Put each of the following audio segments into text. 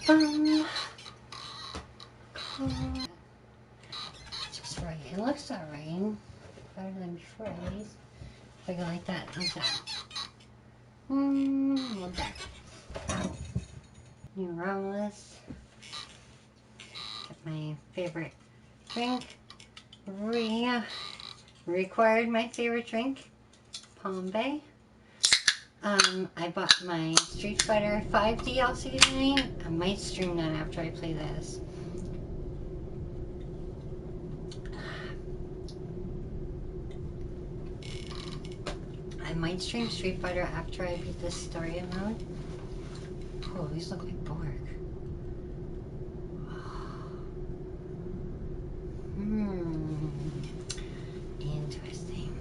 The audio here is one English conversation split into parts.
Just right. It looks alright. Better than before, at least. If I go like that, like that. Well, there. New ROMULUS. Get my favorite drink. Required my favorite drink. Palm Bay. I bought my Street Fighter 5 DLC tonight. I might stream that after I play this. I might stream Street Fighter after I beat this story mode. Oh, these look like BORG. Interesting.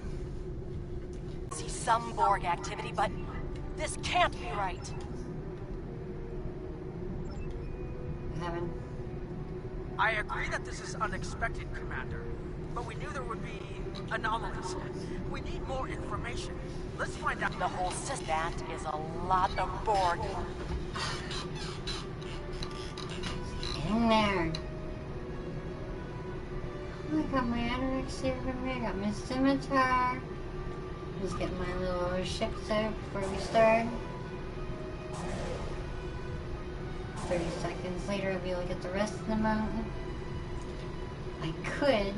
See some BORG activity, but this can't be right. Heaven. I agree that this is unexpected, Commander, but we knew there would be anomalies. We need more information. Let's find out. The whole system. That is a lot of BORG. In there. Oh, I got my Untitled Chapter. I got my scimitar. Just get my little ships out before we start. 30 seconds later, I'll be able to get the rest of the mountain. I could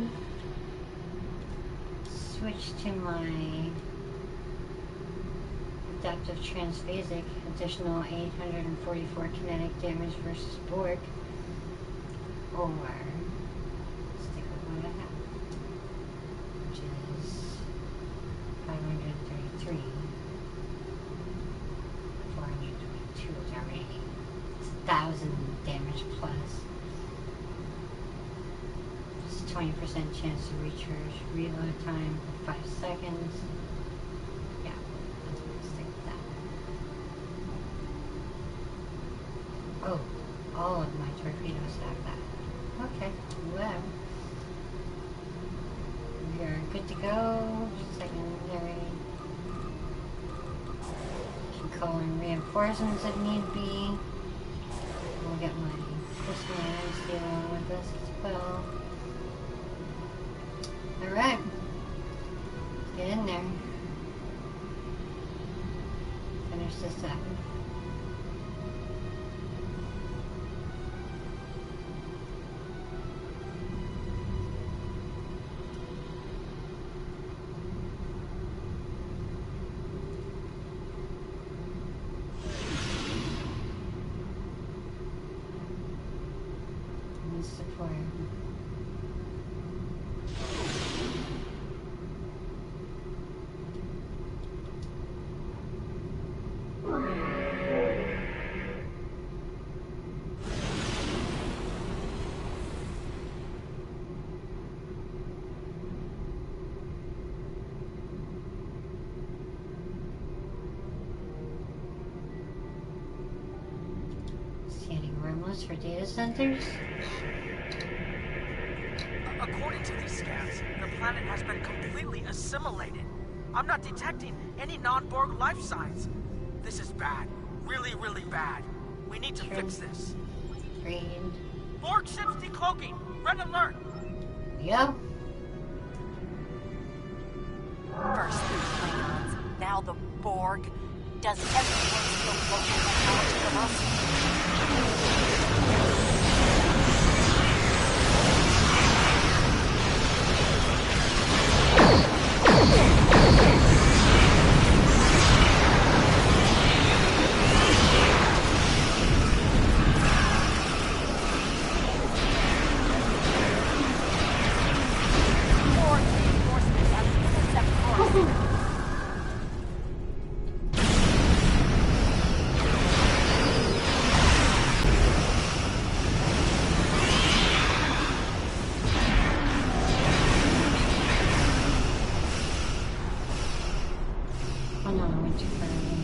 switch to my adaptive transphasic, additional 844 kinetic damage versus BORG, or stick with what I have, which is 533, 422 is already 1,000 damage plus. Just 20% chance to recharge reload time for 5 seconds. Yeah, that's what I'll stick with that. Oh, all of my torpedoes have that. Okay, well, we are good to go. Secondary. Can call in reinforcements if need be. We'll get my personal items dealing with this as well. Alright. Get in there. Finish this up. Support. Scanning ROMULUS for data centers. According to these scans, the planet has been completely assimilated. I'm not detecting any non-BORG life signs. This is bad. Really, really bad. We need to fix this. Green. BORG ships decloaking. Red alert. Yep. First the Klingons, now the BORG. Does everyone still local technology of us? Oh no, I went too far away.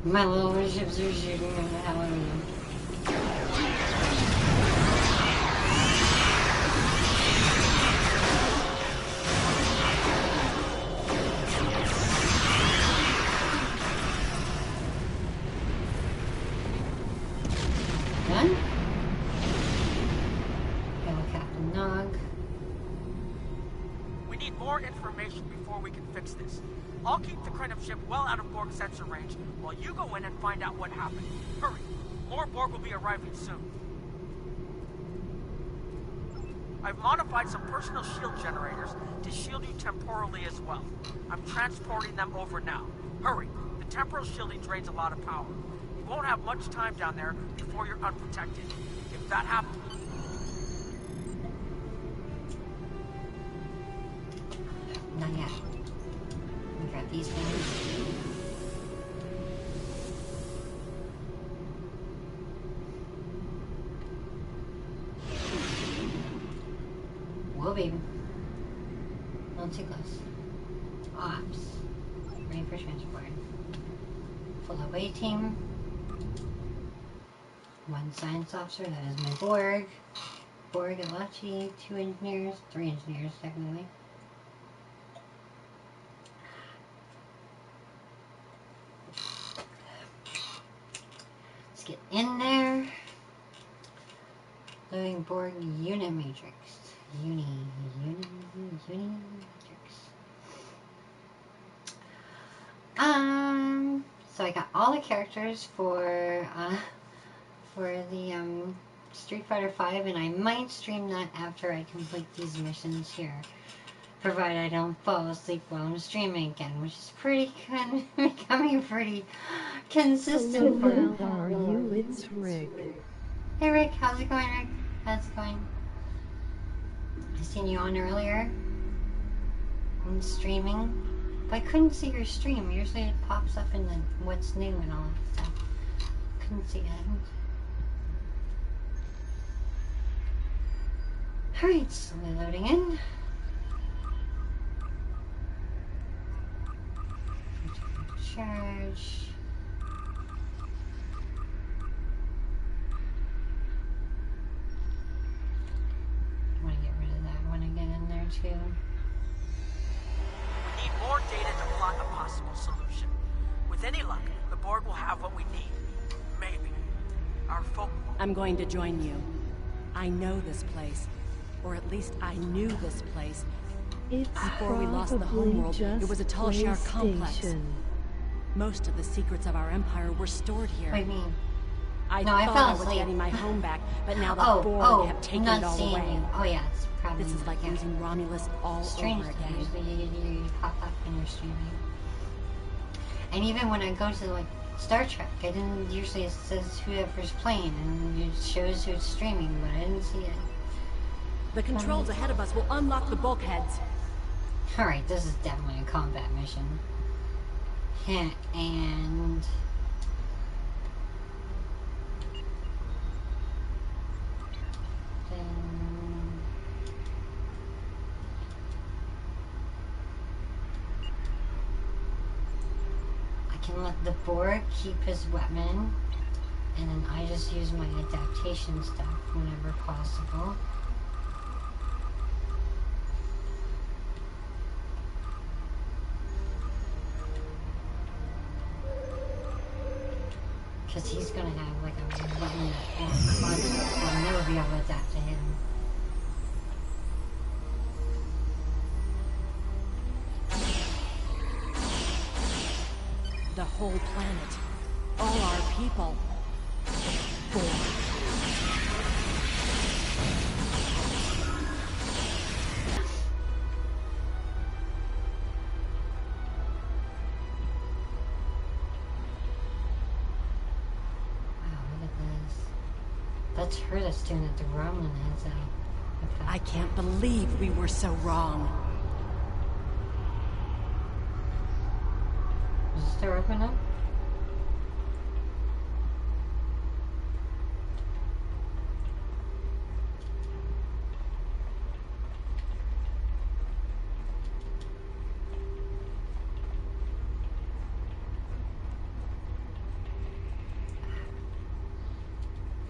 My little ships are shooting in the hell out of them. more information before we can fix this. I'll keep the Krenim ship well out of Borg sensor range while you go in and find out what happened. Hurry. More Borg will be arriving soon. I've modified some personal shield generators to shield you temporally as well. I'm transporting them over now. Hurry. The temporal shielding drains a lot of power. You won't have much time down there before you're unprotected. If that happens... Not yet. We got these things. Whoa, baby. Not too close. Ops. Ready for transport. Full away team. One science officer, that is my BORG. BORG, Alachi, 2 engineers, 3 engineers technically. Let's get in there. Loading BORG UNIMATRIX. UNIMATRIX. So I got all the characters for the Street Fighter V, and I might stream that after I complete these missions here, provided I don't fall asleep while I'm streaming again, which is pretty good, becoming pretty consistent. Hello, how are you? It's Rick. Hey Rick, how's it going, Rick? How's it going? I seen you on earlier. I'm streaming, but I couldn't see your stream. Usually it pops up in the what's new and all that stuff. Couldn't see it. Alright, slowly loading in. Charge. I want to get rid of that one again in there too. We need more data to plot a possible solution. With any luck, the Borg will have what we need. Maybe. Our folk... I'm going to join you. I know this place. Or at least I knew this place. It's Before we lost the homeworld, it was a Talshar complex. Most of the secrets of our empire were stored here. What do you mean? I No, thought I fell I was asleep. getting my home back, but now the Borg have taken not it all seeing away. you. Oh yeah, it's probably... This is like yeah. losing Romulus all Strange over that again. usually you pop up when you're streaming. And even when I go to like Star Trek, I didn't usually, it says whoever's playing and it shows who's streaming, but I didn't see it. The controls ahead of us will unlock the bulkheads. Alright, this is definitely a combat mission. Yeah, and... then... I can let the Borg keep his weapon, and then I just use my adaptation stuff whenever possible. Because he's gonna have like a weapon that I'll never be able to adapt to him. The whole planet. All our people. Borg. That's her that's doing it, the Romulan heads out. Okay. I can't believe we were so wrong. Is this door open up?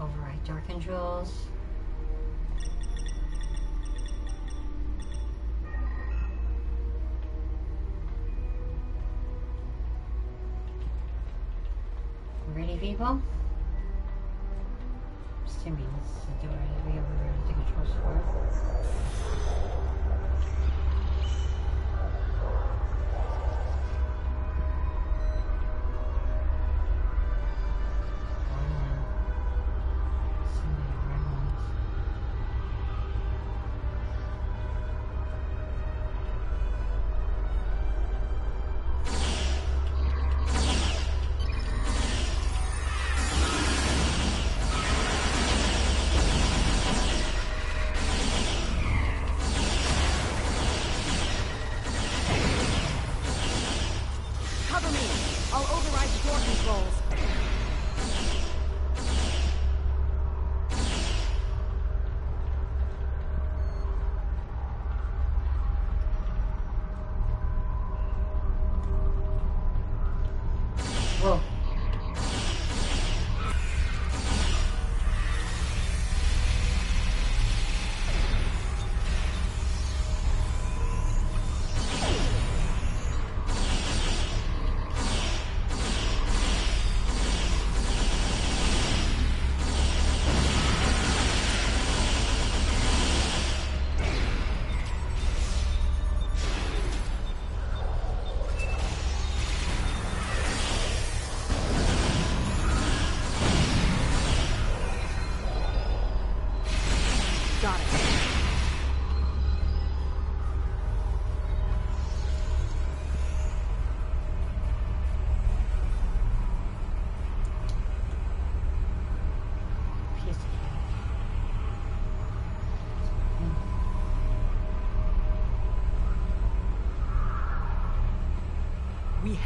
Override door controls. Ready, people? Assuming this is the door that we override the controls for.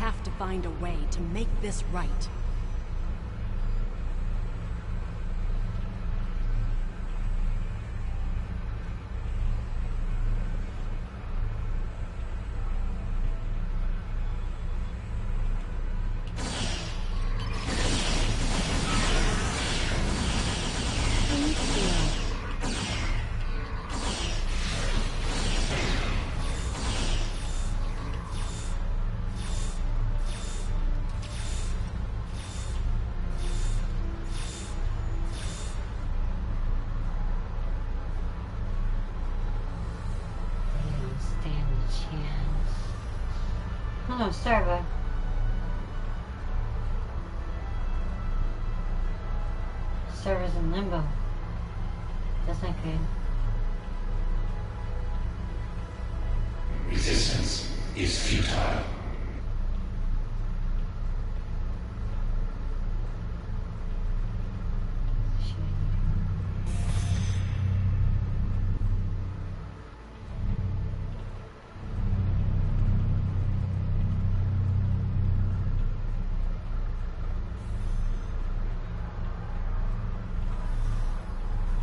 have to find a way to make this right. Oh, Starbucks. Server's in limbo. That's not good. Resistance is futile.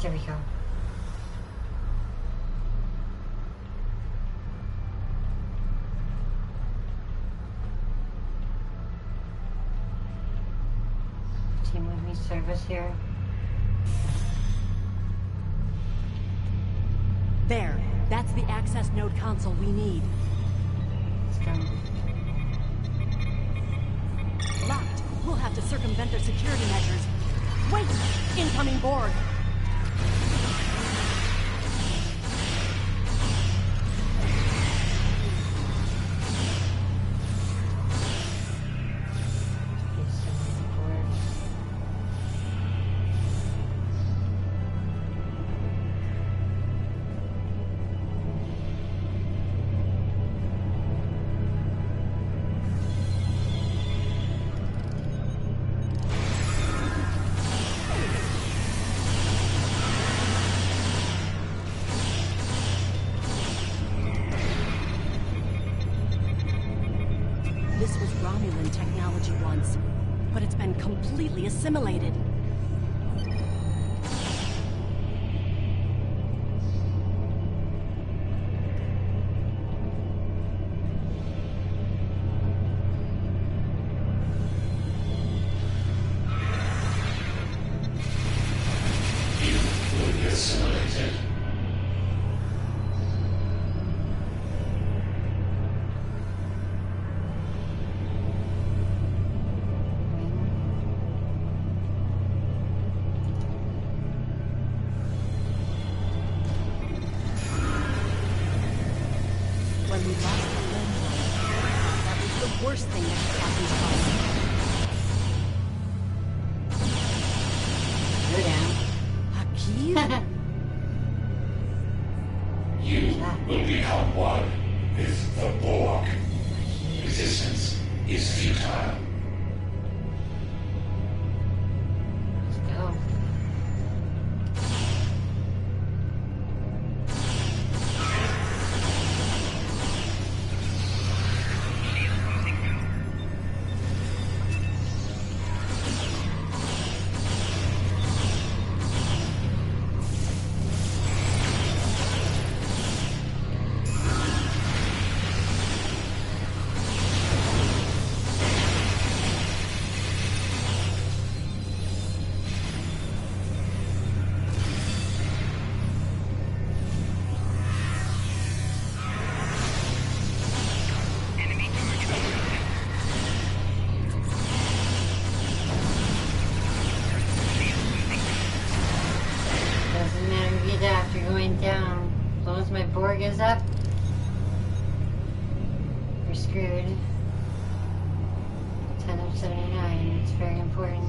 There we go. Team with me service here. There. That's the access node console we need. Let's go. Locked. We'll have to circumvent their security measures. Wait! Incoming BORG! This was Romulan technology once, but it's been completely assimilated. You will be assimilated. When we lost the landline, that was the worst thing that could happen to us. Go down. Hakeem? You will become one with the BORG. Resistance is futile. Let's go. Doesn't matter if you die after going down. As long as my BORG is up, we're screwed. 10 of 79. It's very important.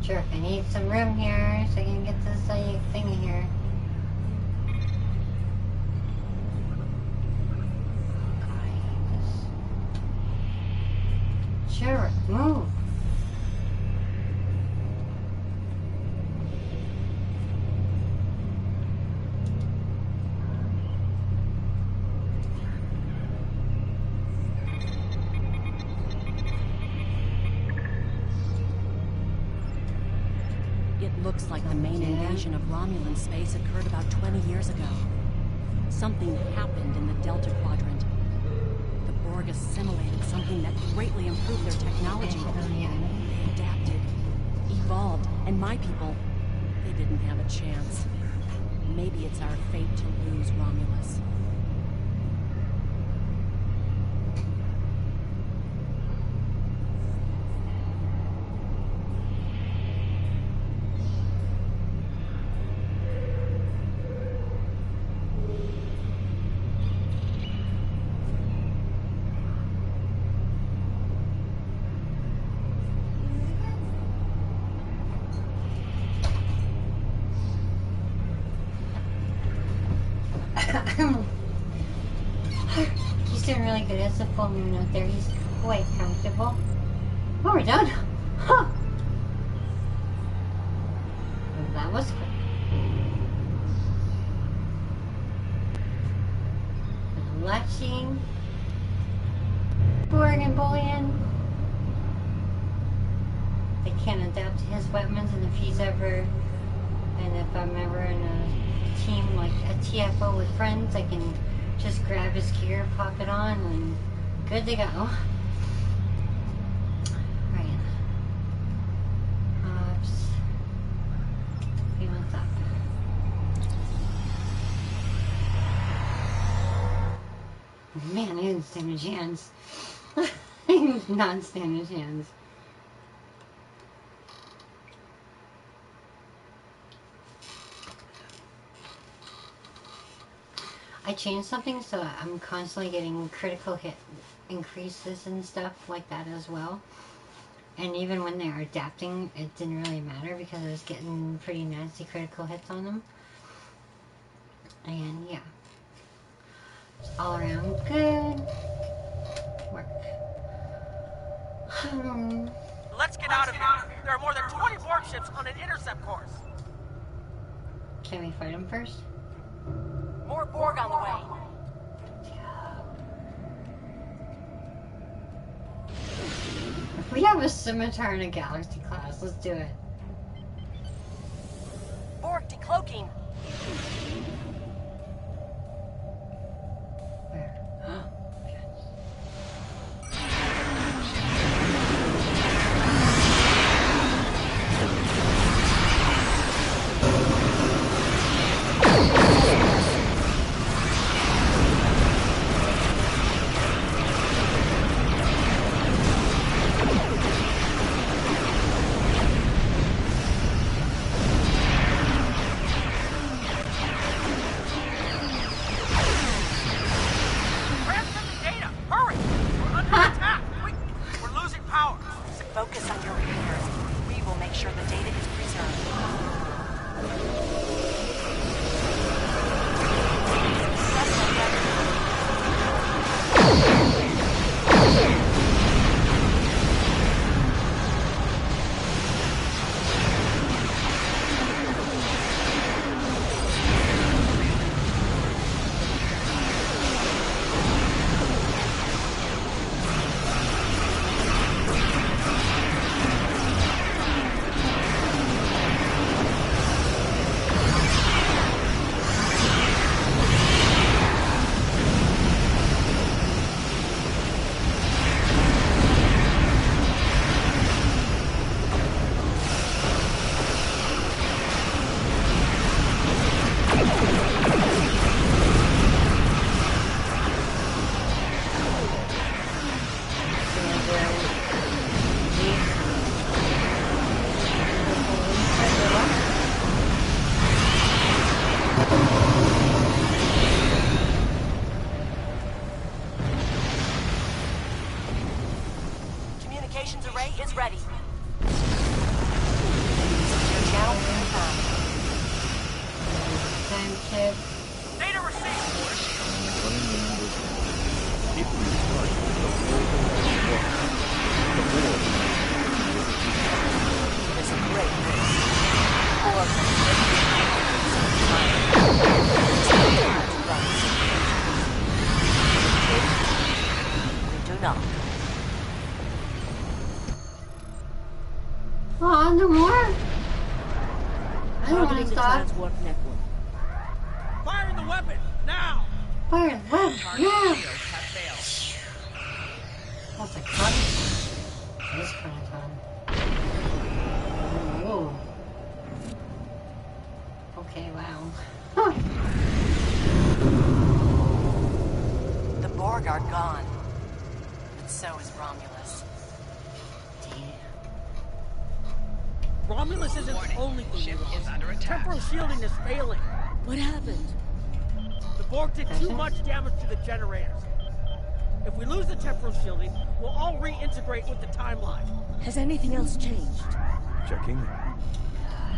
Sure, I need some room here so I can get this thing here. Move. It looks like the main invasion of Romulan space occurred about 20 years ago. Something happened in the Delta Quadrant. The Borg assimilated something that greatly improved their technology. They adapted, evolved, and my people, they didn't have a chance. Maybe it's our fate to lose Romulus. He's doing really good. It's a full moon out there. He's quite comfortable. Oh, we're done. Huh. Well, that was quick. Latching. Borg and Bullion. They can't adapt to his weapons, and if he's ever, and if I'm ever in a team like a TFO with friends, I can just grab his gear, pop it on, and good to go. Right. Oops. He wants up. Man, I didn't stand a chance. I did not stand a chance. I changed something so I'm constantly getting critical hit increases and stuff like that as well. And even when they are adapting, it didn't really matter because I was getting pretty nasty critical hits on them. And yeah. It's all around good work. Let's get out of here. There are more than 20 Borg ships on an intercept course. Can we fight them first? More Borg on the way. If we have a scimitar in a galaxy class, let's do it. Borg decloaking. Where? I don't want Targeting to the stop. transport network. Fire the weapon now! Fire the web. Yeah. Shields have failed. What's a cut? This kind of time. Whoa. Okay, wow. Huh. The BORG are gone. But so is Romulus. Romulus isn't the only thing we lost. Temporal shielding is failing. What happened? The BORG did too much damage to the generators. If we lose the temporal shielding, we'll all reintegrate with the timeline. Has anything else changed? Checking.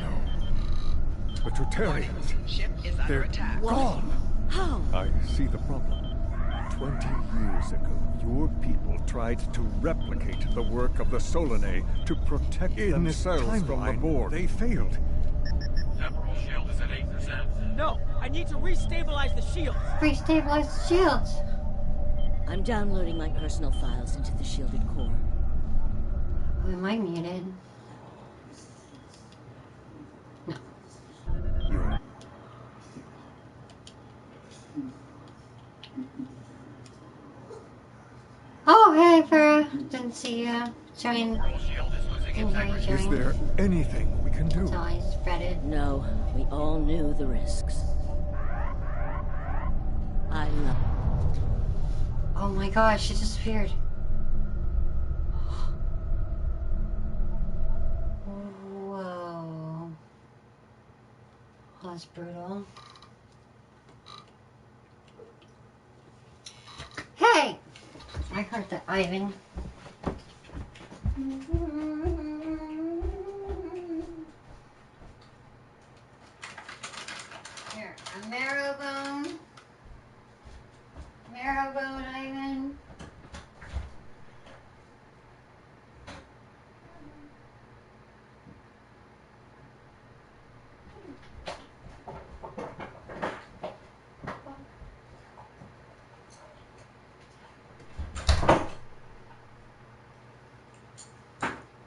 No. The Tertarians. They're gone. How? I see the problem. 20 years ago, your people tried to replicate the work of the Solanae to protect themselves from the BORG. They failed. Temporal shield is at 8%. No, I need to restabilize the shields. Restabilize the shields. I'm downloading my personal files into the shielded core. Oh, am I muted? No. You're... Oh, hey, Farah. Didn't see you. Join. Temporal shield is losing Didn't hear you integrity. Is join. there anything we can do? Until I spreaded. No, we all knew the risks. I love... Oh my gosh, she disappeared. Whoa. That's brutal. Hey! I heard that, Ivan. Here, a marrowbone. Marrowbone, Ivan.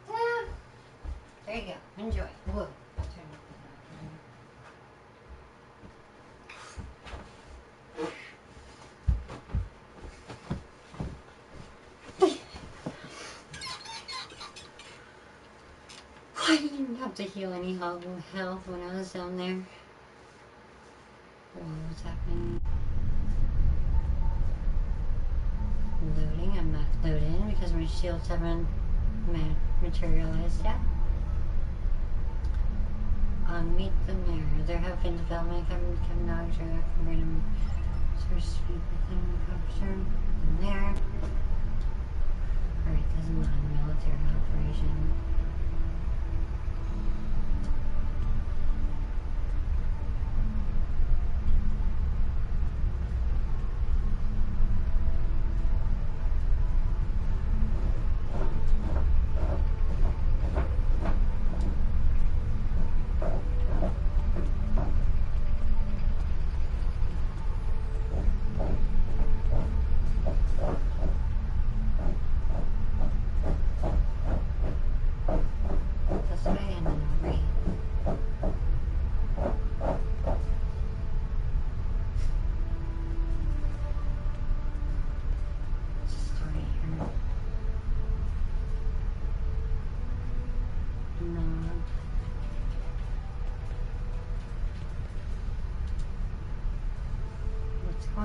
Ah, there you go. Enjoy. Whoa. I didn't have to heal any health when I was down there. What's happening? Loading. I'm not loading because my shields haven't materialized yet. Meet the mirror. There have been development coming out to random source speed within the officer. And there. Alright, this is not a military operation.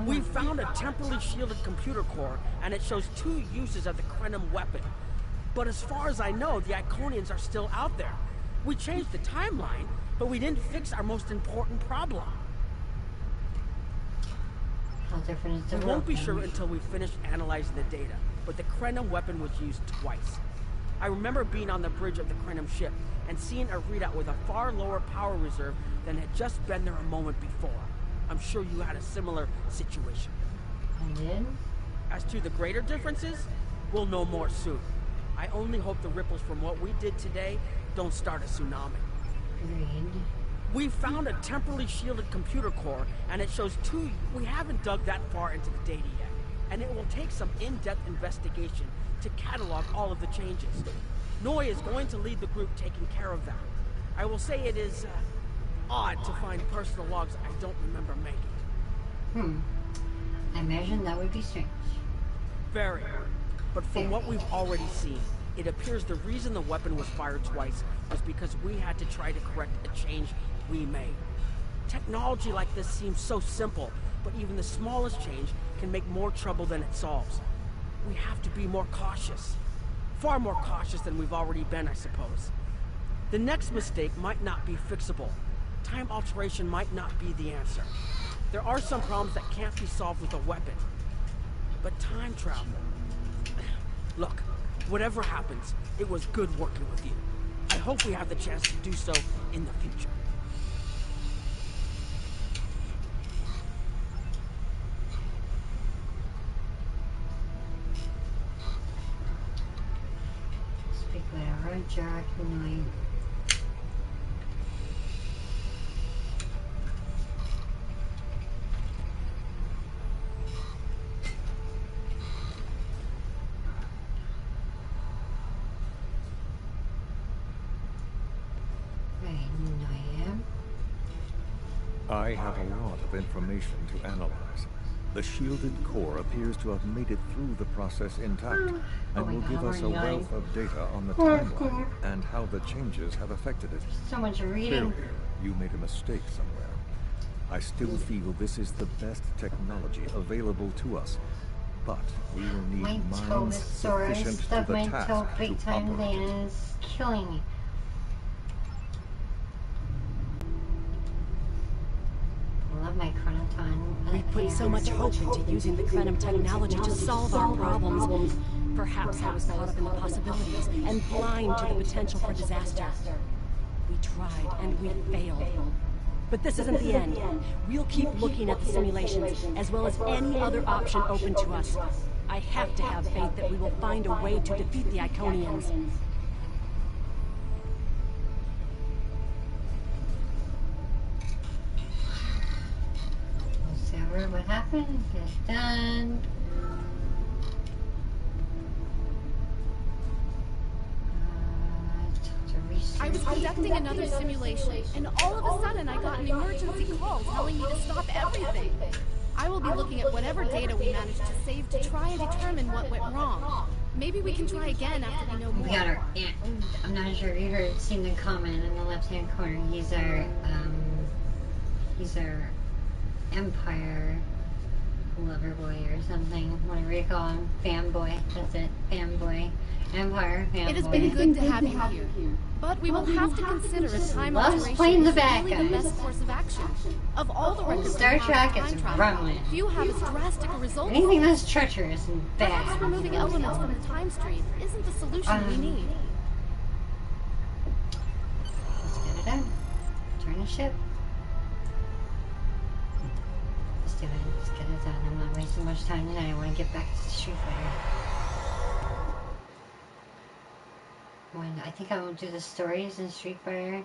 We found a temporally shielded computer core, and it shows 2 uses of the Krenum weapon. But as far as I know, the Iconians are still out there. We changed the timeline, but we didn't fix our most important problem. How different is the We won't be world, sure then? until we finish analyzing the data, but the Krenum weapon was used twice. I remember being on the bridge of the Krenum ship and seeing a readout with a far lower power reserve than had just been there a moment before. I'm sure you had a similar situation. I did? As to the greater differences, we'll know more soon. I only hope the ripples from what we did today don't start a tsunami. Agreed. We found a temporally shielded computer core, and it shows 2... We haven't dug that far into the data yet, and it will take some in-depth investigation to catalog all of the changes. Noi is going to lead the group taking care of that. I will say it is odd to find personal logs I don't remember making. I imagine that would be strange. Very. But from what we've already seen, it appears the reason the weapon was fired twice was because we had to try to correct a change we made. Technology like this seems so simple, but even the smallest change can make more trouble than it solves. We have to be more cautious. Far more cautious than we've already been, I suppose. The next mistake might not be fixable. Time alteration might not be the answer. There are some problems that can't be solved with a weapon. But time travel... Look, whatever happens, it was good working with you. I hope we have the chance to do so in the future. Speak whatever, Jack, annoying. I have a lot of information to analyze. The shielded core appears to have made it through the process intact, and will give us a wealth of data on the timeline and how the changes have affected it. So much reading. Clearly, you made a mistake somewhere. I still feel this is the best technology available to us, but we will need minds sufficient to the task to operate. Is killing me. My chronoton. We put so much hope into using the Krenum technology to solve our problems. Perhaps I was caught up in the possibilities and blind to the potential for disaster. We tried and we failed. But this isn't the end. We'll keep looking at the simulations as well as any other option open to us. I have to have faith that we will find a way to defeat the Iconians. What happened? Get done. I was conducting another simulation, and all of a sudden I got an emergency call telling me to stop everything. I will be looking at whatever data we managed to save to try and determine what went wrong. Maybe we can try again after we know more. We got our aunt. I'm not sure if you seen the comment in the left-hand corner. He's our Empire lover boy or something, whatever you call him, fanboy, that's it, fanboy, Empire fanboy. It has been good to have you here, but we will have to consider a time alteration playing the is bad really guys. the best course of action. Of all the records Star Trek is wrong. few have as drastic a result. Anything that's treacherous and Perhaps bad. removing elements from the time stream isn't the solution we need. Let's get it done. Turn the ship. Let's do it. Let's get it done. I'm not wasting much time tonight. I want to get back to Street Fighter. I think I will do the stories in Street Fighter,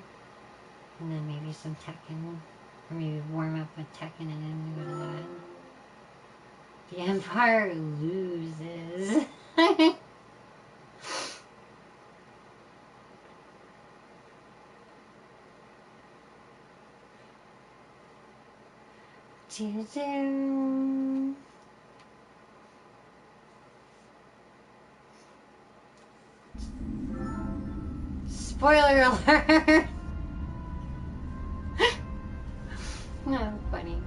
and then maybe some Tekken, or maybe warm up with Tekken and then go to that. The Empire loses. Doo-doo. Spoiler alert! No, funny.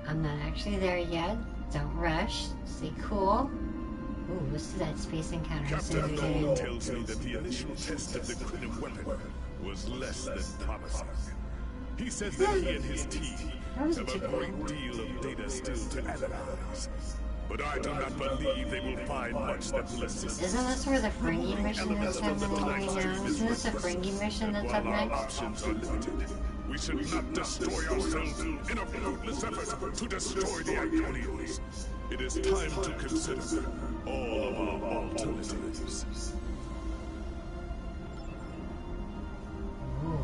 I'm not actually there yet. Don't rush. Stay cool. Ooh, let's do that space encounter. Captain Cole tells me that the initial test of the Iconian weapon was less than promising. He says that he and his team have a great deal of data still to analyze. But I do not believe they will find much that will assist. Isn't this where the Fringy mission is happening right now? Isn't this a Fringy mission that's up While our next? options are limited, we should not destroy ourselves in a fruitless effort to destroy the Iconians. It is time to consider all of our alternatives. Ooh.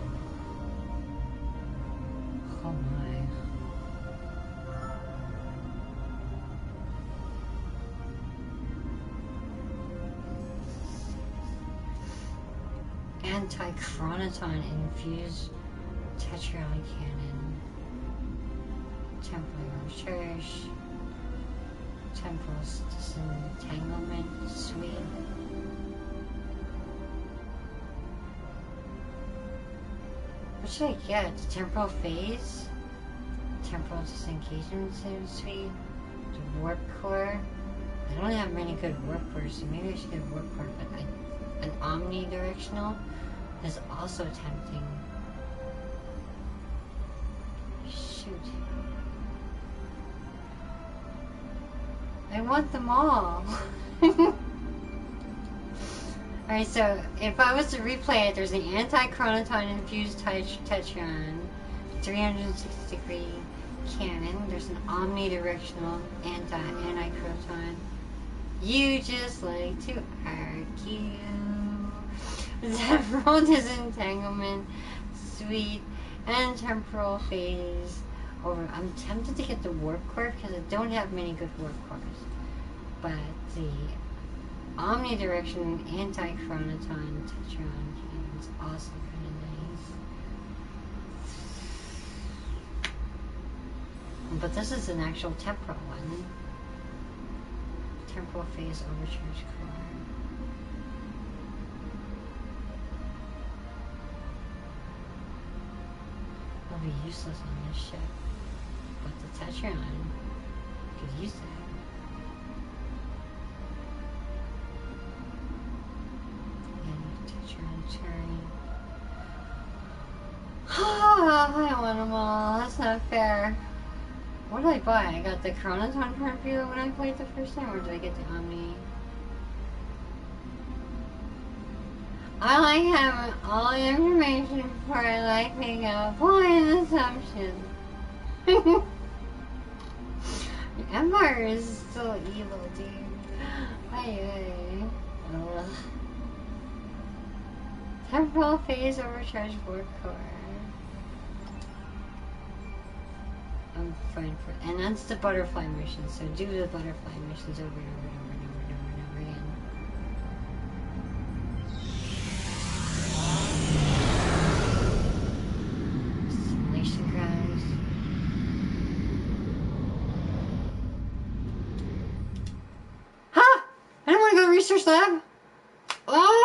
Oh my. Anti-chronoton infused Tetryon cannon. Temporal church. Temporal disentanglement suite. What should I get? The temporal phase? Temporal disengagement suite? The warp core? I don't have many good warp cores, so maybe I should get a warp core, but an omnidirectional is also tempting. Shoot. I want them all. Alright, so if I was to replay it, there's an anti-chronoton infused Tetryon, 360-degree cannon, there's an omnidirectional anti-chronoton. You just like to argue. Temporal disentanglement suite and temporal phase over. I'm tempted to get the warp core because I don't have many good warp cores, but the omnidirection anti-chronoton Tetryon cannon is also kind of nice. But this is an actual temporal one. Temporal phase overcharge core. It'll be useless on this ship, but the Tetryon could use that. And Tetryon turn. I want them all. That's not fair. What did I buy? I got the Chronoton Torpedo when I played the first time, or did I get the Omni? I like having all the information before I like making a blind assumption. The Empire is still evil, dude. Aye. Temporal phase overcharge warp core. I'm fine for it. And that's the butterfly mission, so do the butterfly missions over and over and over and over and over and over again. Simulation grounds. Ha! I don't want to go to the research lab! Oh!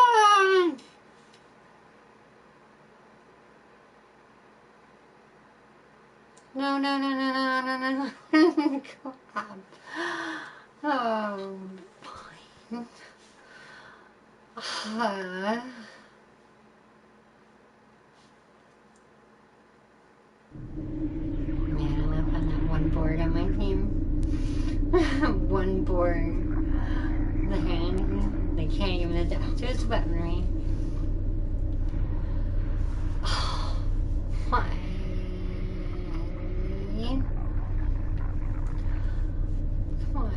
No, no, no, no, no, no, no, no. God. Oh, fine. Man, enough on that one board on my team. One board. The hand. They can't even adapt to its weaponry. Oh, fine. Come on.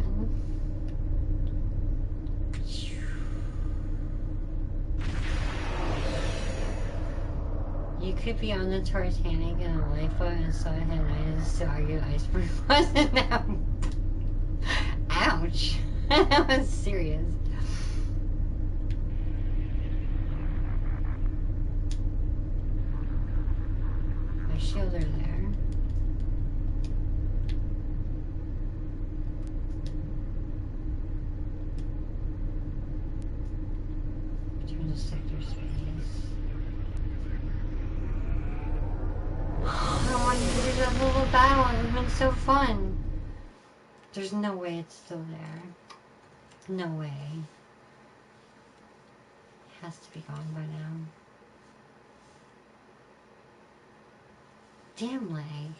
You could be on the Titanic in a lifeboat and so had ice to argue iceberg wasn't that. Ouch. That was serious. My shields are there. Turn to sector space. I wanted to do that little battle. It would have been so fun. There's no way it's still there. No way. It has to be gone by now. Damn lag.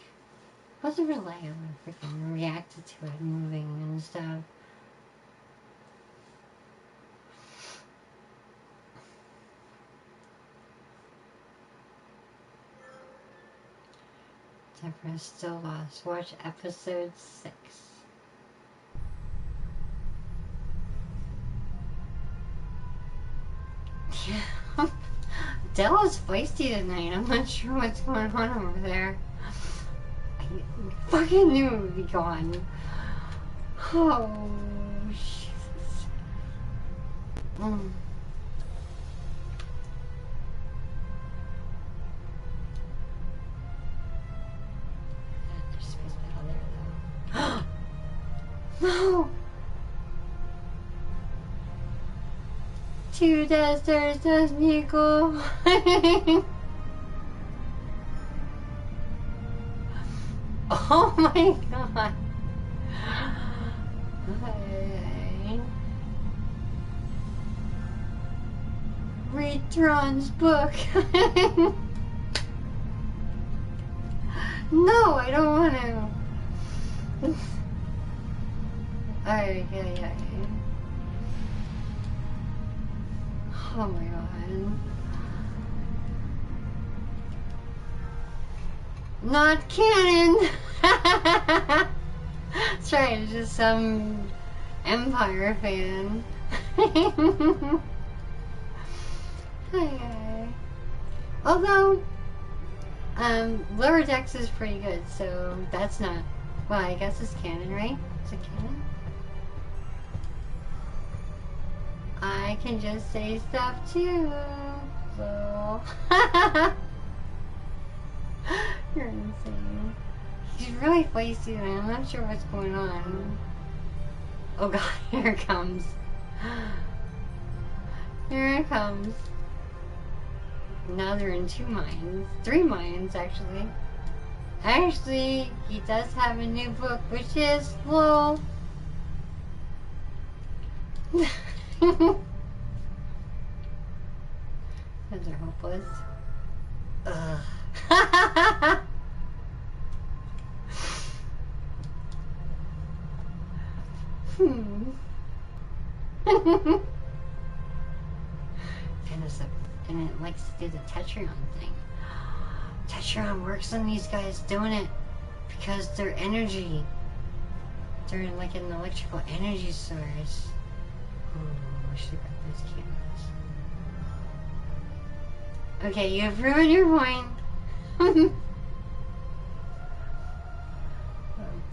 Wasn't real lag. I freaking reacted to it moving and stuff. Deborah still lost. Watch episode 6. Yeah. Della's feisty tonight. I'm not sure what's going on over there. I fucking knew it would be gone. Oh, Jesus. No! Two testers doesn't equal. Oh my god. Okay. Read Tron's book. No, I don't want to. Alright, yeah. Oh my god. Not canon! That's right, it's just some Empire fan. Okay. Although, Lower Decks is pretty good, so that's not... Well, I guess it's canon, right? Is it canon? I can just say stuff too, so... You're insane. He's really feisty, man. I'm not sure what's going on. Oh god, here it comes. Here it comes. Now they're in 2 mines. 3 mines, actually. Actually, he does have a new book, which is, well... Those are hopeless. Ugh. And it likes to do the Tetron thing. Tetron works on these guys doing it because their energy. They're like an electrical energy source. Oh, I should have got those cameras. Okay, you've ruined your point. A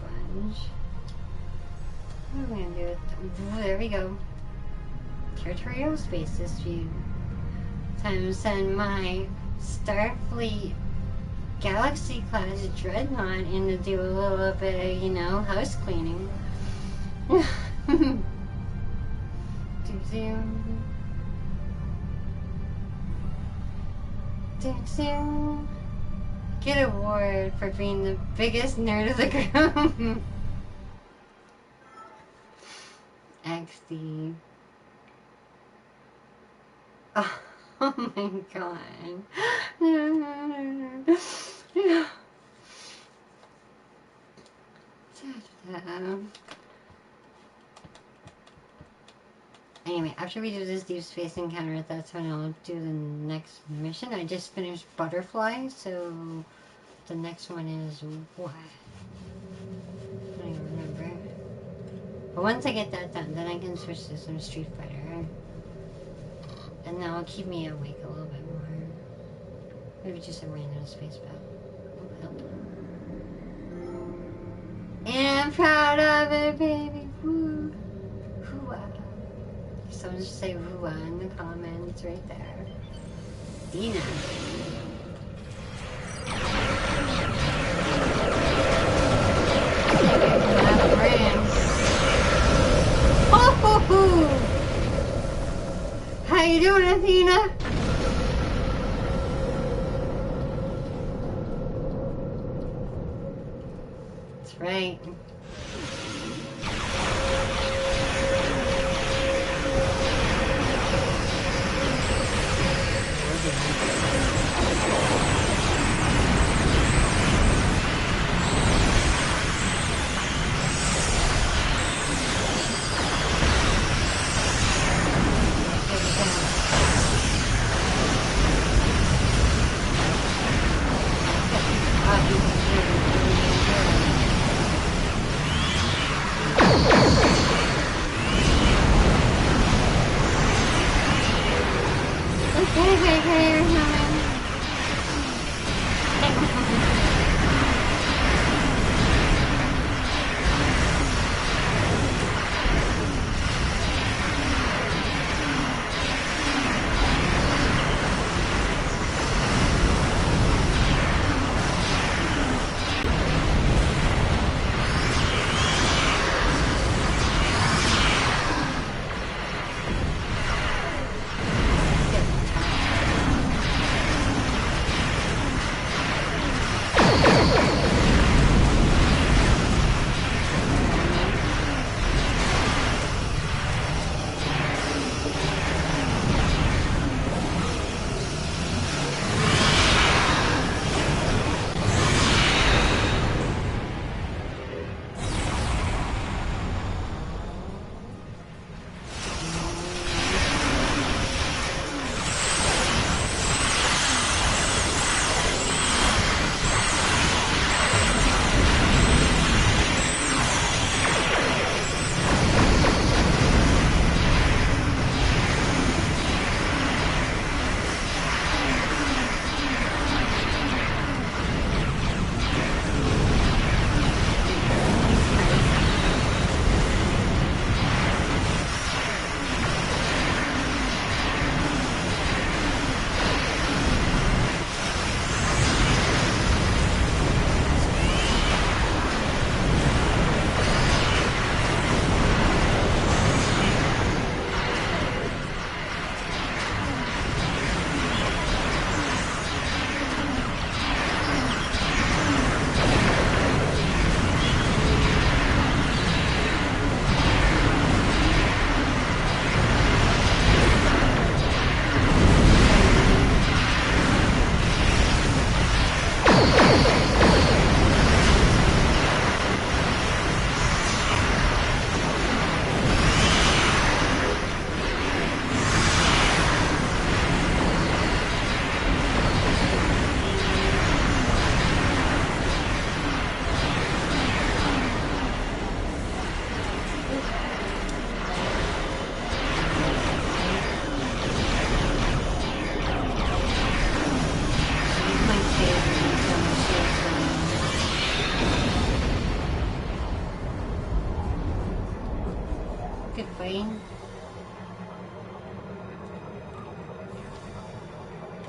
bunch. What am I gonna do with them? There we go. Territorial space dispute. Time to send my Starfleet Galaxy class dreadnought in to do a little bit of, you know, house cleaning. Get an award for being the biggest nerd of the group. XD. Oh my god. Anyway, after we do this deep space encounter, that's when I'll do the next mission. I just finished Butterfly, so the next one is what? I don't even remember. But once I get that done, then I can switch to some Street Fighter. And that'll keep me awake a little bit more. Maybe just a random space battle. Will help. And I'm proud of it, baby. Woo. Hoo-ah. Someone just say hoo-ah in the comments right there. Dina. Oh-hoo-hoo! How you doing, Athena? That's right.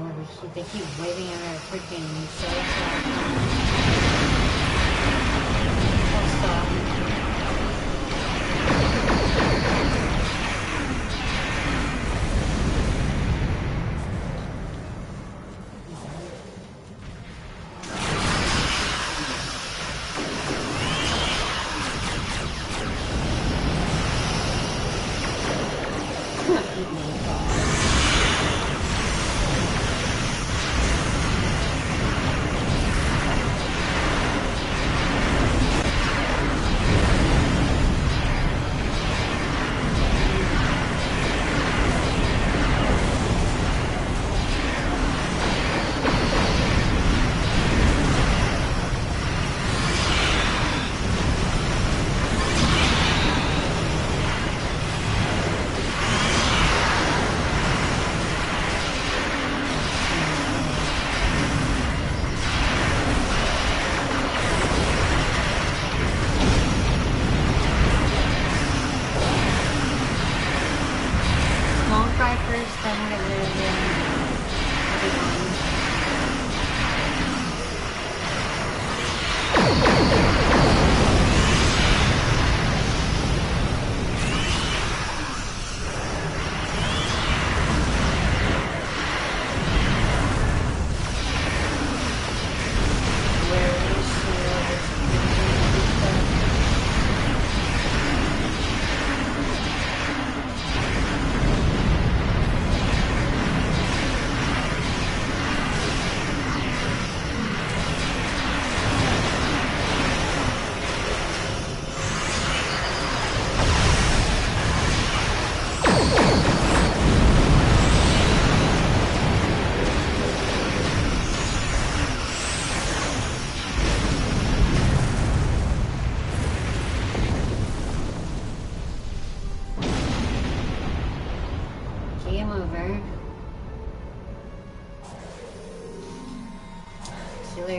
Oh, they keep waving at our freaking cells. Oh, stop.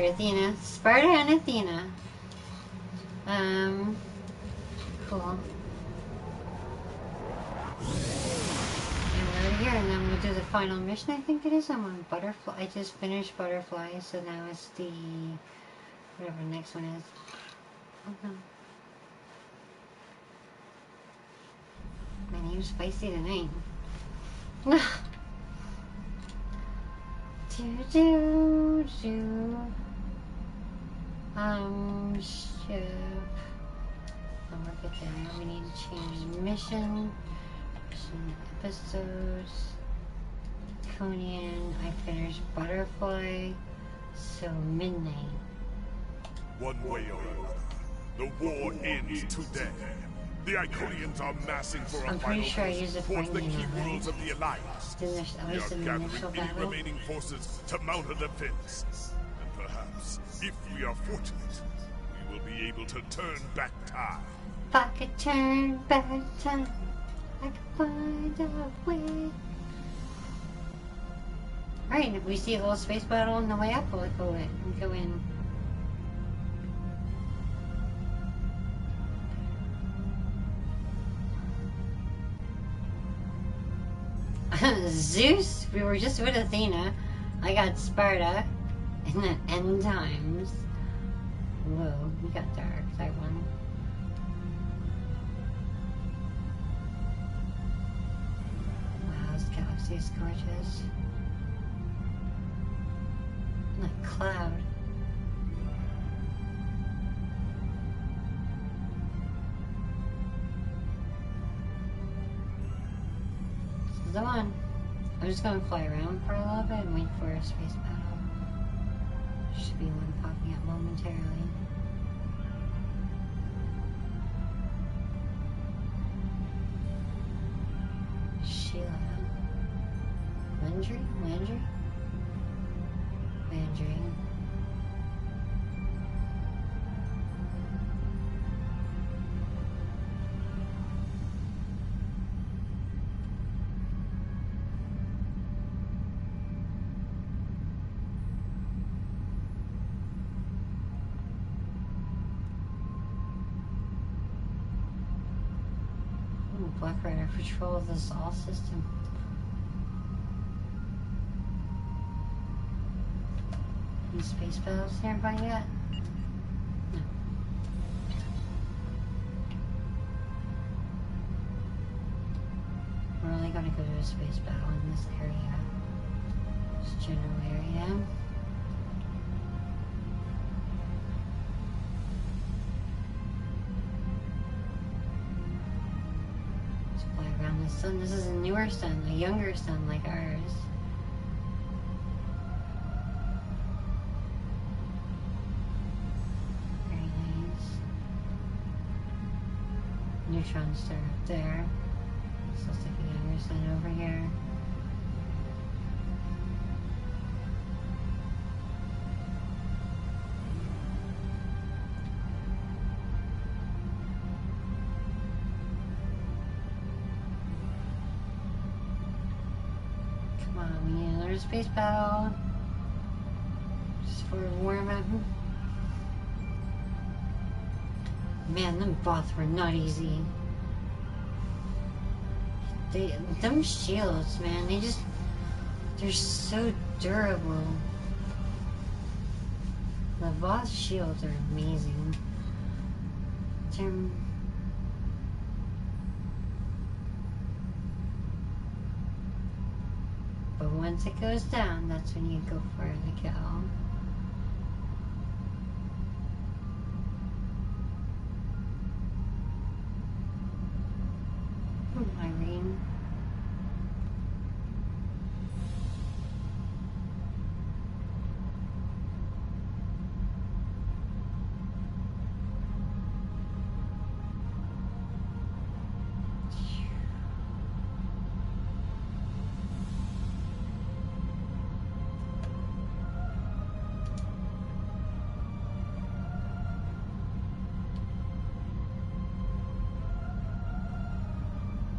Athena, Sparta and Athena. Cool. And we're here, and then we'll do the final mission. I think it is. I'm on Butterfly. I just finished Butterfly, so now it's the whatever the next one is. Oh no. My name's Spicy tonight. Ship. We're good there. We need to change mission episodes. Iconian. I finished Butterfly. So midnight. One way or another, the war ends today. The Iconians are massing for a final push towards the key worlds of the Alliance. We are gathering any remaining forces to mount a defense. And perhaps, if we are fortunate, we will be able to turn back time. If I could turn back time, I could find a way. Alright, if we see a little space battle on the way up, we'll go in. Zeus, we were just with Athena. I got Sparta in the end times. Whoa, we got dark. I won. Wow, this galaxy is gorgeous. Like cloud. The one. I'm just gonna fly around for a little bit and wait for a space battle. Should be one popping up momentarily. Sheila. Landry? Black Rider, patrol of the Sol system. Any space battles nearby yet? No. We're only gonna go to a space battle in this area. This general area. Let's fly around the sun. This is a newer sun, a younger sun like ours. Very nice. Neutron star up there. So it's like a younger sun over here. Come on, we need another space battle. Just for a warm up. Man, them bots were not easy. Them shields, man, they're so durable. The boss shields are amazing. But once it goes down, that's when you go for the kill. Irene.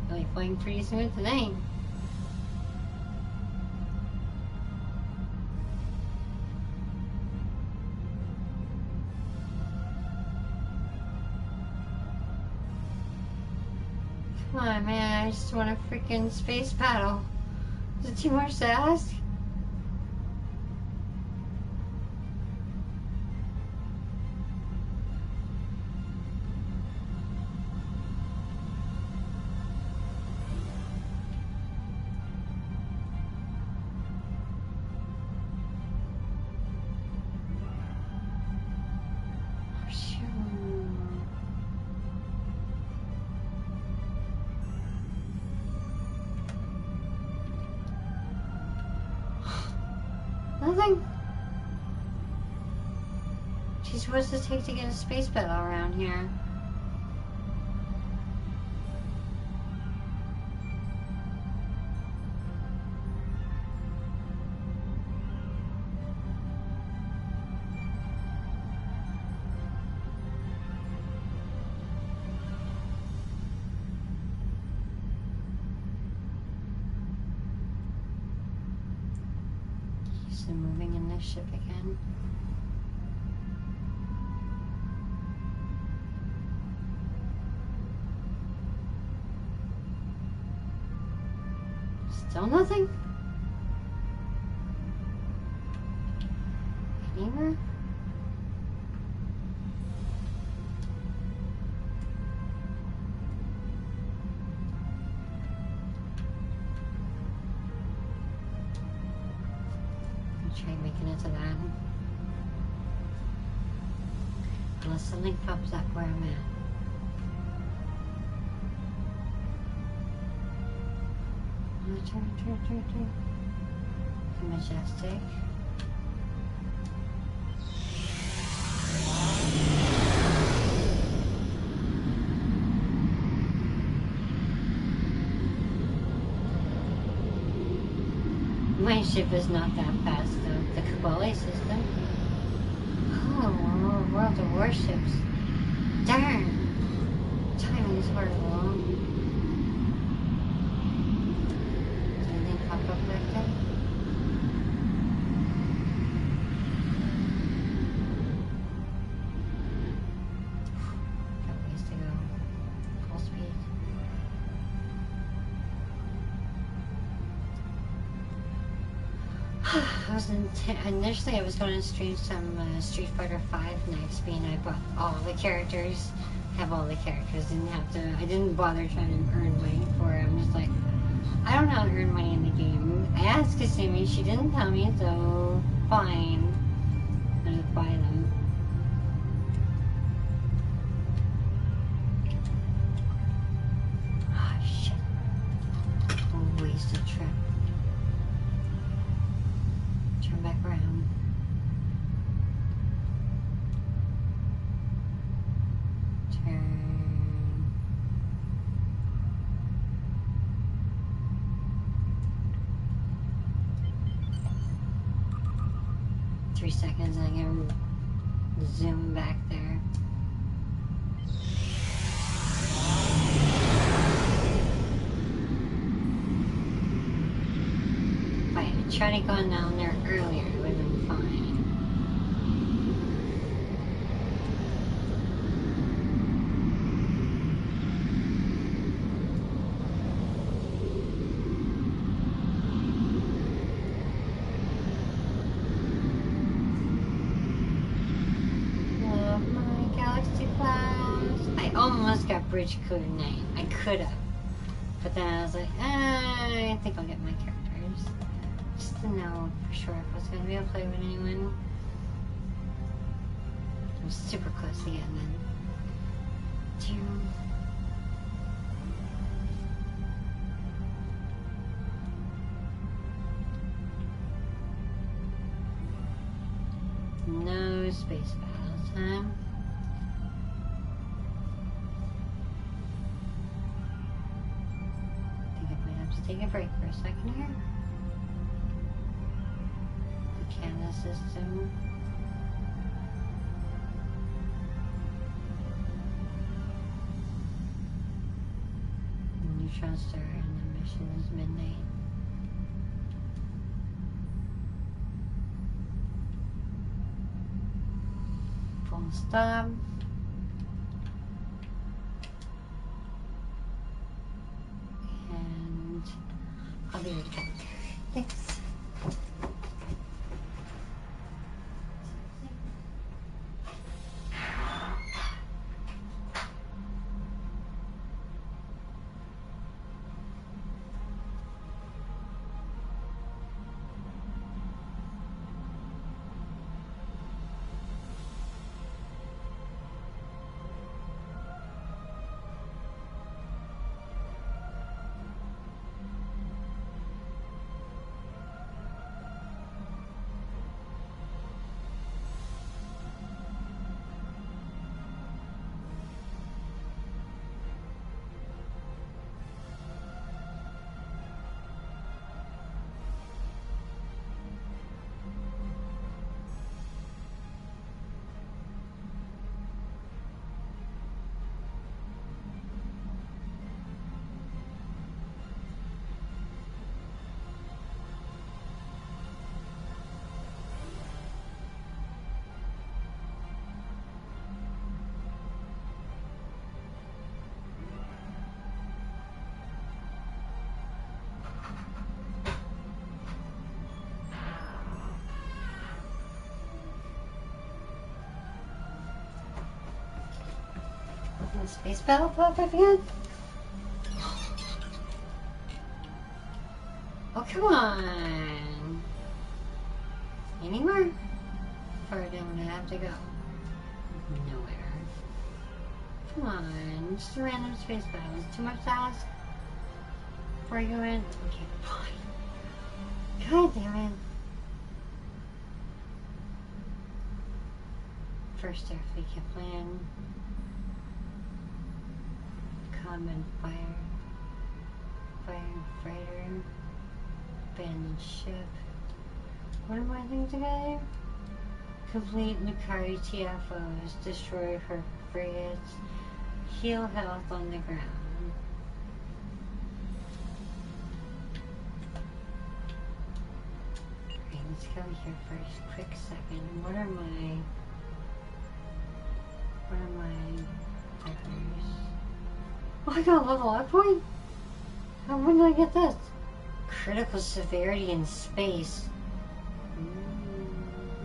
Really flying pretty smooth tonight. Come on, man, I just want a freaking space battle. Is it too much to ask? Nothing. She's supposed to take to get a space battle around here. Moving in this ship again. Still nothing? Anywhere? Try making it to that. Unless something pops up where I'm at. Turn. Majestic. My ship is not that fast though. The Kabali system. Oh, World of Warships. Darn. Timing is horrible. Does anything pop up like that? Got ways to go. Full speed. Initially I was going to stream some Street Fighter 5 next, being I bought all the characters, I didn't bother trying to earn money for it. I'm just like, I don't know how to earn money in the game. I asked Kasumi, she didn't tell me, so fine. I'll just buy them. Ah, shit. Wasted trip. Turn back around. Turn. 3 seconds and I can zoom back there. If I had tried to go down there earlier, it would have been fine. Bridge Code 9. I could have. But then I was like, I think I'll get my characters. Just to know for sure if I was going to be able to play with anyone. I'm super close to getting in. No space battles, huh? Take a break for a second here. The KYANA system. The neutron star and the mission is midnight. Full stop. I'll be right back. Thanks. Space battle pop up again? Oh, come on! Anywhere? Far down I have to go? Nowhere. Come on, just a random space battle. Is it too much to ask? Before I go in? Okay, fine. God damn it. First Air Fleet plan. Common fighter, abandoned ship. What am I thinking together? Complete Lucari TFOs, destroy her frigates, heal health on the ground. Okay, let's go here for a quick second. What are my peppers? Oh, I got a level up point? When did I get this? Critical severity in space.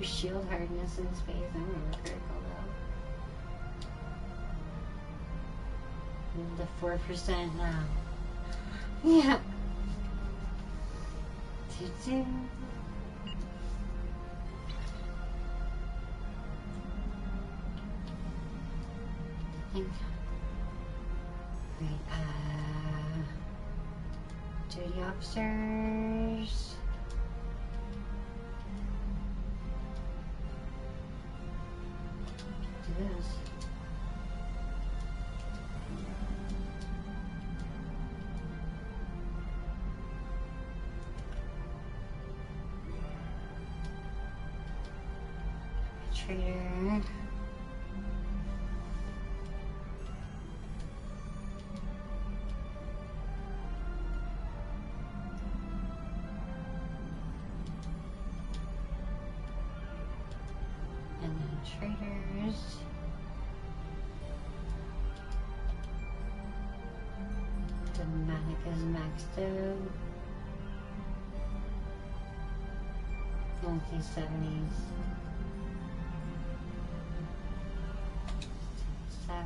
shield hardness in space. I'm really critical though. The 4% now. Yeah. Doo-doo. Wait, duty officers. Do this. Trader. And then traders. The manic is maxed out. Multi-70s. 7.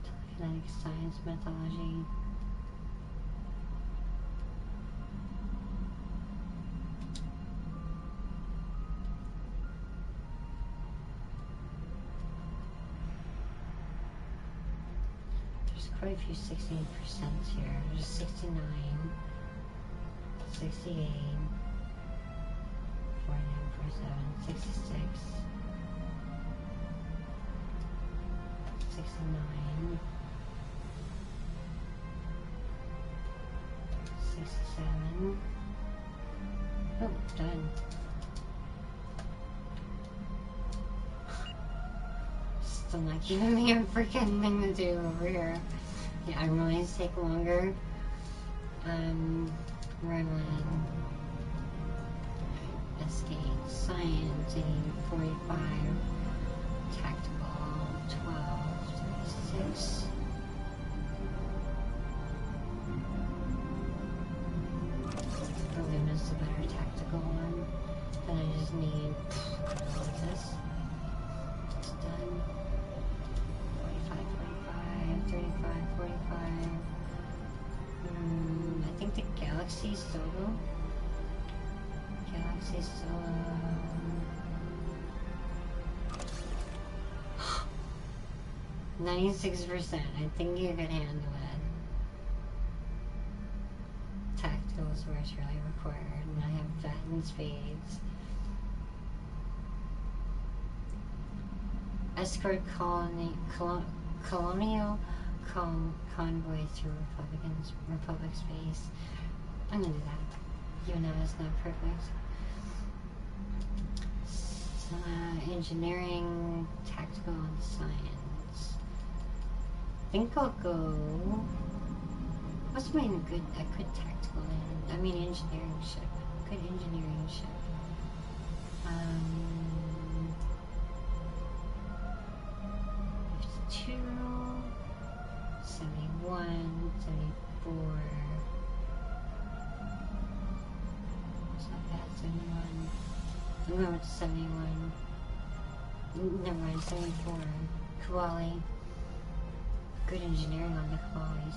Telekinetic science methodology. There's quite a few 16% here. There's 69. 68, 49, 47, 66, 69, 67. Oh, done. Still not giving me a freaking thing to do over here. Yeah, I really need to take longer. Running, escape, science, 45, tactical, 12, 36. Probably missed a better tactical one. Then I just need this. It's done. 45, 45, 35, 45. I think the Galaxy Solo. 96%. I think you could handle it. Tactical is where it's really required, and I have that in spades. Escort colonial convoy through Republic space. I'm gonna do that. UNIMATRIX is not perfect. Engineering, tactical, and science. I think I'll go. What's my good tactical in? I mean engineering ship. Good engineering ship. 52, 71, 74. It's not bad, 71. I'm going with 71. Never mind, 74. Koali. Good engineering on the Koalis.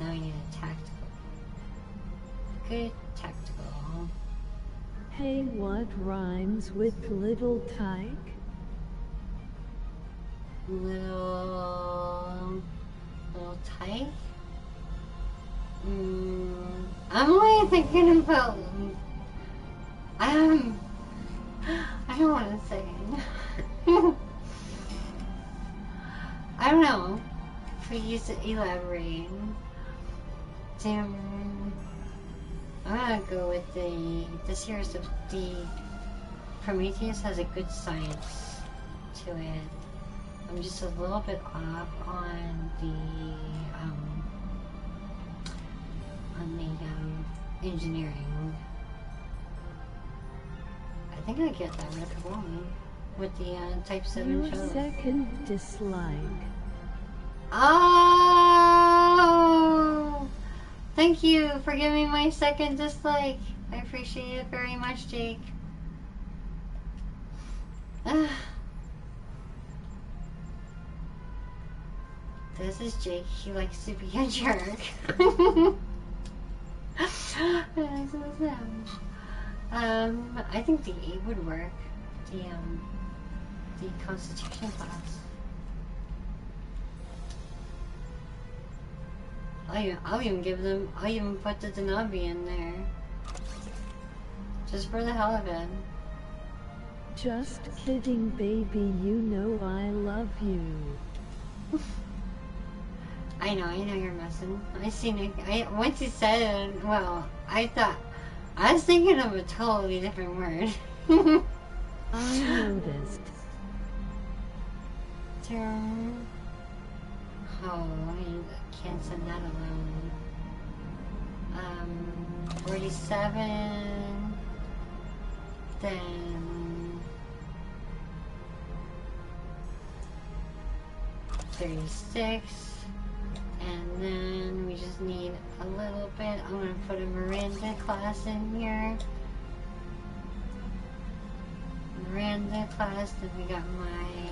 Now I need a tactical. Good tactical. Hey, what rhymes with little tyke? Little tyke? I'm only thinking about I don't want to say I don't know. Please elaborate. Damn. I'm gonna go with this here is the Prometheus has a good science to it. I'm just a little bit off on the engineering. I think I get that right wrong with the Type 7 Your show. second dislike. Oh! Thank you for giving me my second dislike. I appreciate it very much, Jake. This is Jake. He likes to be a jerk. This is him. I think the 8 would work. The Constitution class. I'll even put the Danabi in there. Just for the hell of it. Just kidding, baby. You know I love you. I know you're messing. I seen it. Once you said it, well, I was thinking of a totally different word. I noticed. Turn. Oh, you can't send that alone. 47. Then 36. And then we just need a little bit. I'm gonna put a Miranda class in here. Miranda class. Then we got my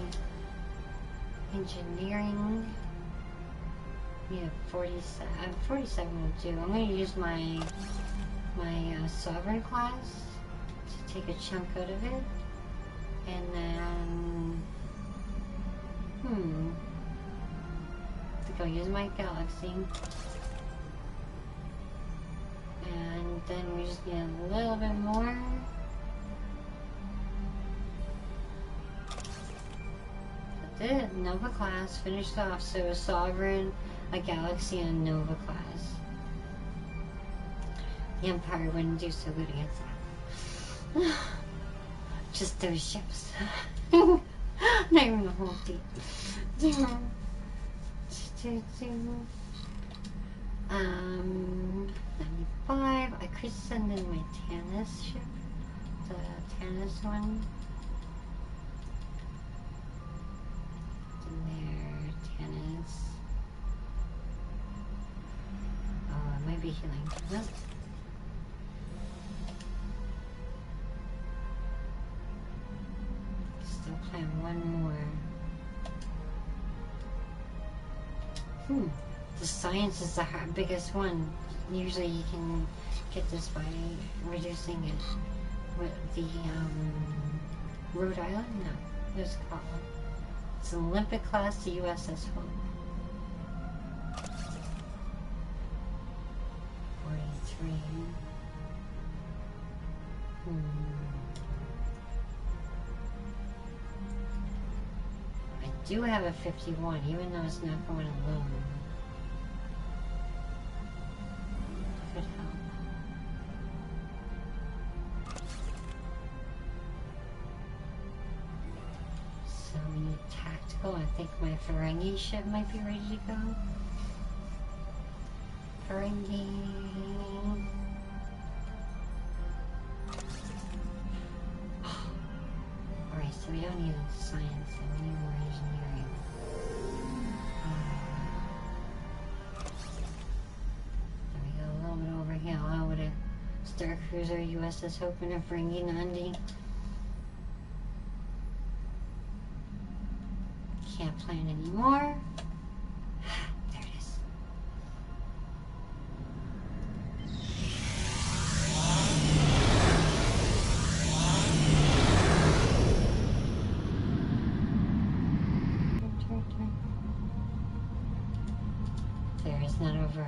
engineering. We have 47. 47 will do. I'm gonna use my sovereign class to take a chunk out of it, and then I think I'll use my galaxy. And then we just need a little bit more. That's it. Nova class finished off. So a sovereign, a galaxy, and a Nova class. The Empire wouldn't do so good against that. Just those ships. Not even the whole fleet. 95. I could send in my Tanis ship. The Tanis one. In there, Tanis. Oh, it might be healing. Nope. Still plan one more. The science is the biggest one. Usually you can get this by reducing it. With the Rhode Island? No, there's a called. It's an Olympic class, the USS Hope. 43. I do have a 51, even though it's not going alone. Could help. So we need tactical. I think my Ferengi ship might be ready to go. Ferengi. Alright, so we don't need science, so we need more engineering. There we go, a little bit over here. How would a Star Cruiser, USS Hope, and a Ferengi Nandi? Can't plan anymore. There it is. There, it's not over a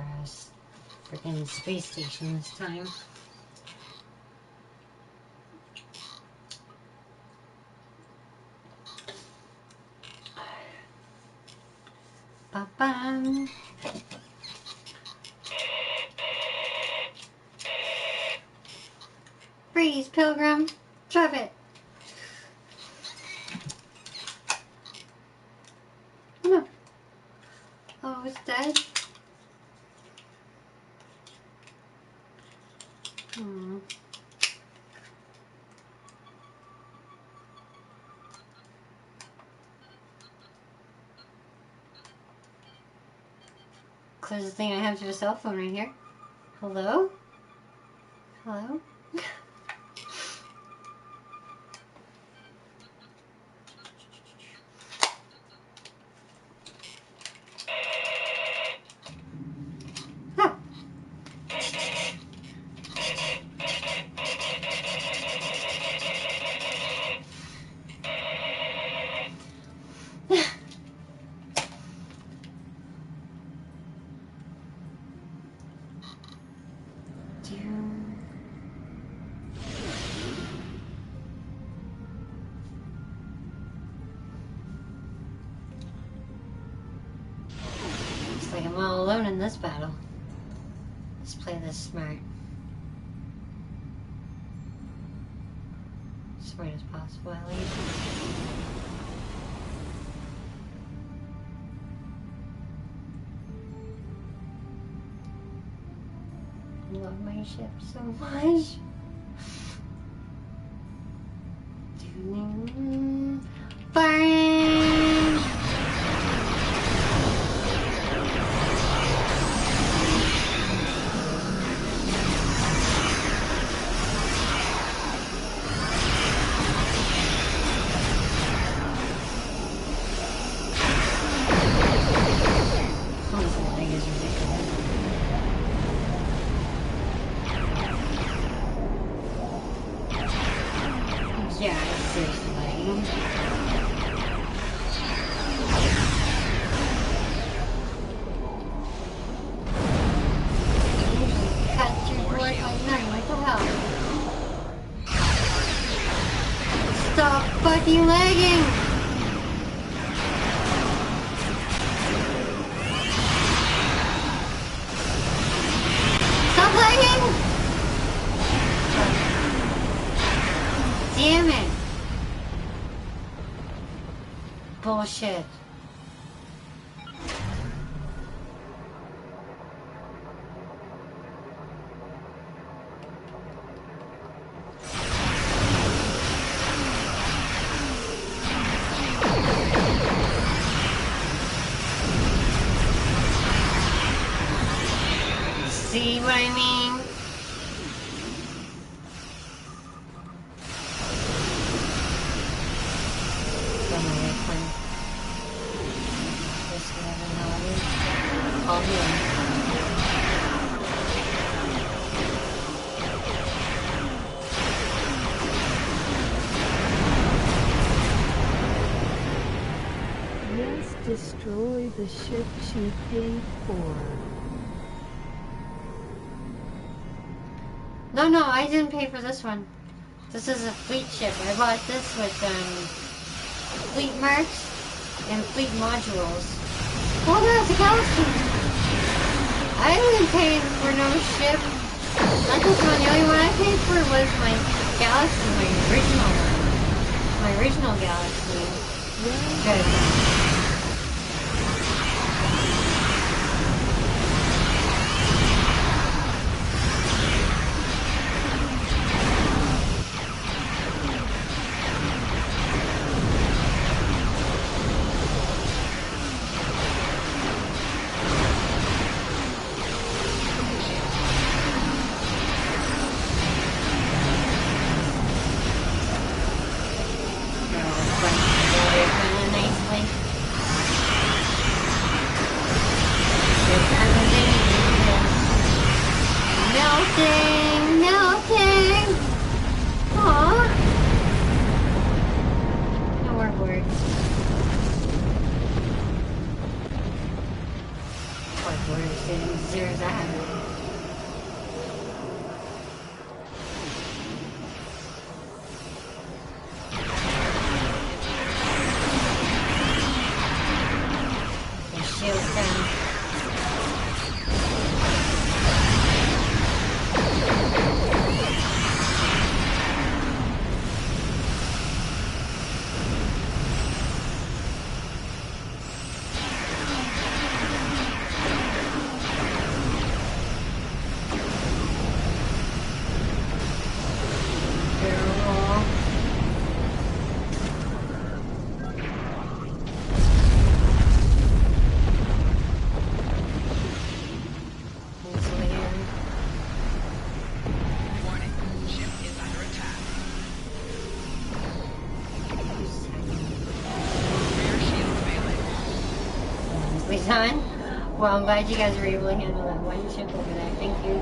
freaking space station this time. Ba-bam. Freeze, Pilgrim. Drop it. No. Oh, it's dead? Closest thing I have to a cell phone right here. Hello? Hello? Looks like I'm all alone in this battle. Let's play this smart. Smart as possible, at least. I love my ship so much. Burn! Yeah, seriously. Cut your board like nothing. What the hell? Stop fucking lagging! Stop lagging! Damn it! Bullshit. See what I mean? Yes, destroy the ship she paid for. No, I didn't pay for this one. This is a fleet ship. I bought this with fleet mercs and fleet modules. Oh, that's a galaxy. I didn't pay for no ship. Not this one. The only one I paid for was my galaxy, my original one. My original galaxy. Good. always on. Well, I'm glad you guys were able to handle that one ship over there. Thank you.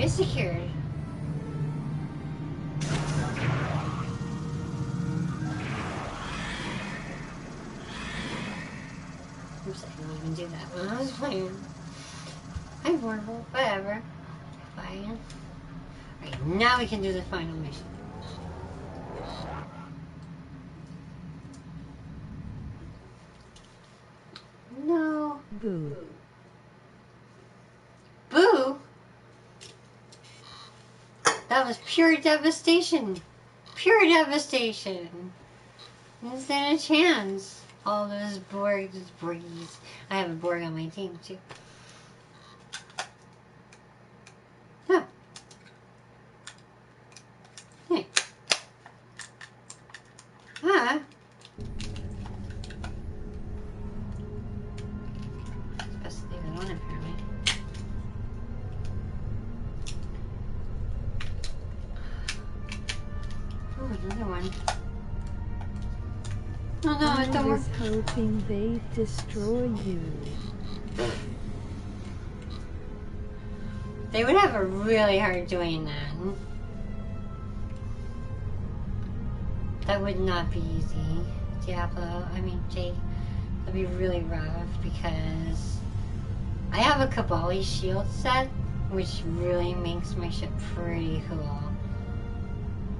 Secured. Oops, I didn't even do that when I was playing. I'm horrible, whatever. Fine. Alright, now we can do the final mission. No. Boo. Boo? That was pure devastation. Pure devastation. Didn't stand a chance. All those Borgies. I have a Borg on my team too. Huh. Hey. Huh. It's best to leave it on apparently. Oh, another one. Oh no, it don't I work. was hoping they'd destroy you. They would have a really hard doing that. That would not be easy. Jake. That'd be really rough because I have a Kabali shield set, which really makes my ship pretty cool.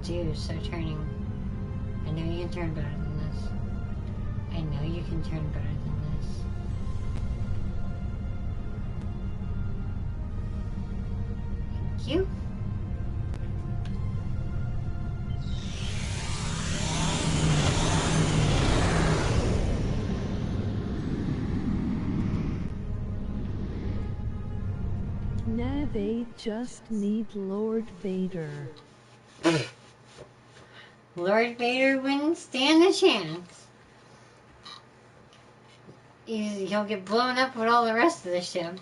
Dude, so turning. I know you can turn better than this. I know you can turn better than this. Thank you. Now they just need Lord Vader. Lord Vader wouldn't stand a chance. He'll get blown up with all the rest of the ship.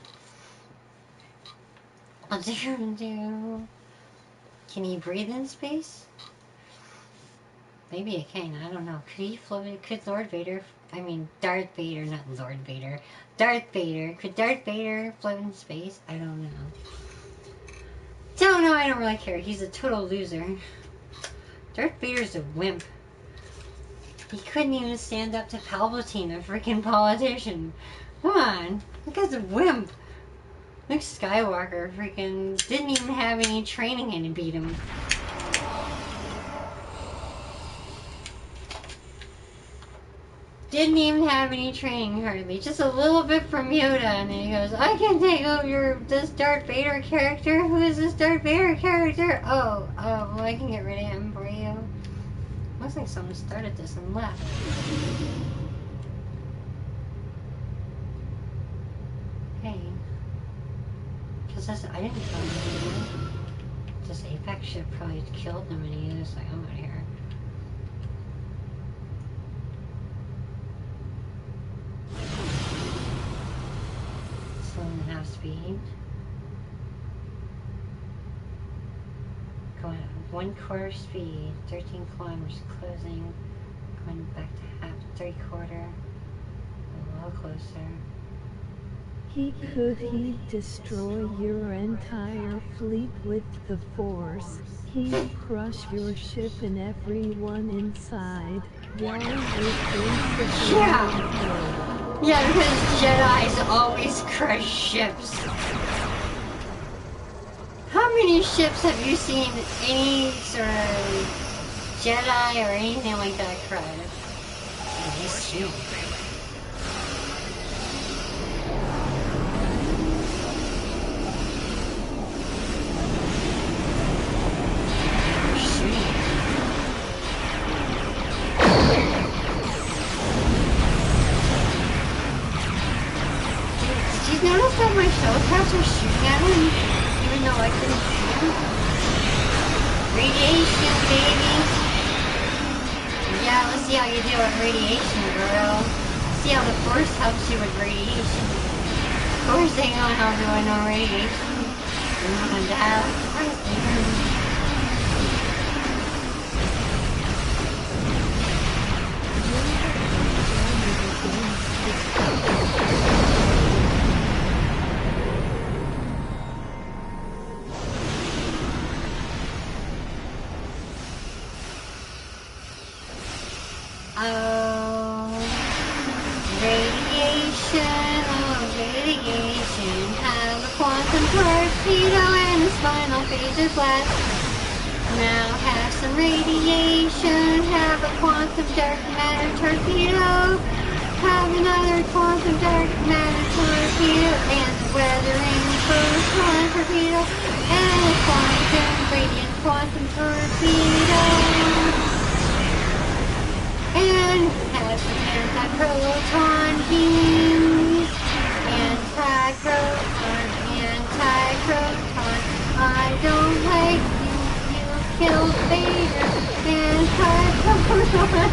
Can he breathe in space? Maybe he can, I don't know. Could he float? Could Lord Vader, Darth Vader, not Lord Vader. Darth Vader. Could Darth Vader float in space? I don't know. Don't know, I don't really care. He's a total loser. Darth Vader's a wimp. He couldn't even stand up to Palpatine, a freaking politician. Come on, that guy's a wimp. Luke Skywalker freaking didn't even have any training and he beat him. Didn't even have any training hardly, just a little bit from Yoda, and then he goes, I can take over this Darth Vader character. Who is this Darth Vader character? Oh, well I can get rid of him for you. Looks like someone started this and left. Hey. Because I didn't kill him anymore. This Apex ship probably killed him and he was like, I'm out of here. half speed. Going at 1/4 speed, 13 kilometers closing. Going back to half, 3/4. A little closer. Could he destroy your entire fleet with the Force? He'd crush your ship and everyone inside. While Yeah, because Jedis always crush ships. How many ships have you seen any sort of Jedi or anything like that crush? Just you. Notice that my shuttlecrafts are shooting at him, even though I couldn't see him? Radiation, baby! Yeah, let's see how you do with radiation, girl. See how the Force helps you with radiation. Of course they don't help you with no radiation. You're not gonna die like the first. Radiation, have a quantum torpedo and a spinal phaser blast. Now have some radiation, have a quantum dark matter torpedo. Have another quantum dark matter torpedo and the weathering photon torpedo and a quantum radiant quantum torpedo. And have some anti-proton beams. Anti-proton, anti-proton. I don't like you, you killed Vader. Anti-proton.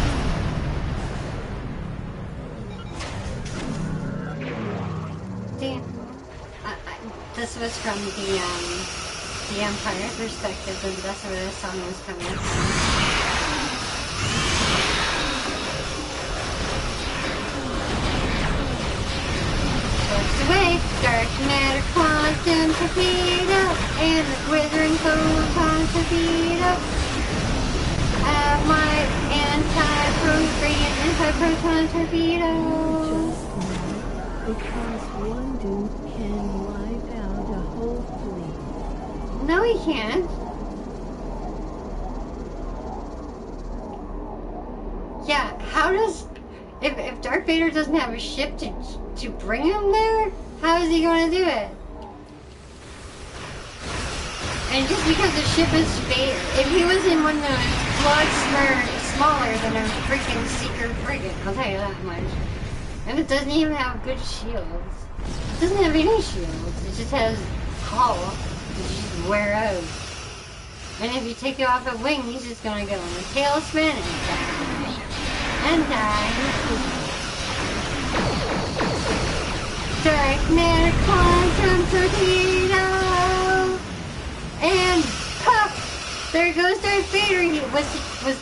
Damn. This was from the Empire perspective, and that's where the song was coming from. Away, dark matter quantum torpedo and the withering photon torpedo. Have my anti-proton torpedo. Because one dude can wipe out a whole fleet. No, he can't. Yeah, how does... If Darth Vader doesn't have a ship to bring him there, how is he going to do it? And just because the ship is Vader, if he was in one of those much smaller than a freaking seeker frigate, I'll tell you that much. And it doesn't even have good shields. It doesn't have any shields. It just has hull that you just wear out. And if you take it off a wing, he's just going to go in a tailspin and die. And die. Dark matter quantum torpedo. And pop! There goes Darth Vader. Was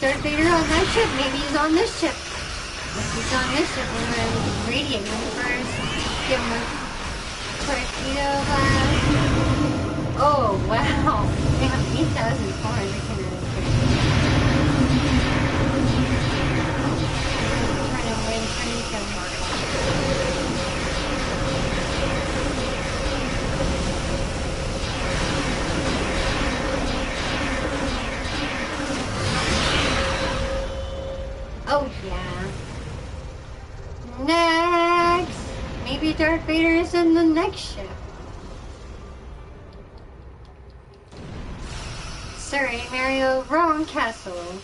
Darth Vader on that ship? Maybe he's on this ship. If he's on this ship, we're going to radiate him first. Give him a torpedo blast. Oh wow! Damn, 8,400 kinetic. Oh yeah. Next! Maybe Darth Vader is in the next ship. Sorry, Mario, wrong castle.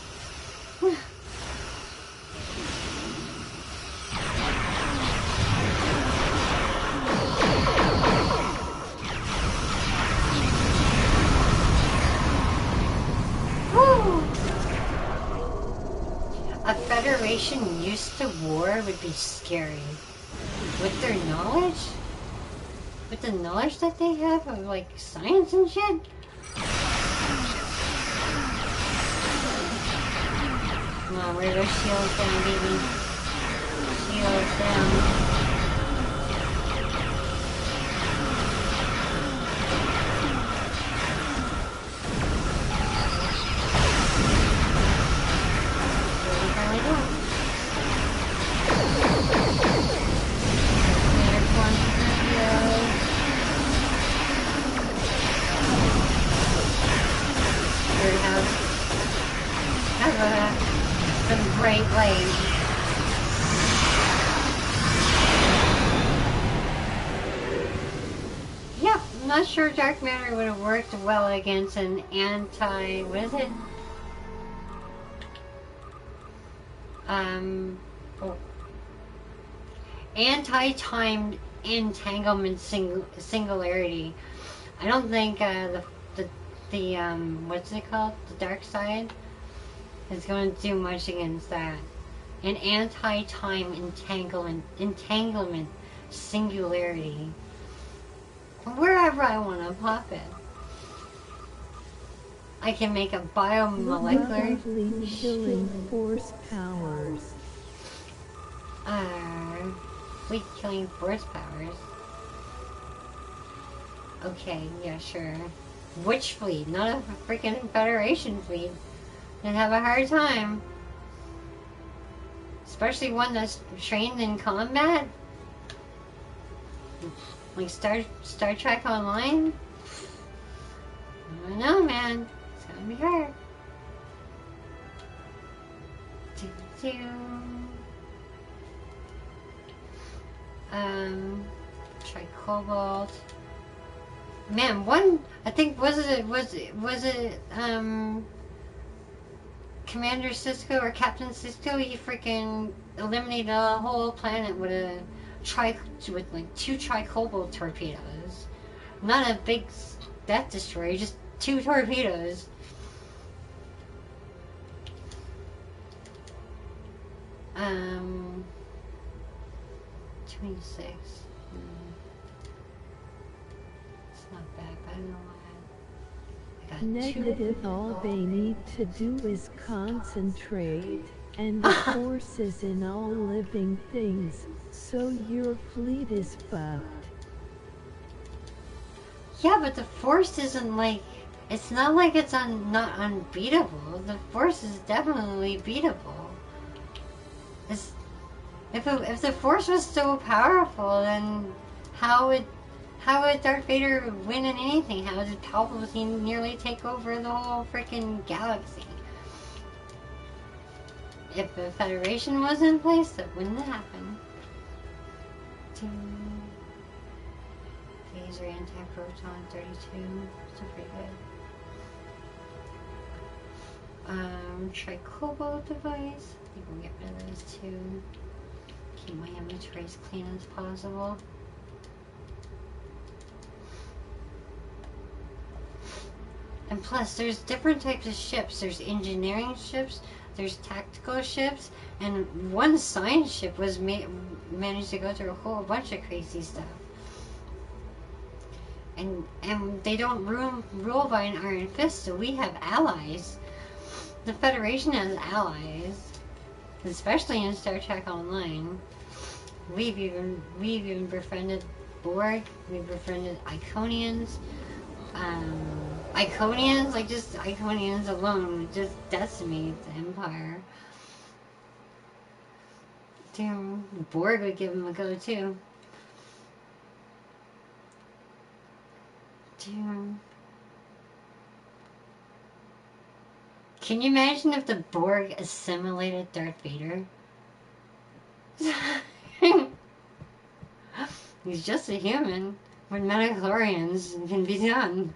A Federation used to war would be scary. With their knowledge? With the knowledge that they have of like science and shit. Come on, where those shields down, baby? Shields down. Sure, dark matter would have worked well against an what is it? Anti-timed entanglement singularity. I don't think the what's it called? The dark side is going to do much against that. An anti-time entanglement singularity. Wherever I want to pop it. I can make a biomolecular killing force powers. Fleet killing force powers. Okay, yeah, sure. Which fleet? Not a freaking Federation fleet. They'd have a hard time. Especially one that's trained in combat. Like Star Trek Online? I don't know, man. It's gonna be hard. Try Cobalt. Man, one I think was it Commander Cisco or Captain Cisco? He freaking eliminated a whole planet with a with like 2 tri-cobalt torpedoes. Not a big Death Destroyer, just 2 torpedoes. Um, 26. It's not bad, but I don't know why. I got Negative, all they need to do is concentrate, and the force is in all living things, so your fleet is fucked. Yeah, but the force isn't like, it's not like it's not unbeatable. The force is definitely beatable. If the force was so powerful, then how would Darth Vader win in anything? How did Palpatine nearly take over the whole freaking galaxy? If the Federation was in place, that wouldn't happen. Laser anti-proton 32. Still pretty good. Try Cobalt device. I think we'll get rid of those 2. Keep my inventory as clean as possible. And plus, there's different types of ships. There's engineering ships, there's tactical ships, and one science ship was managed to go through a whole bunch of crazy stuff. And they don't rule by an iron fist, so we have allies. The Federation has allies, especially in Star Trek Online. We've even befriended BORG. We've befriended Iconians. Iconians, like just Iconians alone, would just decimate the Empire. Damn, BORG would give them a go too. Damn. Can you imagine if the BORG assimilated Darth Vader? He's just a human. When midichlorians can be done.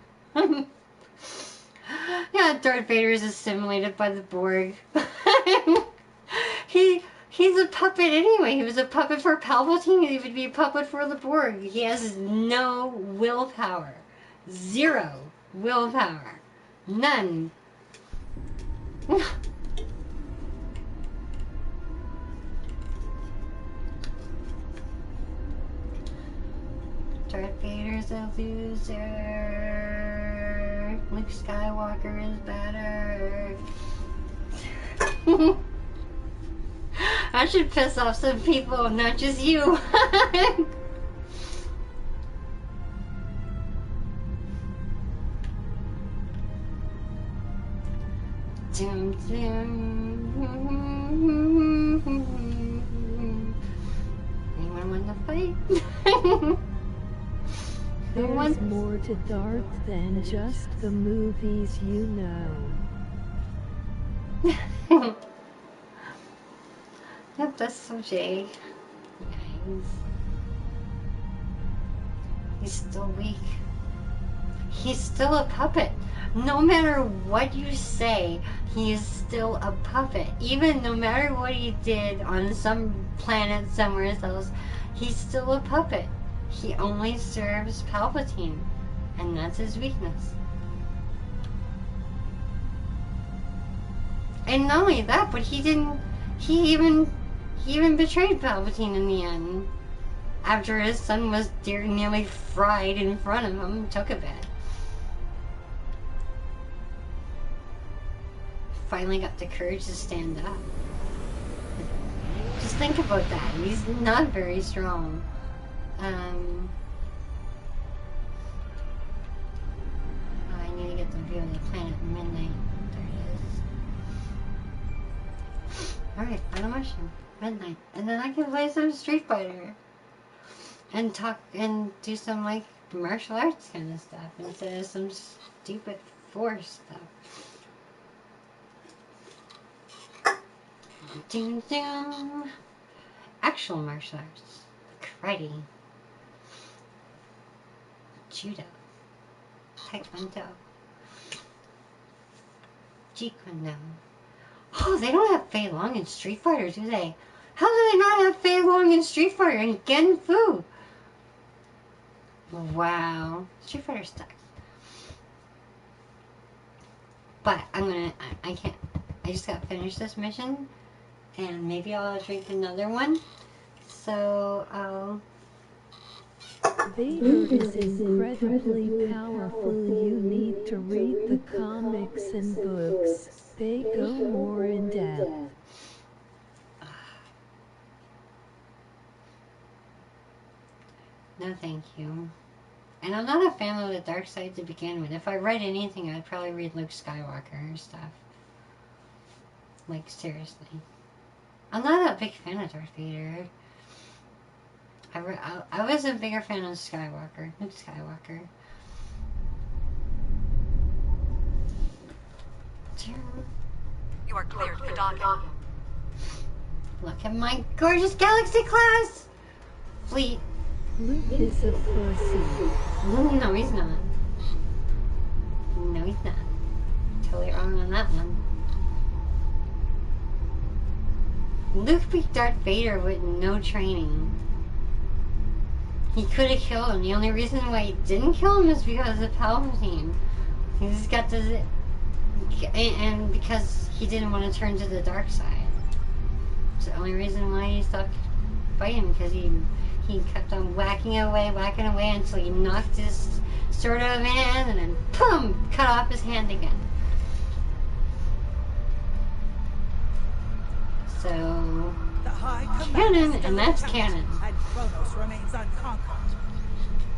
Yeah, Darth Vader is assimilated by the BORG. He's a puppet anyway. He was a puppet for Palpatine. He would be a puppet for the BORG. He has no willpower. 0 willpower. None. Darth Vader a loser. Luke Skywalker is better. I should piss off some people, not just you. Dum, dum. Anyone want to fight? There's more to Dark than just the movies, you know. Yep, that's so Jay. Yeah, he's still weak. He's still a puppet. No matter what you say, he is still a puppet. Even no matter what he did on some planet somewhere else, he's still a puppet. He only serves Palpatine, and that's his weakness. And not only that, but he even betrayed Palpatine in the end. After his son was nearly fried in front of him, took a bit. Finally got the courage to stand up. Just think about that. He's not very strong. I need to get the view of the planet at midnight. There it is. Alright, final mission. Midnight. And then I can play some Street Fighter. And talk and do some like martial arts kind of stuff instead of some stupid Force stuff. Ding ding. Actual martial arts. Karate. Judo. Taekwondo. Jeet Kune Do. Oh, they don't have Fei Long in Street Fighter, do they? How do they not have Fei Long in Street Fighter and Gen Fu? Wow. Street Fighter sucks. But I can't. I just got to finish this mission. And maybe I'll drink another one. So I'll... Vader is incredibly powerful. You need to read the comics and books. They go more in depth. No, thank you. And I'm not a fan of the dark side to begin with. If I read anything, I'd probably read Luke Skywalker or stuff. Like, seriously. I'm not a big fan of Darth Vader. I was a bigger fan of Skywalker. Luke Skywalker. You are cleared for docking. Look at my gorgeous galaxy class fleet. Luke is a pussy. No, he's not. No, he's not. Totally wrong on that one. Luke beat Darth Vader with no training. He could have killed him. The only reason why he didn't kill him is because of Palpatine. He just got to... And because he didn't want to turn to the dark side. It's the only reason why he stopped fighting, because he kept on whacking away until he knocked his sword out of his hand and then, boom, cut off his hand again. So, canon, and that's canon. And Kronos remains unconquered.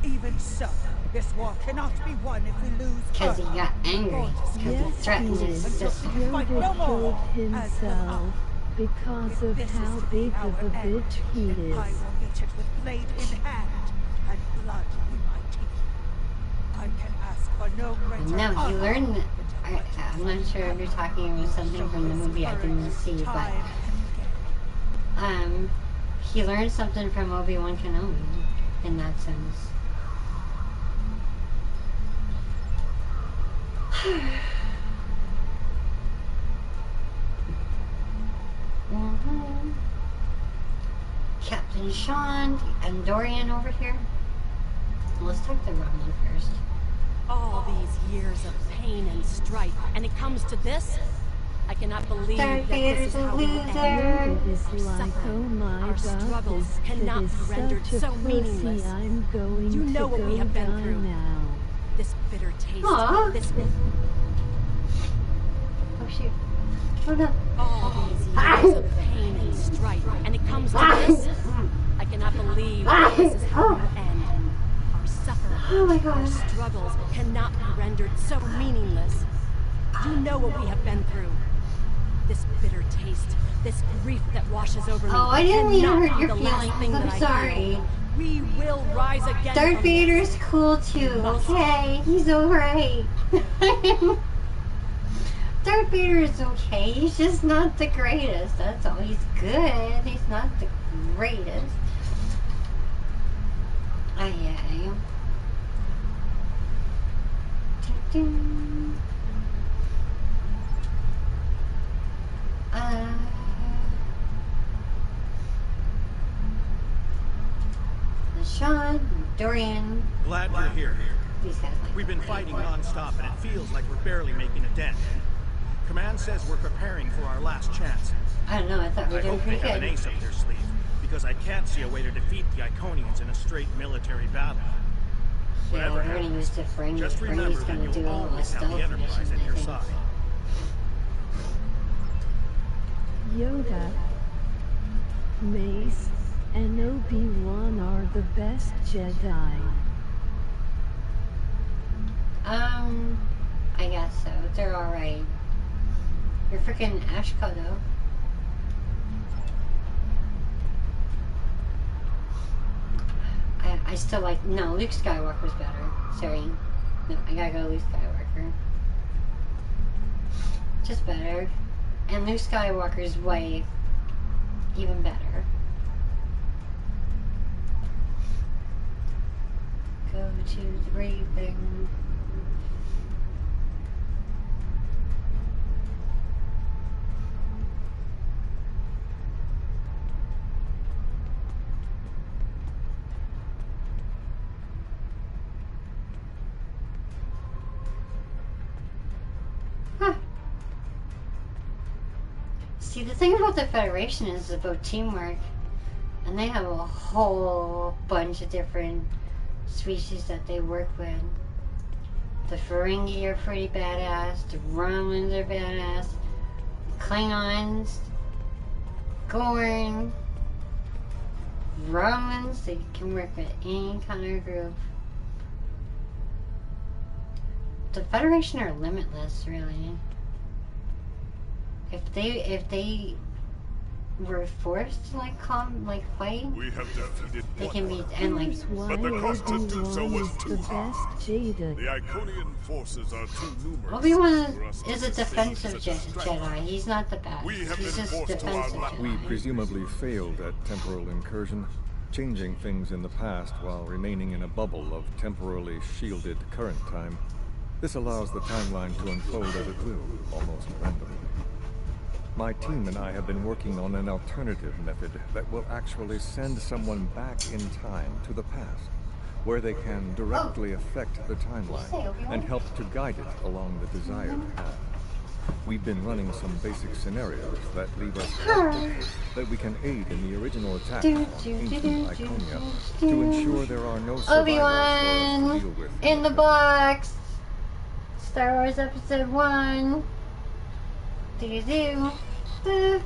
Even so, this war cannot be won if we lose. Because he got angry. Because he threatened his sister. Yoda killed himself because of how big of a bitch he is. I will reach it with blade in hand and blood in my teeth. I can ask for no greater No, he honor. learned... I'm not sure if you're talking about something from the movie I didn't see, but... he learned something from Obi-Wan Kenobi, in that sense. Captain Sean, the Andorian over here. Let's talk to Romulan first. All these years of pain and strife, and it comes to this? I cannot believe Darth that this Vader's is a how we will end. loser. Yoda is Our like, suffering, oh my our god, struggles this cannot kid is be rendered such a so pussy, meaningless. I'm going You know to what go we have been die through. now. This bitter taste, Aw. this Oh shoot. Oh no. all these years of pain and strife, and it comes to this. I cannot believe that this is how we will end. Our suffering, Oh my our god. struggles cannot be rendered so meaningless. You know what we have been through. This bitter taste, this grief that washes over me. Oh, I didn't even cannot hurt be your the last feelings. thing that I'm I sorry. feel. We will rise again. Darth from Vader's this. cool too, okay? He's alright. Darth Vader is okay. He's just not the greatest. That's all. He's good. He's not the greatest. Aye, aye. Dun, dun. Sean, Dorian. Glad you're here. These guys like We've been fighting non-stop, and it feels like we're barely making a dent. Command says we're preparing for our last chance. I don't know, I thought we I were doing hope they pretty have an good. ace up their sleeve, because I can't see a way to defeat the Iconians in a straight military battle. Yeah, Whatever we're gonna happens, use the Fringe. just remember Fringe is that gonna you'll do all the always have stealth the Enterprise missions, at your I think. side. Yoda, Mace, and Obi-Wan are the best Jedi. I guess so. They're alright. You're freaking Ashka though. I still like, no, Luke Skywalker's better. Sorry. No, I gotta go Luke Skywalker. Just better. And Luke Skywalker's way even better. Go to the briefing. Huh. See, the thing about the Federation is about teamwork. And they have a whole bunch of different species that they work with. The Ferengi are pretty badass. The Romulans are badass. The Klingons, Gorn, Romans. They can work with any kind of group. The Federation are limitless, really. If they were forced to fight, We have defeated they can be one, and like Here's why but the cost to do so Obi-Wan was is too the high. best Jedi. The Iconian forces are too numerous. Obi-Wan for us to is a sustain defensive such a strike. Jedi. He's not the best. We have He's been just forced to our defensive luck. Jedi. We presumably failed at temporal incursion, changing things in the past while remaining in a bubble of temporally shielded current time. This allows the timeline to unfold as it will, almost randomly. My team and I have been working on an alternative method that will actually send someone back in time to the past, where they can directly affect the timeline and help to guide it along the desired path. We've been running some basic scenarios that leave us hopeful that we can aid in the original attack on ancient Iconia to ensure there are no survivors for us Obi-Wan to deal with. in the box. Star Wars Episode 1. Do-do-do. Boo.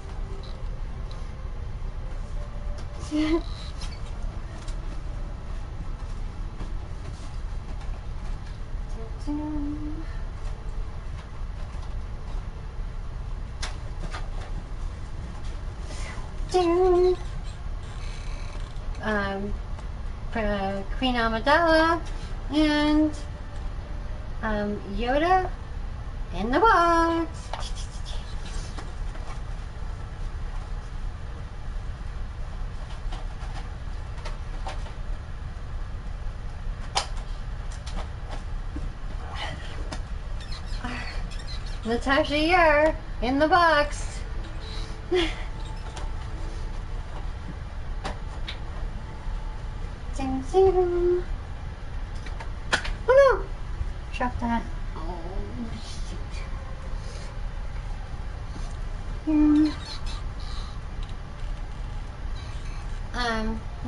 Queen Amidala and Yoda in the box. Natasha Yar in the box. Ding, ding. Oh no! Drop that. Oh, shoot.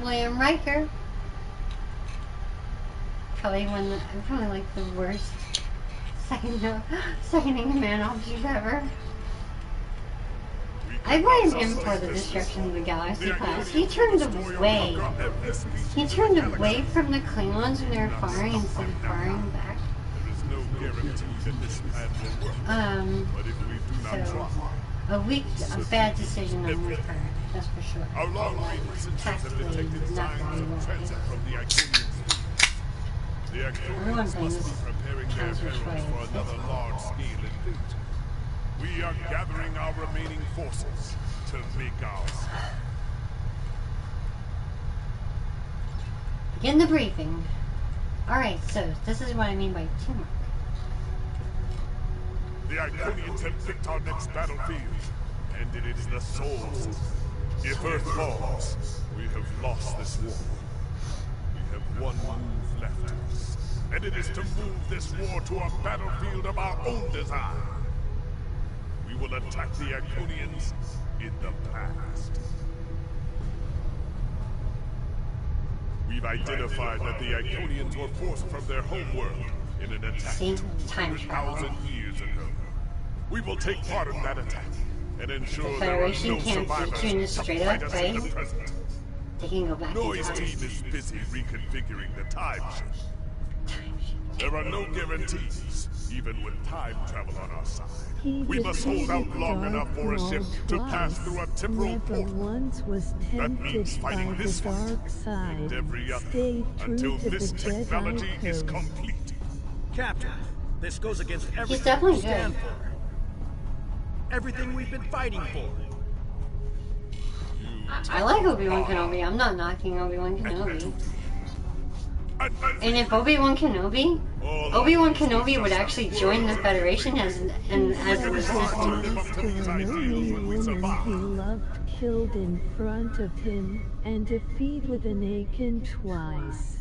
William Riker. Probably like the worst second in command officers ever. I blame him for the destruction of the Galaxy class. He turned away from the Klingons when they were firing instead of firing back. There is no guarantee that this plan will work. But if we do not try, A bad decision on her part, that's for sure. our long-range sensors have detected signs of transit from the Iconian fleet. The Iconians must be preparing their heralds for another large-scale invasion. We are gathering our remaining forces to make our stand. Begin the briefing. Alright, so this is what I mean by teamwork. The Iconians have picked our next battlefield, and it is the Soul System. If Earth falls, we have lost this war. We have one move left to us, and it is to move this war to a battlefield of our own design. We will attack the Iconians in the past. We've identified that the Iconians were forced from their homeworld in an attack 200,000 years ago. We will take part in that attack and ensure there are no survivors to fight us in the present. They can go back. Noise team is busy reconfiguring the time ship. There are no guarantees, even with time travel on our side. We must hold out long enough for a ship to pass through a temporal portal. That means fighting this one and every other until this technology is complete. Captain, this goes against He's everything definitely we stand good. for. Everything we've been fighting for. I like Obi-Wan Kenobi. I'm not knocking Obi-Wan Kenobi. And if Obi-Wan Kenobi would actually join the Federation as a resistance. He loved killed in front of him, and defeat with an Icon twice.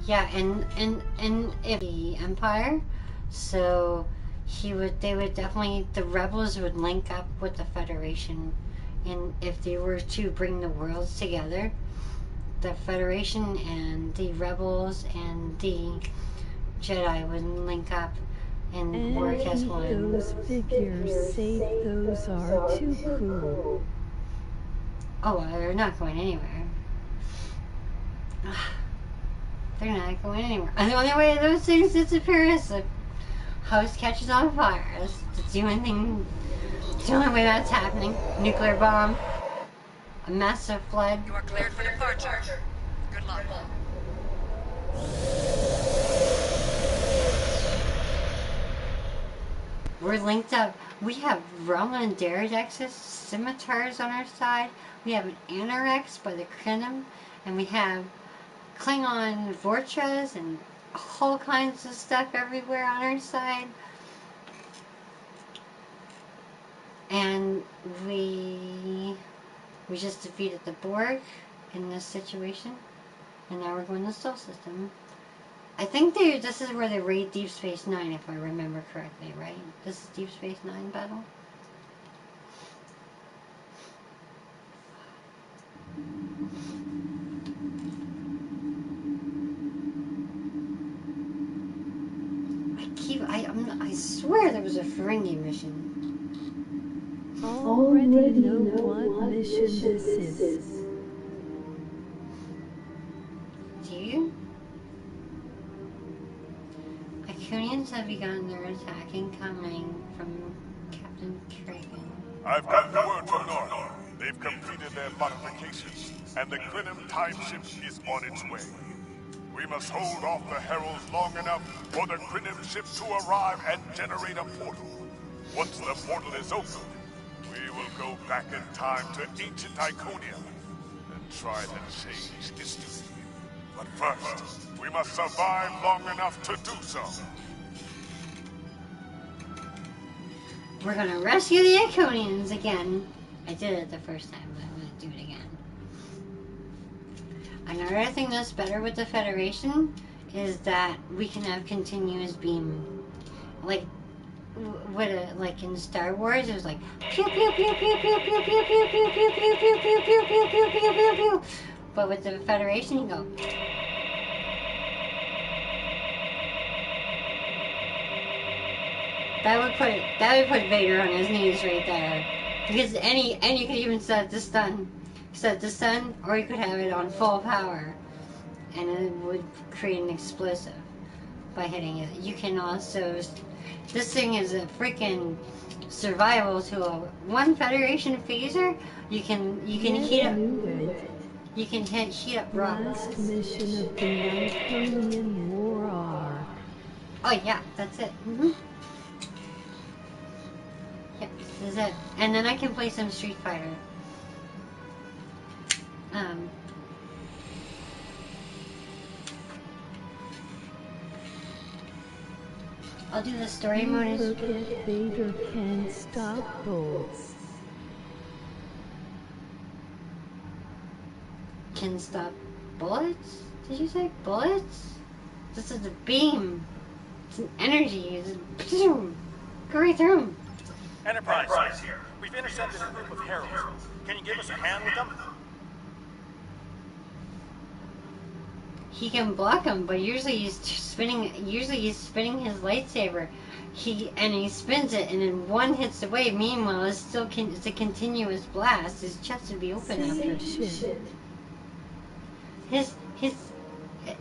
Yeah, and if the Empire, so they would definitely, the rebels would link up with the Federation, and if they were to bring the worlds together, the Federation and the rebels and the Jedi would link up and work as one. Those figures say those are too cool. Oh, they're not going anywhere. They're not going anywhere. And the only way those things disappear is the house catches on fire. That's the only thing. It's the only way that's happening. Nuclear bomb. A massive flood. You are cleared for departure. Good luck. We're linked up. We have Romulan Deredexes, scimitars on our side. We have an Anorex by the Krenim, and we have Klingon Vorchas and all kinds of stuff everywhere on our side. And we just defeated the Borg in this situation, and now we're going to the Soul System. I think this is where they raid Deep Space Nine, if I remember correctly, right? This is Deep Space Nine battle. I swear there was a Ferengi mission. Already know what mission this is. Do you? Iconians have begun their attack incoming from Captain Kragan. I've gotten the word from North. They've completed their modifications, and the Krenim time ship is on its way. We must hold off the heralds long enough for the Krenim ship to arrive and generate a portal. Once the portal is open, we will go back in time to ancient Iconian and try to change history. But first, we must survive long enough to do so. We're gonna rescue the Iconians again. I did it the first time, but I'm gonna do it again. Another thing that's better with the Federation is that we can have continuous beam, like like in Star Wars, it was like pew pew pew pew pew pew pew pew pew pew pew pew pew pew pew pew pew pew pew. But with the Federation, you go. That would put Vader on his knees right there, because and you could even set the stun, or you could have it on full power, and it would create an explosive by hitting it. You can also, this thing is a freaking survival tool. One Federation phaser, you can heat up. You can heat up rocks. Last mission of the Iconian War arc. Oh yeah, that's it. Yep, this is it. And then I can play some Street Fighter. I'll do the story mode. Forget Vader can stop bolts. Can stop bullets? Did you say bullets? This is a beam. It's an energy. It's a go right through them. Enterprise here. We've intercepted a group of heralds. Can you give us a hand with them? He can block them, but usually he's spinning his lightsaber. He spins it, and then one hits the wave. Meanwhile, it's a continuous blast. His chest would be open after.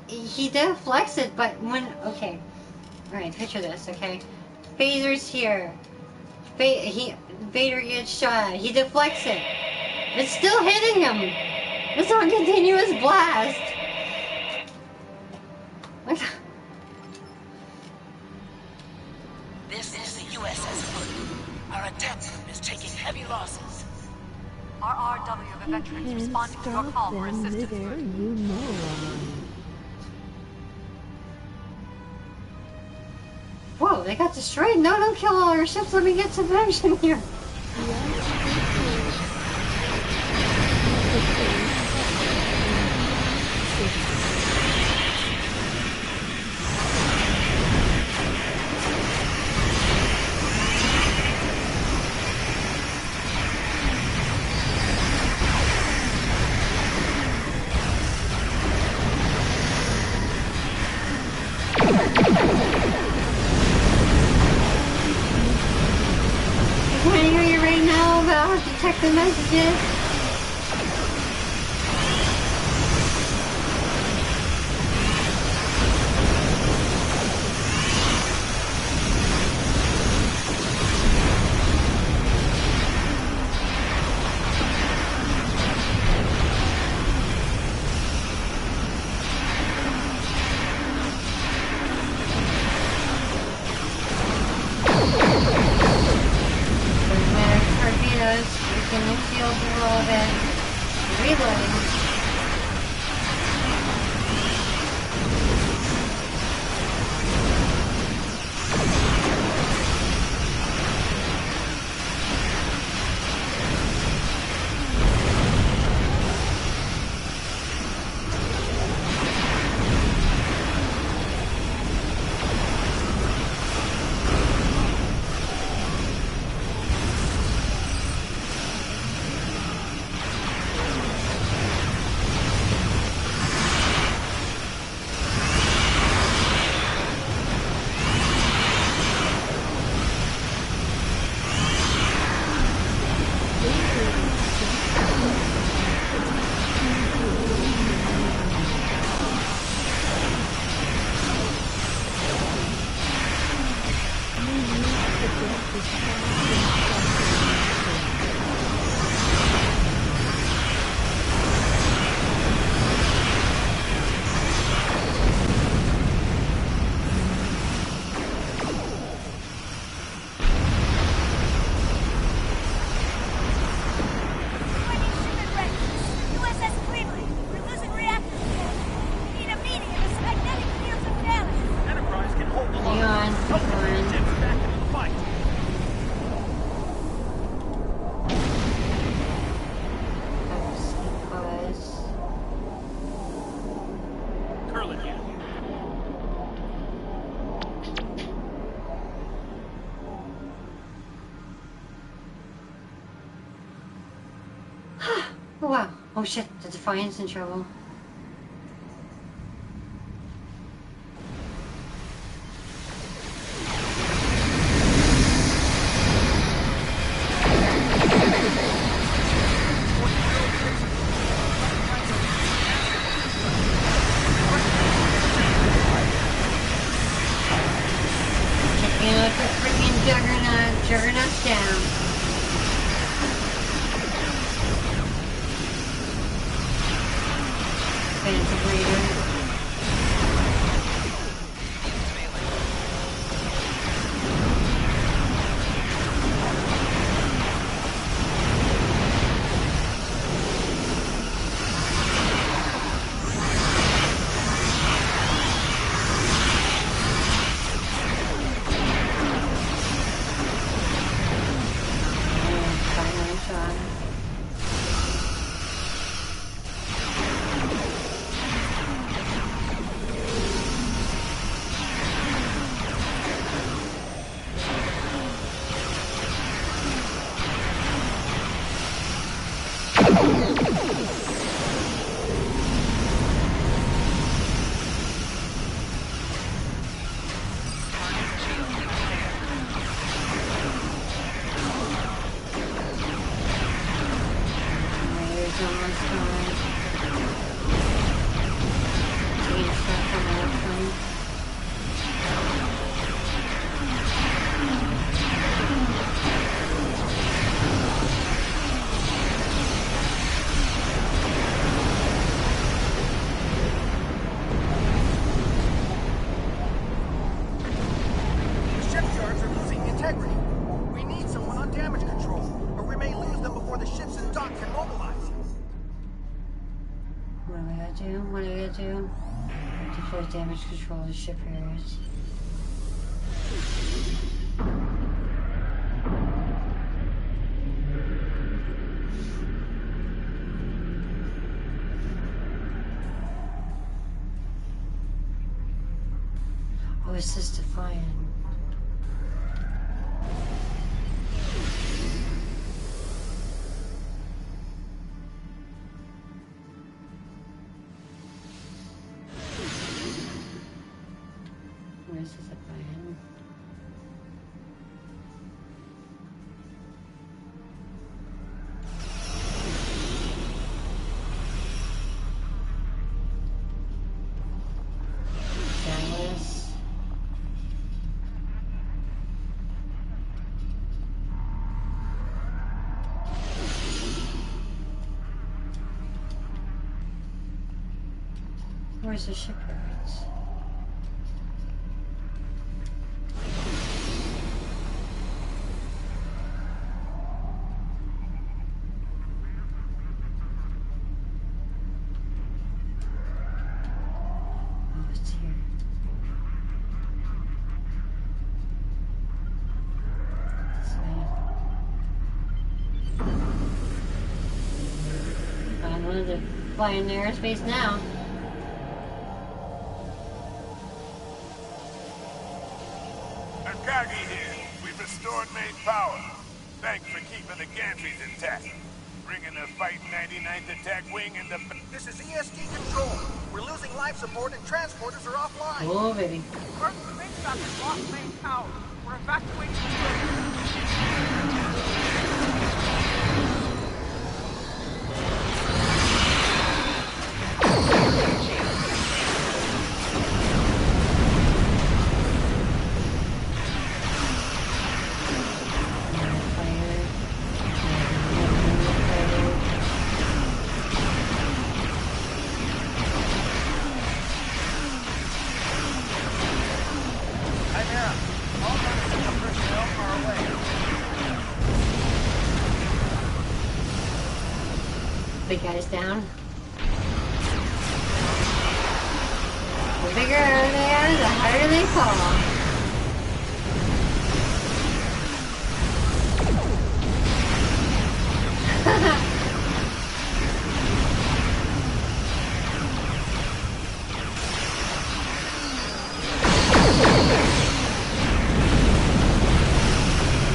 He deflects it, but when all right, picture this, okay? Phaser's here. Vader gets shot. He deflects it. It's still hitting him. It's on continuous blast. This is the USS Wood. Our attack is taking heavy losses. RRW of Veterans responding to your call for assistance. Midair, you moron. Whoa, they got destroyed. No, don't kill all our ships. Let me get some action here. Check the messages. Oh wow. Oh shit, the Defiant's in trouble. Checking out the freaking Juggernaut. Juggernaut's down. Phantom Raider. Damage control of the ship areas. Oh, it's this Defiant. Where's the shipyards? Oh, it's here. This way. I'm going to fly in airspace now. Main power. Thanks for keeping the gantries intact. Bringing the Fight 99th Attack Wing into... This is ESD Control. We're losing life support and transporters are offline. Oh, baby. Part of the main staff has lost main power. We're evacuating the Big guys down. The bigger they are, the harder they fall.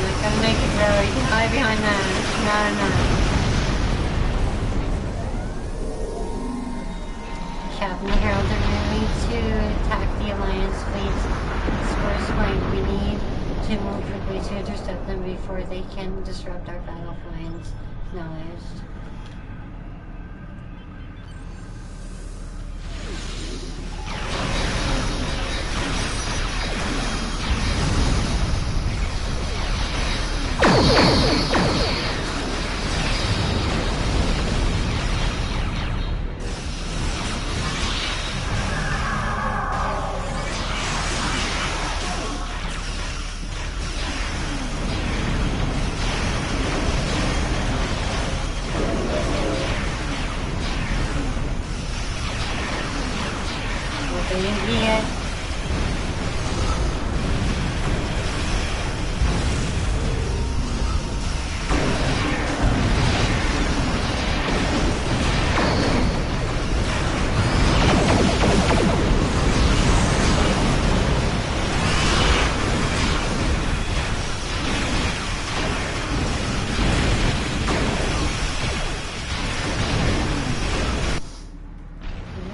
Not gonna make it, bro. You can hide behind that. Not enough. fleets. Scores point. We need to move quickly to intercept them before they can disrupt our battle lines. Acknowledged.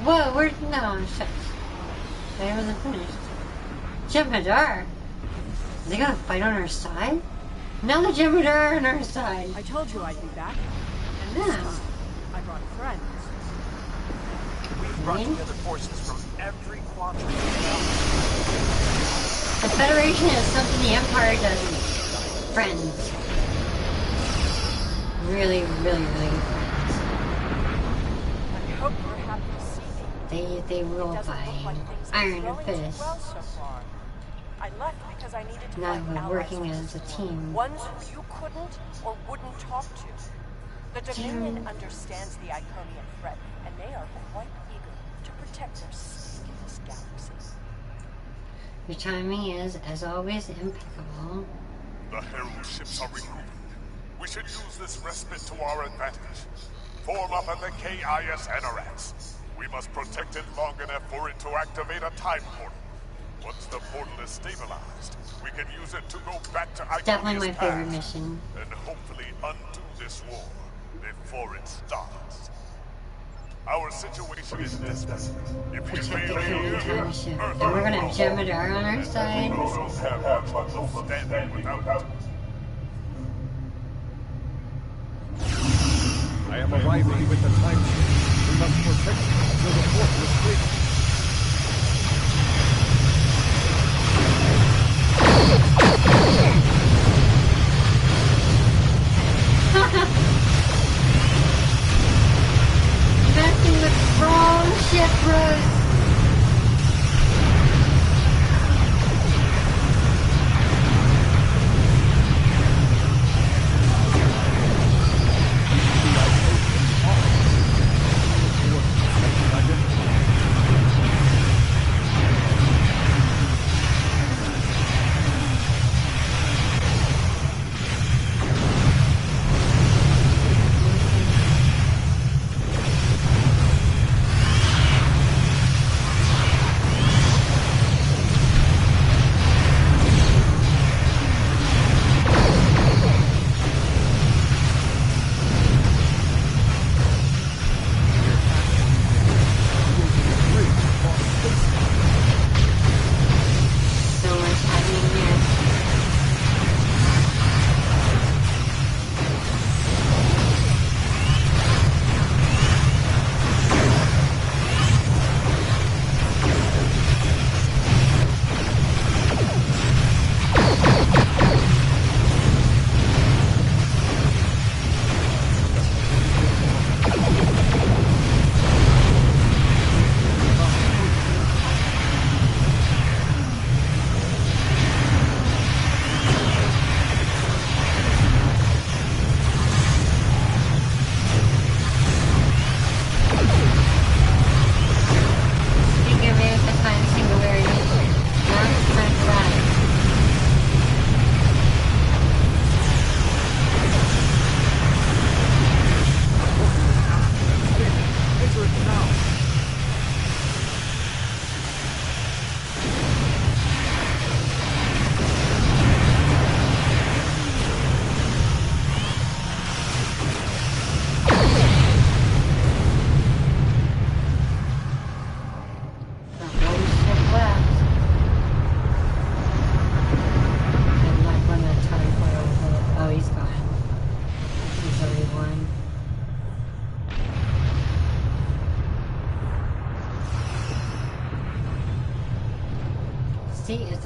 Whoa, where's no shit. I wasn't finished. Jem'Hadar! Are they gonna fight on our side? Now the Jem'Hadar are on our side. I told you I'd be back. And this time, I brought friends. We've brought together forces from every quadrant. The Federation is something the Empire doesn't. Friends. Really, really, really good friends. I hope you're happy to see me. They rule by Iron Fist. Well so far. I left because I needed to Now find we're allies working for as a this war. team. Ones who you couldn't or wouldn't talk to. The Dominion understands the Iconian threat, and they are quite eager to protect their stake in this galaxy. Your timing is, as always, impeccable. The Herald ships are regrouping. We should use this respite to our advantage. Form up at the KIANA. We must protect it long enough for it to activate a time portal. Once the portal is stabilized, we can use it to go back to Iconian's Definitely my favorite past, mission. and hopefully undo this war before it starts. Our situation is desperate. If we Protect fail the here, time ship. Earth And we're gonna have will Jem'Hadar on our side. We won't have much of a standing without it. I am arriving with the time ship. We must protect it until the port is free. Messing with wrong ship, Rose.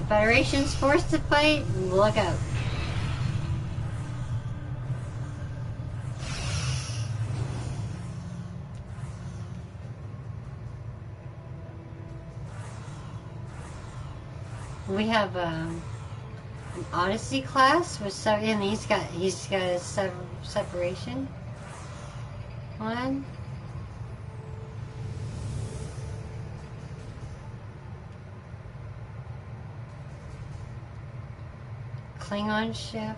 Federation's forced to fight. Look out. We have an Odyssey class with and he's got a separation on. Klingon ship.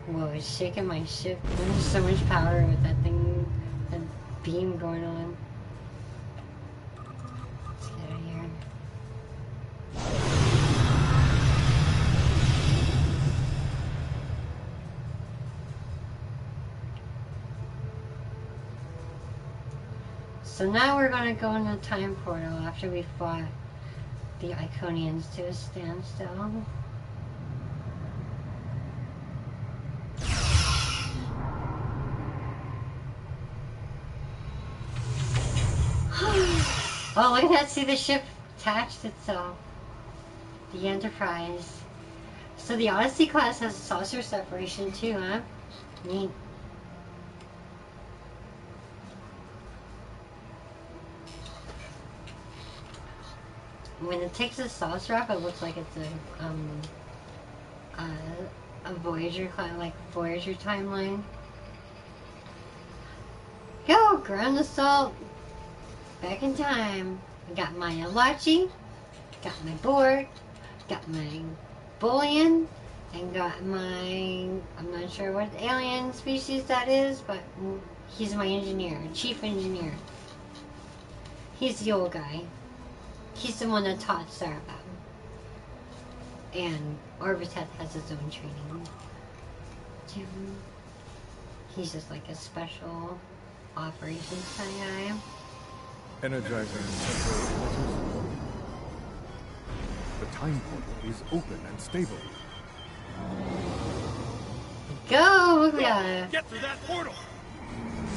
Whoa, it's shaking my ship. There's so much power with that thing, that beam going on. Let's get out of here. So now we're going to go in the time portal after we fought the Iconians to a standstill. Oh, look at that. See, the ship attached itself. The Enterprise. So the Odyssey class has saucer separation too, huh? Neat. When it takes a saucer off, it looks like it's a Voyager class, like Voyager timeline. Go, ground assault. Back in time. I got my Alachi, got my Borg, got my Bullion, and got my, I'm not sure what alien species that is, but he's my engineer, chief engineer. He's the old guy. He's the one that taught Sarah about him. And Orbitet has his own training. He's just like a special operations kind of guy. Energizing central filters. The time portal is open and stable. Go! We got Get through that portal!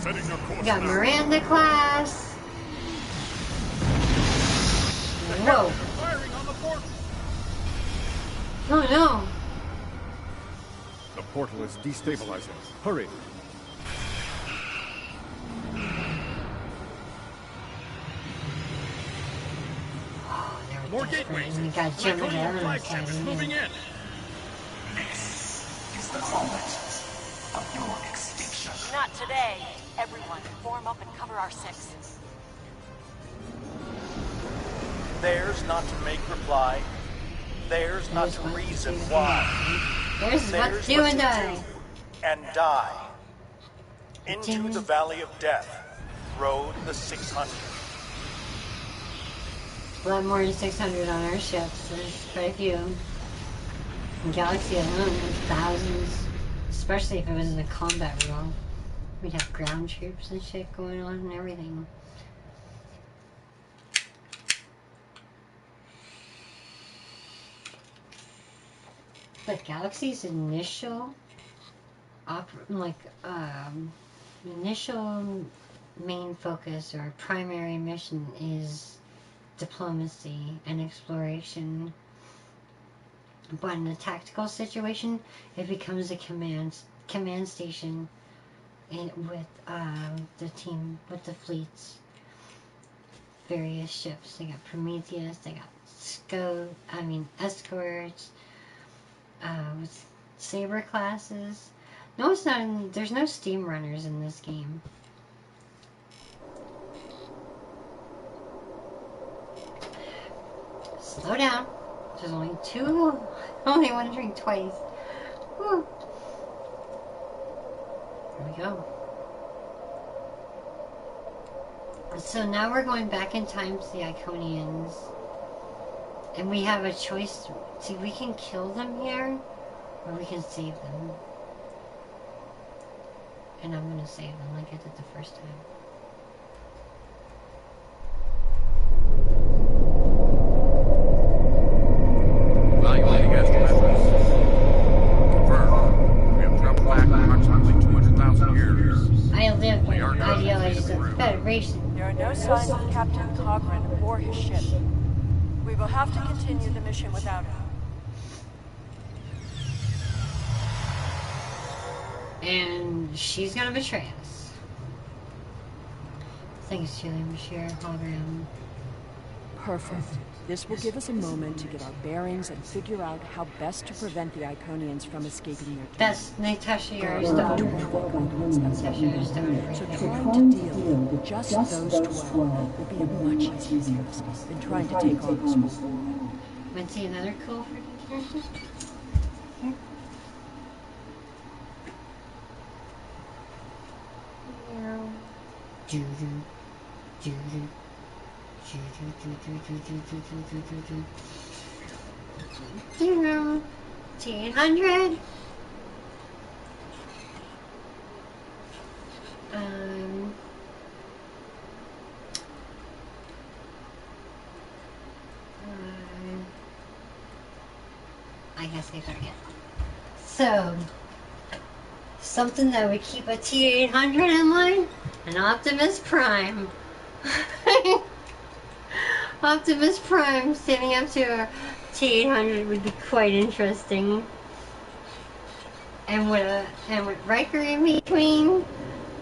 Setting your course. We got Miranda class. Whoa. Firing on the portal. Oh no. The portal is destabilizing. Hurry. More gateways. We got jumping Iconian around. flagship is moving in. This is the moment of your extinction. Not today. Everyone, form up and cover our six. Theirs not to make reply. Theirs not to reason why. There's what to do and die. And die. Into the Valley of Death. Road the 600. A lot more than 600 on our ships. There's quite a few. In Galaxy alone, there's thousands. Especially if it was in a combat role. We'd have ground troops and shit going on and everything. But Galaxy's initial initial main focus or primary mission is diplomacy and exploration. But in a tactical situation, it becomes a command station with the team, with the fleets, various ships. They got Prometheus, they got escorts, with Saber classes. No, it's not. There's no steam runners in this game. Slow down. There's only two. I only want to drink twice. Whew. There we go. So now we're going back in time to the Iconians. And we have a choice. See, we can kill them here, or we can save them. And I'm going to save them like I did the first time. Evaluating estimates. Confirmed. We have traveled back approximately 200,000 years. I live by the ideologies of the Federation. There are no signs of Captain Cogran or his ship. We will have to continue the mission without him. And she's gonna betray us. Thanks, Julian Bashir, hologram. Perfect. This will give us a moment to get our bearings and figure out how best to prevent the Iconians from escaping their tomb. That's Natasha Yarostar. So trying to deal with just those 12 will be a much easier task than trying to take on this whole world. Want to see another cool freaking character? Here. T800. I guess I forget. So, something that would keep a T800 in line? An Optimus Prime. Optimus Prime standing up to a T800 would be quite interesting. And with Riker in between,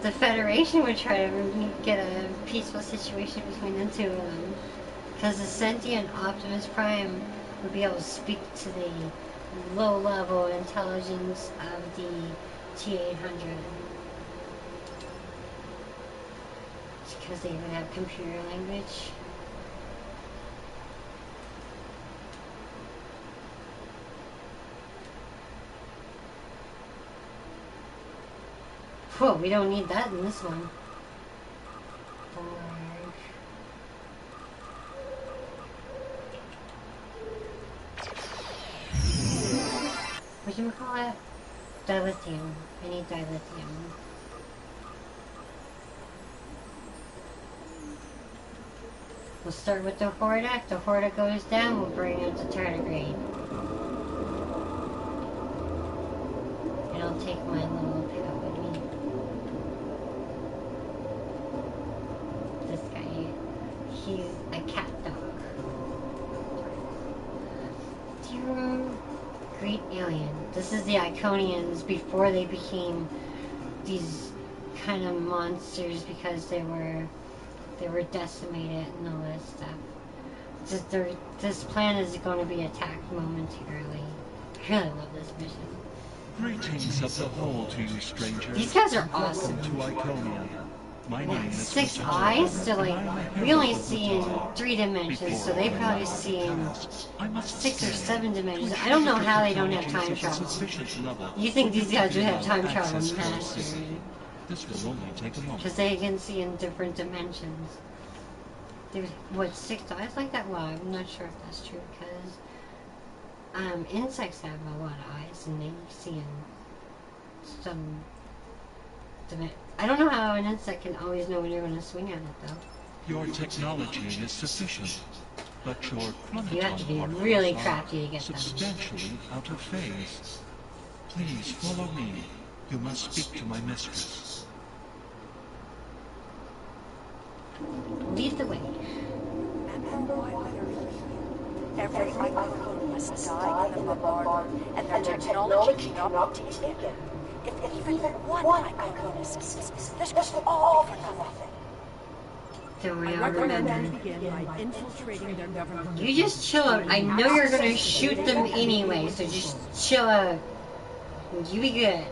the Federation would try to get a peaceful situation between the two of them. Because the sentient Optimus Prime would be able to speak to the low-level intelligence of the T800. Because they would have computer language. Whoa, we don't need that in this one. Whatchamacallit? Dilithium. I need dilithium. We'll start with the Horda. If the Horda goes down, we'll bring it to tardigrade. And I'll take my little pet with me. This guy, he's a cat dog. Great alien. This is the Iconians before they became these kind of monsters because they were decimated and all that stuff. This planet is going to be attacked momentarily. I really love this mission. Greetings of the whole to you, strangers. These guys are awesome. Welcome to Iconian. My name is 6 eyes? So like, we only see in 3 dimensions, so they probably see in 6 or 7 dimensions. I don't know how they don't have time travel. You think these guys would have time travel mastered? This will only take a moment. Because they can see in different dimensions. There's, what, 6 eyes like that? Well, I'm not sure if that's true, because insects have a lot of eyes, and they see in some dimensions. I don't know how an insect can always know when you're going to swing at it, though. Your technology is sufficient, but your you have to be really crafty to get them. Substantially out of phase. Please follow me. You must speak to my mistress. Lead the way. Remember why we are here. Every Iconian must die in the bombardment, and their technology cannot be taken. If even one Iconian escapes, this will all be for nothing. So we I are recommend we begin by infiltrating their government. You just chill out. I know you're going to shoot them anyway, so just chill out. You be good.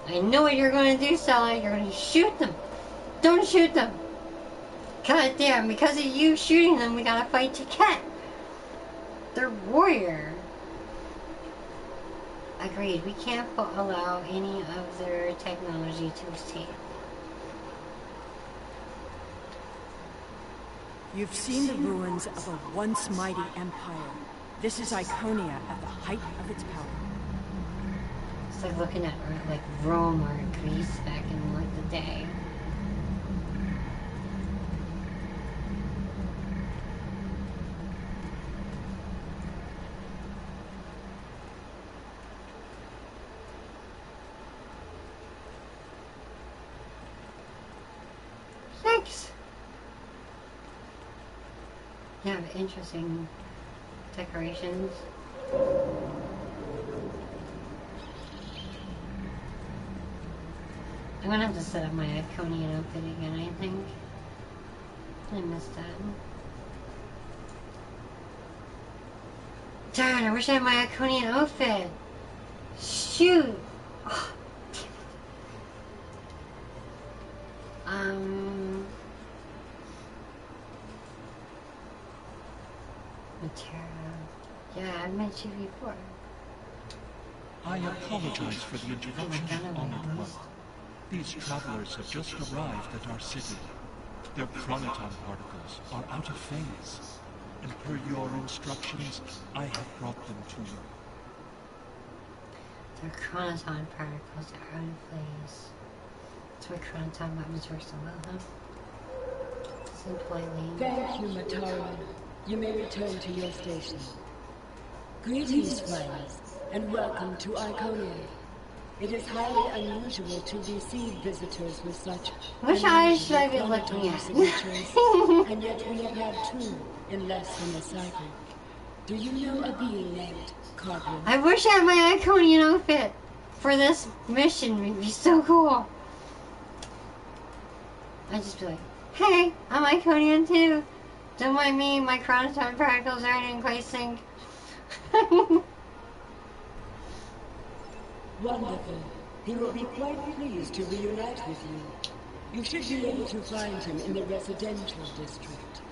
I know what you're going to do, Sally. You're going to shoot them. Don't shoot them. God damn, because of you shooting them, we gotta fight Tiket. They're warrior. Agreed, we can't allow any of their technology to escape. You've seen the ruins of a once mighty empire. This is Iconia at the height of its power. It's like looking at like Rome or Greece back in like the day. Thanks. Yeah, interesting decorations. I'm gonna have to set up my Iconian outfit again, I think. I missed that. Darn, I wish I had my Iconian outfit. Shoot! Oh, Matera. Yeah, I met you before. I apologize for the interruption, Honored One. These travelers have just arrived at our city. Their chronoton particles are out of phase, and per your instructions, I have brought them to you. Their chronoton particles are out of phase. That's why chronoton weapons work so well, huh? Simply. Thank you, Matara. You may return to your station. Greetings, friends, and welcome to Iconian. It is highly unusual to receive visitors with such which eyes should I be looking at? signatures, and yet we have had 2 in less than a cycle. Do you know a being named QUADRANT? I wish I had my Iconian outfit for this mission. It would be so cool. I'd just be like, hey, I'm Iconian too. Don't mind me, my chronoton particles aren't in quite sync. Wonderful. He will be quite pleased to reunite with you. You should be able to find him in the residential district.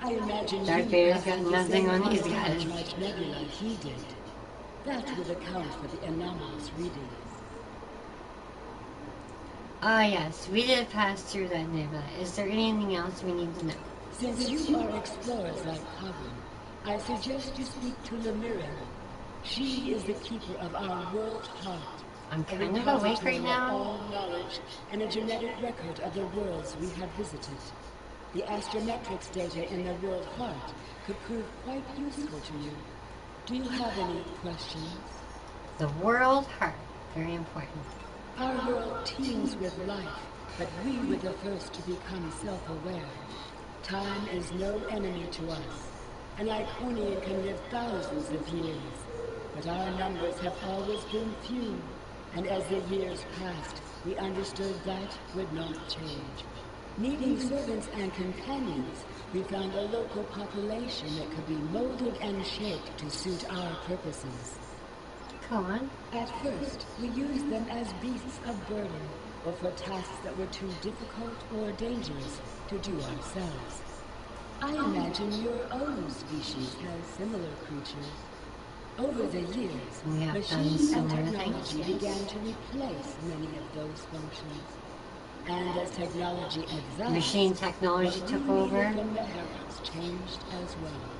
I imagine Darth Vader's got nothing on these guys. Nebula he did. That would account for the anomalous readings. Ah, yes, we did pass through that nebula. Is there anything else we need to know? Since you are explorers like Qadran, I suggest you speak to Lemira. She is the keeper of our world heart. I'm kind of awake right now. All knowledge and a genetic record of the worlds we have visited. The astrometrics data in the world heart could prove quite useful to you. Do you have any questions? The world heart, very important. Our world teems with life, but we were the first to become self-aware. Time is no enemy to us. An Iconian can live thousands of years, but our numbers have always been few, and as the years passed, we understood that would not change. Needing servants and companions, we found a local population that could be molded and shaped to suit our purposes. Come on. At first, we used them as beasts of burden, or for tasks that were too difficult or dangerous to do ourselves. I imagine your own species has similar creatures. Over the years, machines and technology began to replace many of those functions. And as technology advanced, machine technology took over. The heralds changed as well.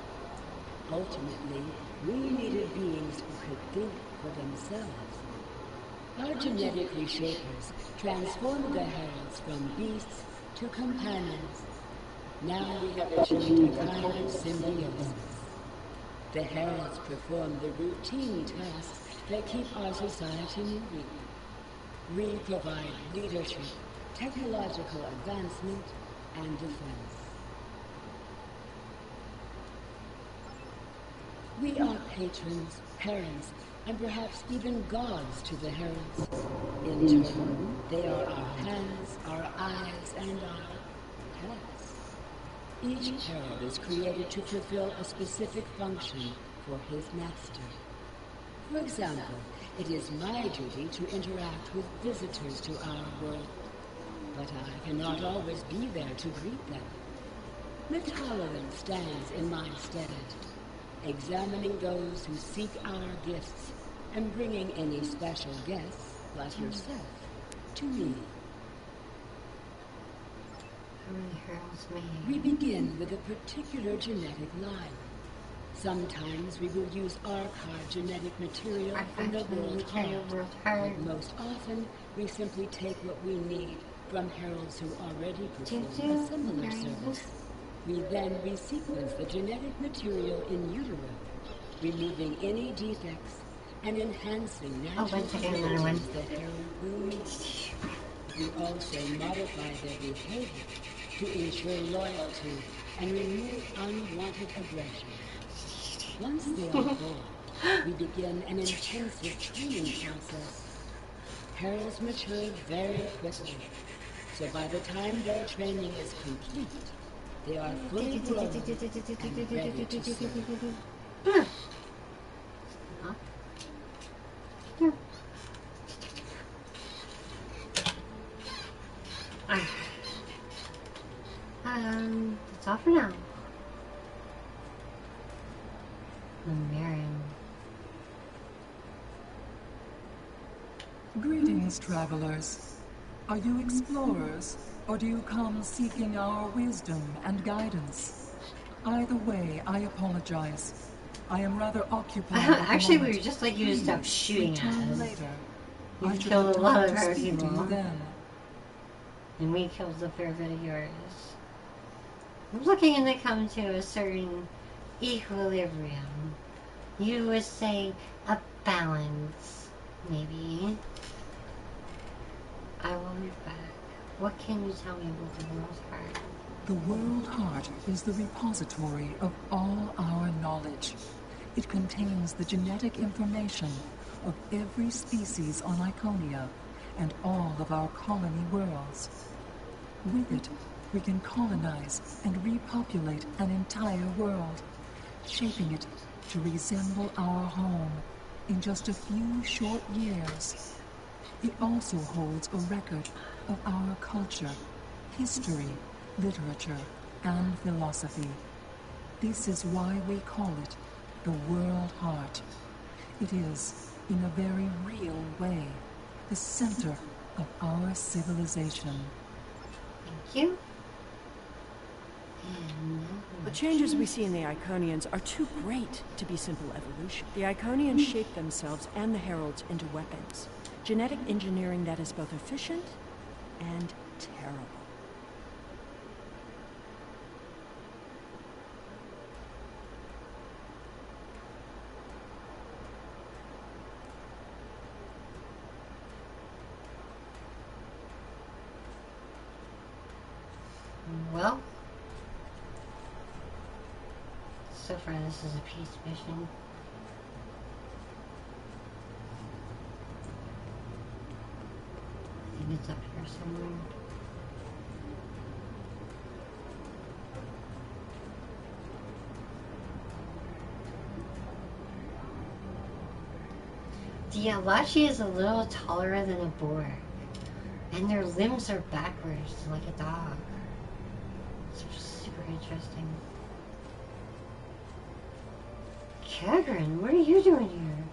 Ultimately, we needed beings who could think for themselves. Our genetic reshapers transformed the heralds from beasts to companions. Now we have achieved a kind of symbiosis. The heralds perform the routine tasks that keep our society moving. We provide leadership, technological advancement, and defense. We are patrons, parents, and perhaps even gods to the heralds. In turn, they are our hands, our eyes, and our pets. Each herald is created to fulfill a specific function for his master. For example, it is my duty to interact with visitors to our world, but I cannot always be there to greet them. Matara stands in my stead, examining those who seek our gifts and bringing any special guests, like yourself, to me. We begin with a particular genetic line. Sometimes we will use archived genetic material from the world heart, but most often we simply take what we need from heralds who already perform a similar service. We then resequence the genetic material in utero, removing any defects and enhancing natural abilities that herald will need. We also modify their behavior to ensure loyalty and remove unwanted aggression. Once they are born, we begin an intensive training process. Heralds mature very quickly, so by the time their training is complete, they are fully grown and ready to serve. That's all for now. Marion. Greetings, travelers. Are you explorers, or do you come seeking our wisdom and guidance? Either way, I apologize. I am rather occupied. Actually, we were just like you to stop shooting at us. Later. You've killed a lot of our people. And we killed a fair bit of yours. I'm looking to come to a certain equilibrium. You would say a balance, maybe. I will be back. What can you tell me about the World Heart? The World Heart is the repository of all our knowledge. It contains the genetic information of every species on Iconia and all of our colony worlds. With it, we can colonize and repopulate an entire world, shaping it to resemble our home in just a few short years. It also holds a record of our culture, history, literature, and philosophy. This is why we call it the World Heart. It is, in a very real way, the center of our civilization. Thank you. The changes we see in the Iconians are too great to be simple evolution. The Iconians shape themselves and the Heralds into weapons. Genetic engineering that is both efficient and terrible. Well, so far this is a peace mission. I think it's up here somewhere. The Alachi is a little taller than a BORG, and their limbs are backwards like a dog. It's super interesting. Kagran, what are you doing here?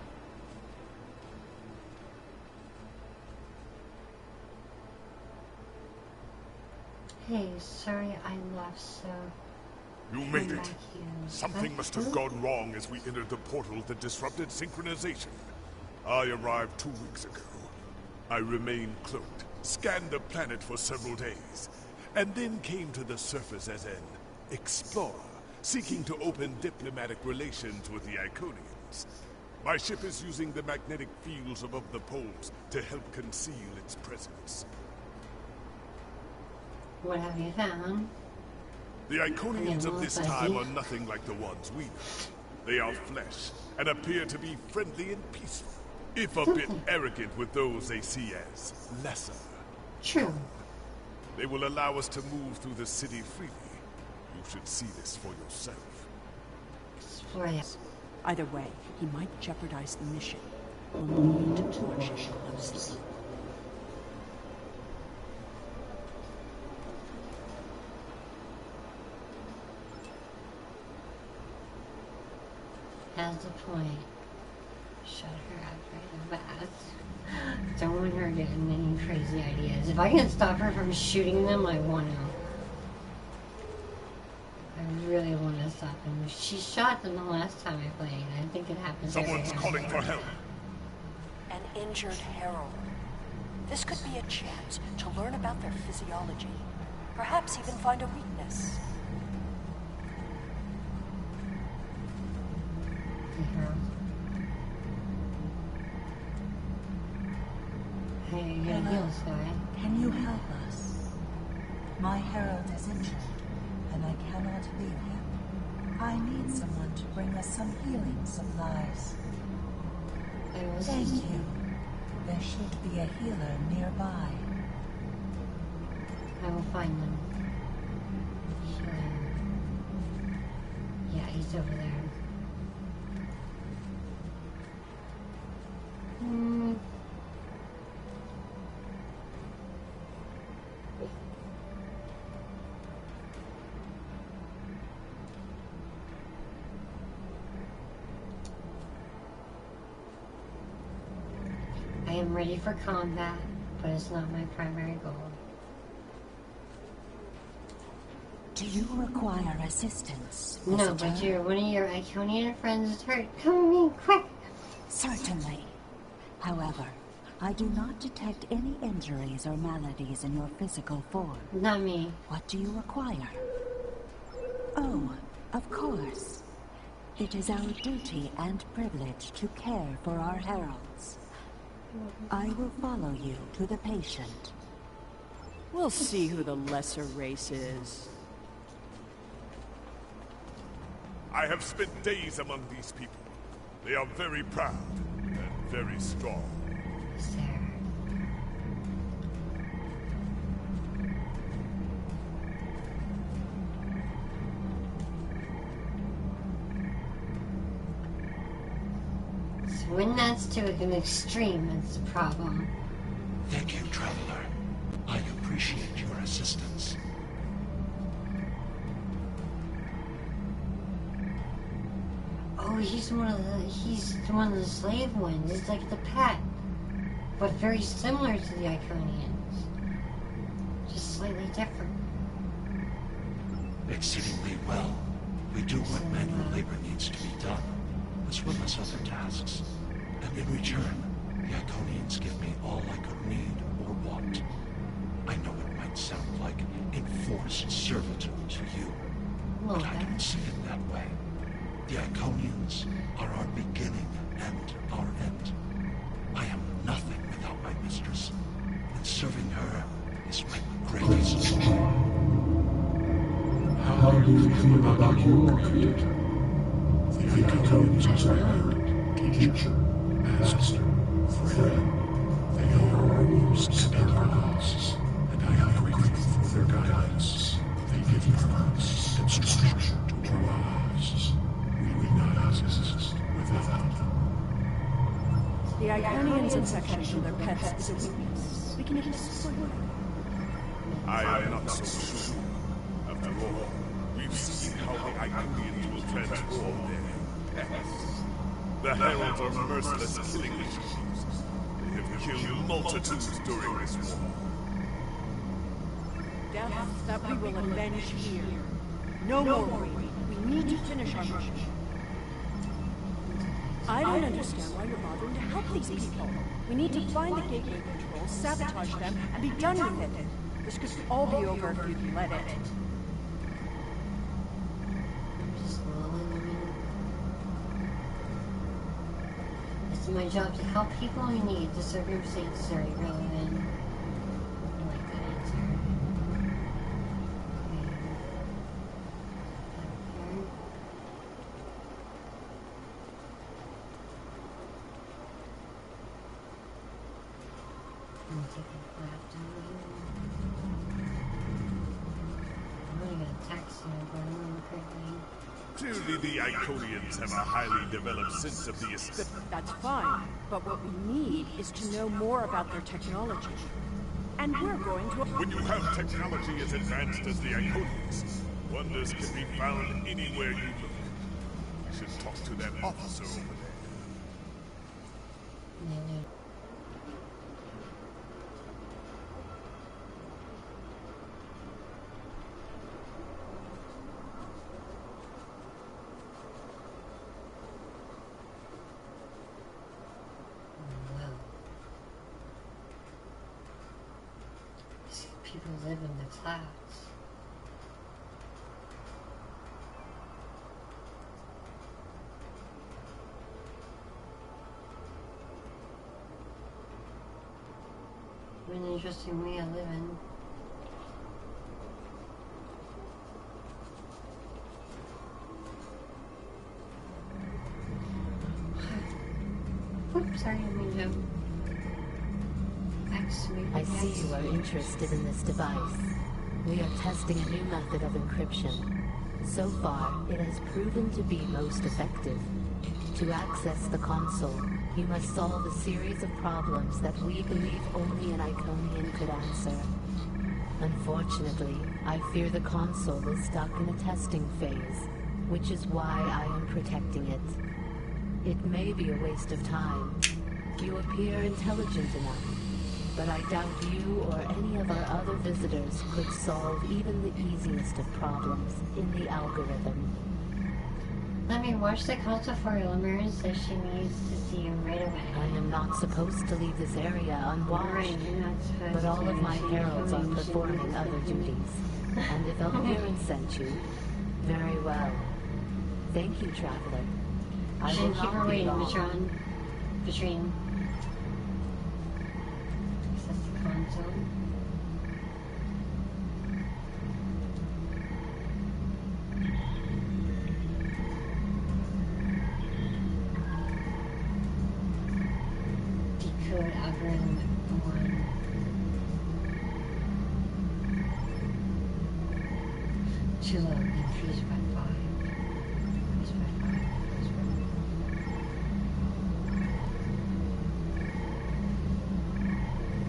Hey, sorry I left so... You made it. Something must have gone wrong as we entered the portal that disrupted synchronization. I arrived 2 weeks ago. I remained cloaked, scanned the planet for several days, and then came to the surface as an explorer, seeking to open diplomatic relations with the Iconians. My ship is using the magnetic fields above the poles to help conceal its presence. What have you found? The Iconians of this time are nothing like the ones we know. They are flesh, and appear to be friendly and peaceful, if a bit arrogant with those they see as lesser. True. They will allow us to move through the city freely. You should see this for yourself. Explore this. Either way, he might jeopardize the mission. We'll need to watch it closely. Has a point. Shut her up right fast. Don't want her getting any crazy ideas. If I can stop her from shooting them, I want to. I really want to stop them. She shot them the last time I played. I think it happens. Someone's calling for help. An injured herald. This could be a chance to learn about their physiology. Perhaps even find a weakness. Hey, you're gonna heal, Sky. Can you help us? My herald is injured, and I cannot leave him. I need someone to bring us some healing supplies. Thank you. There should be a healer nearby. I will find them. Yeah, he's over there. I am ready for combat, but it's not my primary goal. Do you require assistance? No, but one of your Iconian friends is hurt. Come to me, quick! Certainly. However, I do not detect any injuries or maladies in your physical form. Not me. What do you require? Oh, of course. It is our duty and privilege to care for our heralds. I will follow you to the patient. We'll see who the lesser race is. I have spent days among these people. They are very proud and very strong. So when that's to an extreme, it's a problem. Thank you, Traveler. I appreciate your assistance. Oh, he's one of the slave ones. It's like the pet, but very similar to the Iconians, just slightly different. Exceedingly well. We do what manual labor needs to be done, as well as other tasks. And in return, the Iconians give me all I could need or want. I know it might sound like enforced servitude to you, but I don't see it that way. The Iconians are our beginning and our end. I am nothing without my mistress, and serving her is my greatest joy. How do you feel about your creator? The Iconians are parent, teacher, master, friend. They are our most tender gods, and I am grateful for their guidance. They give purpose and structure to our lives. We would not exist without them. The Iconians' affection for their pets is a weakness. We can even support them. I am not so sure. After all, we've seen how the Iconians will transform their pets. The heralds are merciless killing machines. They have killed multitudes during this war. Death that we will avenge here. No more waiting. We need to finish our mission. I don't understand why you're bothering to help these people. We need to find the gateway controls, sabotage them, and be done with it. This could all be over if you'd let it. It's my job to help people in need. The circumstances are irrelevant. I like that answer. I'm gonna take a left I'm gonna get a taxi, but I remember correctly. Clearly, the Iconians have a highly developed sense of the aesthetic. That's fine, but what we need is to know more about their technology. And we're going to... When you have technology as advanced as the Iconians, wonders can be found anywhere you look. You should talk to that officer over there. People live in the clouds. What an interesting way of living. Oops, sorry, I mean to. I see you are interested in this device. We are testing a new method of encryption. So far, it has proven to be most effective. To access the console, you must solve a series of problems that we believe only an Iconian could answer. Unfortunately, I fear the console is stuck in a testing phase, which is why I am protecting it. It may be a waste of time. You appear intelligent enough, but I doubt you or any of our other visitors could solve even the easiest of problems in the algorithm. Let me watch the console for Lemurs so she needs to see him right away. I am not supposed to leave this area unwatched, Right, you're not supposed but all to. of my heralds are performing other duties. And if Elviran sent you, very well. Thank you, Traveler. I will keep her not be waiting, long. Patrine. Access the console. Decode algorithm 1. Too low, increase by 5. Increase by 5. Increase by 5.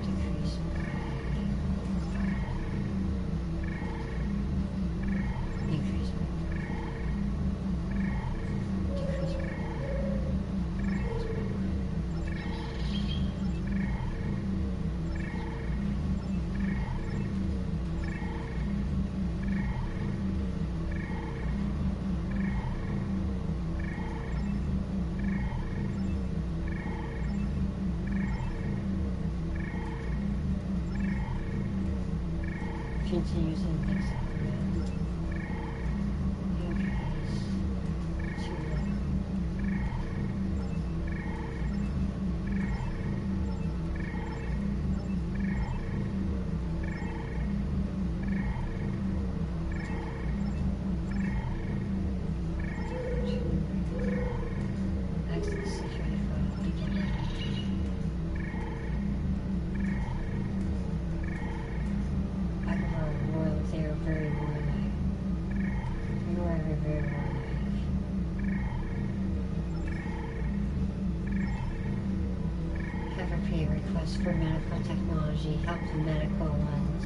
Decrease by 5. Increase by 5. Decrease by 5. Continues in the next algorithm. Increase too low. Access security file. Royals, they are very warlike. You are very warlike. Have her pay request for medical technology. Help the medical ones.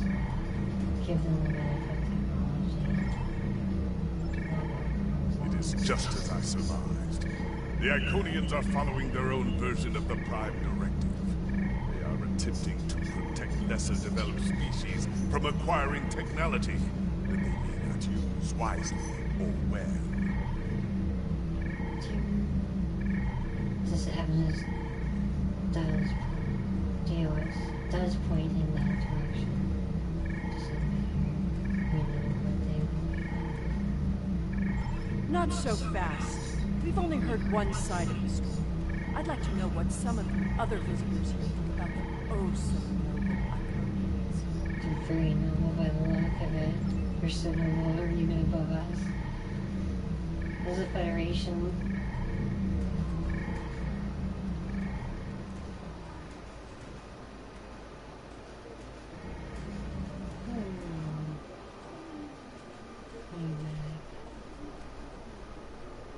Give them the medical technology. It is just as I surmised. The Iconians are following their own version of the Prime Directive. They are attempting to protect lesser developed species from acquiring technology that they may not use wisely or well. This evidence does point in that direction. Doesn't matter. We know what they will. Not so fast. We've only heard one side of the story. I'd like to know what some of the other visitors here think about the oh-so-noble Iconians. They're very noble by the look of it. They're so noble, or even above us. As a Federation.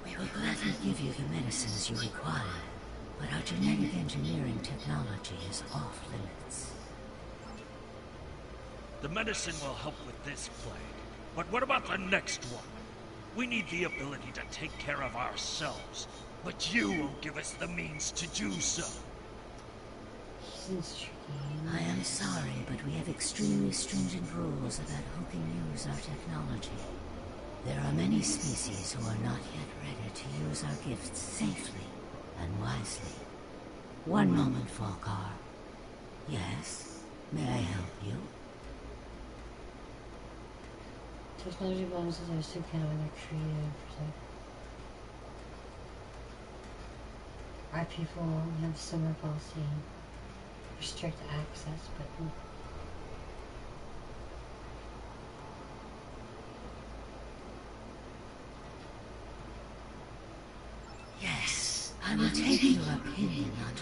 We will gladly give you the medicines you require, but our genetic engineering technology is off limits. The medicine will help with this plague, but what about the next one? We need the ability to take care of ourselves, but you won't give us the means to do so. I am sorry, but we have extremely stringent rules about who can use our technology. There are many species who are not yet ready to use our gifts safely and wisely. One moment, Falkar. Yes? May I help you? Technology bonuses are so kind of creative. Our people have similar policy. Restrict access, but yes, I will take your opinion under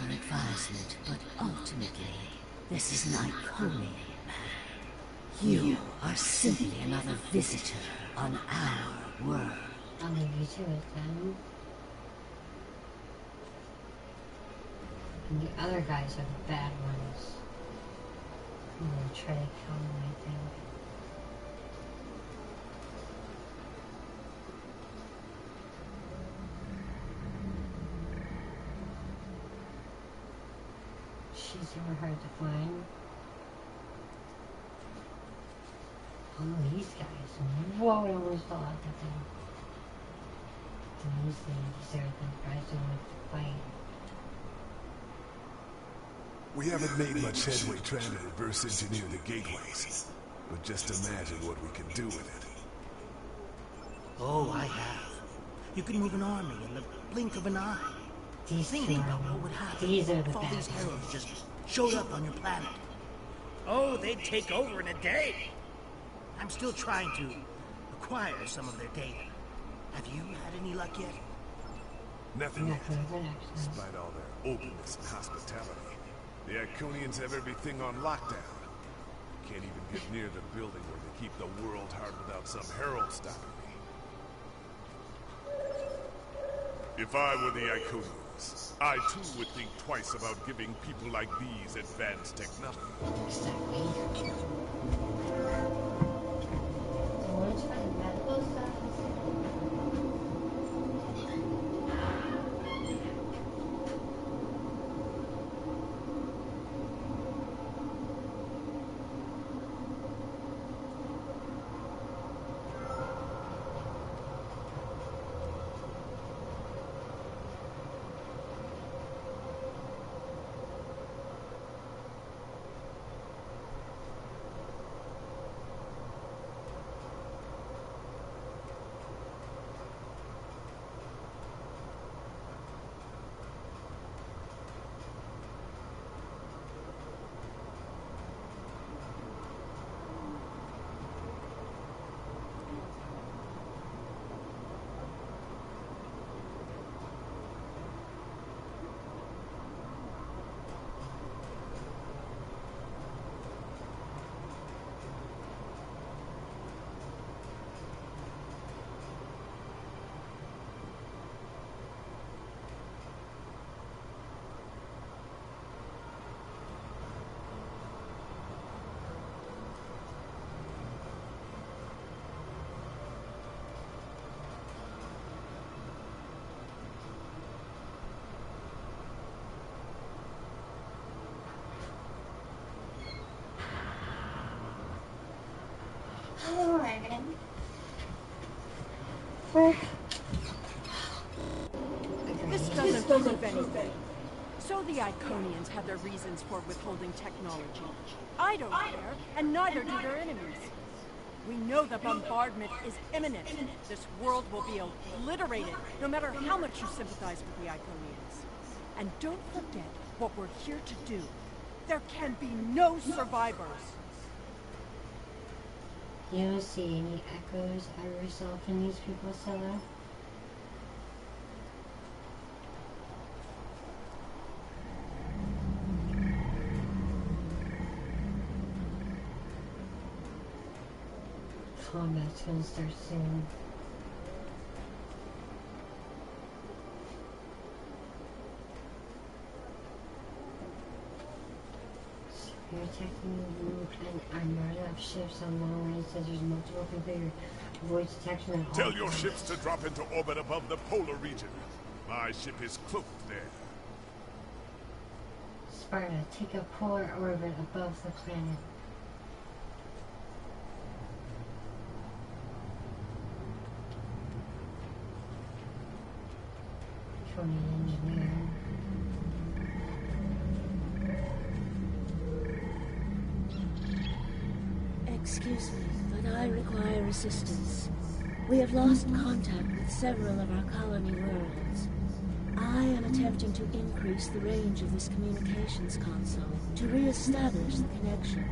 amusement, but ultimately, this is an Iconian matter. You are simply another visitor on our world. I'll leave you to it then. And the other guys are the bad ones. I'm gonna try to kill them, I think. She's super hard to find. Oh, these guys. Whoa, it almost fell out that thing. These are the guys who want to fight. We haven't made much headway trying to reverse engineer the gateways, but just imagine what we can do with it. Oh, I have. You can move an army in the blink of an eye. Think about what would happen These are the if all bad these ones. heralds just showed up on your planet. Oh, they'd take over in a day. I'm still trying to acquire some of their data. Have you had any luck yet? Nothing yet. Despite all their openness and hospitality, the Iconians have everything on lockdown. Can't even get near the building where they keep the world heart without some herald stopping me. If I were the Iconians, I too would think twice about giving people like these advanced technology. This doesn't prove anything. So the Iconians have their reasons for withholding technology. I don't care, and neither do their enemies. We know the bombardment is imminent. This world will be obliterated, no matter how much you sympathize with the Iconians. And don't forget what we're here to do. There can be no survivors. You don't see any echoes of yourself in these people, Stella? Combat's gonna start soon. You're attacking the group and armada of ships on long range says there's multiple configured voice detection at all Tell your times. ships to drop into orbit above the polar region. My ship is cloaked there. Sparta, take a polar orbit above the planet. Iconian engineer. Excuse me, but I require assistance. We have lost contact with several of our colony worlds. I am attempting to increase the range of this communications console to re-establish the connection.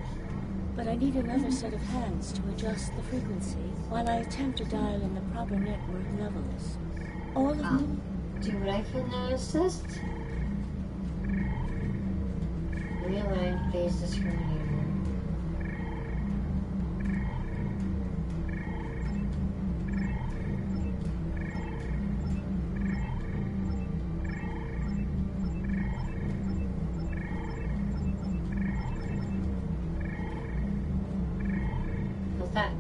But I need another set of hands to adjust the frequency while I attempt to dial in the proper network levels. All of them. Do what I can assist. always discriminating. What's that?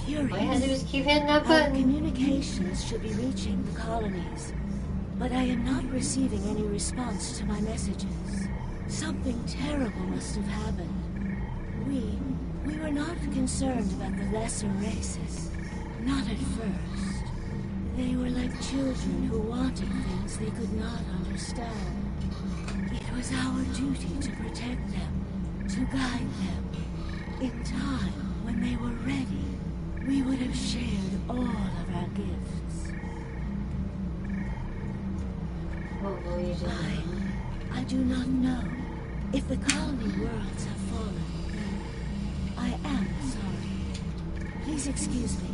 Curious. All I had to do is keep hitting that Our button. communications should be reaching the colonies, but I am not receiving any response to my messages. Something terrible must have happened. We were not concerned about the lesser races. Not at first. They were like children who wanted things they could not understand. It was our duty to protect them, to guide them. In time, when they were ready, we would have shared all of our gifts. What will you do? I do not know. If the colony worlds have fallen, then I am sorry. Please excuse me.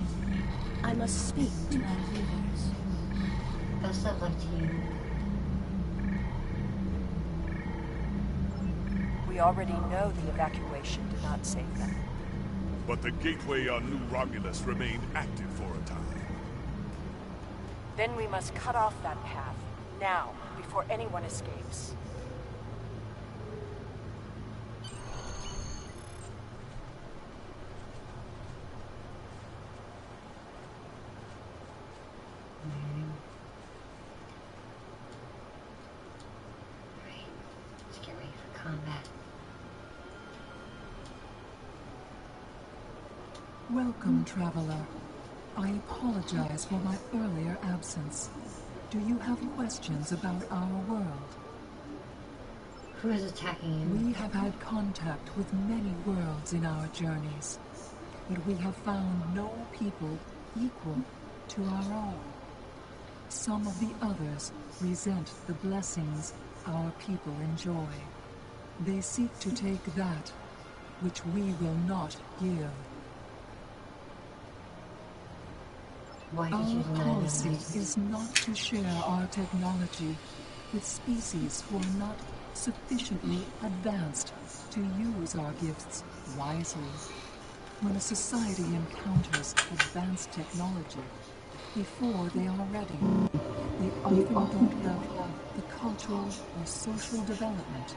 I must speak to our leaders. Best of luck to you. We already know the evacuation did not save them. But the gateway on New Romulus remained active for a time. Then we must cut off that path, now, before anyone escapes. Let's get ready for combat. Welcome, traveler. I apologize for my earlier absence. Do you have questions about our world? Who is attacking you? We have had contact with many worlds in our journeys, but we have found no people equal to our own. Some of the others resent the blessings our people enjoy. They seek to take that which we will not give. Why did you Our deny policy them? is not to share our technology with species who are not sufficiently advanced to use our gifts wisely. When a society encounters advanced technology, before they are ready, they often don't have the cultural or social development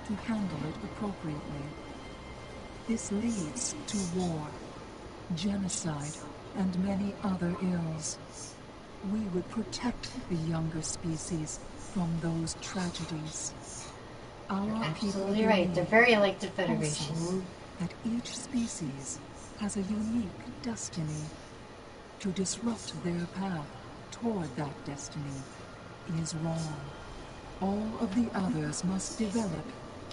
to handle it appropriately. This leads to war, genocide, and many other ills. We would protect the younger species from those tragedies. Our Absolutely right. They're very like the Federation. That each species has a unique destiny. To disrupt their path toward that destiny is wrong. All of the others must develop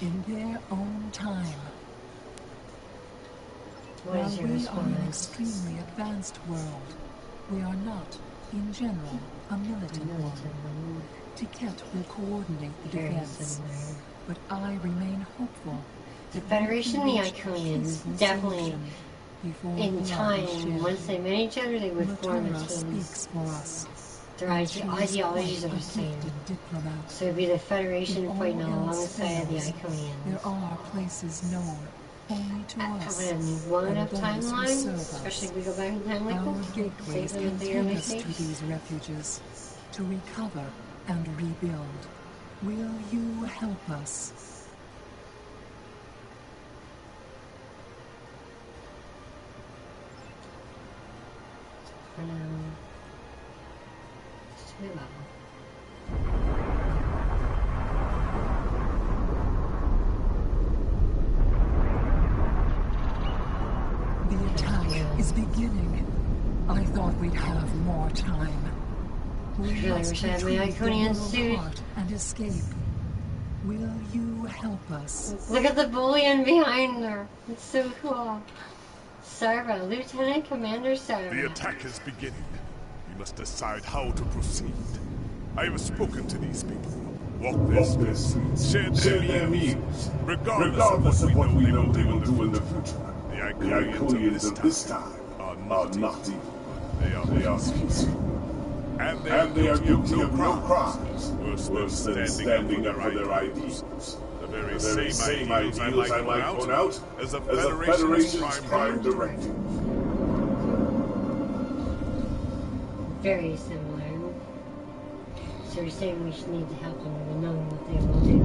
in their own time. While we are an extremely advanced world, we are not, in general, a militant one. Tiket will coordinate the defense, but I remain hopeful. The Federation and the Iconians definitely, in time, once they met each other, they would form a team. Their ideologies are the same. So it'd be the Federation fighting alongside the Iconians. There are places known only to us. Probably have one enough timeline, especially if we go back in time like Our this. gateways Save them can at the take early us stage. to these refuges, to recover and rebuild. Will you help us? For now, just move on. The attack is beginning. I thought we'd have more time. We I really must wish I had my retrieve the Iconian world suit. heart and escape. Will you help us? Look at the bullion behind her. It's so cool. Sarva, Lieutenant Commander Sarva. The attack is beginning. We must decide how to proceed. I have spoken to these people. Walk their streets, share their views, regardless of what we know they will do in the future. The Iconians of this time are not evil. They are peaceful. And they are guilty of no crimes, worse than standing up for their ideals. The very same ideals I might point out as the Federation's prime directive. Very similar. So you're saying we should need to help them with knowing what they will do.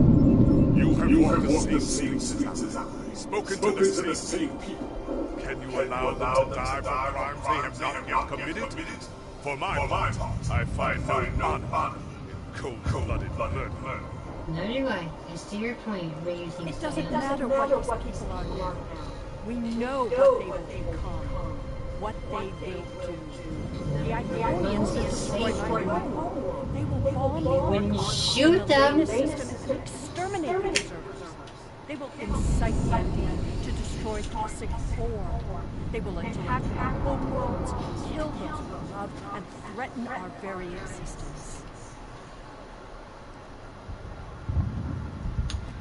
You have walked the same streets as I, spoken to the same people. Can you allow them to die for crimes they have not yet committed? For my part, I find no honor in cold-blooded murder. Nor do I. I see your point. What do you think? It doesn't matter what these people are now. We know what they will become. What they will do. The Iconians destroy my home. They will bomb the when you shoot them, exterminate the observers. They will incite the enemy to destroy Toxic 4. They will attack our homeworlds, kill those we love, and threaten our very existence.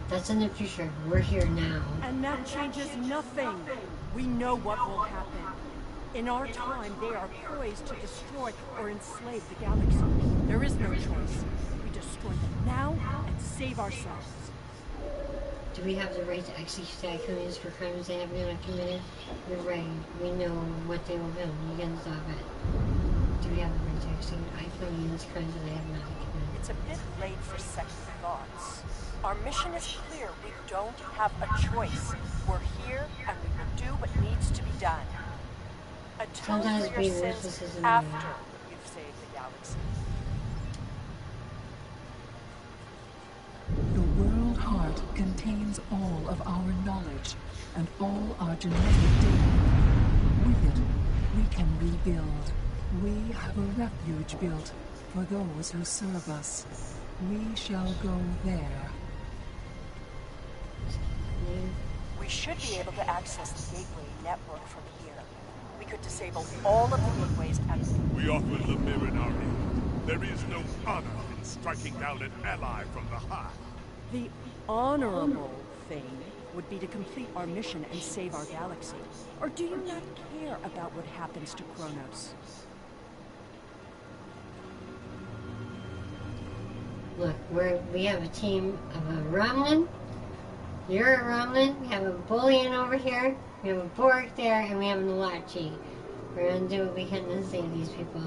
That's in the future. We're here now. And that changes nothing. We know what will happen. In our time, they are poised to destroy or enslave the galaxy. There is no choice. We destroy them now and save ourselves. Do we have the right to execute the Iconians for crimes they have not committed? You're right. We know what they will do. You can stop it. Do we have the right to execute Iconians crimes that they have not committed? It's a bit late for second thoughts. Our mission is clear. We don't have a choice. We're here and we will do what needs to be done. Atone for your sins after you've saved the galaxy. The World Heart contains all of our knowledge and all our genetic data. With it, we can rebuild. We have a refuge built for those who serve us. We shall go there. We should be able to access the gateway network from here. We could disable all of the gateways and... We offer the Mirren army. There is no honor in striking down an ally from the Hive. The honorable thing would be to complete our mission and save our galaxy. Or do you not care about what happens to Kronos? Look, we have a team of a Romulan. You're a Romulan. We have a Bullion over here. We have a Borg there, and we have an Alachi. We're gonna do what we can to save these people.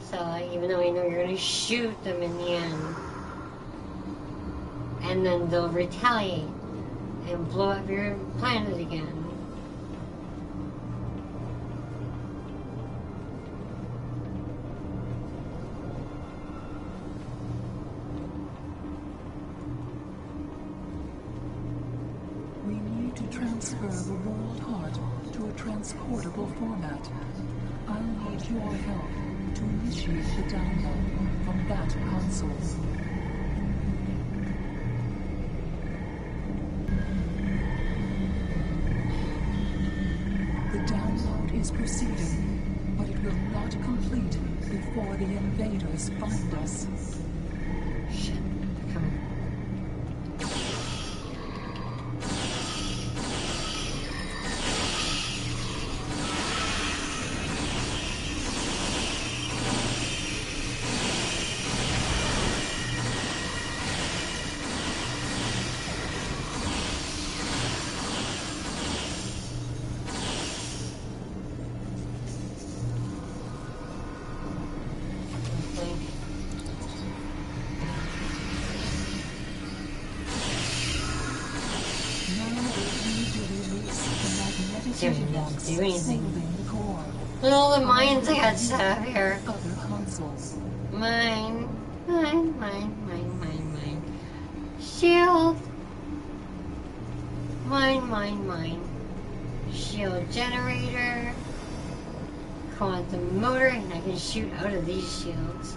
So, even though I know you're gonna shoot them in the end, and then they'll retaliate and blow up your planet again. Transfer the World Heart to a transportable format. I'll need your help to initiate the download from that console. The download is proceeding, but it will not complete before the invaders find us. Shit, they're coming. Do anything. Look at all the mines I got set up here. Mine. Shield. Mine. Shield generator. Quantum motor, and I can shoot out of these shields.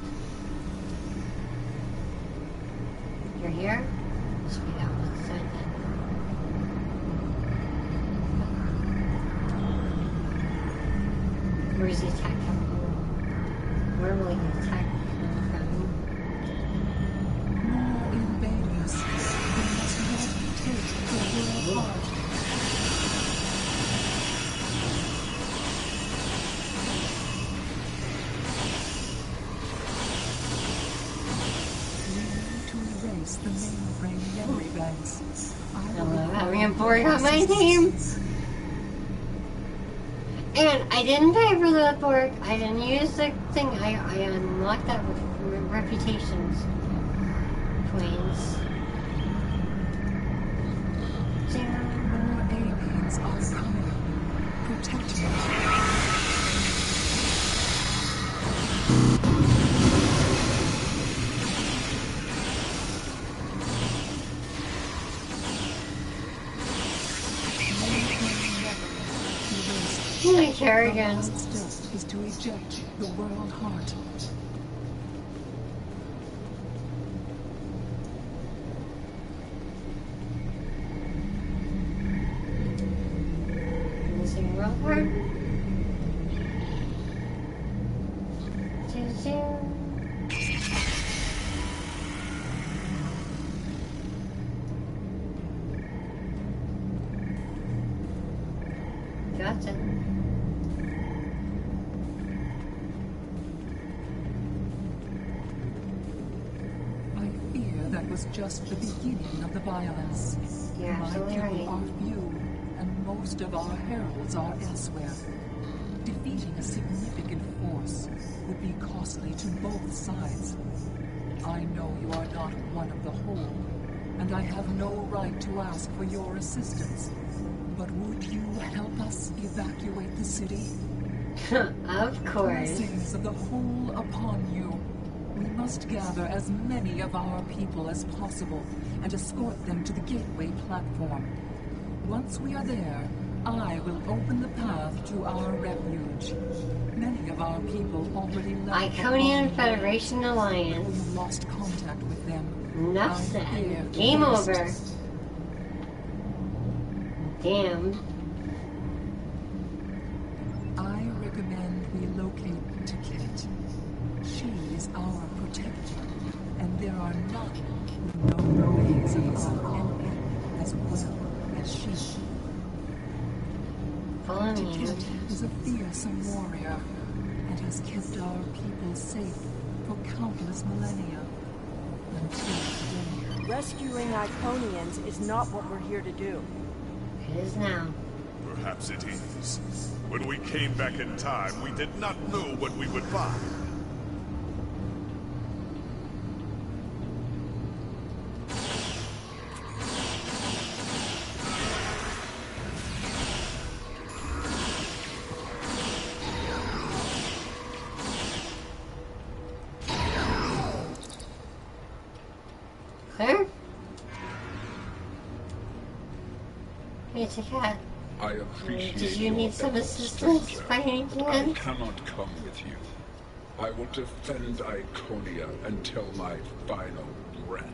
You're here? Must be that one side then. Where's the attack coming from? Where will the attack come from? More invaders. They must not take the World Heart. replace the mainframe memory banks. I love having a BORG on my team. And I didn't pay for the BORG. I didn't use the thing. I unlocked that with reputations coins. More aliens are coming. Protect me. Kerrigan. The last step is to eject the world heart. Missing world heart. Gotcha. Was just the beginning of the violence. You're absolutely My people right. are few, and most of our heralds are elsewhere. Defeating a significant force would be costly to both sides. I know you are not one of the whole, and I have no right to ask for your assistance. But would you help us evacuate the city? Of course. Blessings of the whole upon you. We must gather as many of our people as possible and escort them to the gateway platform. Once we are there, I will open the path to our refuge. Many of our people already left. Iconian Federation Alliance. You lost contact with them. Enough said. Game over. Damn. I recommend we locate Ticket. She is our protector, and there are none who know the ways of our enemy as well as she. Ticket is a fearsome warrior, and has kept our people safe for countless millennia. Until today. Rescuing Iconians is not what we're here to do. It is now. Perhaps it is. When we came back in time, we did not know what we would find. Claire? Hey, it's a cat. I appreciate Did you need some assistance by any I chance? cannot come with you. I will defend Iconia until my final breath.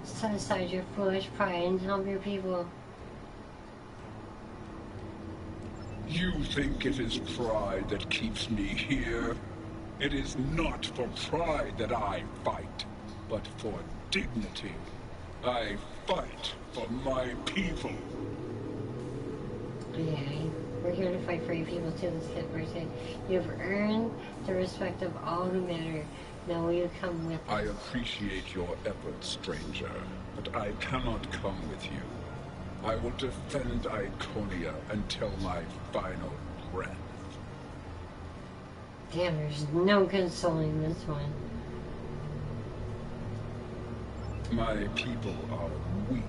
Set aside your foolish pride and help your people. You think it is pride that keeps me here? It is not for pride that I fight, but for dignity. I fight for my people. Yeah, we're here to fight for your people too, this kid person. You have earned the respect of all who matter. Now will you come with us? I appreciate your efforts, stranger, but I cannot come with you. I will defend Iconia until my final breath. Damn, there's no consoling this one. My people are weak.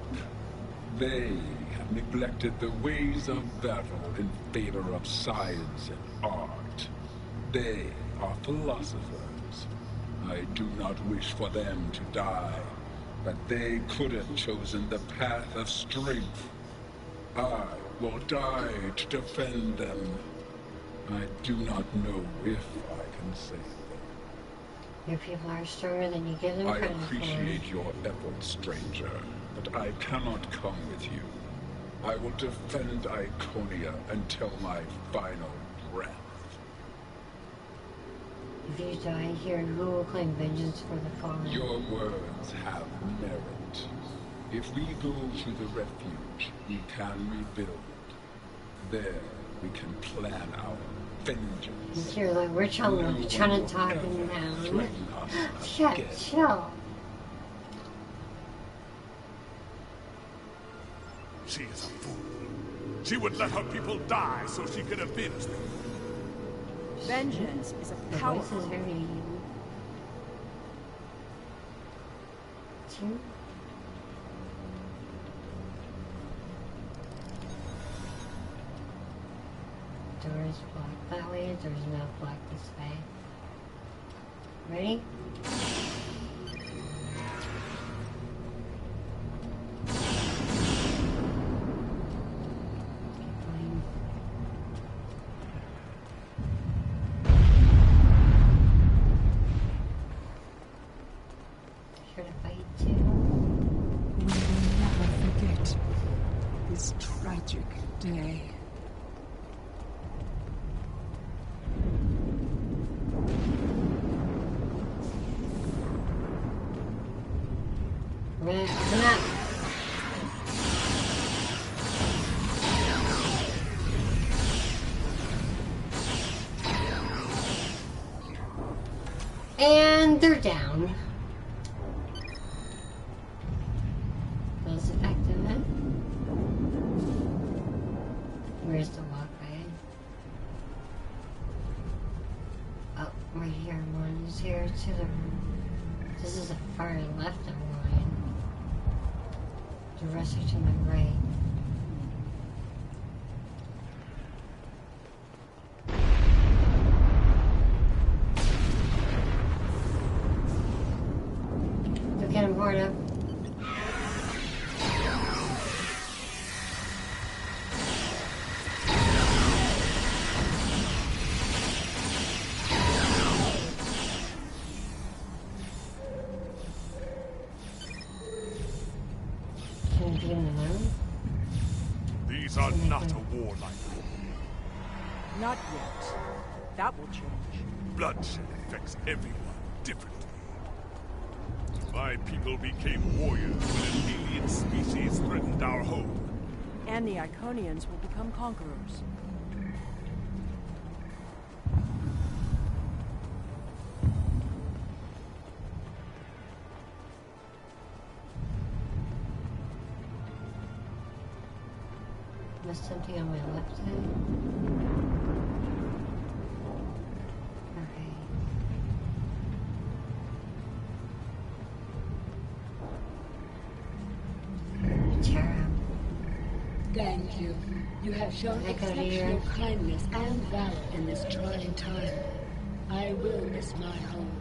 They have neglected the ways of battle in favor of science and art. They are philosophers. I do not wish for them to die, but they could have chosen the path of strength. I will die to defend them. I do not know if I can save them. Your people are stronger than you give them I credit for. appreciate your efforts, stranger, but I cannot come with you. I will defend Iconia until my final breath. If you die here, who will claim vengeance for the fallen? Your words have merit. If we go to the refuge, we can rebuild. There, we can plan our vengeance. You're like, we're trying to talk him down. Yeah, chill. She is a fool. She would let her people die so she could avenge them. Vengeance is a The powerful. voice is very... Two? Doors blocked that way, doors not blocked this way. Ready? Keep going. Here to fight too. We will never forget this tragic day. We're gonna open up. And they're down. That was effective, huh? Where's the walkway? Oh, right here. One is here to the... This is the far left I'm going. The rest are to my right. Look at him, board up. Can we be in the room? These are not a warlike war. Not yet. That will change. Bloodshed affects everyone differently. My people became warriors when an alien species threatened our home. And the Iconians will become conquerors. There's something on my left side. Okay. Tara. Thank you. You have shown exceptional kindness and valor in this trying time. I will miss my home.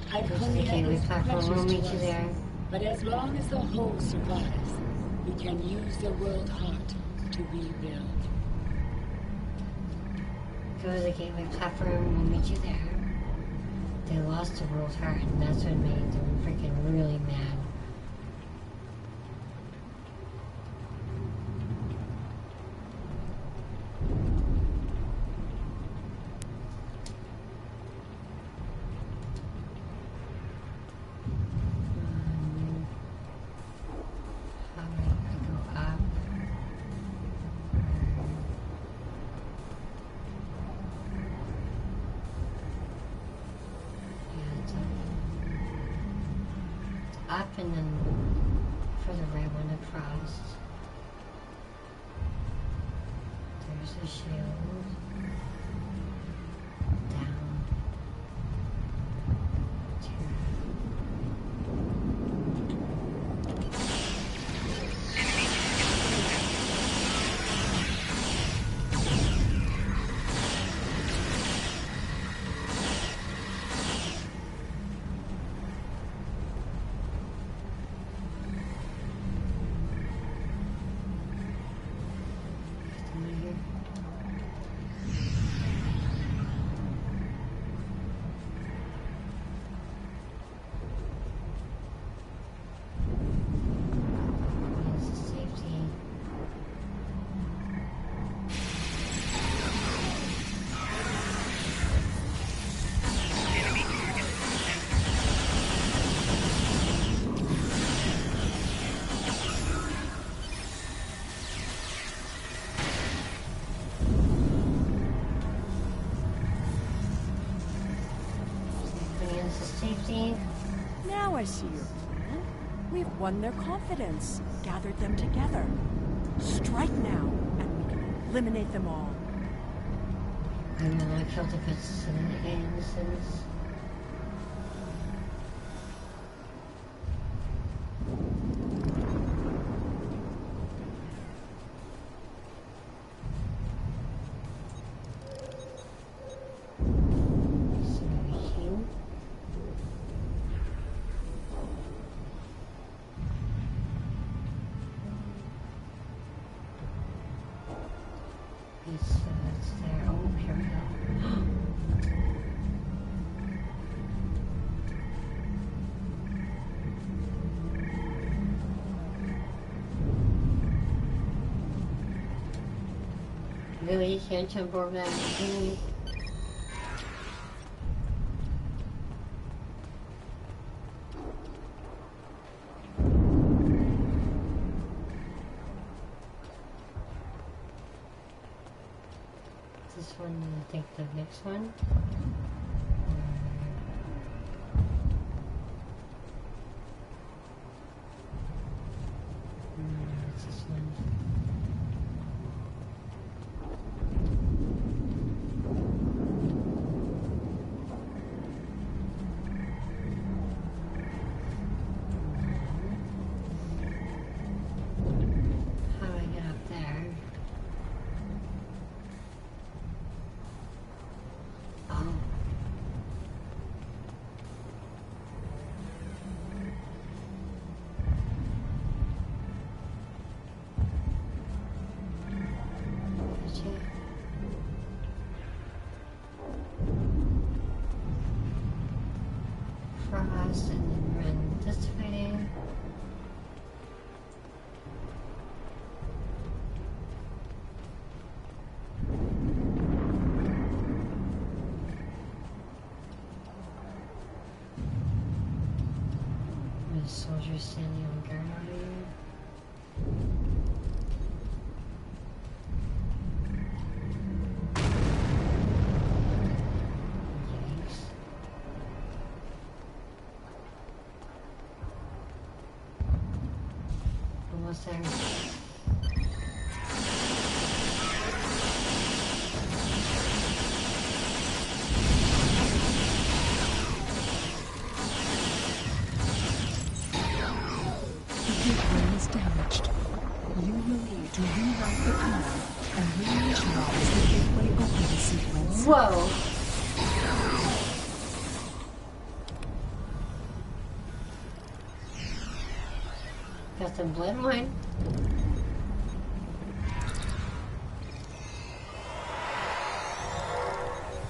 Iconian is precious to us, but as long as the whole survives, we can use the world heart to rebuild. Go to the gateway platform, we'll meet you there. They lost the world heart, and that's what made them freaking really mad. Up and then further right one across. There's a shield. Down. Now I see your plan. We've won their confidence, gathered them together. Strike now, and we can eliminate them all. And then I killed the bits and innocents. It's there. Oh, here we go. Really, you can't jump over that. This one, I think the next one. What's this one? How do I get up there? Oh. Gotcha. Frost and then run this way. There's soldiers standing on guard over here. Yikes. Almost there. The gateway is damaged. You will need to rewrite the plan and reinitialize the gateway opening sequence. Whoa! Got some blood in mine.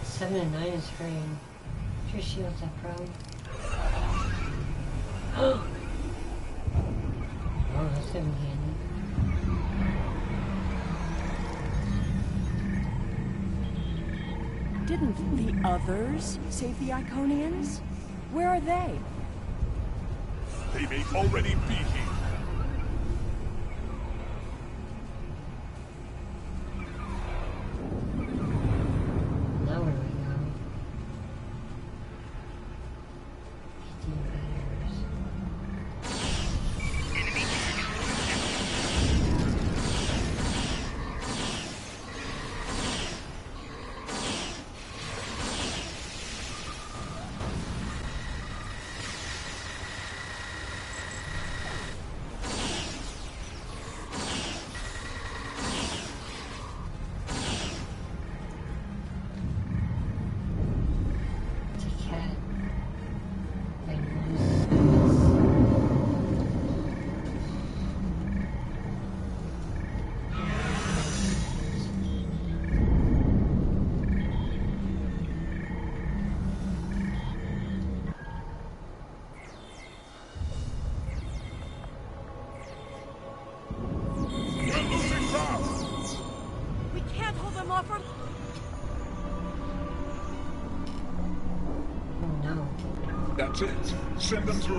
Seven and 9 is free. Your shield's up, bro. Oh, that's gonna be handy. Didn't the others save the Iconians? Where are they? They may already be here. Now where do we go? PT invaders. It's a cat. I We're losing ground. We can't hold them off. Oh no. That's it. Send them through.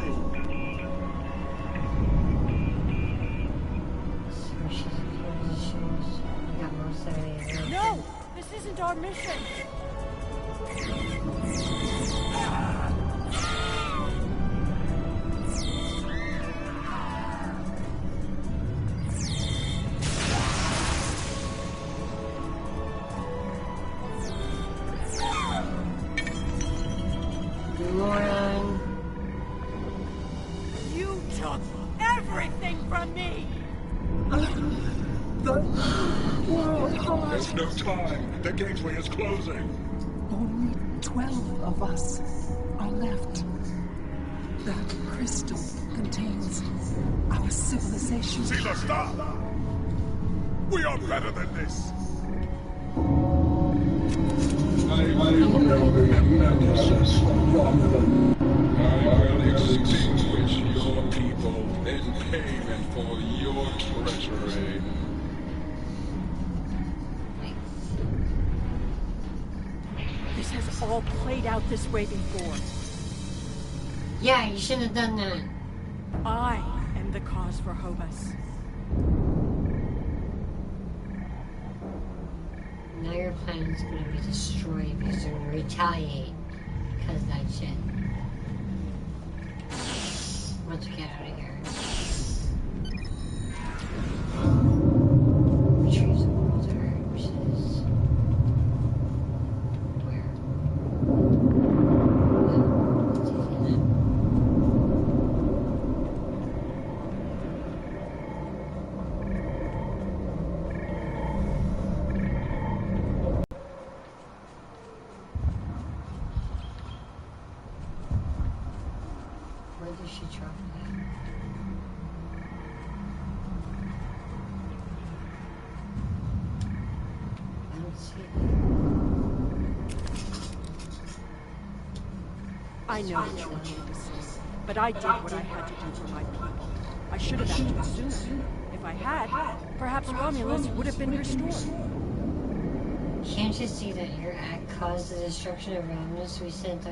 So she's shoes. We got most of it. No! This isn't our mission! took everything from me! The world heart! There's no time. The gateway is closing. Only 12 of us are left. That crystal contains our civilization. Sila, stop! We are better than this! I will nemesis Romulan. I will extinguish your people in payment for your treachery. This has all played out this way before. Yeah, you shouldn't have done that. I am the cause for Hobus. Now your plan is going to be destroyed because they're going to retaliate because of that shit. Let's get out of here. Retrieve the world's herbs is... where? It's easy enough. Where does she drop that? I don't see it. I know what you're trying to say, but I did what I had to do for my people. I should have acted sooner. If I had, perhaps Romulus would have been restored. Can't you see that your act caused the destruction of Romulus? We sent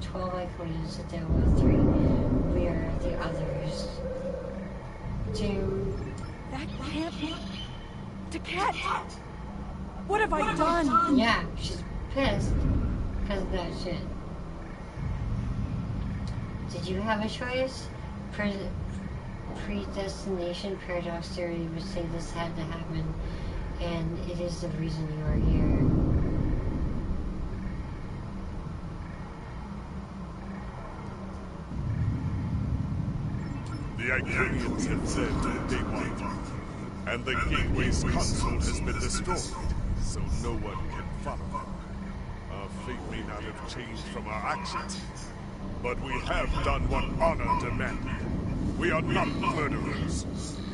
12 Iconians to deal with 3. We are the others. That can't be... Taket! What have I done? Yeah, she's pissed because of that shit. Did you have a choice? Predestination paradox theory would say this had to happen, and it is the reason you are here. The Iconians have said they want you, and the gateway's console has been destroyed, so no one can follow them. Our fate may not have changed from our actions, but we have done what honor demanded. We are not murderers.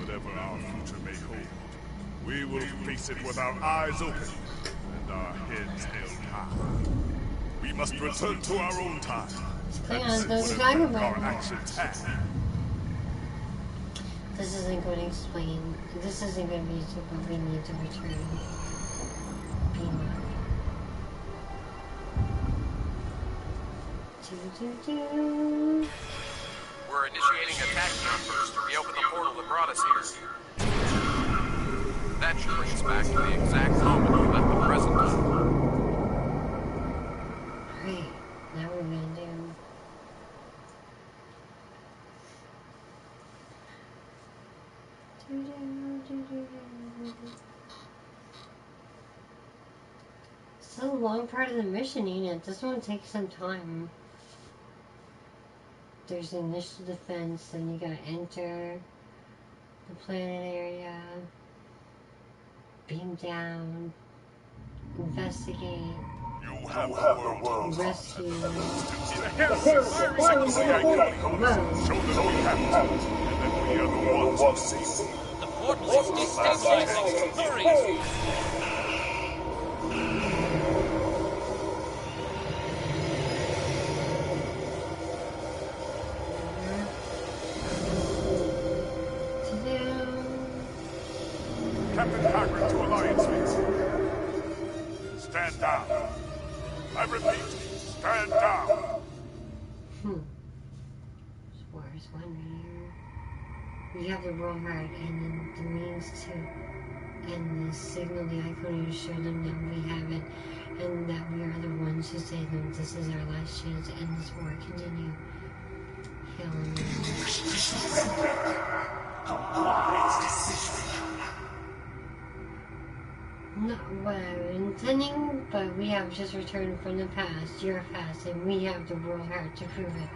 Whatever our future may hold, we will face it with our eyes open and our heads held high. We must return to our own time and whatever our actions have. This isn't going to explain. This isn't going to be what we need to return. We're initiating attack numbers to reopen the portal that brought us here. That should bring us back to the exact moment we left the present. Great. Now we're going to do... Still a long part of the mission, ain't it? This one takes some time. There's initial defense, then you gotta enter the planet area, beam down, investigate, rescue. Show them we have to, and that we are the ones who save them. The portal is destabilizing. Hurry! Captain Haggard to Alliance base. Stand down. I repeat, stand down. Where's one here? We have the world heart and the means to end this. Signal the Iconian to show them that we have it and that we are the ones who save them. This is our last chance to end this war. Continue. Hail Not what I was intending, but we have just returned from the past, your past, and we have the world heart to prove it.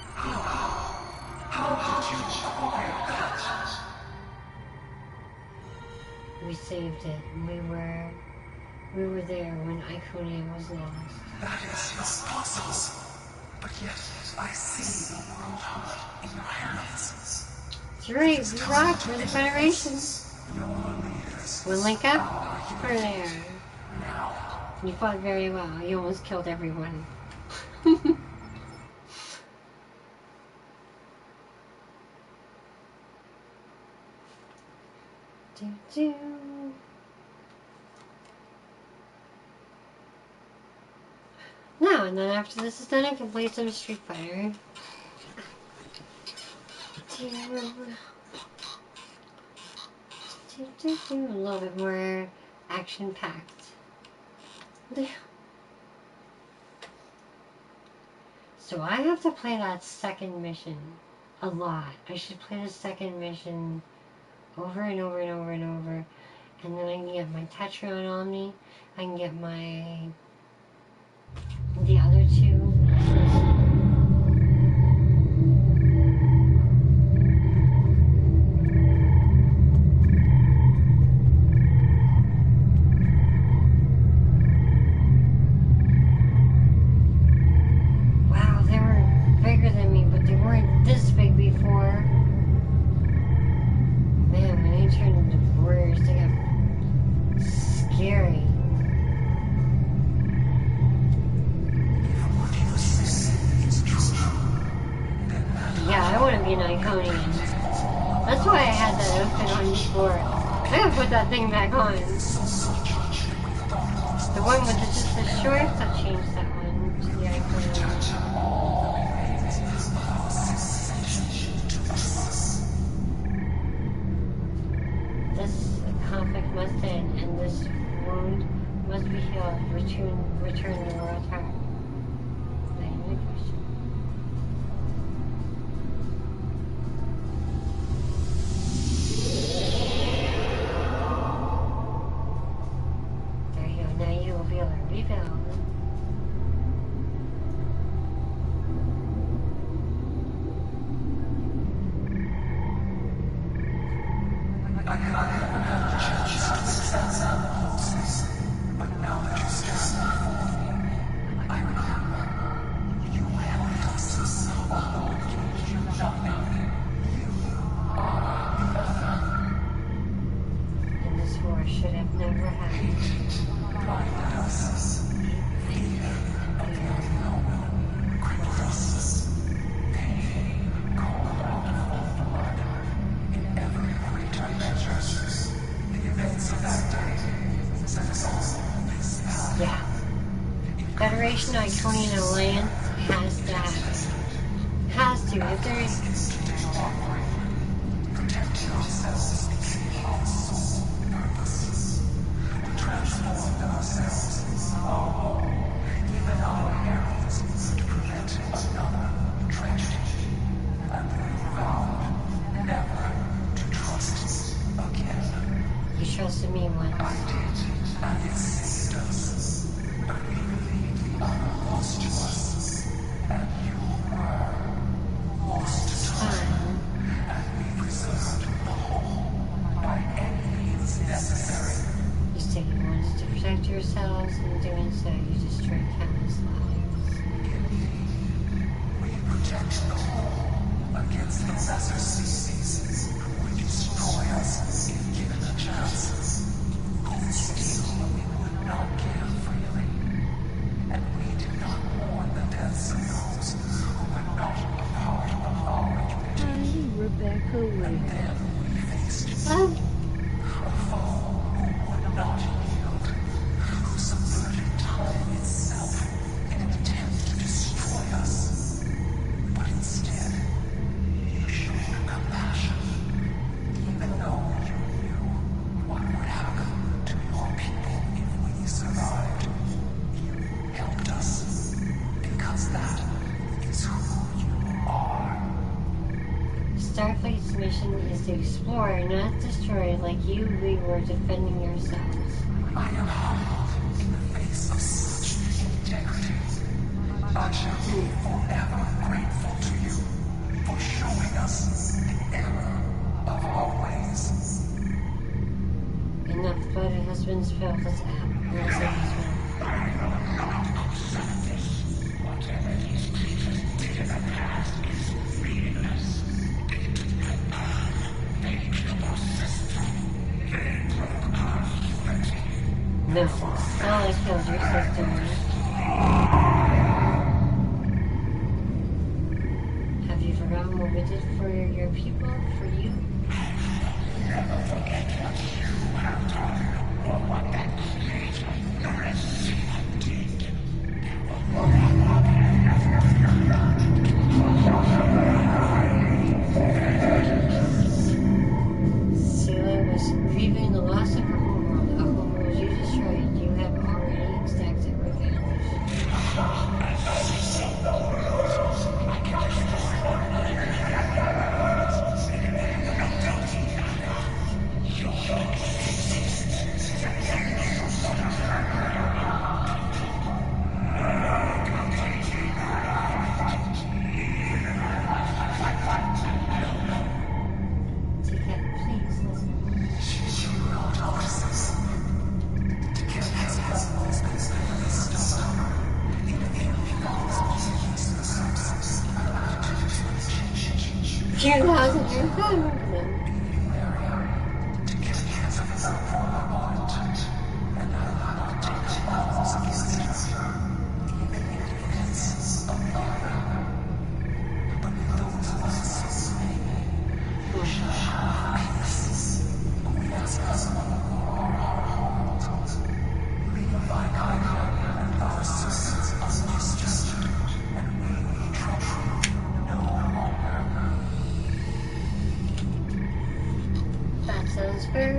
We saved it. We were there when Iconian was lost. That is impossible. But yet, I see the world heart in your hands. That's right, we rock for the Federation. We'll link up for there. You fought very well. You almost killed everyone. Do. No, and then after this is done, I can play some Street Fighter. A little bit more action-packed. So I have to play that second mission a lot. I should play the second mission over and over and over and over. And then I can get my Tetron on me. I can get the other two. Wow, they were bigger than me, but they weren't this big before. Man, when they turned into warriors, they got scary. Yeah, I want to be an Iconian. That's why I had that outfit on before. I gotta put that thing back on. The one with just the shorts, I've changed that one to the Iconian. This conflict must end, and this wound must be healed. Return the world heart. Iconian Alliance has that. Has to. If there's Protect yourselves transform ourselves, our home, even our heralds, to prevent another tragedy. And we vowed never to trust again. You trusted me once. I did, and it saved us. But we believed the other lost to us, and you were lost to time, and we preserved the whole by any means necessary. You said you wanted to protect yourselves, and in doing so, you destroyed countless lives. Indeed, we protect the whole against the lesser species who would destroy us if given a chance. Whom still we would not give freely. And we did not mourn the deaths of those who were not a part of our community. Hi, Rebecca Wade. And then we faced a foe who would not yield, who subverted time itself in an attempt to destroy us. But instead, you showed compassion, even though you knew what would happen to your people if we survived. You helped us, because that is who you are. Starfleet's mission is to explore, not destroy, like we were defending yourselves. I am humbled in the face of such integrity. I shall be forever grateful to you for showing us the error of our ways. Enough blood has been spilled. Let's Whatever these creatures did in the past is meaningless. It they killed our system. They broke our unity. no, I killed your system. Have you forgotten what we did for your people, for you? Never forget what you have done, or what that creator, your recipient, did. Sela was grieving the loss of her homeworld. A homeworld you destroyed. You have already exacted revenge.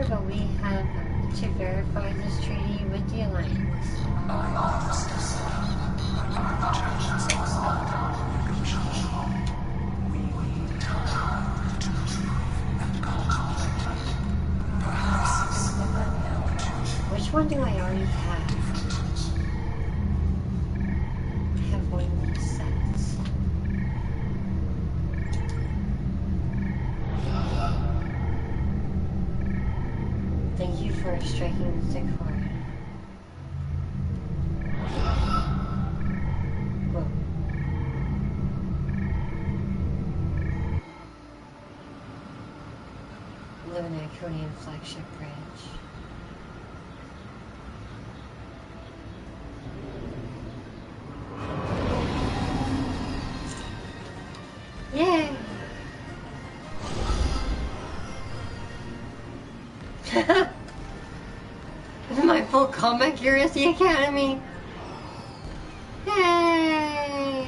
But we have to verify this treaty with the Alliance. Which one do I already have? I have one of these sets. Thank you for striking the chord. Whoa. Live in Iconian flagship bridge. Yay! My full combat accuracy academy. Yay!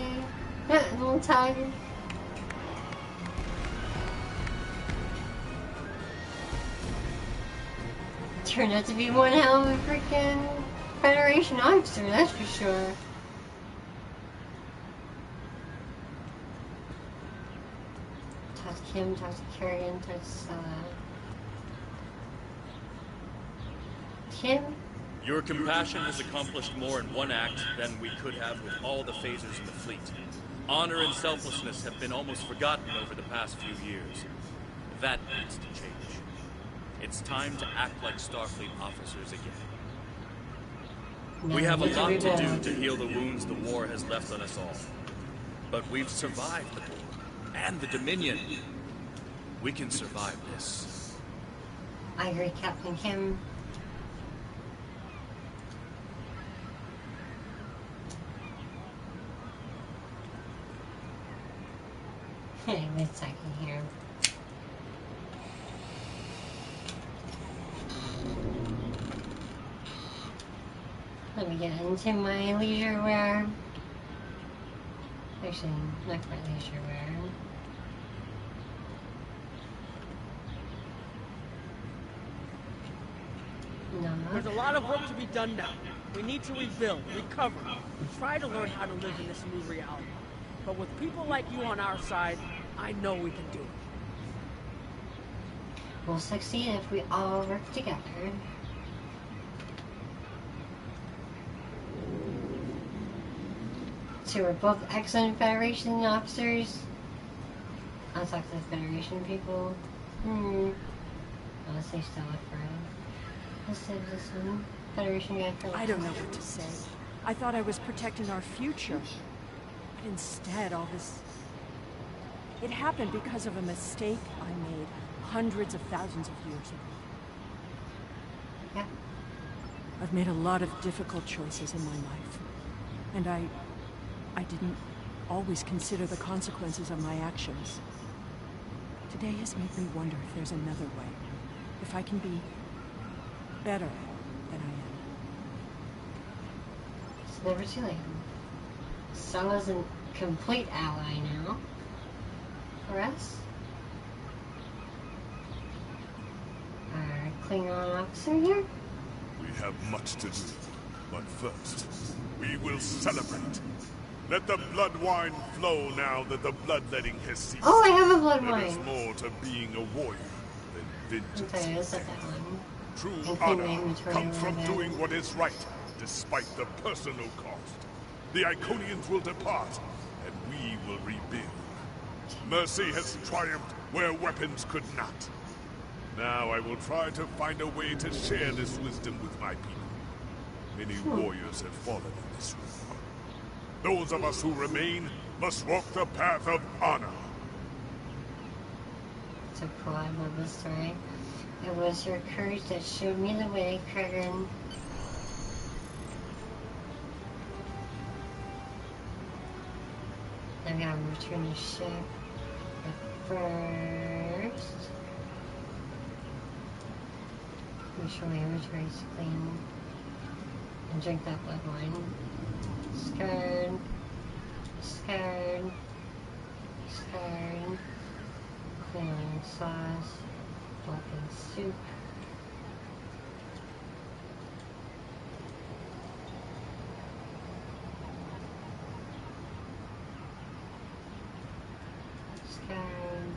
Little tiger. Turned out to be one hell of a freaking Federation officer, that's for sure. Talk to Kim, talk to Kerrigan, talk to Kim? Your compassion has accomplished more in one act than we could have with all the phasers in the fleet. Honor and selflessness have been almost forgotten over the past few years. That needs to change. It's time to act like Starfleet officers again. We have a lot to do to heal the wounds the war has left on us all. But we've survived the war and the Dominion. We can survive this. I agree, Captain Kim. Hey, wait a second here. Let me get into my leisure wear. Actually, not quite leisure wear. No. There's a lot of work to be done now. We need to rebuild, recover, try to learn how to live in this new reality. But with people like you on our side, I know we can do it. We'll succeed if we all work together. So we're both excellent Federation officers. I'll talk to the Federation people. Unless they still look for it. Let's save this one. Federation guy for I don't know what to say. I thought I was protecting our future. But instead, all this... It happened because of a mistake I made hundreds of thousands of years ago. Yeah. I've made a lot of difficult choices in my life. And I didn't always consider the consequences of my actions. Today has made me wonder if there's another way. If I can be better than I am. It's never too late. Stella's a complete ally now. For us. Our Klingon officer here. We have much to do, but first, we will celebrate. Let the blood wine flow now that the bloodletting has ceased. Oh, I have a blood wine. There is more to being a warrior than vengeance. Okay, I set that one. True honor comes from doing what is right, despite the personal cost. The Iconians will depart, and we will rebuild. Mercy has triumphed where weapons could not. Now I will try to find a way to share this wisdom with my people. Many warriors have fallen in this war. Those of us who remain must walk the path of honor. So cool, I love this story. It was your courage that showed me the way, Kragan. I gotta return the ship. But first, make sure my inventory is clean. And drink that blood wine. Discard. Discard. Discard. Clean sauce. Vulcan soup. Discard.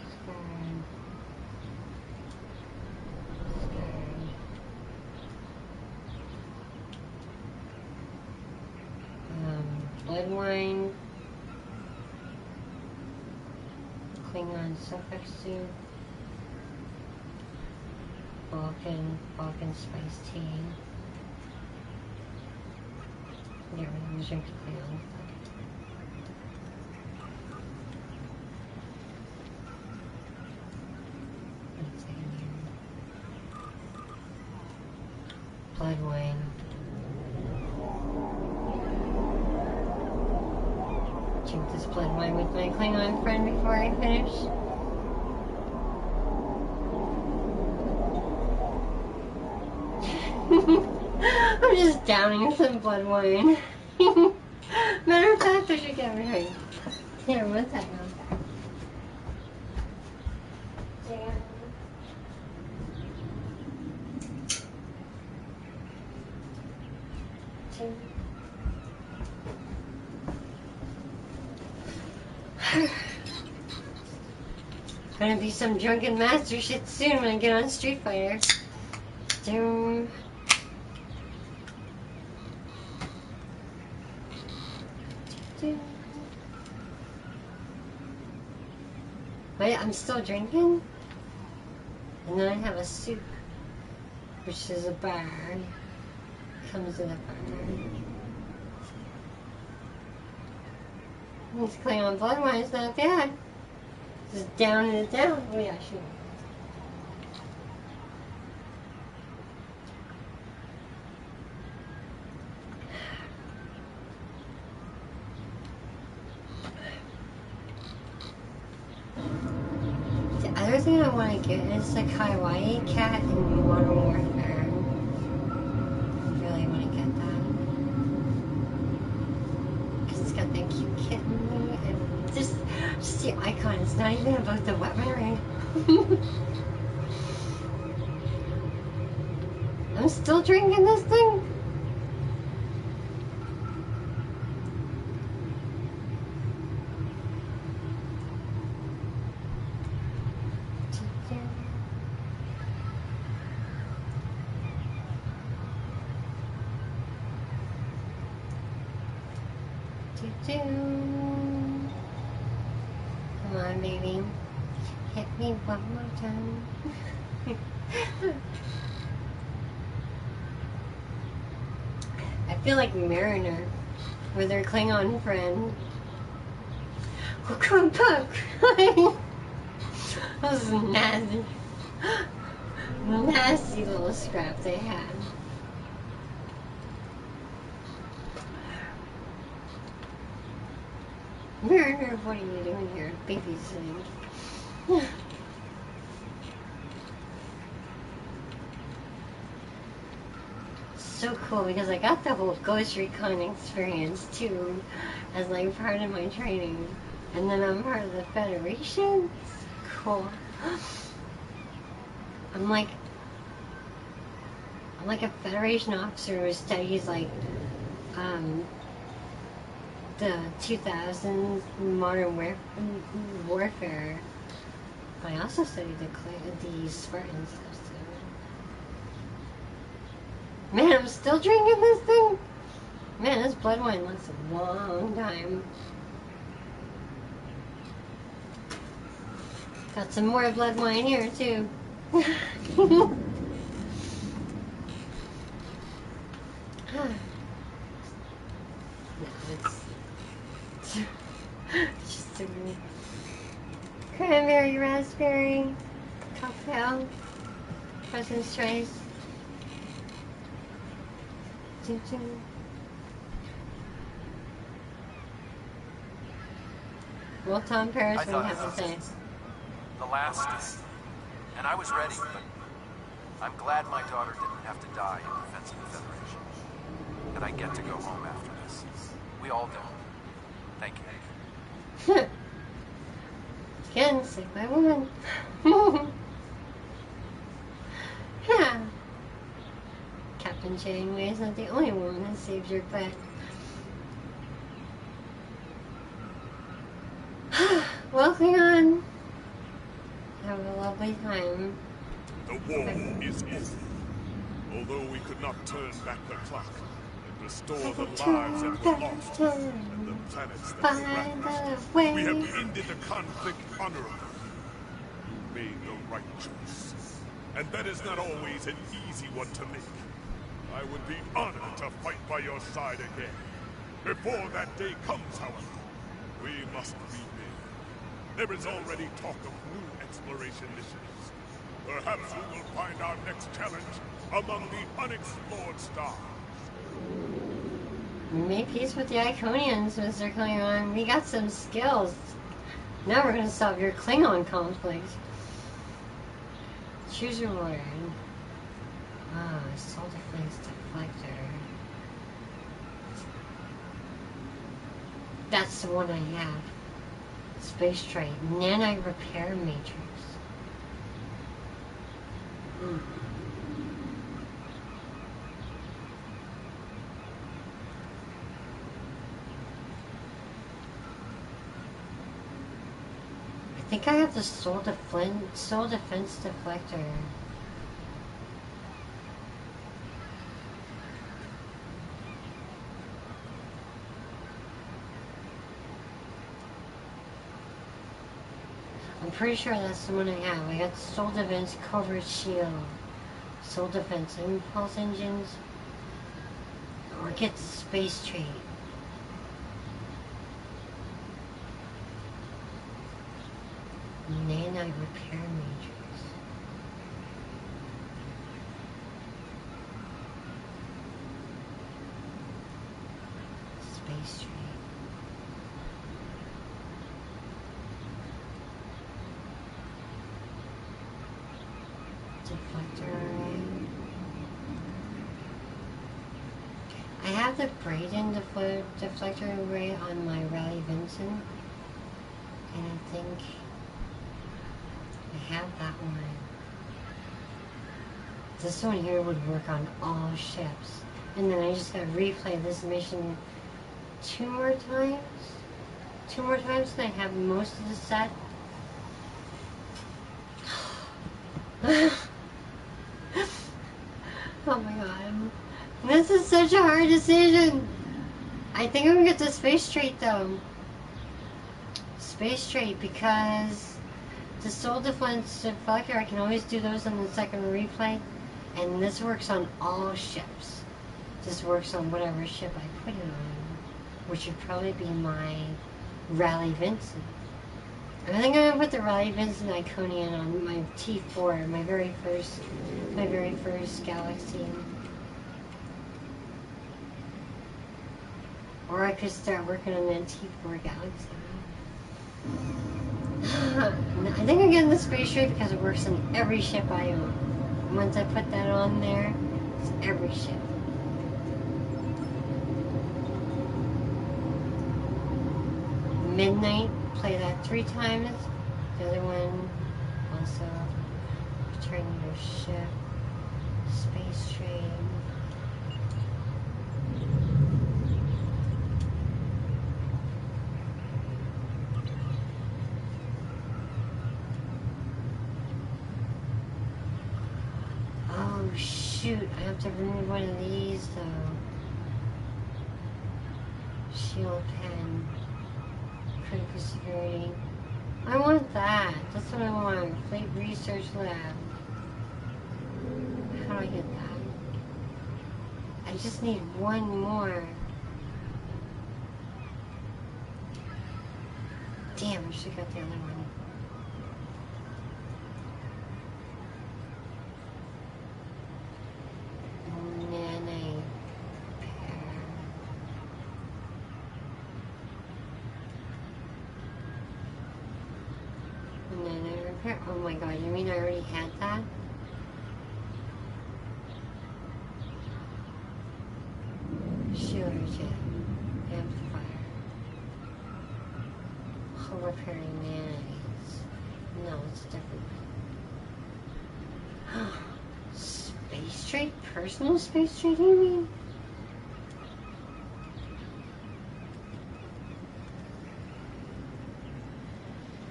Discard. Discard. Blood wine. Klingon suffix soup. Vulcan spice tea. Yeah, we're gonna drink the Klingon. Blood wine. Drink this blood wine with my Klingon friend before I finish. I'm just downing some blood wine. Matter of fact, I should get right. Here, one second. Gonna be some drunken master shit soon when I get on Street Fighter. Doom. Wait, I'm still drinking? And then I have a soup, which is a bar. Comes in a bar. This Klingon blood wine is not bad. Just downing it down. Oh yeah, sure. The other thing I want to get is the KYANA cat in Modern Warfare. I really want to get that. Because it's got that cute kitten and just the icon. It's not even about the weaponry. I'm still drinking this thing. Come on, baby. Hit me one more time. I feel like Mariner with her Klingon friend. Oh, come back! That was nasty. Nasty little scrap they had. Mariner, what are you doing here? Babysitting. So cool because I got the whole Ghost Recon experience too as like part of my training. And then I'm part of the Federation. Cool. I'm like a Federation officer who studies like the 2000s modern warfare. But I also studied the Spartan stuff too. Man, I'm still drinking this thing. Man, this blood wine lasts a long time. Got some more blood wine here too. No, it's just a cranberry, raspberry, cocktail, President's Choice. Well, Tom Paris, what do you have to say? The last, and I was ready, but I'm glad my daughter didn't have to die in defense of the Federation. And I get to go home after this. We all do. Thank you. Again, saved by woman. Yeah. Captain Janeway is not the only woman that saved your butt. Well, Klingon, have a lovely time. The war is over. Although we could not turn back the clock and restore the lives that were lost and the planets that were ravaged, we have ended the conflict honorably. You made the right choice. And that is not always an easy one to make. I would be honored to fight by your side again. Before that day comes, however, we must be big. There is already talk of new exploration missions. Perhaps we will find our next challenge among the unexplored stars. We made peace with the Iconians, Mr. Klingon. We got some skills. Now we're going to solve your Klingon conflict. Choose your word. Ah, Soul Defense Deflector. That's the one I have. Space Trade. Nano Repair Matrix. I think I have the Soul Defense Deflector. I'm pretty sure that's the one I have. I got Soul Defense Covert Shield, Soul Defense Impulse Engines, or get Space Trade. Nano Repair Matrix. Space Trade. Deflector. I have the Braden deflector array on my Raleigh Vincent, and I think I have that one. This one here would work on all ships, and then I just gotta replay this mission two more times, and I have most of the set. Oh my god. This is such a hard decision. I think I'm gonna get the Space Trade though. space trade because the soul defense deflector, I can always do those on the second replay, and this works on all ships. This works on whatever ship I put it on, which would probably be my Raleigh Vincent. I think I'm gonna put the Raleigh Vincent Iconian on my T4, my very first galaxy. Or I could start working on that T4 galaxy. I think I'm getting the space trade because it works on every ship I own. Once I put that on there, it's every ship. Midnight, play that 3 times. The other one, also, returning your ship, space trade. Oh shoot, I have to remove one of these though. Shield pen. Critical security. I want that. That's what I want. Fleet Research Lab. How do I get that? I just need one more. Damn, I should have got the other one. Nanny. Oh my god, you mean I already had that? Shield jet. Amplifier. Hull repairing mayonnaise. No, it's different. Space trade? Personal space trade, you mean?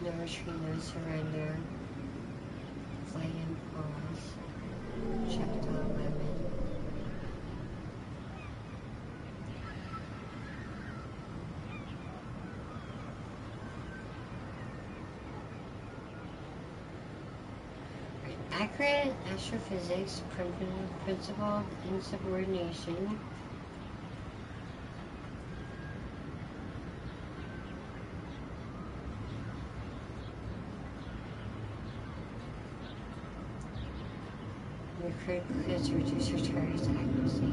No retreat, no surrender. Flight impulse. Checked all limit. Accurate astrophysics, principle of insubordination. Your critical hits reduce your target's accuracy.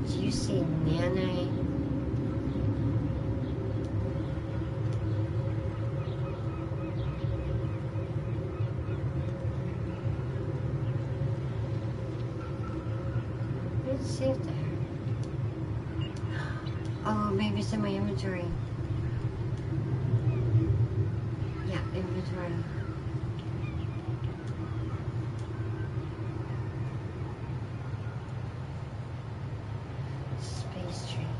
Do you see nanite? Let's see it there. Oh, maybe it's in my inventory. Inventory. Space tree.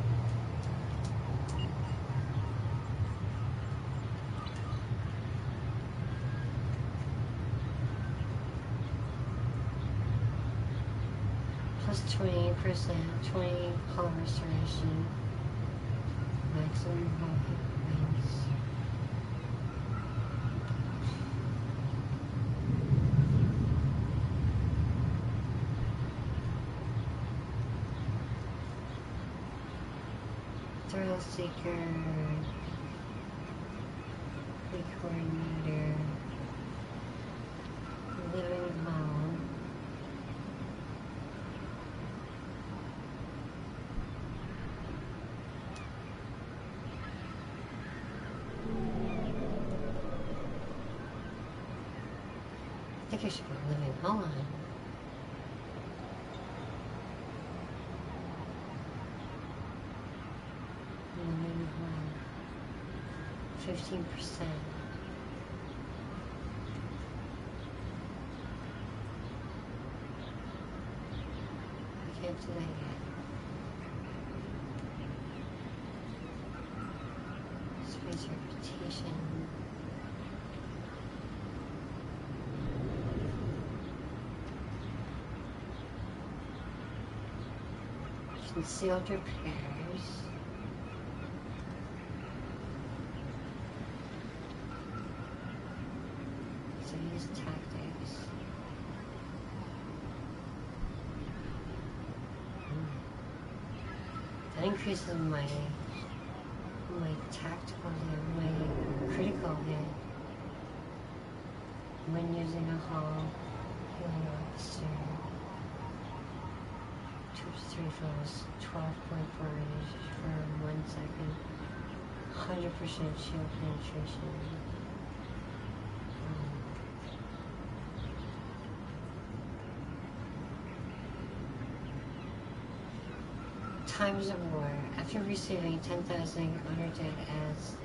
Plus 20%, 20 hull restoration. Maximum hull hit points. Thrill seeker, coordinator, living hull, I think I should put living hull on. Living hull. 15%. I can't do that yet. Space reputation. Concealed repairs. So use tactics. That increases my tactical hit, my critical hit when using a hull healing officer. 2-3 flows, 12.4 range for 1 second, 100% shield penetration. Times of War. After receiving 10,000 honor dead adds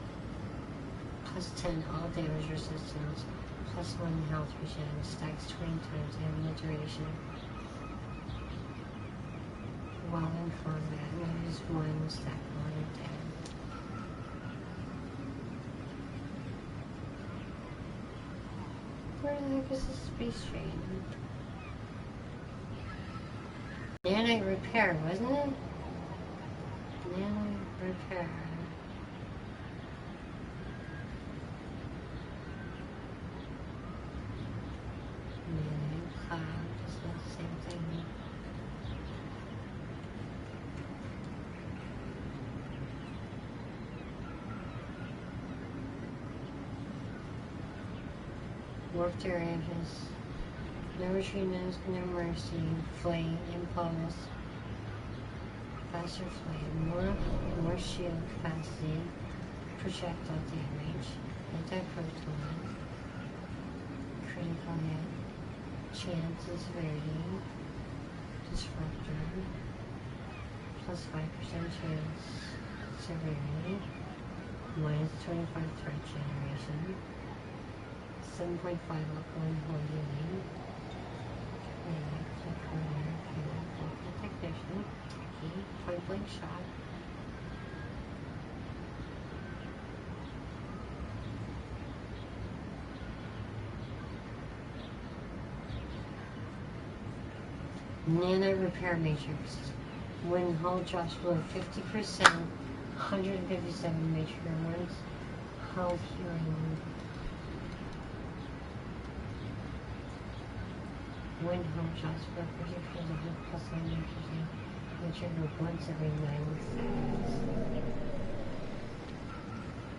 +10 all damage resistance, +1 health regen, stacks 20 times and the duration. While in combat, use 1 stack honor dead. Where the heck is this space train? Nanite repair, wasn't it? Nanite repair. Nanite cloud, is that the same thing? Warp derivatives. No retreatment, no mercy, flame, impulse. Faster flame, more shield capacity, projectile damage, anti-proton, critical hit, chance and severity, disruptor, +5% chance, severity, -25 threat generation, 7.5 alcohol and whole healing, technician, point blank shot. Nano repair matrix. When hull drops below 50%, 157 matrix once. Hull healing. When hull drops below 50% plus 90%. Which are once every 9 seconds.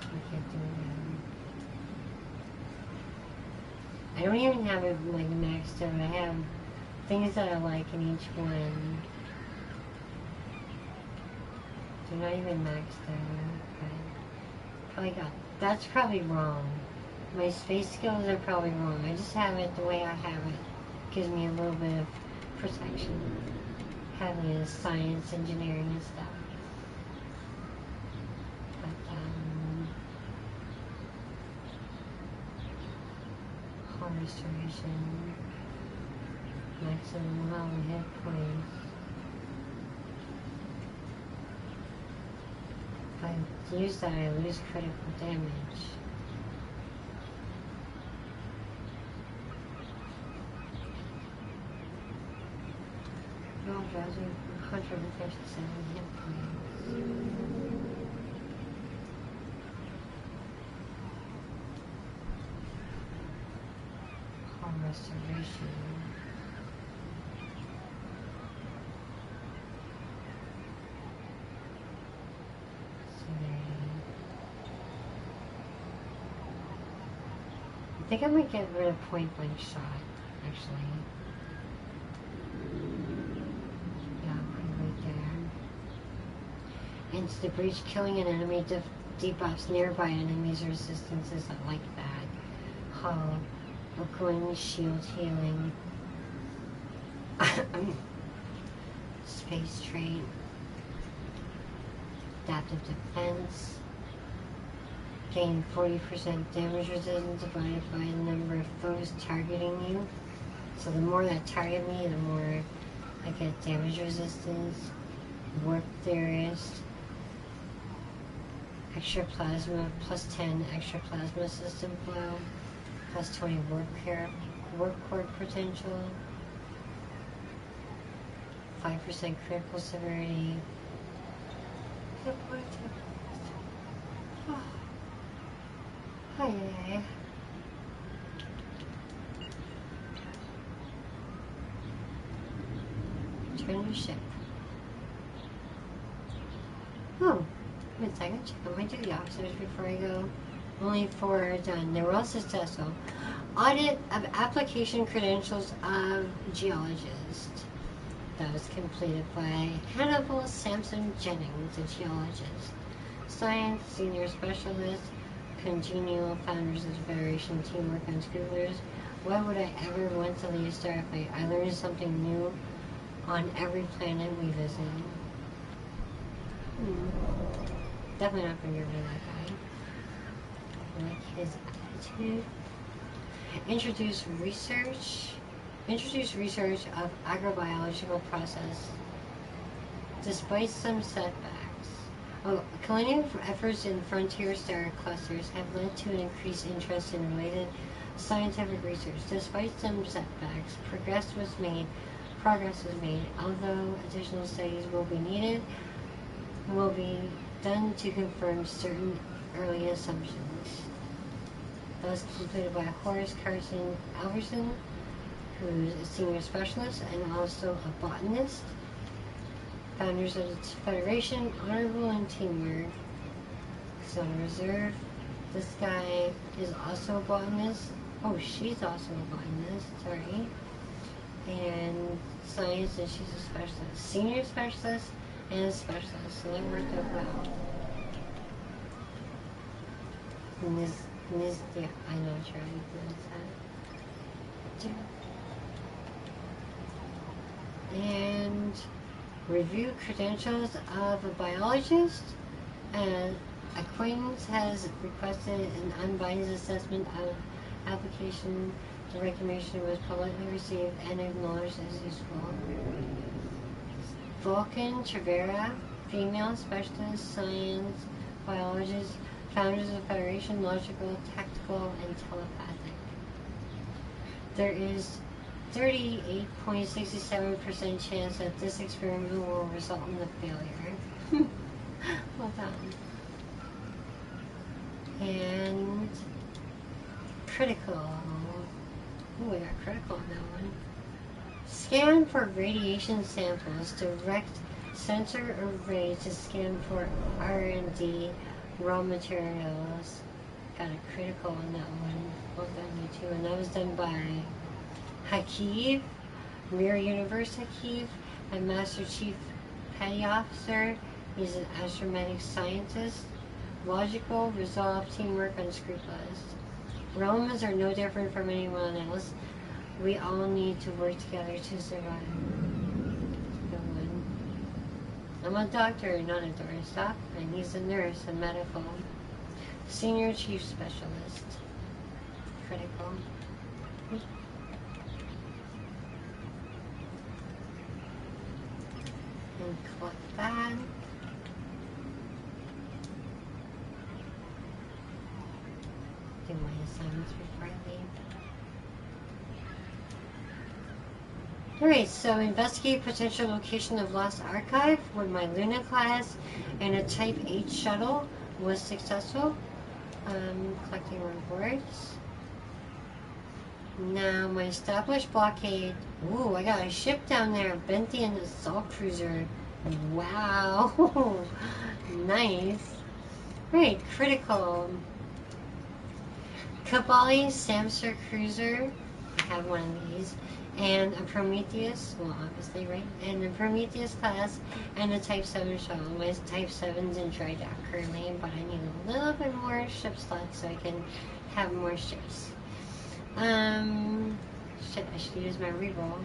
I can't do that. I don't even have it like maxed out. I have things that I like in each one. They're not even maxed out. But probably got. That's probably wrong. My space skills are probably wrong. I just have it the way I have it. Gives me a little bit of protection. Having is science, engineering, and stuff. But, hull restoration, maximum hull hit points. If I use that, I lose critical damage. Browser 157 hit points. Hull restoration. I think I might get rid of point blank shot, actually. Instant breach, killing an enemy debuffs nearby enemies' resistances. I like that. Hull, Iconian shield healing. Space train. Adaptive defense. Gain 40% damage resistance divided by the number of foes targeting you. So the more that target me, the more I get damage resistance. Warp theorist. Extra plasma, +10 extra plasma system flow, +20 warp core potential, 5% critical severity. Hi. Turn the ship. Oh, wait a second. Check out my duty officers before I go. Only 4 are done. They were all successful. Audit of application credentials of geologist. That was completed by Hannibal Sampson Jennings, a geologist. Science, senior specialist, congenial, founders of the Federation, teamwork, unscrupulous. Why would I ever want to leave Starfleet? I learned something new on every planet we visit. Definitely not going to get rid of that guy. I like his attitude. Introduce research of agrobiological process. Despite some setbacks, colonial efforts in frontier star clusters have led to an increased interest in related scientific research. Despite some setbacks, progress was made. Although additional studies will be done to confirm certain early assumptions. That was completed by Horace Carson Alverson, who's a senior specialist and also a botanist. Founders of the Federation, honorable and teamwork. He's on reserve. This guy is also a botanist. Oh, she's also a botanist, sorry. And science, and she's a specialist. Senior specialist and a specialist, so that worked out well. And this, yeah, I know what you're right. And review credentials of a biologist. And Acquaintance has requested an unbiased assessment of application. The recommendation was publicly received and acknowledged as useful. Vulcan Trevera, female specialist, science, biologist, founders of the Federation, logical, tactical, and telepathic. There is 38.67% chance that this experiment will result in a failure. Well done. And critical. Oh, I got critical on that one. Scan for radiation samples. Direct sensor array to scan for R&D raw materials. Got a critical on that one. Well done, you too. And that was done by Hiiiiii, Mirror Universe Hiiiiii, and Master Chief Petty Officer. He's an astrometric scientist. Logical, resolve, teamwork, unscrupulous. Romans are no different from anyone else. We all need to work together to survive. I'm a doctor, not a doorstop, and he's a nurse, a medical. Senior Chief Specialist. Critical. And collect that. Do my assignments before I leave. Alright, so investigate potential location of lost archive with my Luna class, and a Type H shuttle was successful. Collecting rewards. Now my established blockade. Ooh, I got a ship down there, Benthian assault cruiser. Wow, nice. Right, critical. Kabali Samsar cruiser. I have one of these. And a Prometheus, well obviously, right? And a Prometheus class and a Type 7 shuttle. My Type 7's in dry dock currently, but I need a little bit more ship slots so I can have more ships. Shit, I should use my reroll.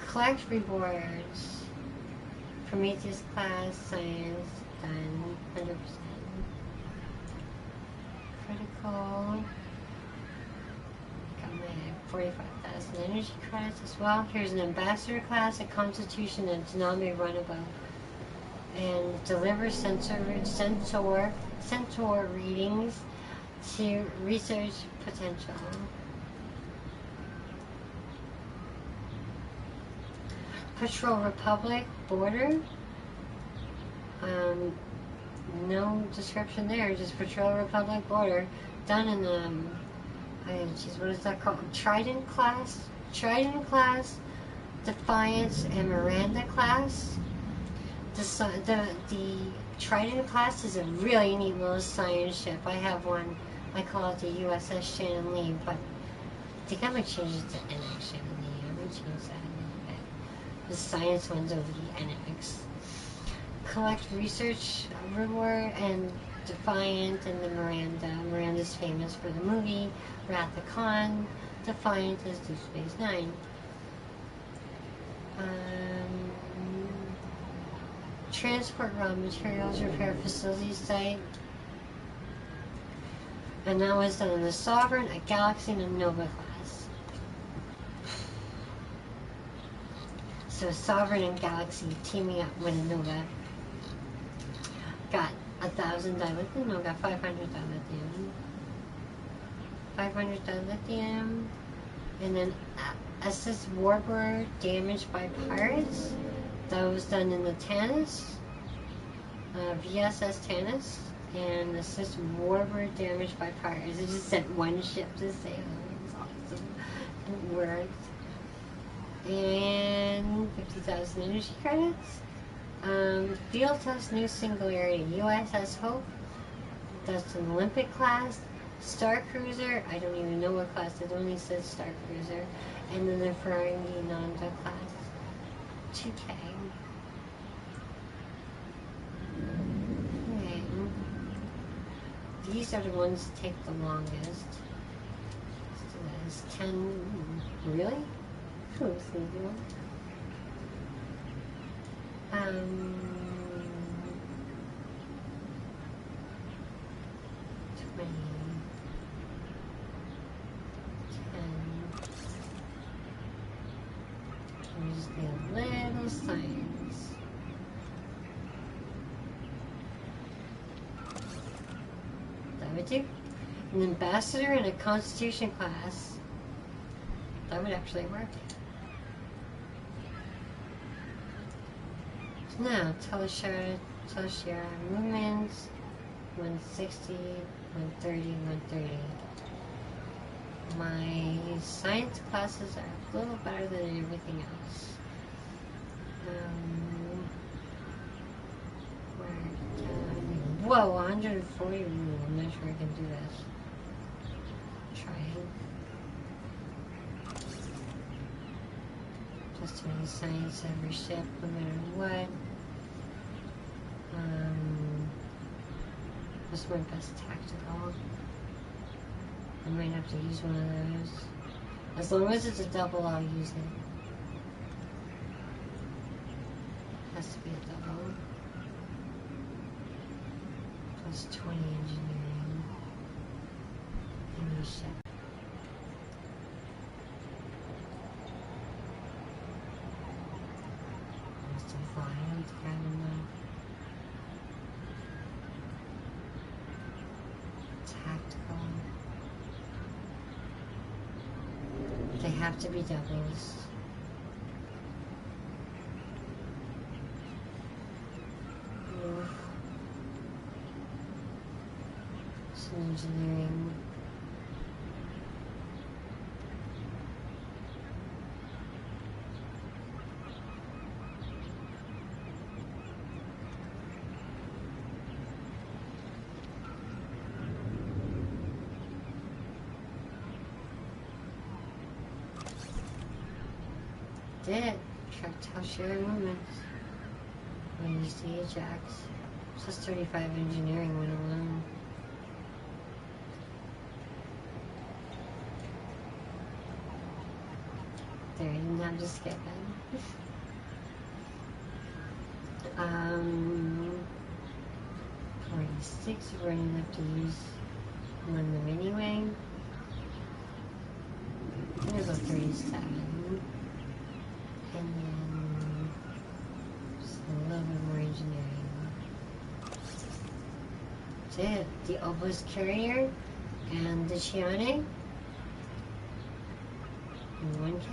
Collect rewards. Prometheus class, science, done, 100%. Critical. Got my 45,000 energy credits as well. Here's an ambassador class, a constitution, and tsunami runabout. And deliver sensor readings to research potential. Patrol Republic border. No description there, just Patrol Republic border. Done in what is that called? Trident class, Defiance, and Miranda class. The Trident class is a really neat little science ship. I have one. I call it the USS Shannon Lee, but I think I'm gonna change it to NX Shannon Lee. I'm gonna change that a little bit. The science one's over the NX. Collect research reward and Defiant and the Miranda. Miranda's famous for the movie Wrath of Khan. Defiant is Deep Space Nine. Transport raw materials, repair facility site. And that was done in the Sovereign, a Galaxy, and a Nova class. So Sovereign and Galaxy teaming up with a Nova. Got 1,000 dilithium, no, got 500 dilithium. 500 dilithium. And then assist warbird damaged by pirates. That was done in the Tanis, VSS Tanis, and assist warbird damaged by pirates. It just sent one ship to sail. It's awesome. It worked. And 50,000 energy credits. Field test new singularity. USS Hope. That's an Olympic class. Star Cruiser. I don't even know what class. It only says Star Cruiser. And then the Ferengi Nanda class. 2K. Okay. These are the ones that take the longest. So that is 10. Really? Who's the one? 20. 10. Just a little science. That would do. An ambassador in a constitution class. That would actually work. Now, Teleshare movements, 160, 130, 130. My science classes are a little better than everything else. Whoa, 140. I'm not sure I can do this. Trying. Just doing science every ship, no matter what. What's my best tactical? I might have to use one of those. As long as it's a double, I'll use it. Has to be a double. Plus 20 engineering. Any ship. Must have flying to grab them though. Tactical. They have to be doubles. Some engineering. Did tactile sharing movements. I used the Ajax. Plus 35 engineering went alone. There, I didn't have to skip it. 46, we're gonna have to use one of them anyway. I'm gonna go 37. And then just a little bit more engineering. That's it. The Obelisk Carrier and the KYANA. And 1K.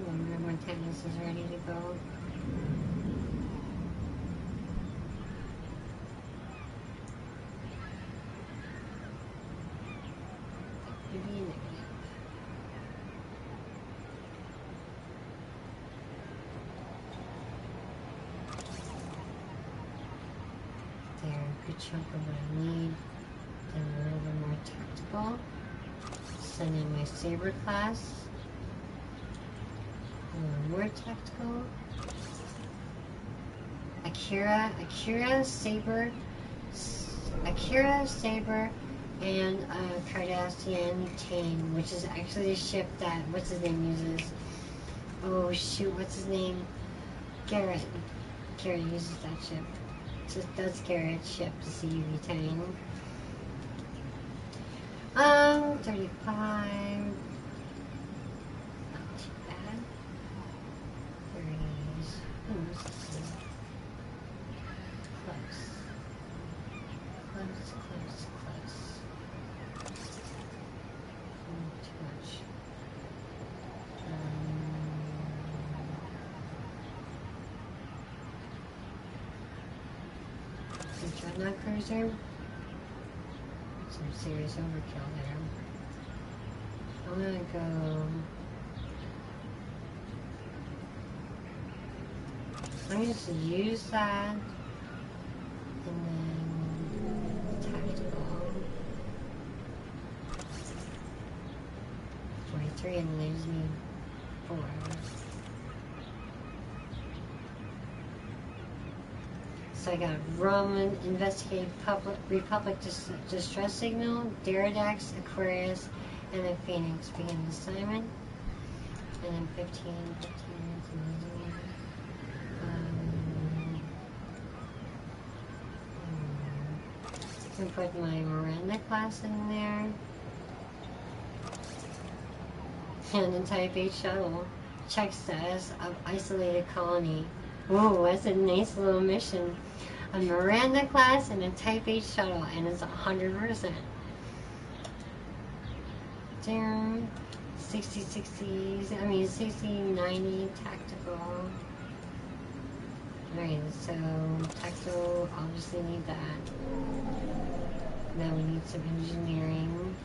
Wonder when tennis is ready to go. There, a good chunk of what I need. Then a little bit more tactical. Send in my saber class. A little more tactical. Akira, Saber, and Cardassian Tane, which is actually the ship that, what's his name uses? Oh shoot, what's his name? Garrett. Garrett uses that ship. So that's Garrett's ship, the CUV Tane. 35. Not too bad. 30s. Close. Too much. Dreadnought cruiser. Some serious overkill there. I'm gonna go. I'm gonna just use that, and then tactical. 43, and leaves me 4. So I got Roman, investigate Republic distress signal, Deridax, Aquarius, and then Phoenix begin assignment. And then 15 minutes amazing. I'm gonna put my Miranda class in there. And the Type 8 shuttle. Check status of isolated colony. Ooh, that's a nice little mission. A Miranda class and a Type 8 shuttle, and it's 100%. Damn. 60-90 tactical. Alright, so tactical, obviously need that. Now we need some engineering.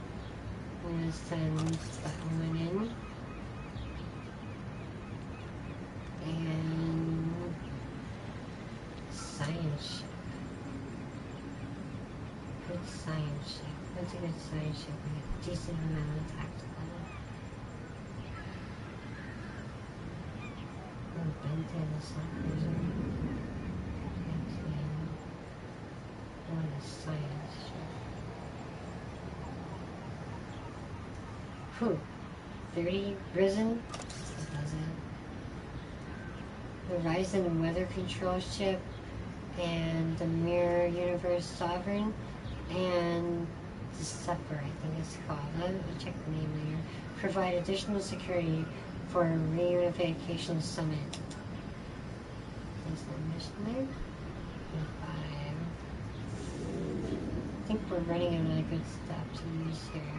I'm gonna send that one in. And science ship. Good science ship. What's a good science ship? We have a decent amount of tactical. Oh, Benton assault cruiser. What a science ship. Whew. 30 risen. That does it. Horizon Weather Control Ship, and the Mirror Universe Sovereign, and the Supper, I think it's called. I'll check the name later. Provide additional security for a reunification summit. There's the mission there. 5. I think we're running out of good stuff to use here.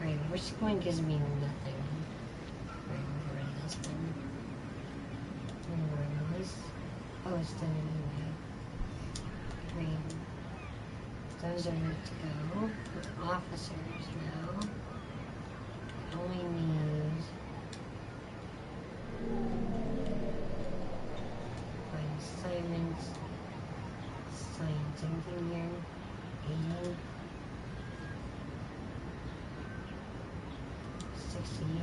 Alright, which one gives me nothing? Oh, it's done anyway. Green. Those are good to go. With officers now. I only need find assignments. Science engineer. 80. 68.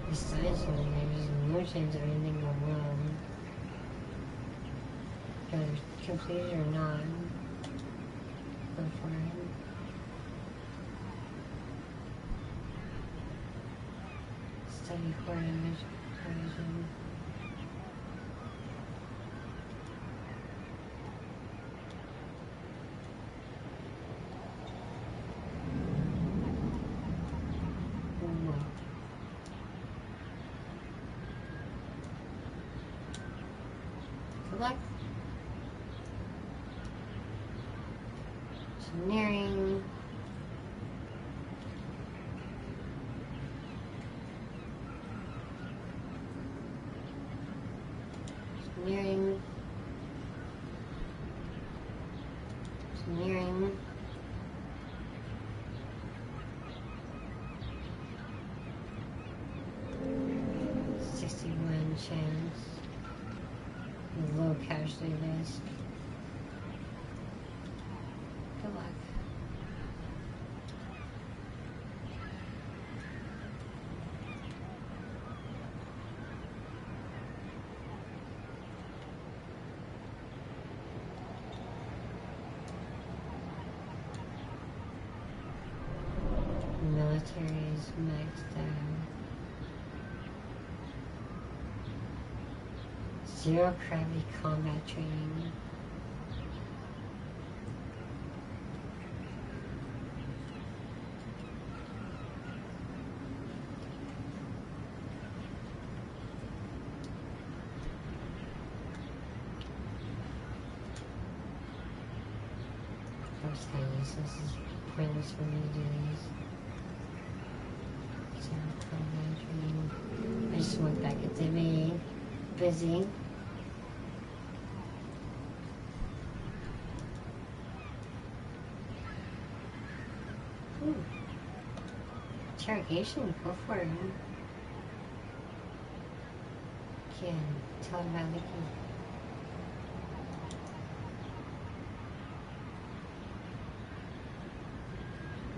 Besides, there's no chance of anything going wrong. Whether it's completed or not. Go for it. Study coordination. Engineering. Engineering. Engineering. Chance. Low casualty risk. Good luck. Military is maxed out. Zero gravity combat training. First things, this is pointless for me to do these. Zero combat training. I just went back at Debbie. Busy. Interrogation, go for it. Can tell him about the key.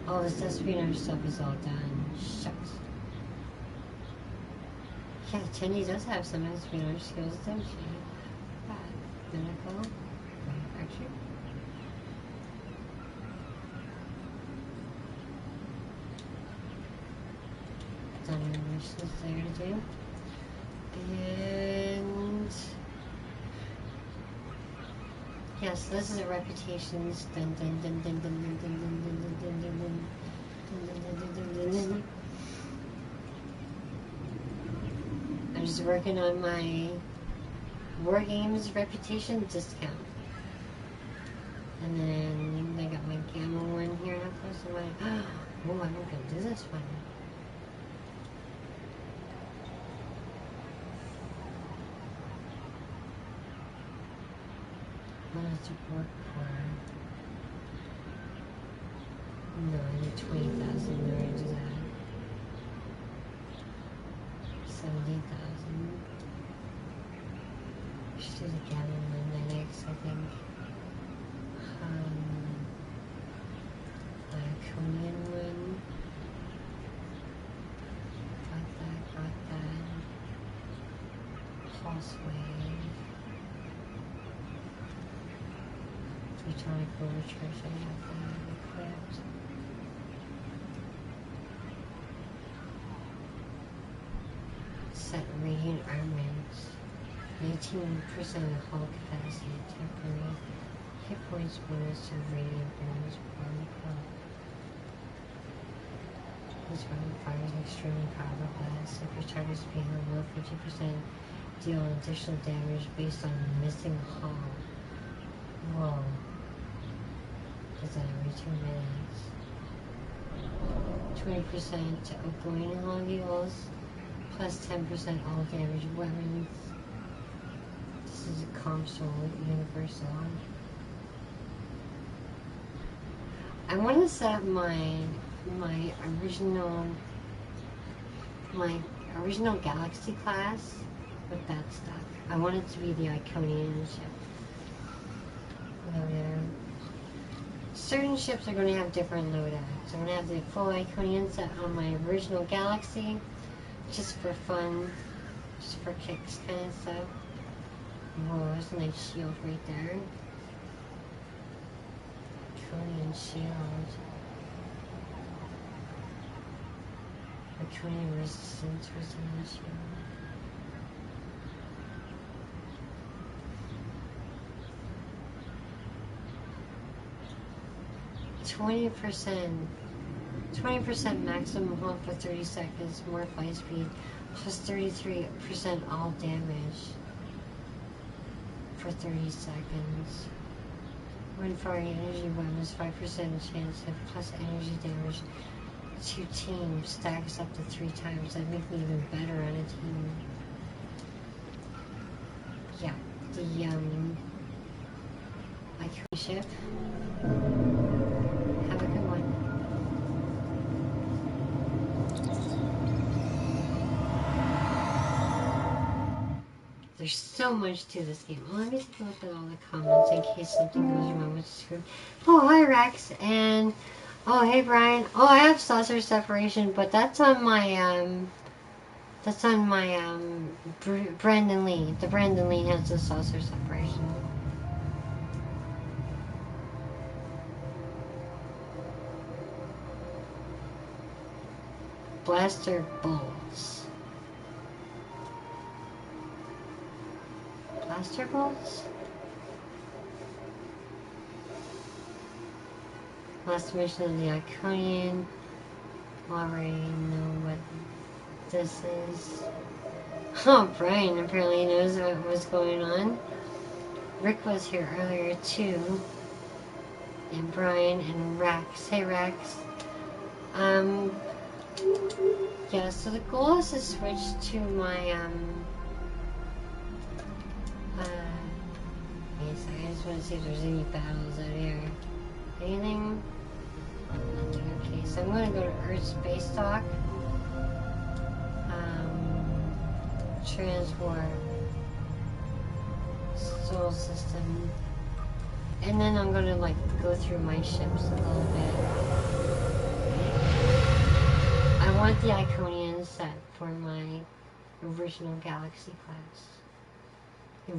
All this espionage stuff is all done. Shucks. Yeah, Tenny does have some espionage skills, doesn't she? Medical. Actually. Done missions there to do. And yeah, so this is a reputations. Dun dun dun dun dun dun dun dun dun dun dun dun dun dun. I'm just working on my War Games reputation discount. And then I got my Gamma one here after, so I'm like, oh, I'm not gonna do this one. What does it work for? No, I need 20,000 in order to do that. 70,000. I should do the Gamma Magnetics, I think. Iconian one. Got that. Pulse wave. Photonic overcharge, I have that equipped. Set radiant armament. 19% of hull capacity, temporary hit points bonus to radiant burns per This weapon fires an extremely powerful blast. If your target is being below 50%, deal additional damage based on missing hull. Whoa. Is that every 2 minutes? 20% to outgoing hull heals, plus 10% all damage weapons. This is a console universal. I want to set up my original Galaxy class with that stuff. I want it to be the Iconian ship. Certain ships are going to have different loadouts. I'm going to have the full Iconian set on my original Galaxy, just for fun, just for kicks kind of stuff. Whoa, there's a nice shield right there. Iconian shield. Iconian resistance shield. 20% maximum hull for 30 seconds, more flight speed, plus 33% all damage for 30 seconds. When firing energy weapons, 5% chance of plus energy damage to team stacks up to 3 times. That'd make me even better on a team. Yeah, the Iconian ship. Have a good one. There's so much to this game. Well, let me take a look at all the comments in case something goes wrong with the screen. Oh, hi Rex, and oh, hey Brian. Oh, I have saucer separation, but that's on my Brandon Lee. The Brandon Lee has the saucer separation. Blaster bolts. Blaster bolts? Last mission of the Iconian. Already know what this is. Oh, Brian apparently knows what was going on. Rick was here earlier too. And Brian and Rex. Hey Rex. Yeah, so the goal is to switch to my wait a second, I just want to see if there's any battles out here. Anything? Okay, so I'm going to go to Earth Space Dock. Transport. Soul System. And then I'm going to like go through my ships a little bit. I want the Iconian set for my original Galaxy class.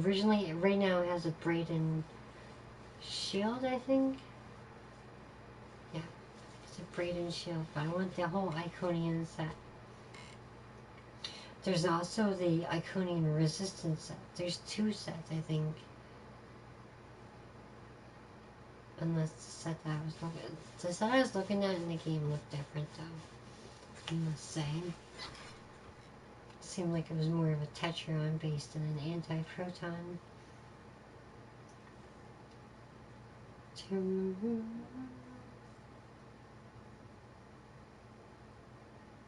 Originally, right now it has a Braden shield, I think. Yeah, it's a Braden shield, but I want the whole Iconian set. There's also the Iconian Resistance set. There's 2 sets, I think. Unless the set that I was looking at. The set I was looking at in the game looked different, though. I must say. Seemed like it was more of a Tetron based than an anti-proton.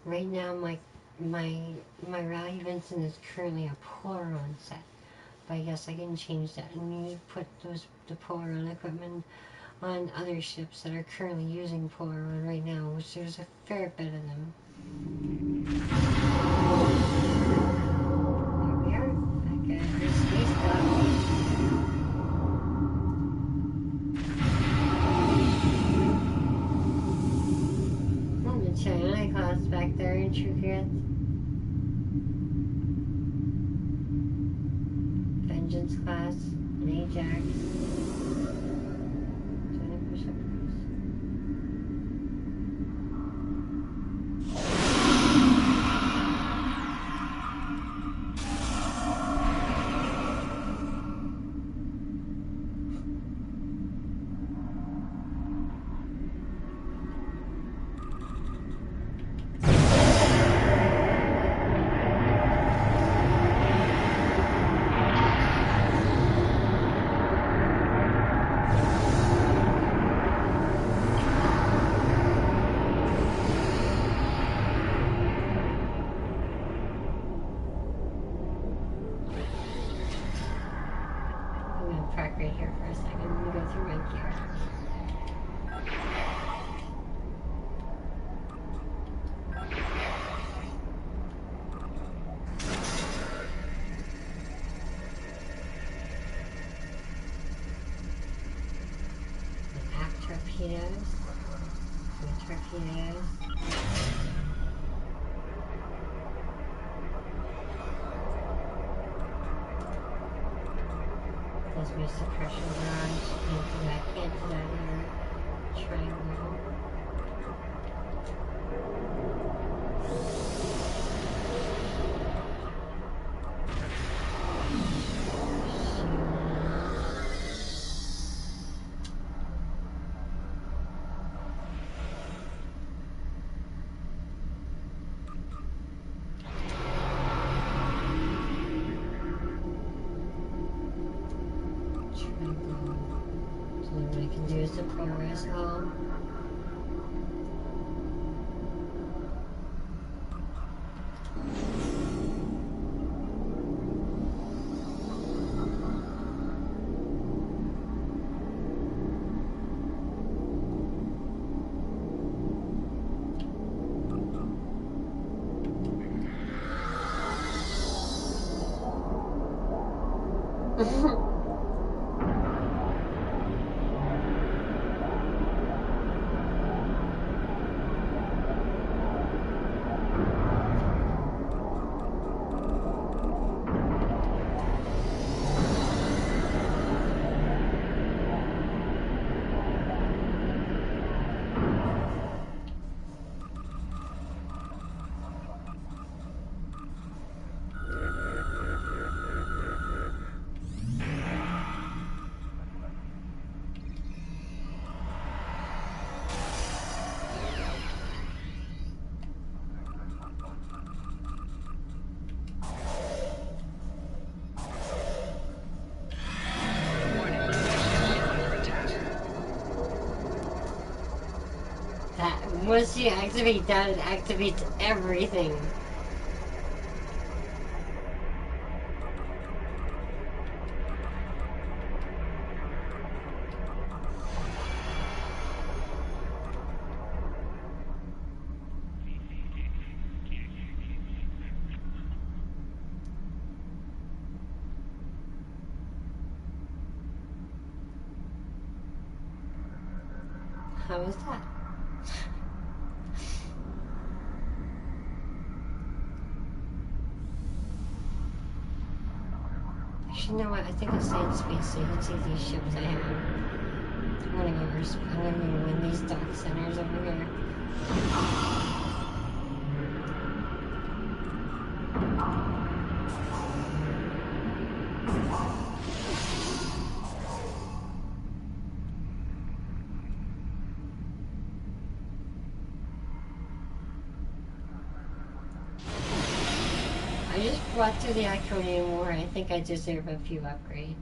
Right now my Rally Vincent is currently a Polaron set. But I guess I can change that and you need to put the Polaron equipment on other ships that are currently using Polaron right now, which there's a fair bit of them. There we are. Okay, there's space dock. Oh, the KYANA class back there in True Grit. Vengeance class, an Ajax. There's my suppression barrage. Can't do that here. Triangle. can do is the progress hall. Once you activate that, it activates everything. How was that? Actually, you know what? I think I'll stay in space so you can see these ships I have. I'm gonna go win these dock centers over here. I just brought through the Iconian War. I think I deserve a few upgrades.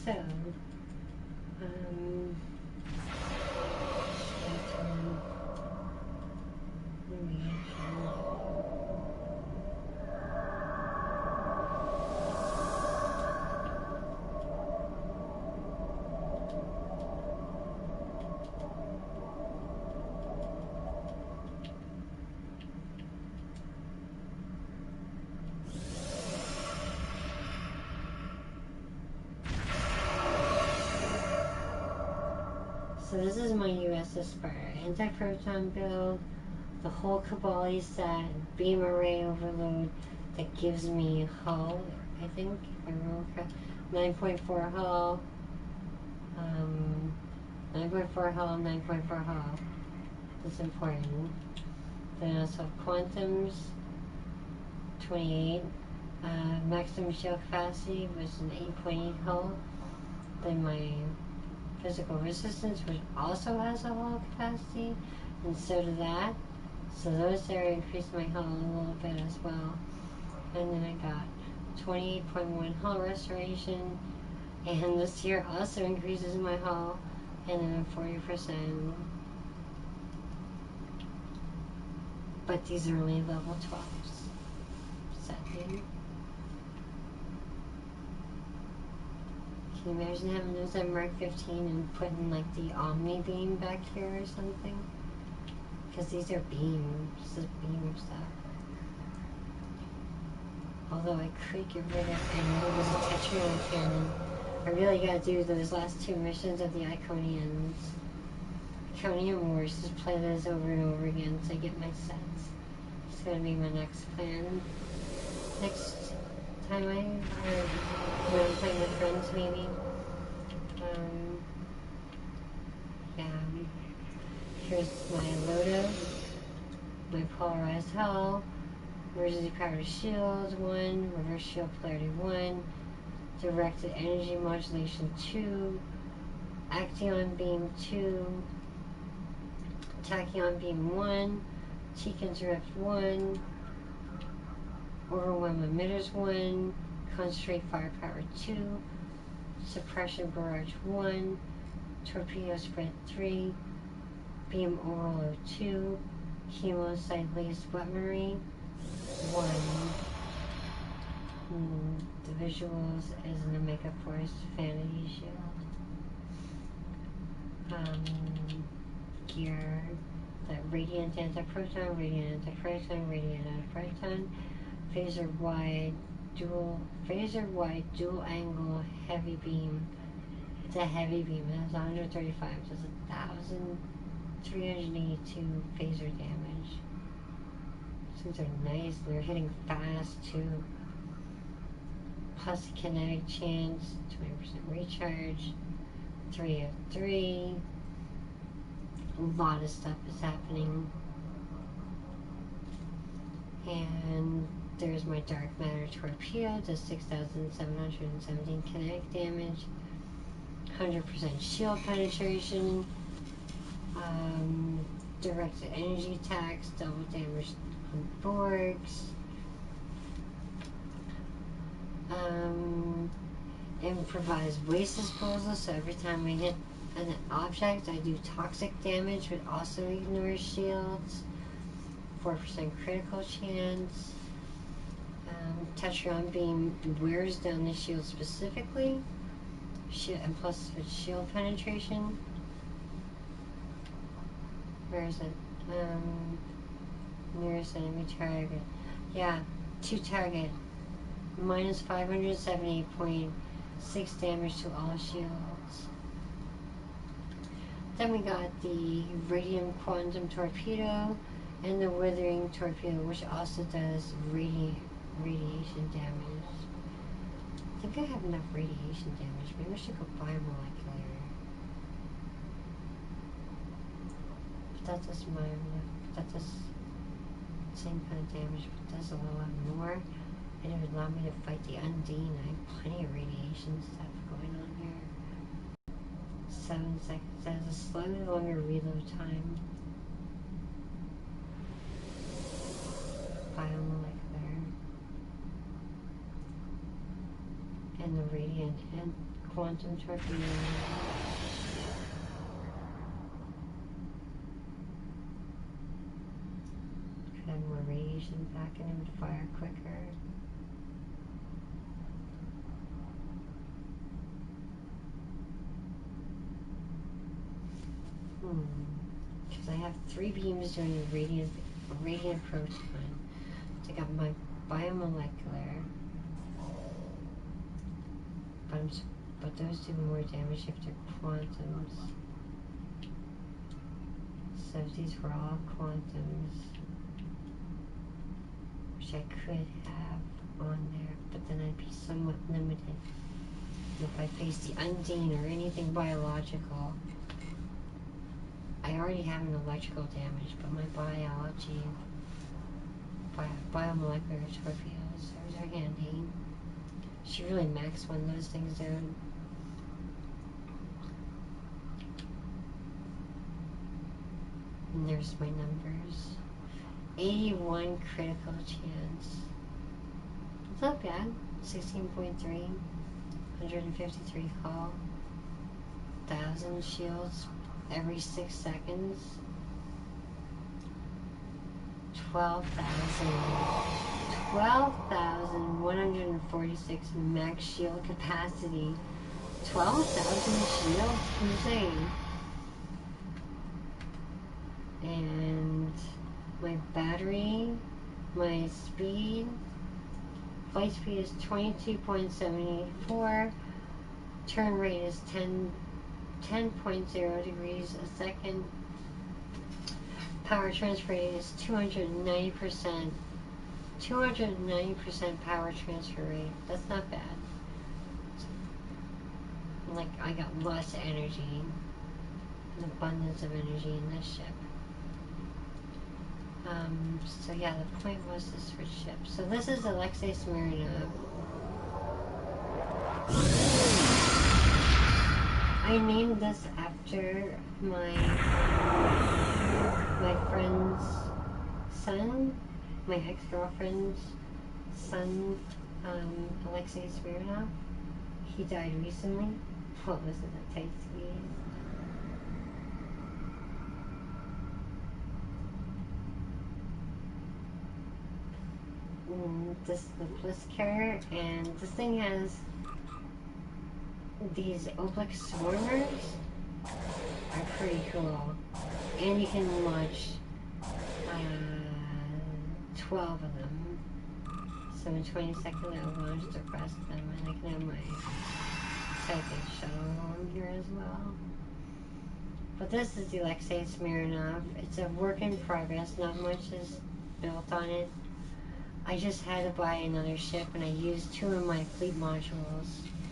So, So this is my USS Sparta anti-proton build, the whole Cabali set, beam array overload that gives me hull, I think, if I remember correct, 9.4 hull, 9.4 hull, 9.4 hull. That's important. Then I also have quantums, 28, maximum shell capacity was an 8.8 hull. Then my physical resistance, which also has a hull capacity, and so did that. So those there increased my hull a little bit as well. And then I got 28.1 hull restoration, and this here also increases my hull, and then 40%. But these are only level 12s. Setting. Can you imagine having those at Mark 15 and putting like the Omni beam back here or something? Because these are beams. This is beam stuff. Although I could get rid of, I know it was a Tetrion cannon. I really gotta do those last 2 missions of the Iconians. Iconian Wars, just play those over and over again so I get my sets. It's gonna be my next plan. Next time when I'm playing with friends maybe. Yeah. Here's my Loda, my Polarized Hull, emergency powered shield 1, reverse shield polarity 1, directed energy modulation 2, Action beam 2, Tachyon beam 1, Tekin's Rift 1, overwhelm emitters 1, concentrate firepower 2, suppression barrage 1, torpedo spread 3, beam overload 2, hemocyte laced weaponry 1. The visuals is an Omega Force Vanity Shield. Gear, the radiant anti-proton, radiant anti-proton, radiant anti-proton, phaser wide dual angle heavy beam. It's a heavy beam. It has 135. It does 1,382 phaser damage. These are nice. They're hitting fast too. Plus kinetic chance, 20% recharge, 3 of 3. A lot of stuff is happening. And there's my dark matter torpedo, does 6,717 kinetic damage, 100% shield penetration, directed energy attacks, double damage on BORGs, improvised waste disposal, so every time we hit an object I do toxic damage, but also ignore shields, 4% critical chance, Tetrion beam wears down the shield specifically, and plus it's shield penetration. Where is it? Nearest enemy target. Yeah, to target. Minus 578.6 damage to all shields. Then we got the Radium Quantum Torpedo and the Withering Torpedo, which also does radiation damage. I think I have enough radiation damage. Maybe I should go buy molecular. That does that does the same kind of damage, but does a lot more. And it would allow me to fight the Undine. I have plenty of radiation stuff going on here. 7 seconds. That has a slightly longer reload time. Biomolecular. And the Radiant and Quantum Torpedo. Could have more radiation back in him to fire quicker. Because I have 3 beams doing a radiant proton. So I got my biomolecular. But those do more damage if they're quantums. So if these were all quantums, which I could have on there, but then I'd be somewhat limited. If I face the Undine or anything biological, I already have an electrical damage, but my biomolecular torpedoes, those are handy. She really maxed one of those things out. And there's my numbers. 81 critical chance. It's not bad. 16.3. 153 call. 1,000 shields every 6 seconds. 12,146 max shield capacity 12,000 shields? Insane. And my battery, my speed, flight speed is 22.74, turn rate is 10.0 degrees a second, power transfer rate is 290%, 290% power transfer rate. That's not bad. Like, I got lots of energy, an abundance of energy in this ship. So yeah, the point was to switch ships. So this is Alexei Smirnov. I named this after my friend's son, my ex-girlfriend's son, Alexei Smirnov. He died recently. What was it, a tight squeeze? This is the Bliss carrier, and this thing has these oblique swarmers. Are pretty cool, and you can launch 12 of them. So in 20 seconds I'll launch the rest of them, and I can have my psychic shuttle on here as well. But this is the Alexei Smirnov. It's a work in progress. Not much is built on it. I just had to buy another ship, and I used 2 of my fleet modules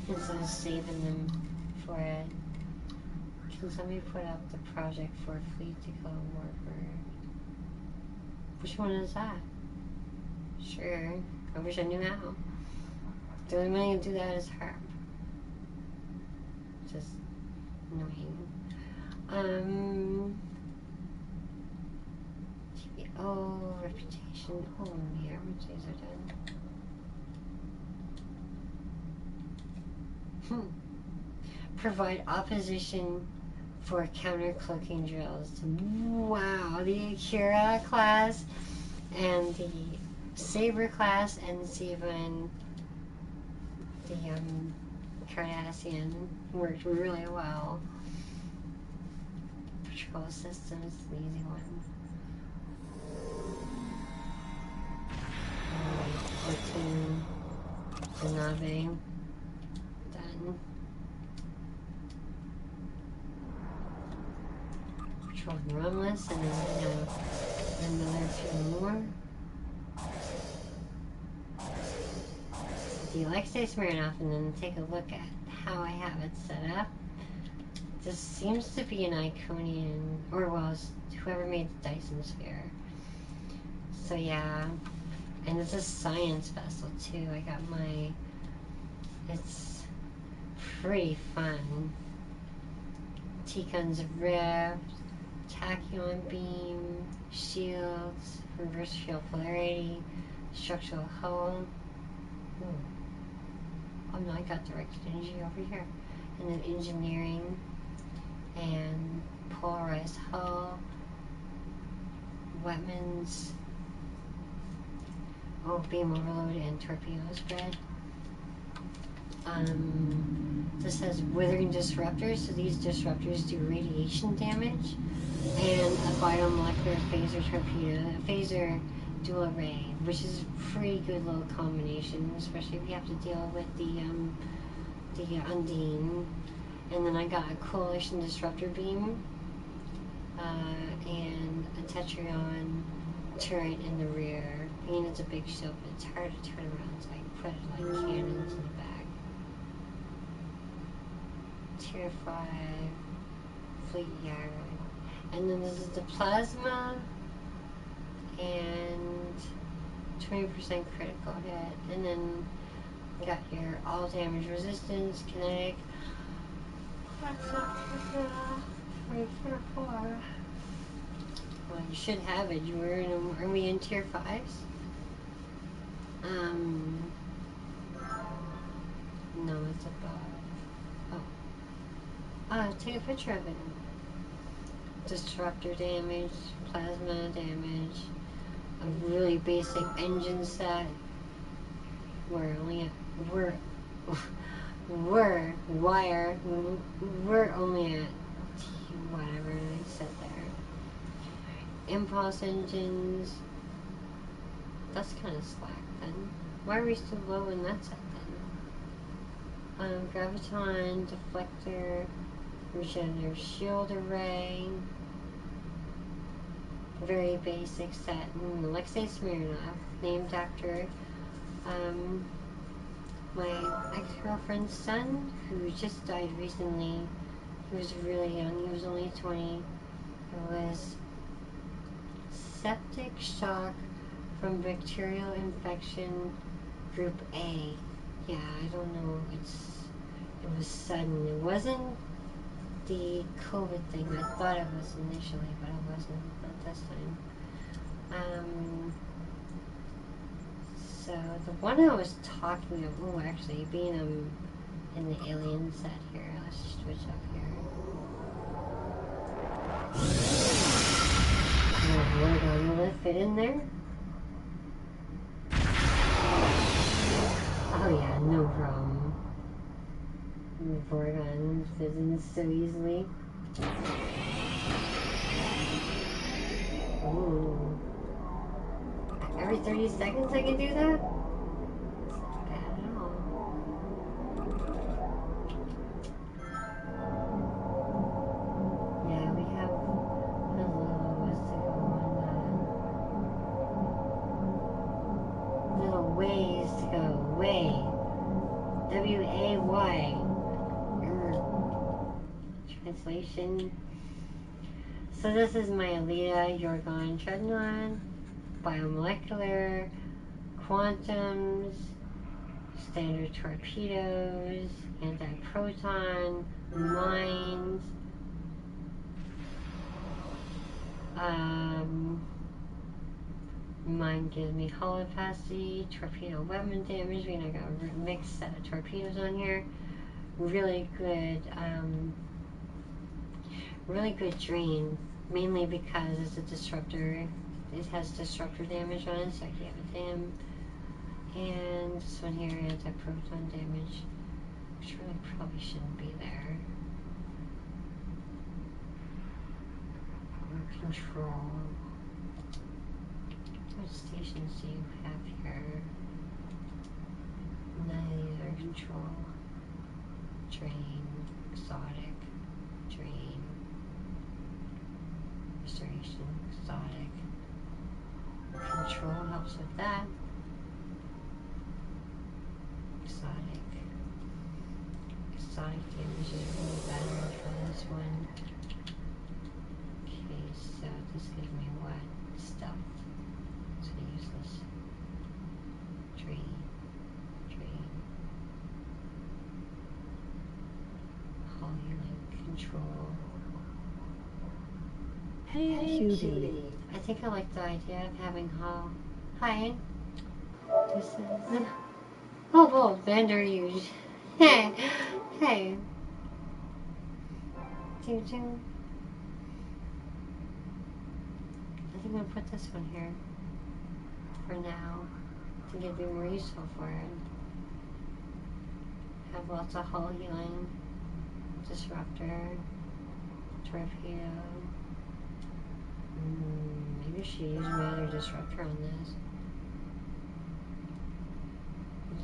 instead of saving them for it. Can somebody put up the project for a fleet to go Warbird? Which one is that? Sure. I wish I knew how. The only way to do that is Harp. Just annoying. Oh, reputation. Oh, the armistices are done. Provide opposition for counter-cloaking drills. Wow, the Akira class and the Saber class, and even the Cardassian worked really well. Patrol systems, the easy one. Platoon, Zanabe, done. Patrol ROMULUS, and then we have another 2 more. The Alexei Smirnov, and then take a look at how I have it set up. This seems to be an Iconian, or well, whoever made the Dyson Sphere. So yeah, and it's a science vessel too. I got my, it's pretty fun. T-Guns Rift, Tachyon Beam, Shields, Reverse Shield Polarity, Structural Hull. Oh no, I got directed energy over here. And then engineering and polarized hull, weapons, beam overload and torpedo spread. This has withering disruptors, so these disruptors do radiation damage, and a biomolecular phaser torpedo, a phaser dual array, which is a pretty good little combination, especially if you have to deal with the Undine. And then I got a coalition disruptor beam, and a Tetrion turret in the rear. I mean, it's a big ship, but it's hard to turn around, so I put like cannons in the back. Tier 5 fleet yard. And then this is the plasma, and 20% critical hit. And then you got your all damage resistance, kinetic. What's up with the tier 4? Well, you should have it. You were in. Are we in tier 5s? No, it's above. Oh. Take a picture of it. Disruptor damage, plasma damage, a really basic engine set. We're we're only at whatever they said there. Impulse engines. That's kind of slack then. Why are we still low in that set then? Graviton, deflector, regenerative shield array. Very basic set. Alexei Smirnov, named after my ex-girlfriend's son, who just died recently. He was really young. He was only 20. It was septic shock from bacterial infection group A. Yeah, I don't know. It was sudden. It wasn't the COVID thing. I thought it was initially, but it wasn't. Not this time. So the one I was talking about, oh, actually, being in the alien set here. Let's switch up here. Will it fit in there? Oh yeah, no problem. Vorgon fits in so easily. Ooh. Every 30 seconds I can do that? That's not bad at all. Yeah, we have a little ways to go on that. Little ways to go. Way. W-A-Y. Translation. So this is my Alita Yorgon Treadnought. Biomolecular, quantums, standard torpedoes, anti-proton, mines, mine gives me hull capacity, torpedo weapon damage. I got a mixed set of torpedoes on here. Really good drain, mainly because it's a disruptor. It has disruptor damage on it, so I gave it to him. And this one here, anti-proton damage, which really probably shouldn't be there. Control. What stations do you have here? None of these are control. Drain, exotic, drain, restoration, exotic. Control helps with that. Exotic damage is really better for this one. Okay, so this gives me what? Stuff. So useless. Drain. Hull healing, control. Hey, cutie. I think I like the idea of having hull. Hi. This is oh, Vander Huge. Hey. Ching. I think I'm gonna put this one here for now. I think it'd be more useful for it. Have lots of hull healing, disruptor, torpedo. Maybe I should use my other disruptor on this.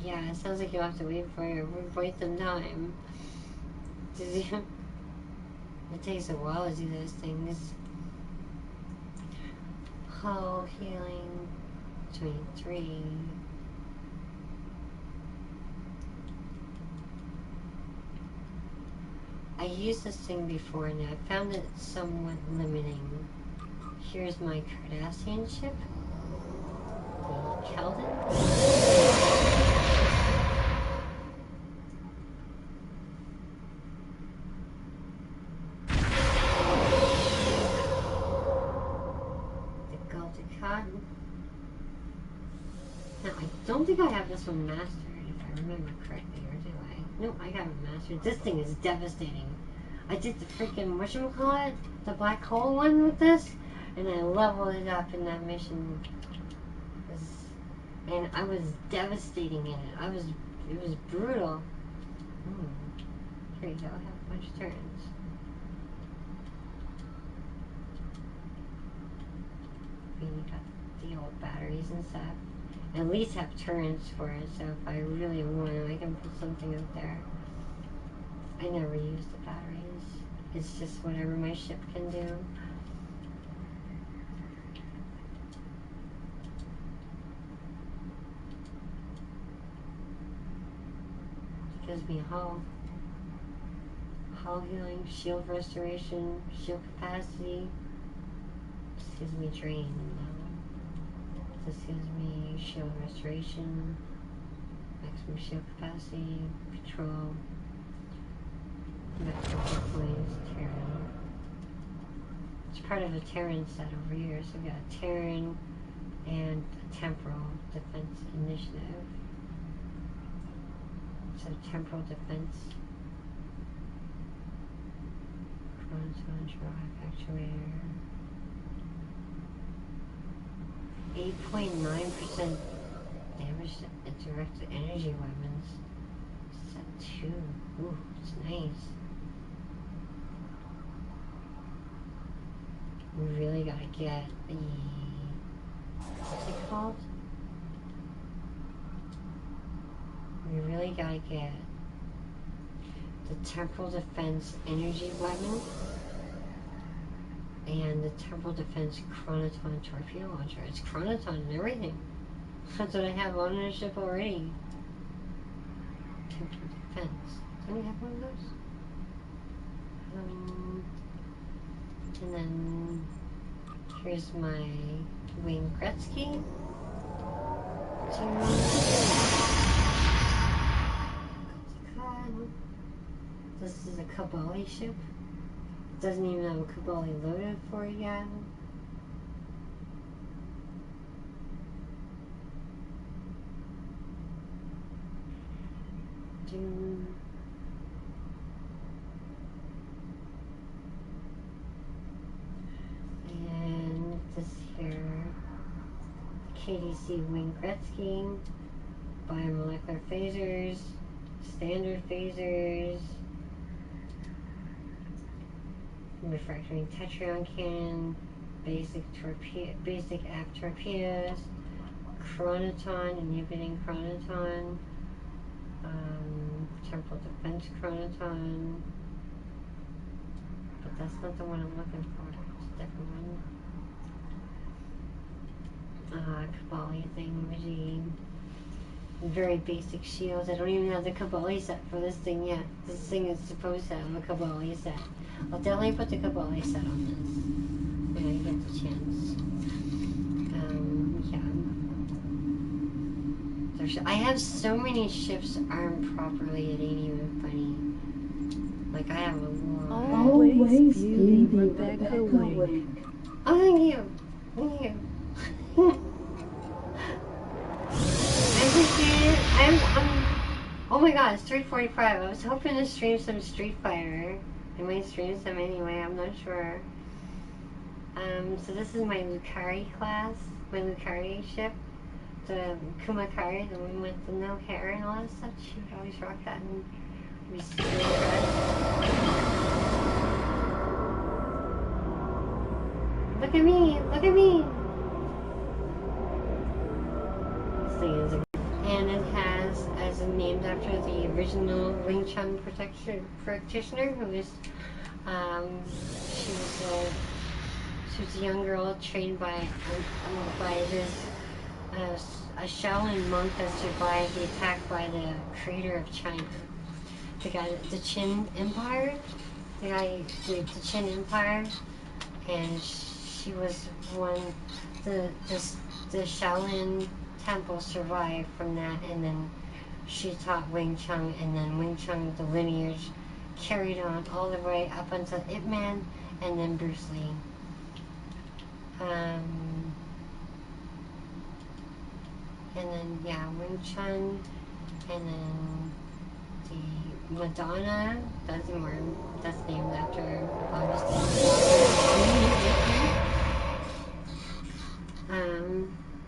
Yeah, it sounds like you'll have to wait some time. It takes a while to do those things. Hull healing 23. I used this thing before and I found it somewhat limiting. Here's my Cardassian ship. The Keldon. Now, I don't think I have this one mastered, if I remember correctly, or do I? No, I got it mastered. This thing is devastating. I did the freaking, whatchamacallit, the black hole one with this, and I leveled it up in that mission. And I was devastating in it. It was brutal. Here you go, I have a bunch of turns. You got the old batteries and stuff. At least have turns for it, so if I really want to, I can put something up there. I never use the batteries. It's just whatever my ship can do. It gives me hull healing, shield restoration, shield capacity. This gives me drain. This gives me shield restoration, maximum shield capacity, patrol, maximum points, Terran. It's part of a Terran set over here, so we got a Terran and a temporal defense initiative. So temporal defense, chronoton, drive, actuator. 8.9% damage to directed energy weapons. Set 2. Ooh, it's nice. We really gotta get the... what's it called? We really gotta get the temporal defense energy weapon and the temporal defense chronoton torpedo launcher. It's chronoton and everything. That's what I have on the ship already. Temporal defense. Don't we have one of those? And then here's my wing Gretzky. This is a Kabali ship. Doesn't even have a Kabali loaded for it yet. And this here, KDC Wing Gretzky, biomolecular phasers, standard phasers, refractory Tetrion cannon, basic aft torpedoes, chronoton, inhibiting chronoton, temporal defense chronoton, but that's not the one I'm looking for. It's a different one. Kabali thingamajig. Very basic shields. I don't even have the Kabali set for this thing yet. This thing is supposed to have a Kabali set. I'll definitely put the Kabali set on this when I get the chance. Yeah. I have so many ships armed properly, it ain't even funny. Like, I have a lot. Always beauty, Rebecca Wing. Oh, thank you. Thank you. Oh my god, it's 3:45. I was hoping to stream some Street Fighter. I might stream some anyway, I'm not sure. So this is my Lucari class, my Lucari ship. The Kumakari, the one with the no hair and all that stuff. She would always rock that and be super impressed. Look at me! Look at me! This thing is and it has, as named after the original Wing Chun practitioner, who is, she was a young girl trained by this, a Shaolin monk that survived the attack by the creator of China. The guy, the Qin Empire, the Qin Empire, and she was one, the Shaolin temple survived from that, and then she taught Wing Chun, and then Wing Chun, the lineage, carried on all the way up until Ip Man, and then Bruce Lee. And then, yeah, Wing Chun, and then the Madonna, that's named after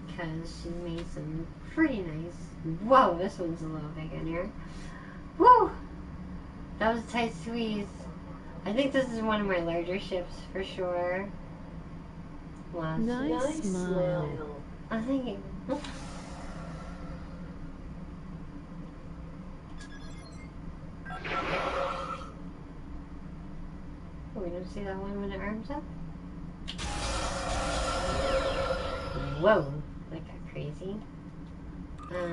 because she made some pretty nice, whoa, this one's a little big in here, woo, That was a tight squeeze. I think this is one of my larger ships for sure. Nice smile. I think it. Oh, we don't see that one when it arms up? Whoa, that got crazy. There's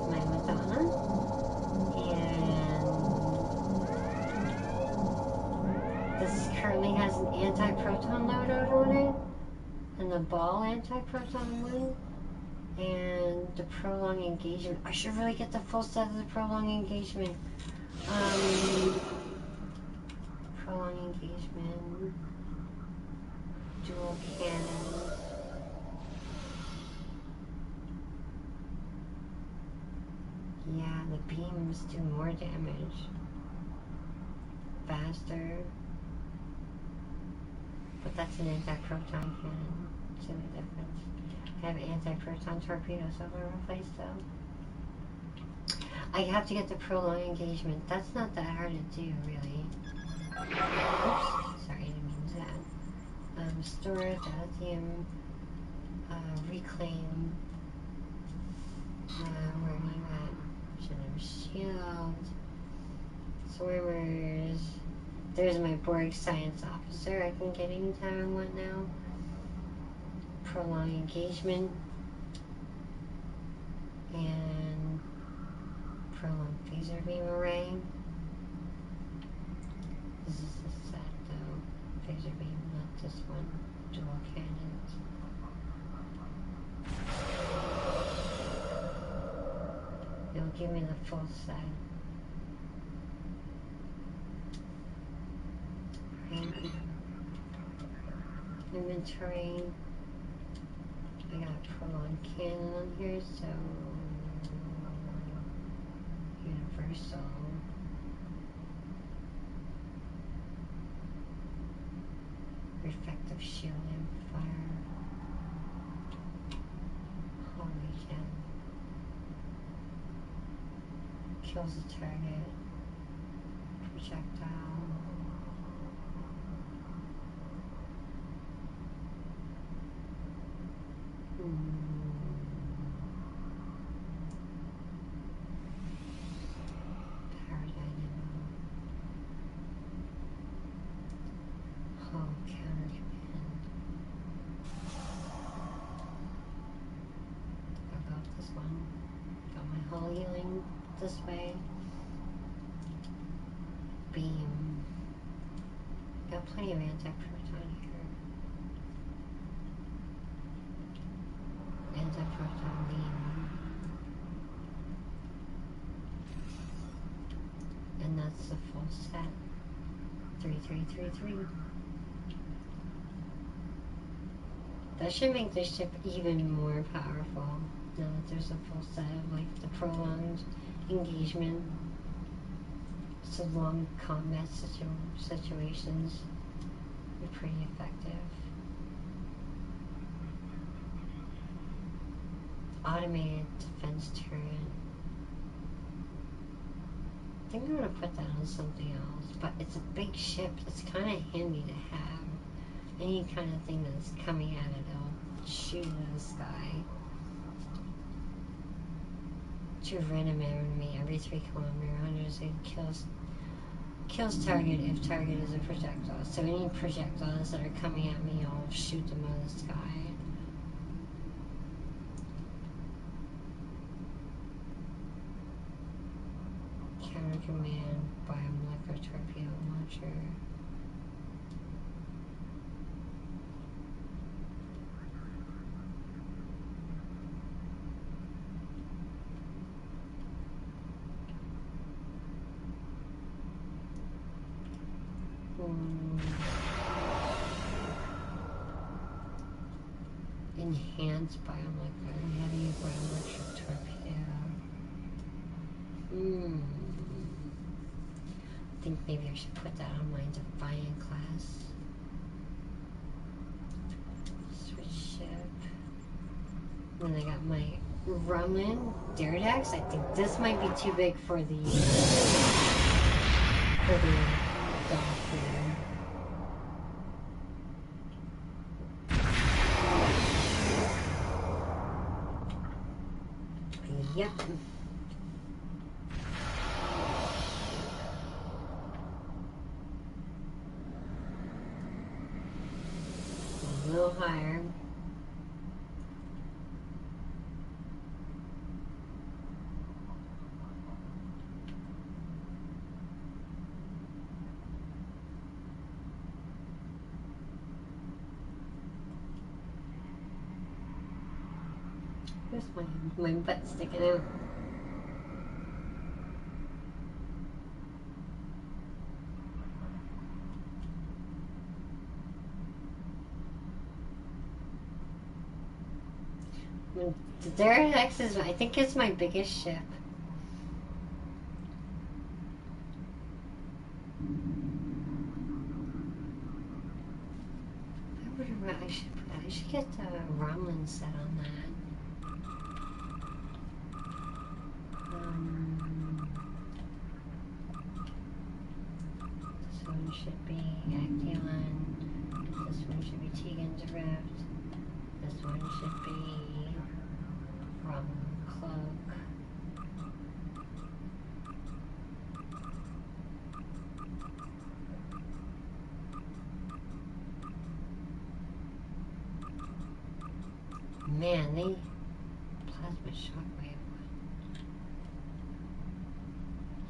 my Madonna. And this currently has an anti-proton loadout on it. And the ball anti-proton one. And the prolonged engagement. I should really get the full set of the prolonged engagement. Prolonged engagement. Dual cannons. Yeah, the beams do more damage. Faster. But that's an anti-proton cannon. See the difference? I have anti-proton torpedoes that I'll replace though. I have to get the prolonged engagement. That's not that hard to do, really. Oops, sorry, I didn't mean that. Storage, lithium, reclaim. Where are you at? General shield. Swimmers. There's my BORG science officer. I can get anytime I want now. Prolonged engagement. And prolonged phaser beam array. This is the set though. Phaser beam, not this one. Dual cannons. It'll give me the full set. Inventory. I got a prolonged cannon on here, so universal. Reflective shield amplifier. Holy cow. Kills the target. Projectile. Power dynamo. Hull counter command. I'll go with this one. Got my hull healing this way. Beam. Got plenty of anti-proton here. Anti-proton beam. And that's the full set. 3333. That should make this ship even more powerful. Now that there's a full set of like the prolonged engagement. So long combat situations are pretty effective. Automated defense turret. I think I'm gonna put that on something else, but it's a big ship. It's kind of handy to have. Any kind of thing that's coming at it, it'll shoot in the sky. To random enemy every 3 kilometers, it kills target if target is a projectile. So any projectiles that are coming at me, I'll shoot them out of the sky. Counter command, biomolecular torpedo launcher. Enhanced biomolecular heavy biomolecular torpedo. I think maybe I should put that on my Defiant class. Switch ship. Then I got my Romulan Derridax. I think this might be too big for the dolphin. Yep. A little higher. Here's my butt sticking out. The Derridax is, I think, it's my biggest ship. I should get the Romulan set on that. This one should be Iconian. This one should be Tegan's Rift. This one should be Romulan Cloak. Man, they plasma shockwave.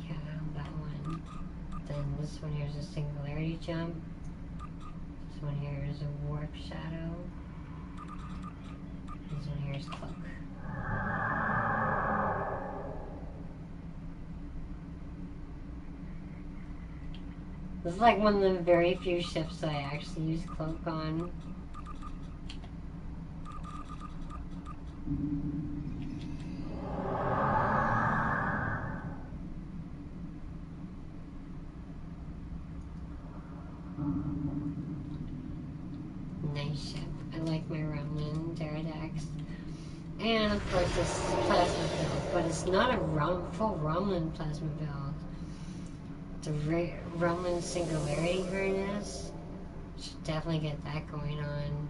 Yeah, that one. Then this one here is a singularity jump. This one here is a warp shadow. This one here is cloak. This is like one of the very few ships that I actually use cloak on. Nice ship. I like my Romulan Derridax. And of course this plasma build, but it's not a full Romulan plasma build. The Romulan Singularity harness. Should definitely get that going on.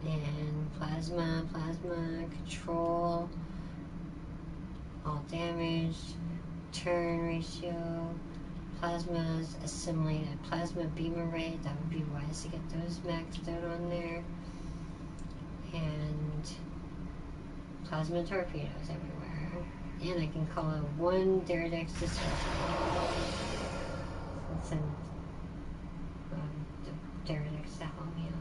And plasma, control, all damage, turn ratio, plasmas assimilated, plasma beam array. That would be wise to get those maxed out on there. And plasma torpedoes everywhere. And I can call it one Derridax disruptor. And send the Derridax to help me out.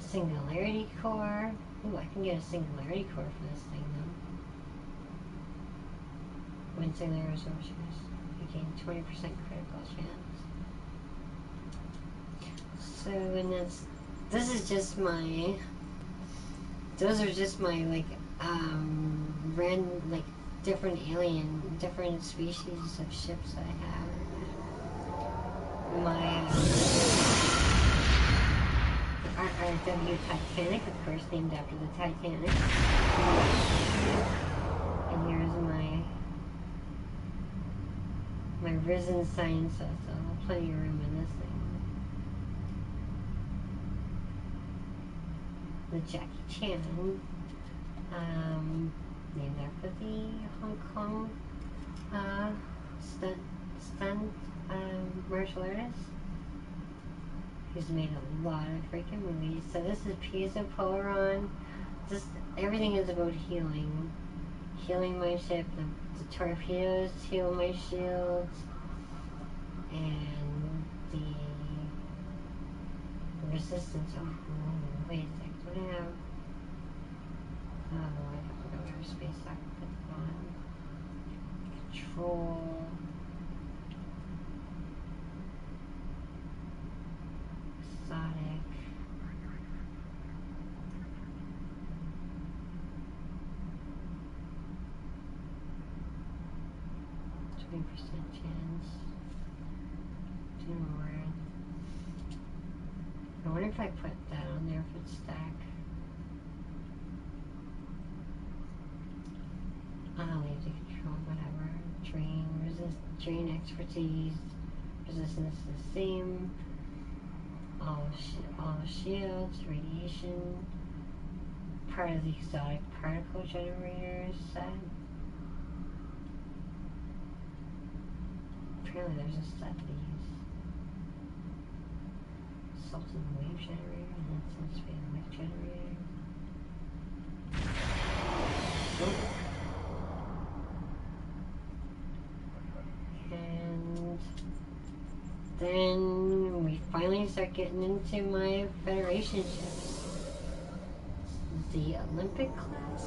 Singularity core. Ooh, I can get a singularity core for this thing though. When singular resources, you gain 20% critical chance. So, and this is just my, those are just my random, different different species of ships I have. My RW Titanic, of course, named after the Titanic. And here's my risen science, so plenty of room in this thing. The Jackie Chan, named after the Hong Kong stunt martial artist. He's made a lot of freaking movies. So this is Piezo Polaron. Everything is about healing. Healing my ship. The torpedoes heal my shields. And the resistance. Oh, wait a sec. What do I have? Oh, I have to go to space so I can put them on. Control. Exotic. %, chance. 2 more. I wonder if I put that on there, if it's stack. I'll leave the control, whatever. Drain expertise. Resistance is the same. All shields, radiation. Part of the exotic particle generator set. Apparently there's a set of these. Sultan wave generator, and then some span wave generator. And then we finally start getting into my Federation ships. The Olympic class,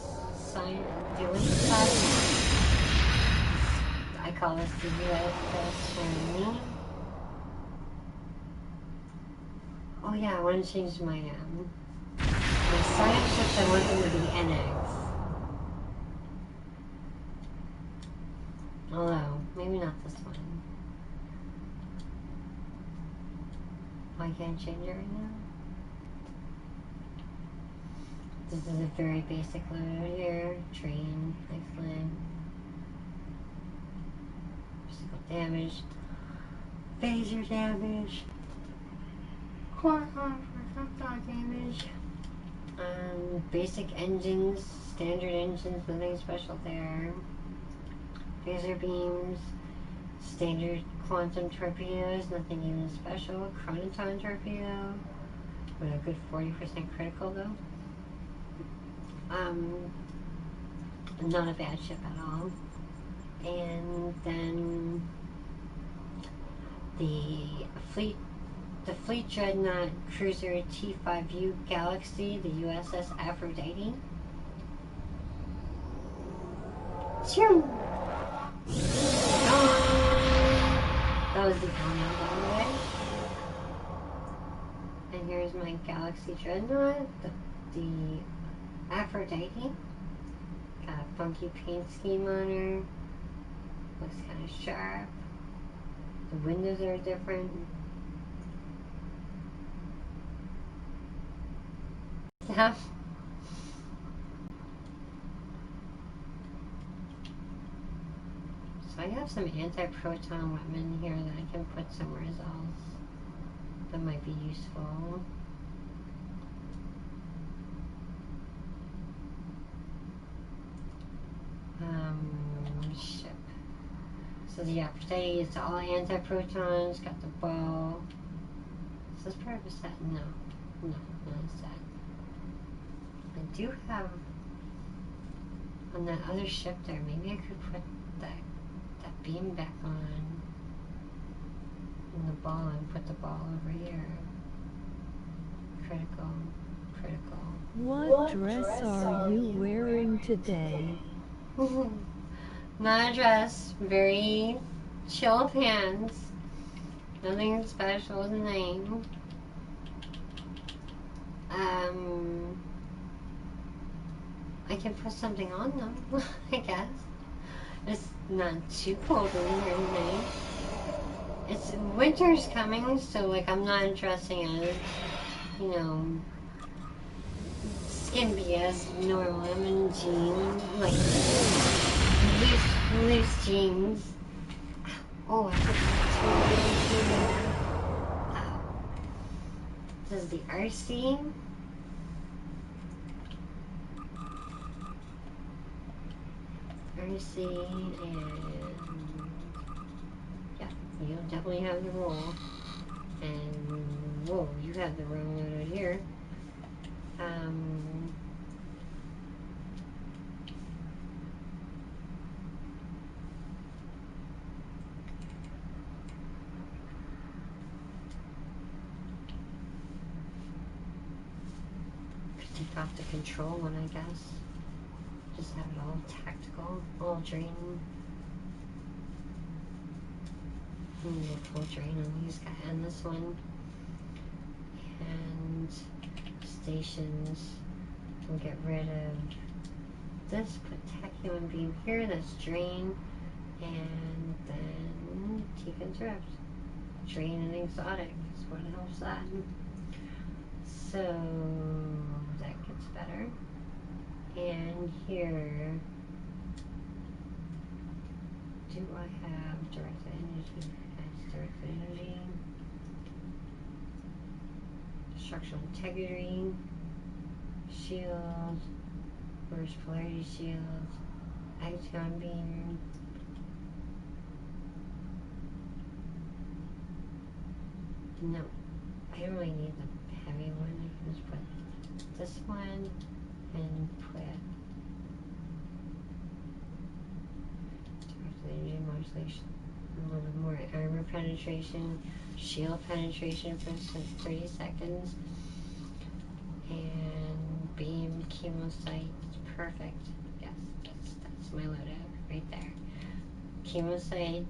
the Olympic class, I call this the USS Hiiiiii. Oh yeah, I want to change my science ships, I want them to be NX. Although, maybe not this one. Oh, I can't change it right now? This is a very basic load here. Train, excellent. Physical damage. Phaser damage. Projectile damage. Basic engines, standard engines, nothing special there. Phaser beams, standard quantum torpedoes, nothing even special. Chronoton torpedo, with a good 40% critical though. Not a bad ship at all. And then the fleet dreadnought cruiser T5U Galaxy, the USS Aphrodite. Choo! That was the comment, by the way. And here's my Galaxy dreadnought, the Aphrodite. Got a funky paint scheme on her. Looks kind of sharp. The windows are different. Yeah. So I have some anti-proton weapon here that I can put somewhere else. That might be useful. Ship. So the Aphrodite is all anti-protons, got the bow. Is this part of a set? No. No, not a set. I do have on that other ship there, maybe I could put that beam back on in the ball and put the ball over here. Critical. What dress are you wearing today? Not a dress, very chill pants. Nothing special in the name. I can put something on them, I guess. It's not too cold in here tonight. It's winter's coming, so like I'm not dressing as, you know, skimpy as normal. I'm in jeans, like loose jeans. Oh, I put this is the RC. RC and yeah, you definitely have the roll. And whoa, you have the roll loaded here. Could take off the control one, I guess. Just have it all tactical, all drain. Full drain on these guys and this one. And stations. We'll get rid of this, put Tacuan beam here, that's drain. And then Tifan's Rift. Drain and exotic. So what the hell's that? So that gets better. And here, do I have directed energy? That's directed energy. Structural integrity. Shield. Reverse polarity shield. Icon beam. No, I don't really need the heavy one. I can just put this one and put energy modulation, a little bit more armor penetration, shield penetration for 30 seconds, and beam chemosite. Perfect. Yes, that's my loadout right there. Chemosite,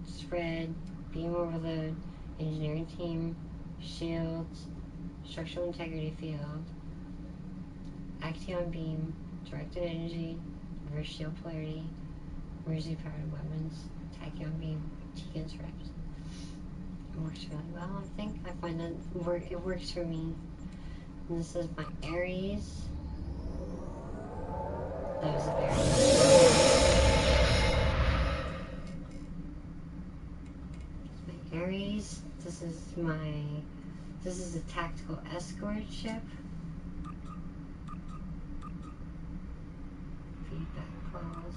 spread, beam overload, engineering team, shields, structural integrity field, Action beam, directed energy, reverse shield polarity, emergency powered weapons, tachyon beam, Tegan's reps. It works really well, I think. I find that it works for me. And this is my Aries. That was a very Aries. This is a tactical escort ship. Feedback calls.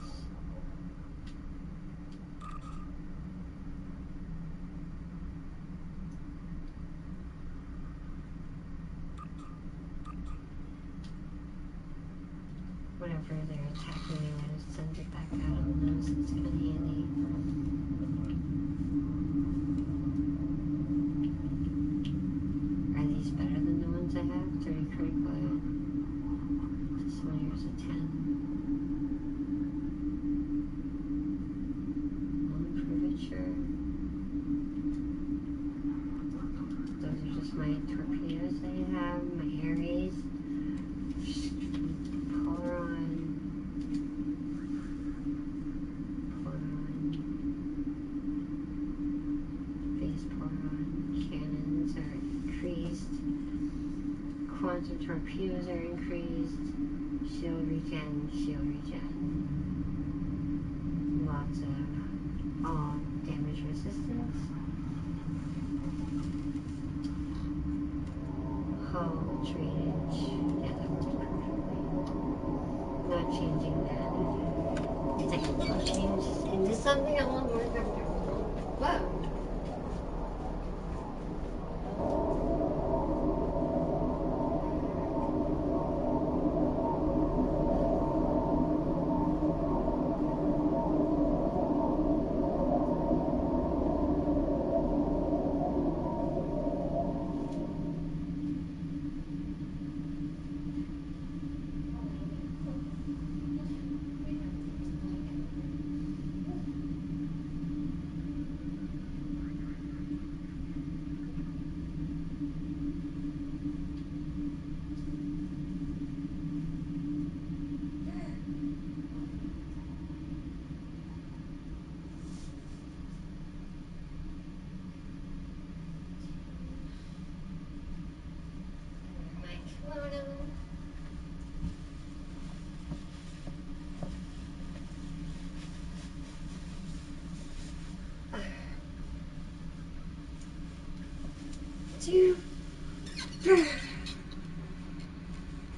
Whenever they're attacking me, I just send it back out on them, so it's kind of handy. Are these better than the ones I have? 30 critical. This one here's a 10. I'll improve it, sure. Those are just my torpedoes I have, my Aries. Quantum torpedoes are increased. Shield regen. Lots of all damage resistance. Hull drainage. Yeah, that works perfectly. Not changing that. It's like a change into something a little more comfortable. Whoa.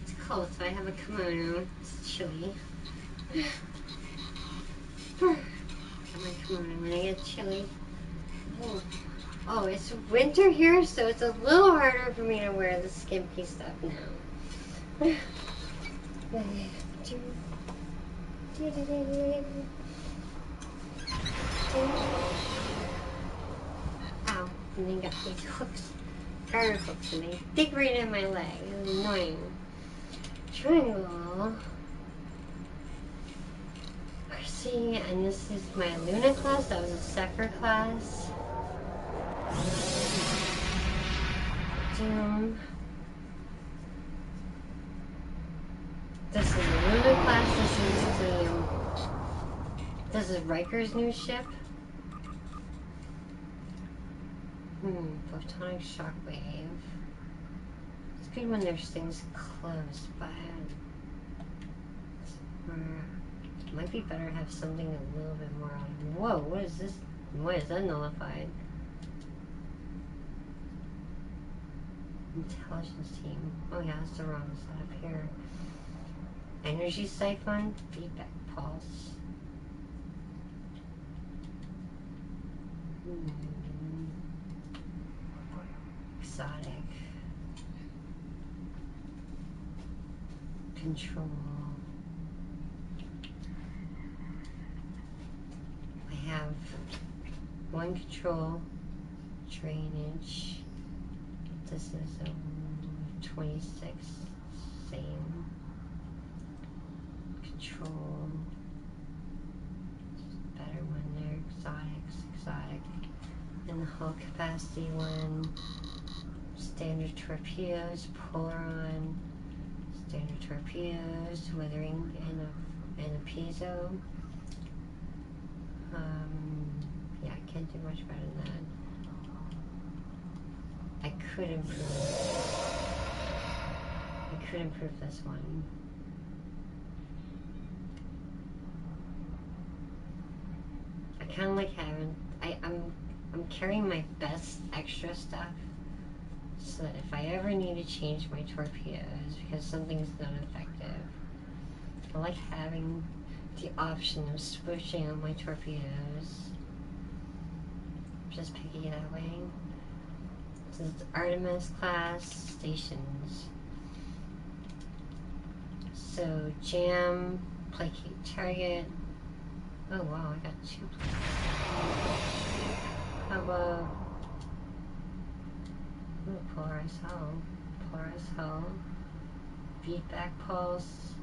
It's cold, so I have a kimono. It's chilly. Got my kimono when I get chilly. Oh, it's winter here, so it's a little harder for me to wear the skimpy stuff now. Ow, and then got these hooks. Garter hooks, and they dig right in my leg. It's annoying. Triangle. See, and this is my Luna class. That was a Zephyr class. Doom. This is the Luna class. This is Riker's new ship. Photonic shockwave. It's good when there's things close, but it might be better to have something a little bit more on. Whoa, what is this? Why is that nullified? Intelligence team. Oh yeah, that's the wrong setup here. Energy siphon, feedback pulse. Exotic. Control. I have one control, drainage. This is 26, same. Control. Better one there, exotic. And the hull capacity one. Standard torpedoes, Polaron. Standard torpedoes, withering, and a piezo. Yeah, I can't do much better than that. I could improve this one. I kind of like having. I'm carrying my best extra stuff, so that if I ever need to change my torpedoes because something's not effective, I like having the option of switching on my torpedoes. Just picky that way. This is Artemis class stations. So jam, placate target. Oh wow, I got 2 places. How about polarized hull, feedback pulse,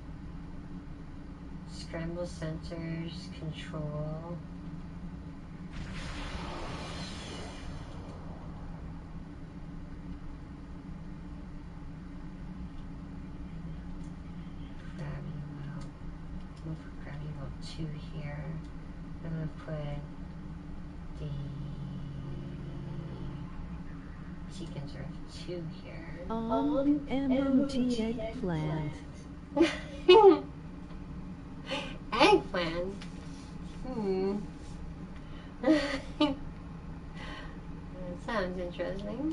scramble sensors, control. Gravity well. We'll put gravity well 2 here. I'm gonna put the sequencer of 2 here. MOT eggplant. Eggplant? That sounds interesting.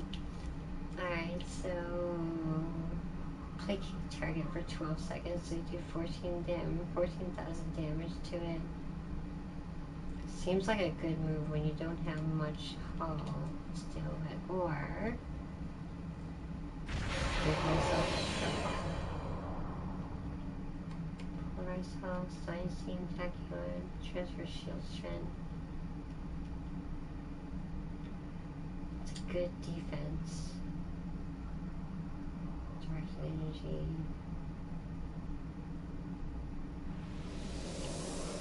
Alright, so placate target for 12 seconds, so you do 14,000 damage to it. Seems like a good move when you don't have much hull still at, or give myself trouble. Polarized hull, science team, tacular, transfer shield strength. It's a good defense. Direct energy.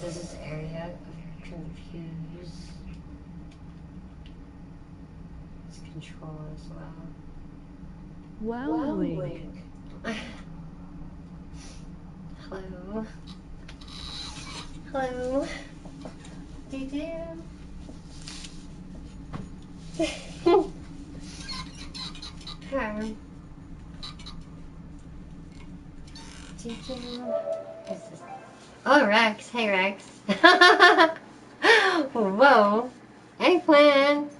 This is area of confuse. It's control as well. Wowing. Hello. Hello. Do-do. Oh, Rex. Hey, Rex. Whoa. Eggplant.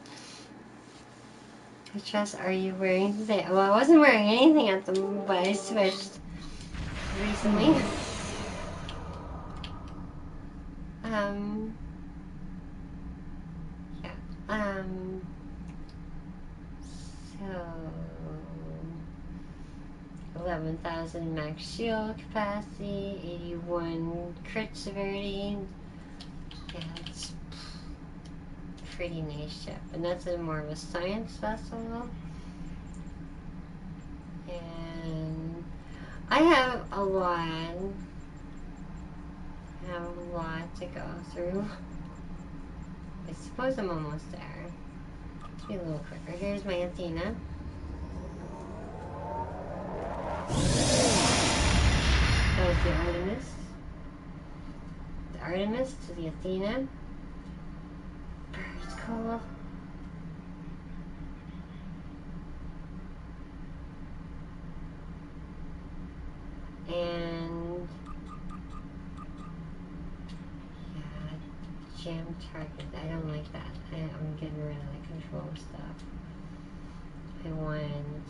Which dress are you wearing today? Well, I wasn't wearing anything at the moment, but I switched recently. So 11,000 max shield capacity, 81 crit severity. Yeah, it's pretty nice ship, and that's more of a science vessel. And I have a lot to go through. I suppose I'm almost there. Let's be a little quicker. Here's my Athena. That was the Artemis. The Artemis to the Athena. Bird's cool. And yeah, jam target. I don't like that. I'm getting rid of the control stuff. I want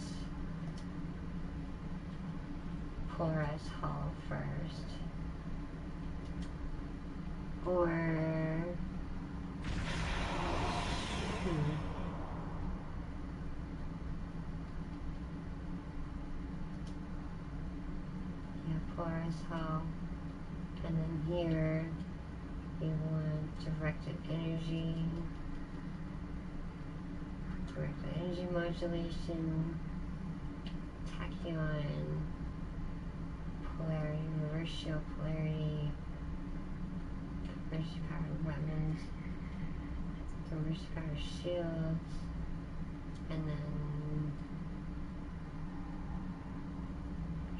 polarized hull first. Or yeah, polarized hull. And then here you want directed energy modulation, tachyon, polarity, reverse shield polarity, reverse power weapons, reverse power shields, and then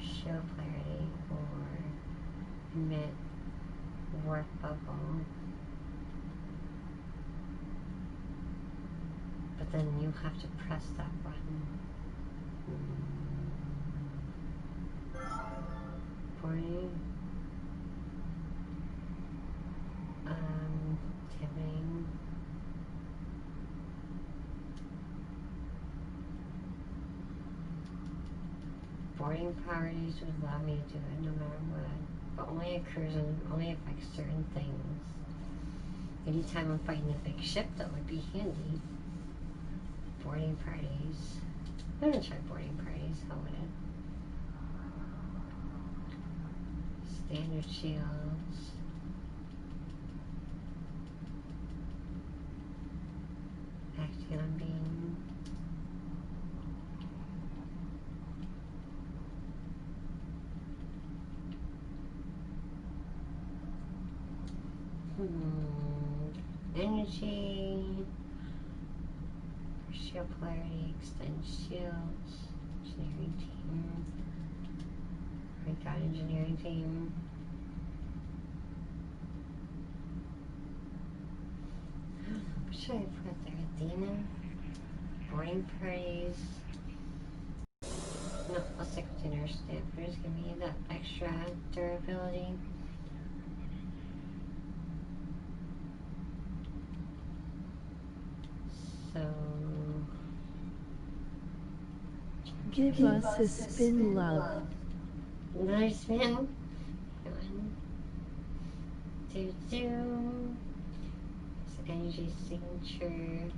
shield polarity or emit warp bubble. But then you have to press that button. 40. Tipping. Boarding priorities would allow me to do it no matter what, but only affects certain things. Anytime I'm fighting a big ship, that would be handy. Boarding parties. I'm gonna try boarding parties. How would it? Standard shields. Action beam. Energy. Shield polarity, extend shields. Engineering team. We got engineering team. What should I put there? Athena? Boarding parties. No, let's stick with inner stampers. Give me that extra durability. So give us a spin, love. Another spin. 1, 2, 2. It's energy signature.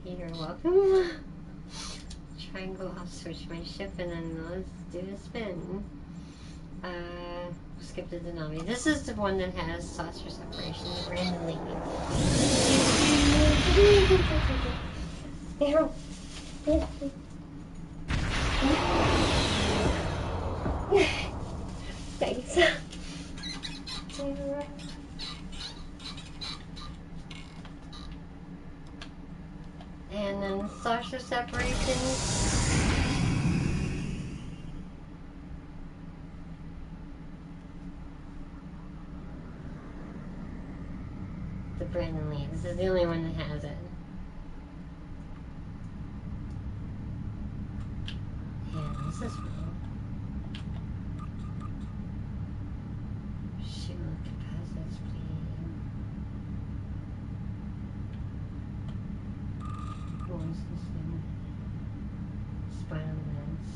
You're welcome. Triangle, I'll switch my ship and then let's do a spin. Skip the Denami. This is the one that has saucer separation randomly. Thanks. And then saucer separation. The Brandon Lee. This is the only one that has it. Yeah, this is cool. Shield capacity. What was this thing? Spinal lens.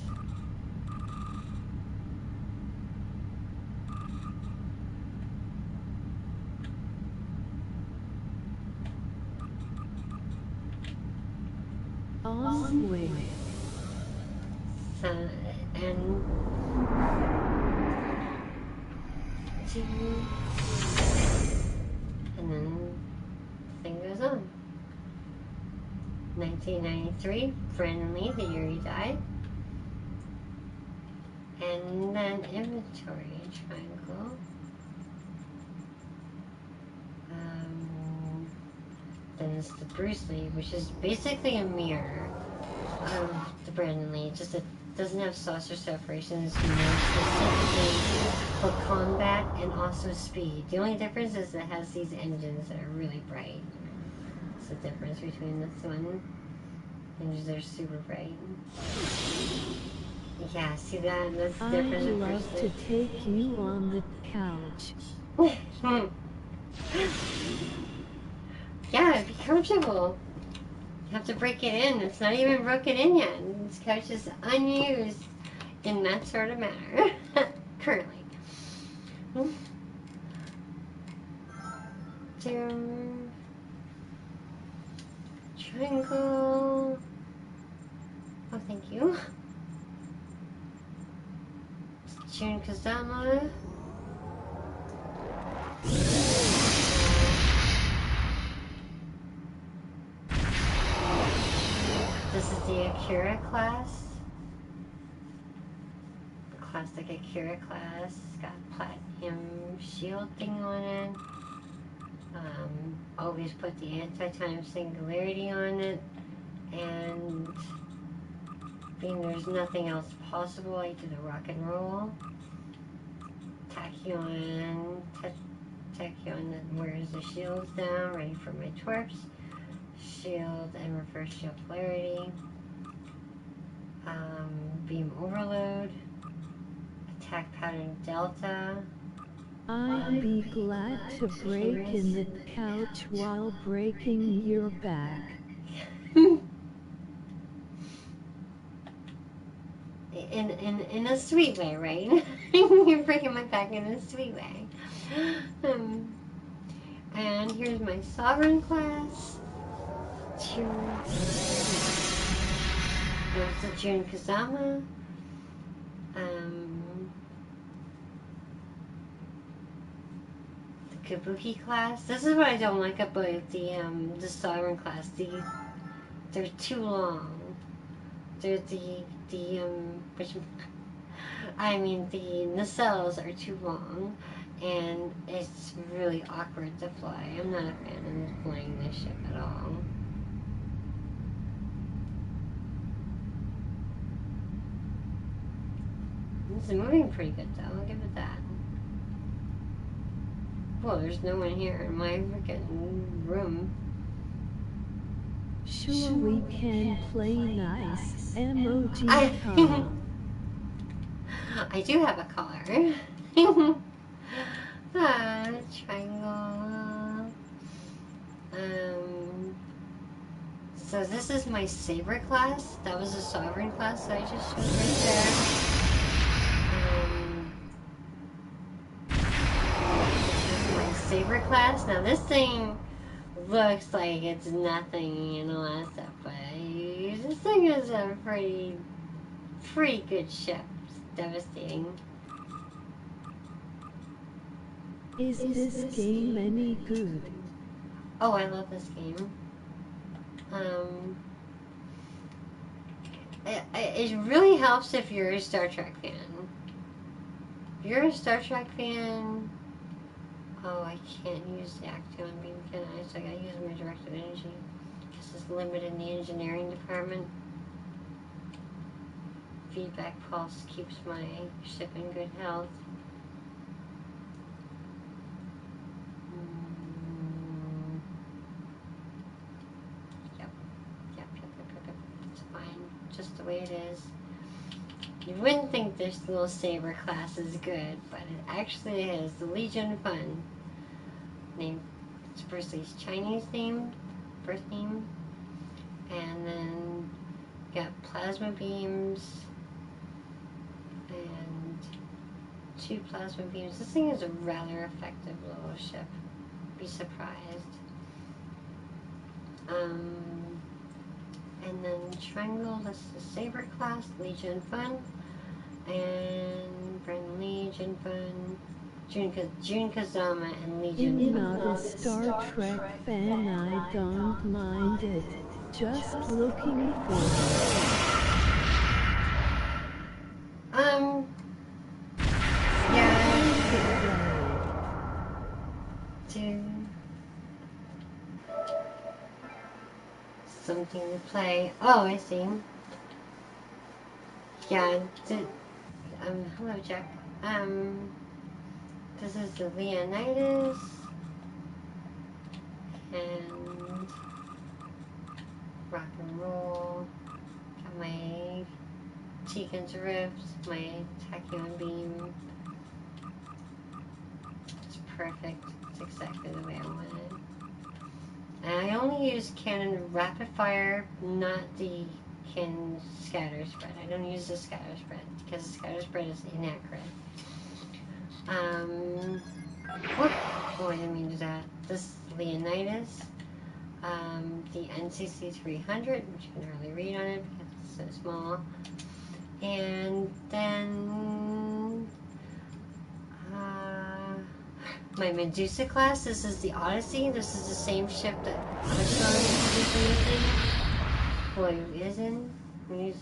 Onward. And 2, and then the thing goes on. 1993, Brandon Lee, the year he died. And then inventory triangle. Then it's the Bruce Lee, which is basically a mirror of the Brandon Lee. Just it doesn't have saucer separation. It's made specifically for combat and also speed. The only difference is it has these engines that are really bright. That's the difference between this one And they're super bright. Yeah, see that? That's I'd different than love to take you on the couch. Yeah, it'd be comfortable. You have to break it in. It's not even broken in yet. This couch is unused in that sort of manner. Currently. Triangle. Oh, thank you. Jun Kazama. This is the Akira class. The classic Akira class. It's got platinum shield thing on it. Always put the anti-time singularity on it. And being there's nothing else possible, I did a rock and roll. Tachyon that wears the shields down, ready for my twerps. Shield and reverse shield polarity. Beam overload. Attack pattern delta. I'd be glad to break in the couch while breaking your back. In a sweet way, right? You're breaking my back in a sweet way. And here's my sovereign class. There's the Jun Kazama. The Kabuki class. This is what I don't like about the sovereign class. They're too long. They're the nacelles are too long, and it's really awkward to fly. I'm not a fan of flying this ship at all. This is moving pretty good though, I'll give it that. Well, there's no one here in my freaking room. Sure we can play nice. Emoji time. I do have a collar. Triangle. So this is my Saber class. That was a Sovereign class that I just showed right there. This is my Saber class. Now this thing looks like it's nothing in all that stuff, but this thing is a pretty good ship. It's devastating. Is this game any good? Oh, I love this game. It really helps if you're a Star Trek fan. If you're a Star Trek fan, oh, I can't use the Action beam, can I? So I gotta use my directed energy because it's limited in the engineering department. Feedback pulse keeps my ship in good health. Yep. It's fine, just the way it is. You wouldn't think this little Saber class is good, but it actually is. The Legion Fun. Name, it's Bruce Lee's Chinese name, birth name. And then you got plasma beams and 2 plasma beams. This thing is a rather effective little ship. Be surprised. And then Triangle, this is Saber class, Legion Fun. And Bren Legion Fun. Jun Kazama and Legion I'm Fun. not a Star Trek fan, I don't mind it. Just looking for something to play. Oh, I see. Yeah, hello Jack. This is the Leonidas. And rock and roll. Got my Tegan's Rifts, my Tachyon beam. It's perfect. It's exactly the way I want it. And I only use Canon Rapid Fire, not the Canon Scatter Spread. I don't use the Scatter Spread because the Scatter Spread is inaccurate. Whoop! Oh, I didn't mean to do that. This is Leonidas. The NCC 300, which you can hardly read on it because it's so small. And then my Medusa class. This is the Odyssey. This is the same ship that ALSURAN is in. We use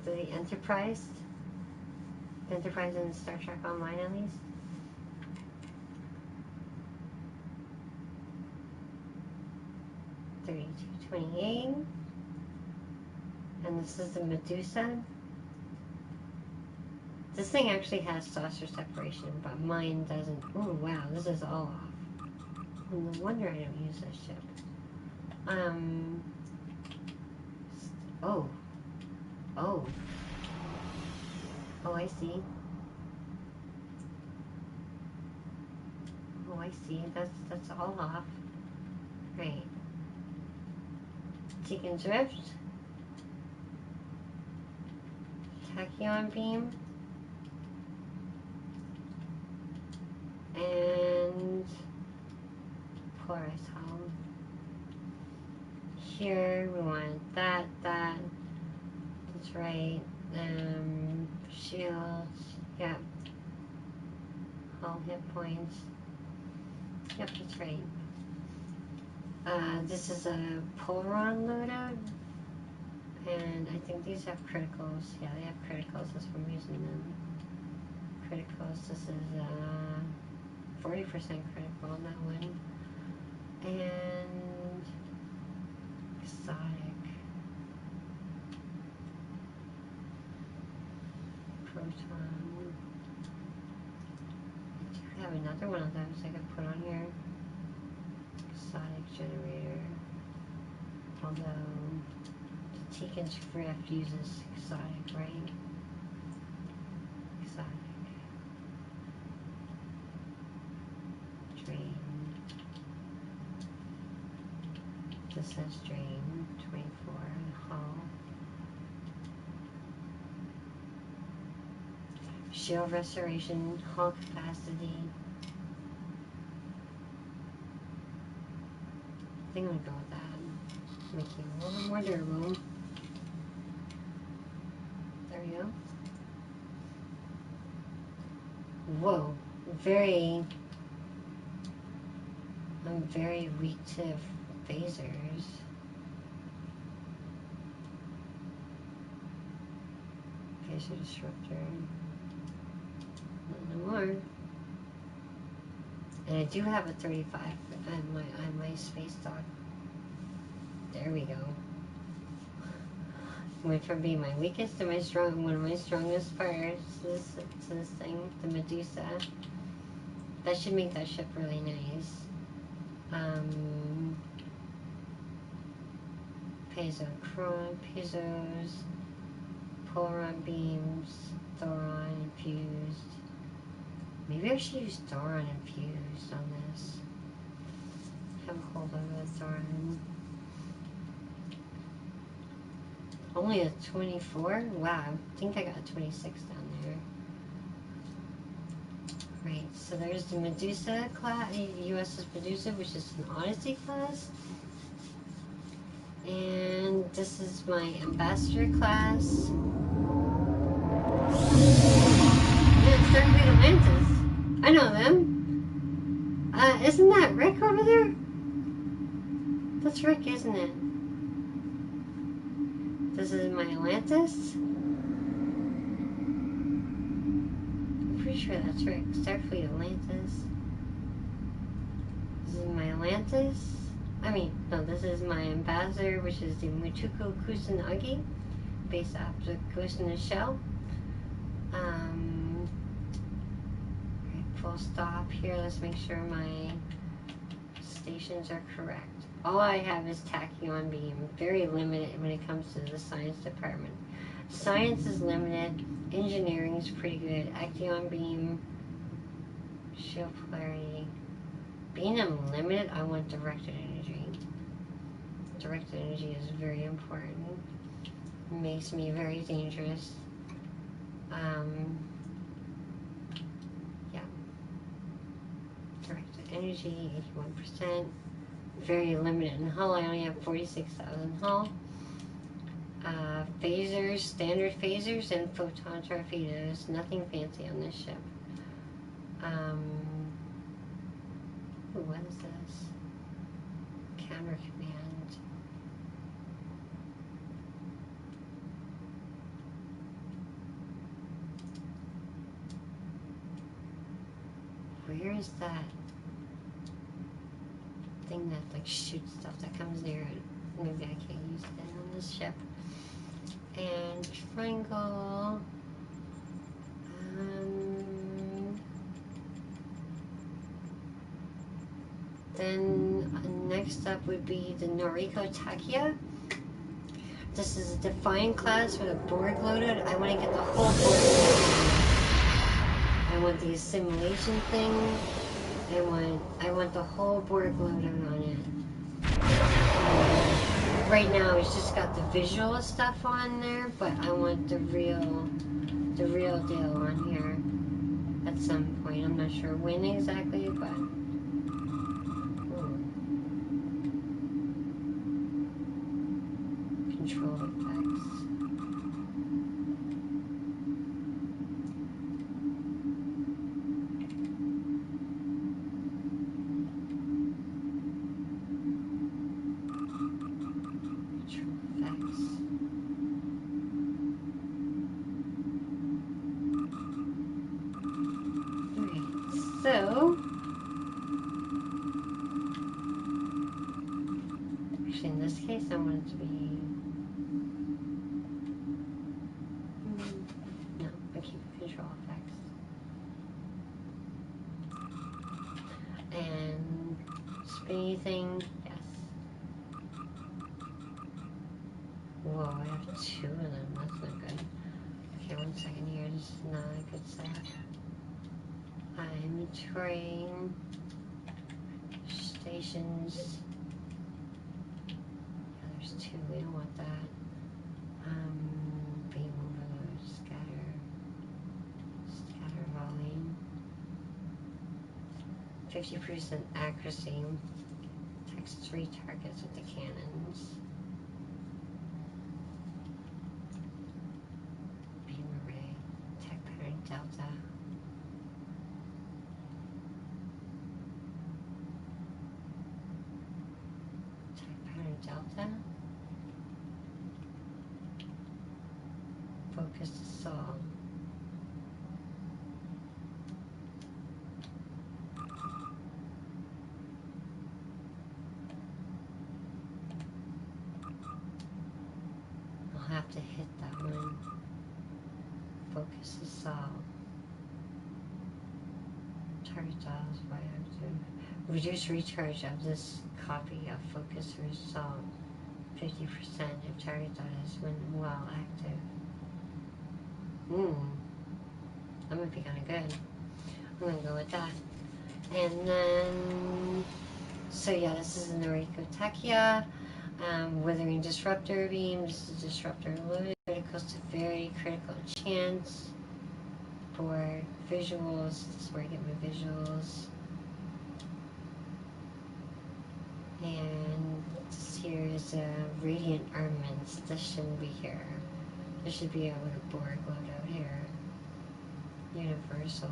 the Enterprise. Enterprise in Star Trek Online, at least. $32.28, and this is the Medusa. This thing actually has saucer separation, but mine doesn't. Oh wow, this is all off. No wonder I don't use this ship. Oh, I see. Oh, I see. That's all off. Right. Tegan's Rift, Tachyon beam, and polarized hull. Here we want that. That's right. Shields. Yep. Hull hit points. Yep, that's right. This is a Polaron loadout, and I think these have criticals. Yeah, they have criticals. That's why I'm using them. Criticals. This is 40% critical on that one, and exotic proton. I do have another one of those I could put on here. Exotic generator, although the Tegan's Rift uses exotic, right? Exotic. Drain. This says drain, 24, hull. Shield restoration, hull capacity. I think I'm gonna go with that. Make you a little bit more durable. There we go. Whoa, I'm very weak to phasers. Phaser disruptor. No more. And I do have a 35 on my space dock. There we go. Went from being my weakest to one of my strongest parts to this thing, the Medusa. That should make that ship really nice. Pezos, Polaron beams, Thoron infused. Maybe I should use Thoron infused on this. Have a hold of a Thoron. Only a 24? Wow, I think I got a 26 down there. Right, so there's the Medusa class, USS Medusa, which is an Odyssey class. And this is my Ambassador class. Yeah, it's Starfleet Atlantis. I know them. Isn't that Rick over there? That's Rick, isn't it? This is my Atlantis. I'm pretty sure that's Rick. Starfleet Atlantis. This is my Atlantis. No, this is my Ambassador, which is the Mutuku Kusanagi, based off the Ghost in the Shell. Right, full stop here. Let's make sure my stations are correct. all I have is tachyon beam. Very limited when it comes to the science department. Science is limited. Engineering is pretty good. Action beam. Shield polarity. Being unlimited, I want directed energy. Directed energy is very important. Makes me very dangerous. Yeah. Directed energy, 81%. Very limited in hull. I only have 46,000 hull. Phasers, standard phasers, and photon torpedoes. Nothing fancy on this ship. Ooh, what is this? Counter command. Where is that thing that like shoots stuff that comes near it? Maybe I can't use it on this ship. And triangle. Then next up would be the Noriko Takia. This is a Defiant class with a BORG loaded. I want to get the whole BORG. I want the assimilation thing. I want the whole BORG loaded on it. Right now it's just got the visual stuff on there, but I want the real deal on here at some point. I'm not sure when exactly, but control effects. So, actually in this case I want it to be, no, I keep control effects. And spinny thing, yes. Whoa, I have 2 of them, that's not good. Okay, 1 second here, this is not a good setup. I'm touring stations. Yeah, there's 2, we don't want that. Beam overload, scatter volume. 50% accuracy. Attacks 3 targets with the cannons. Beam array, attack pattern delta. Delta. Focus assault. I'll have to hit that one. Focus assault. Target dials by active. Reduce recharge of this copy of focus assault 50% if target dot is when while active. That might be kind of good. I'm gonna go with that. And then, so yeah, this is the Noriko Takia. Withering disruptor beams. Disruptor loaded. Criticals to very critical chance. For visuals, this is where I get my visuals. And this here is a radiant armaments. This shouldn't be here. This should be over the BORG loadout here. Universal.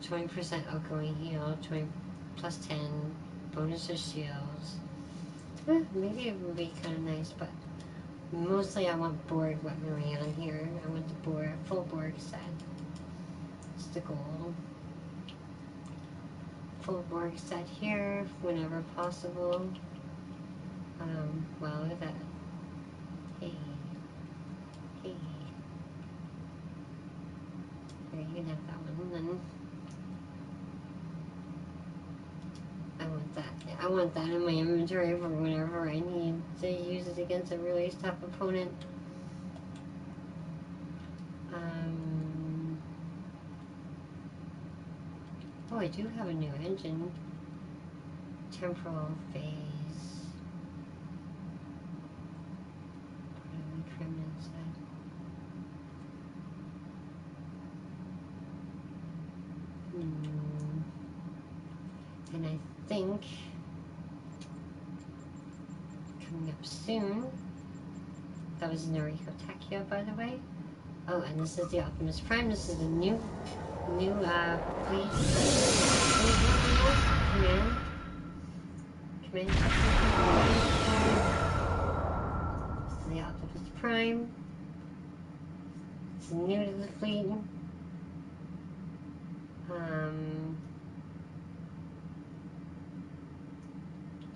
20% outgoing heal, 20 plus 10 bonus of shields. Maybe it would be kind of nice, but mostly I want BORG weaponry on here. I want the BORG, full BORG set. It's the goal. Full BORG set here, whenever possible. Well, look at that. Hey. Hey. Here, you can have that one. And then I want that. I want that in my inventory for whenever I need to use it against a really tough opponent. Oh, I do have a new engine. Temporal phase. What do we trim inside? And I think coming up soon, that was Noriko Takia, by the way. Oh, and this is the Optimus Prime. This is the new fleet. Command. This is the Optimus Prime. It's new to the fleet.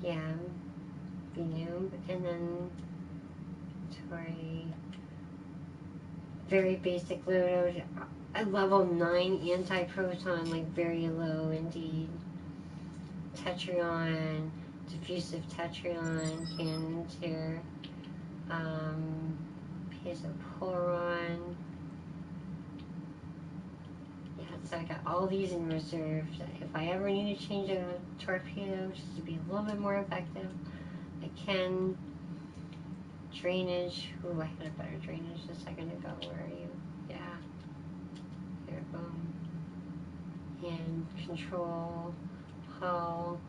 Yeah, be new. And then Tori, very basic load. A level 9 anti-proton, like very low indeed. Tetrion, diffusive Tetrion, cannons here. Piezoporon. Yeah, so I got all these in reserve. If I ever need to change a torpedo just to be a little bit more effective, I can. Drainage. Ooh, I had a better drainage a second ago. Where are you? Yeah. There, boom. And control, hull,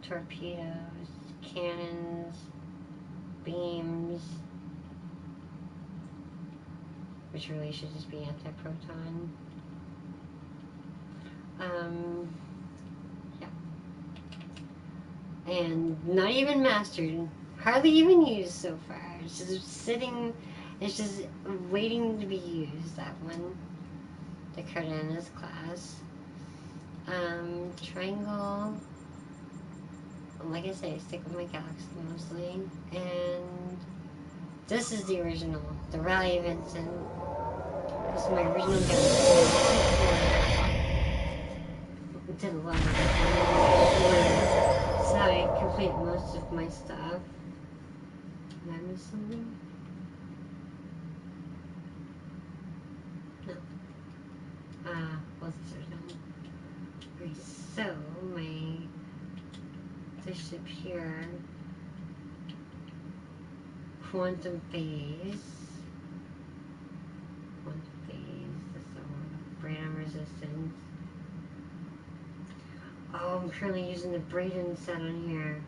torpedoes, cannons, beams, which really should just be anti-proton. Yeah. And not even mastered. Hardly even used so far. It's just sitting, it's just waiting to be used, that one. The KYANA's class. Triangle. Like I say, I stick with my galaxy mostly. And this is the original, the Rally Vincent. This is my original galaxy. Did a lot of it. So I complete most of my stuff. Did I miss something? No. Both are done. Okay, so this ship here, quantum phase. This is Brandon resistance. Oh, I'm currently using the Braden set on here.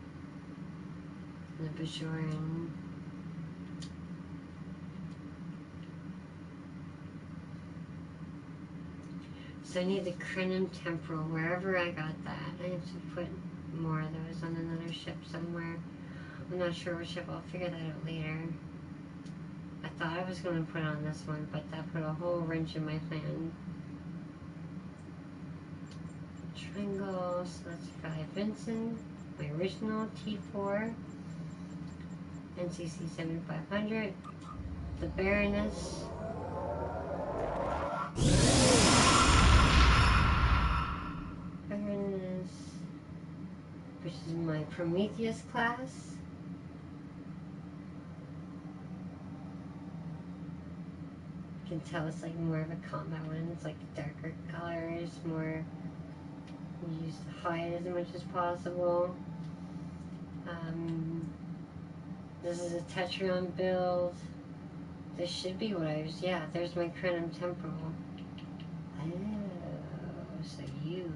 The Bajoran. So I need the Krenim Temporal, wherever I got that. I have to put more of those on another ship somewhere. I'm not sure which ship, I'll figure that out later. I thought I was going to put it on this one, but that put a whole wrench in my plan. Triangle, so that's Rally Vincent, my original T4, NCC 7500, the Baroness. Which is my Prometheus class. You can tell it's like more of a combat one. It's like darker colors, more use to hide as much as possible. This is a Tetrion build. This should be what I was. Yeah, there's my Krenim Temporal. Oh, so you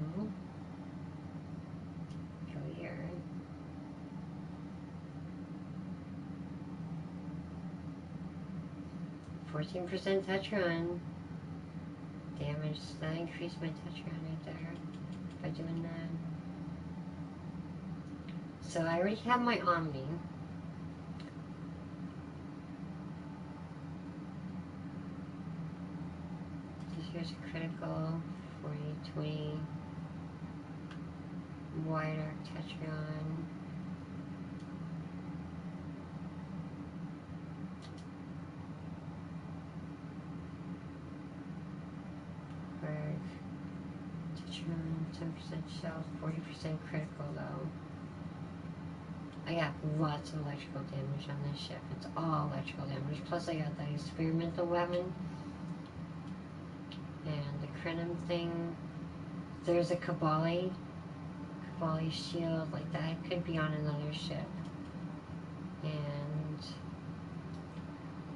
go here. 14% Tetrion damage. So that increased my Tetrion right there by doing that. So I already have my Omni. So here's a critical 40-20 wide arc Tetrion. Tetrion, 10% shells, 40% critical though. I got lots of electrical damage on this ship. It's all electrical damage. Plus I got that experimental weapon. And the Krenim thing. There's a Kabali shield like that. It could be on another ship. And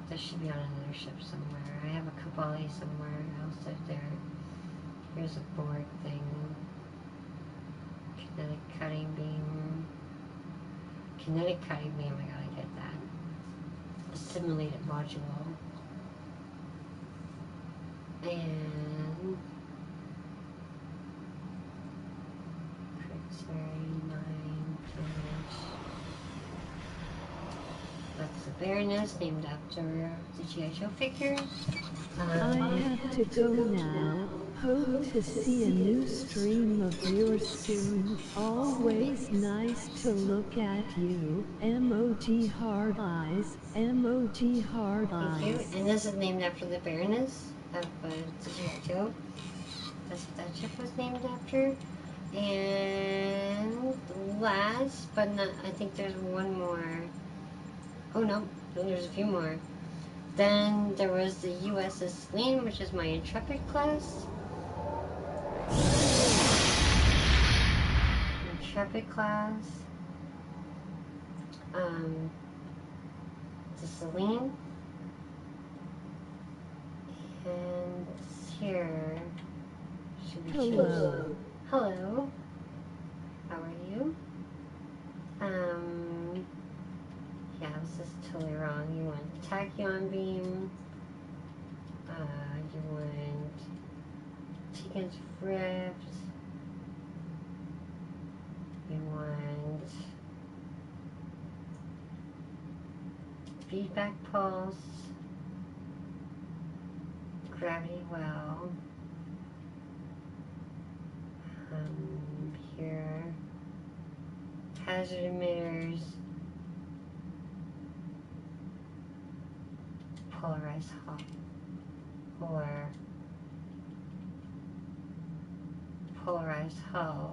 this should be on another ship somewhere. I have a Kabali somewhere else out there. Here's a BORG thing. Kinetic cutting beam. Kinetic cutting beam, I gotta get that. Assimilated module. And that's the Baroness, named after the G.I. Joe figure. I have to go now. Hope to see a new stream of yours soon. Always nice to look at you. Emoji heart eyes. Emoji heart eyes. Thank you. And this is named after the Baroness of the G.I. Joe. That's what that ship was named after. And last but not, I think there's one more. Oh no, there's a few more. Then there was the USS Celine, which is my Intrepid class. Intrepid class. The Celine. And here should be hello. Hello. How are you? Yeah, this is totally wrong. You want tachyon beam. You want Tegan's rift. You want feedback pulse. Gravity well. Here. Hazard emitters. Polarized hull. Or polarized hull.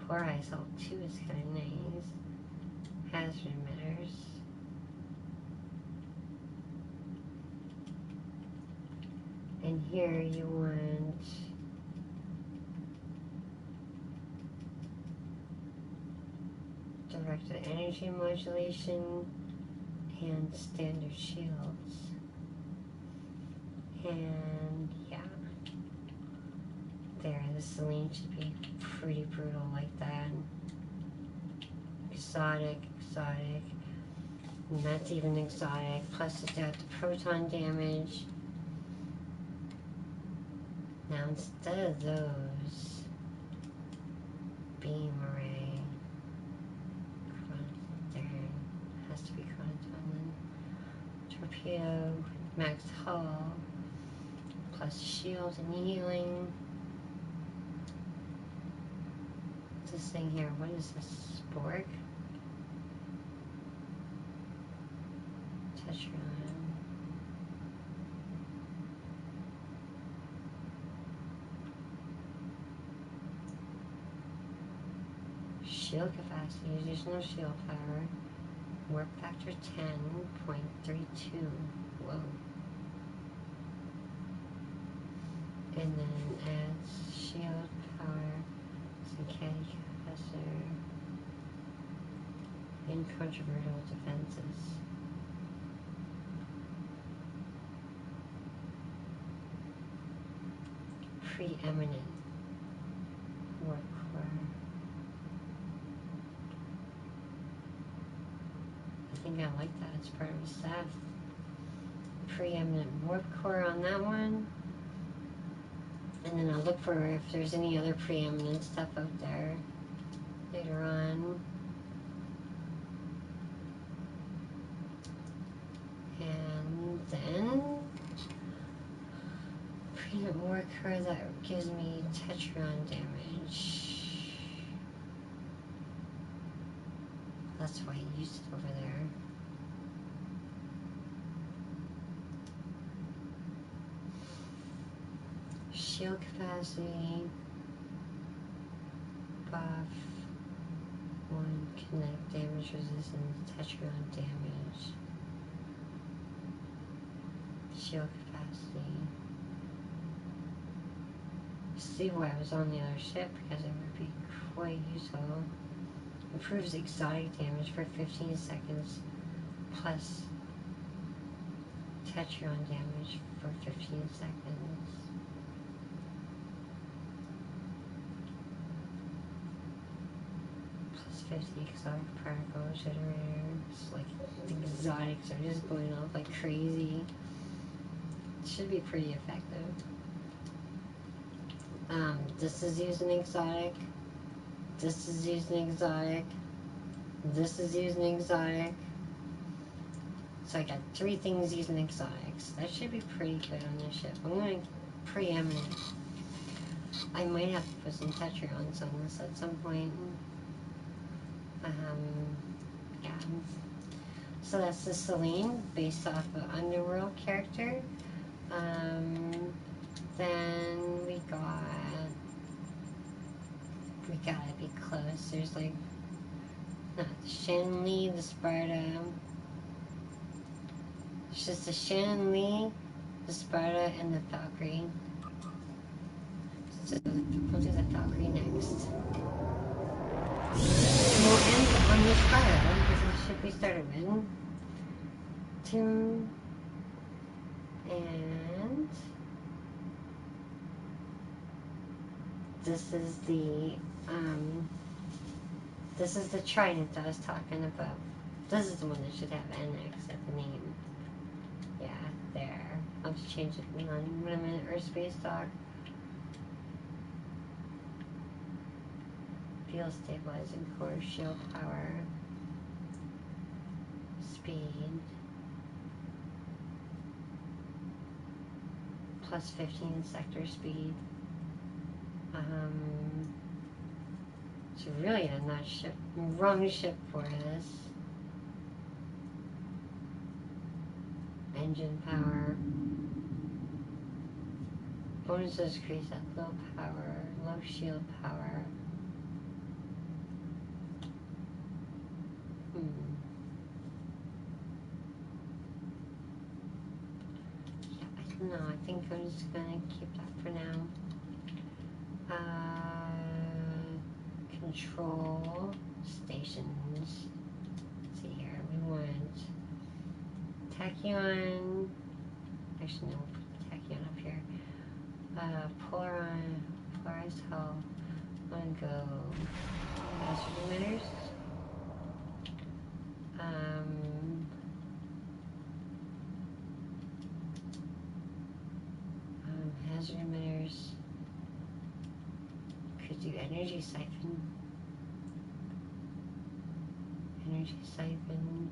Polarized hull 2 is kind of nice. Hazard emitters. And here you want directed energy modulation and standard shields. And yeah, there, the Celine should be pretty brutal like that. Exotic. And that's even exotic. Plus it's got the proton damage. Now instead of those, beam array, there has to be chronoton, torpedo, max hull, plus shield and healing. This thing here, what is this? BORG? Tetron. Shield capacity, additional shield power, warp factor 10.32. Whoa. And then adds shield power, synthetic capacitor, incontrovertible defenses. Preeminent warp core. I think I like that. It's part of the staff. Preeminent warp core on that one. And then I'll look for if there's any other preeminent stuff out there later on. And then preeminent warp core that gives me Tetron damage. That's why I used it over there. Shield capacity, buff. 1 kinetic damage resistance, Tetrion damage. Shield capacity. See why I was on the other ship, because it would be quite useful. Improves exotic damage for 15 seconds, plus Tetrion damage for 15 seconds. Plus 50 exotic particle generators. Like, the exotics are just going off like crazy. It should be pretty effective. This is using exotic. This is using exotic. This is using exotic. So I got 3 things using exotics. That should be pretty good on this ship. I'm going to preeminent. I might have to put some Tetrions on this at some point. Yeah. So that's the Selene, based off of Underworld character. Then we gotta be close. There's like, not the Shannon Lee, the Sparta. It's just the Shannon Lee, the Sparta, and the Valkyrie. So we'll do the Valkyrie next. And we'll end on the Sparta, because that's the ship we started with. And this is the Trident I was talking about. This is the one that should have NX at the name. Yeah, there. I'll just change it to non-limited Earth space dock. Fuel stabilizing core, shield power, speed, plus 15 sector speed. It's really a not ship, wrong ship for this. Engine power. Bonuses increase at low power, low shield power. Yeah, I don't know. I think I'm just gonna keep that for now. Control stations. Let's see here. We want Tachyon. Actually, no, we'll put Tachyon up here. Polarized hull. I'm gonna go hazard emitters. Hazard emitters. Could do energy siphon. Energy siphon.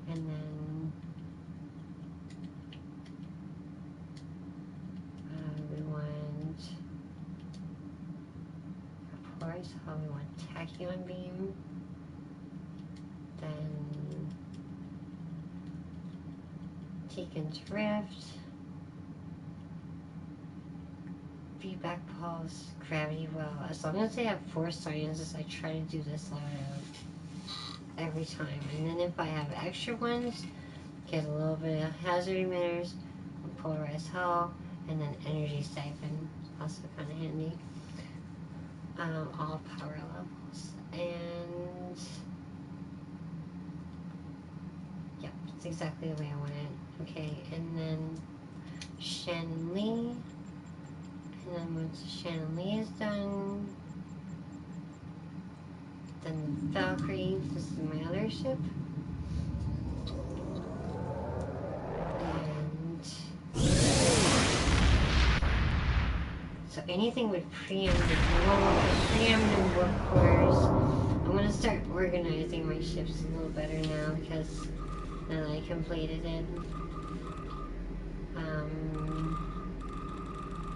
And then we want a polarized hull. We want Tachyon beam. Then Tekin's Rift. Feedback pulse, gravity well. As long as they have 4 sciences, I try to do this every time. And then if I have extra ones, get a little bit of hazard emitters, polarized hull, and then energy siphon. Also kind of handy. All power levels. And yep, it's exactly the way I want it. Okay, and then Shannon Lee. And then once Shannon Lee is done, then the Valkyrie, this is my other ship. And so anything with preeminent work cores, I'm going to start organizing my ships a little better now, because now that I completed it.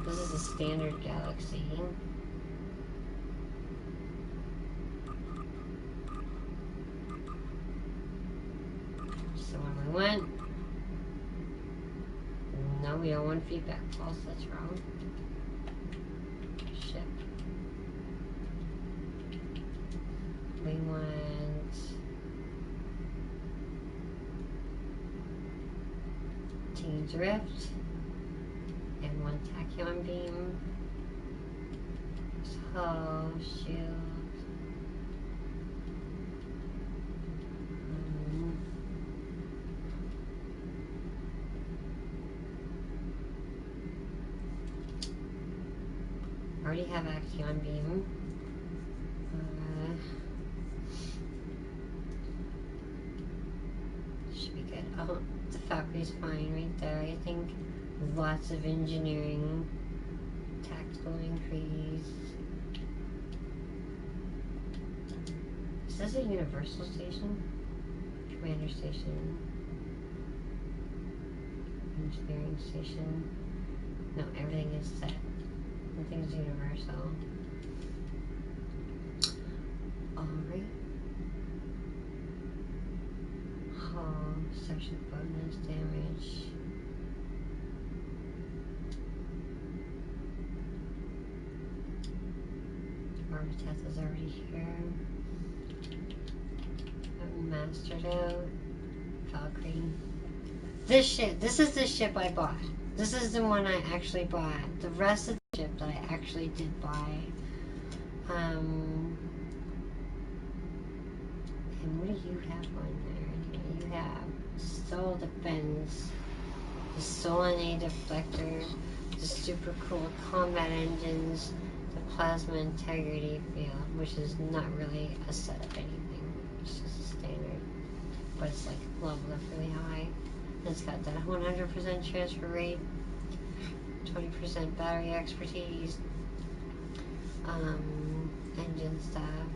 This is a standard galaxy. So when we went, no, we don't want feedback pulse, that's wrong. Ship. Drift. And 1 tachyon beam. Hull, shield. Already have Axion beam. Should be good. Oh, the Valkyrie's fine right there. I think lots of engineering, tactical increase. Is this a universal station? Commander station. Engineering station. No, everything is set. Nothing's universal. Alright. Hull, section bonus damage. Architect is already here. I've mastered out. Valkyrie. This is the ship I bought. This is the one I actually bought. The rest of the ship that I actually did buy. And what do you have on there? You have Soul Defense, the Solanae Deflector, the super cool combat engines, the Plasma Integrity Field, which is not really a set of anything. It's just a standard. But it's like leveled up really high. It's got that 100% transfer rate, 20% battery expertise, engine stuff.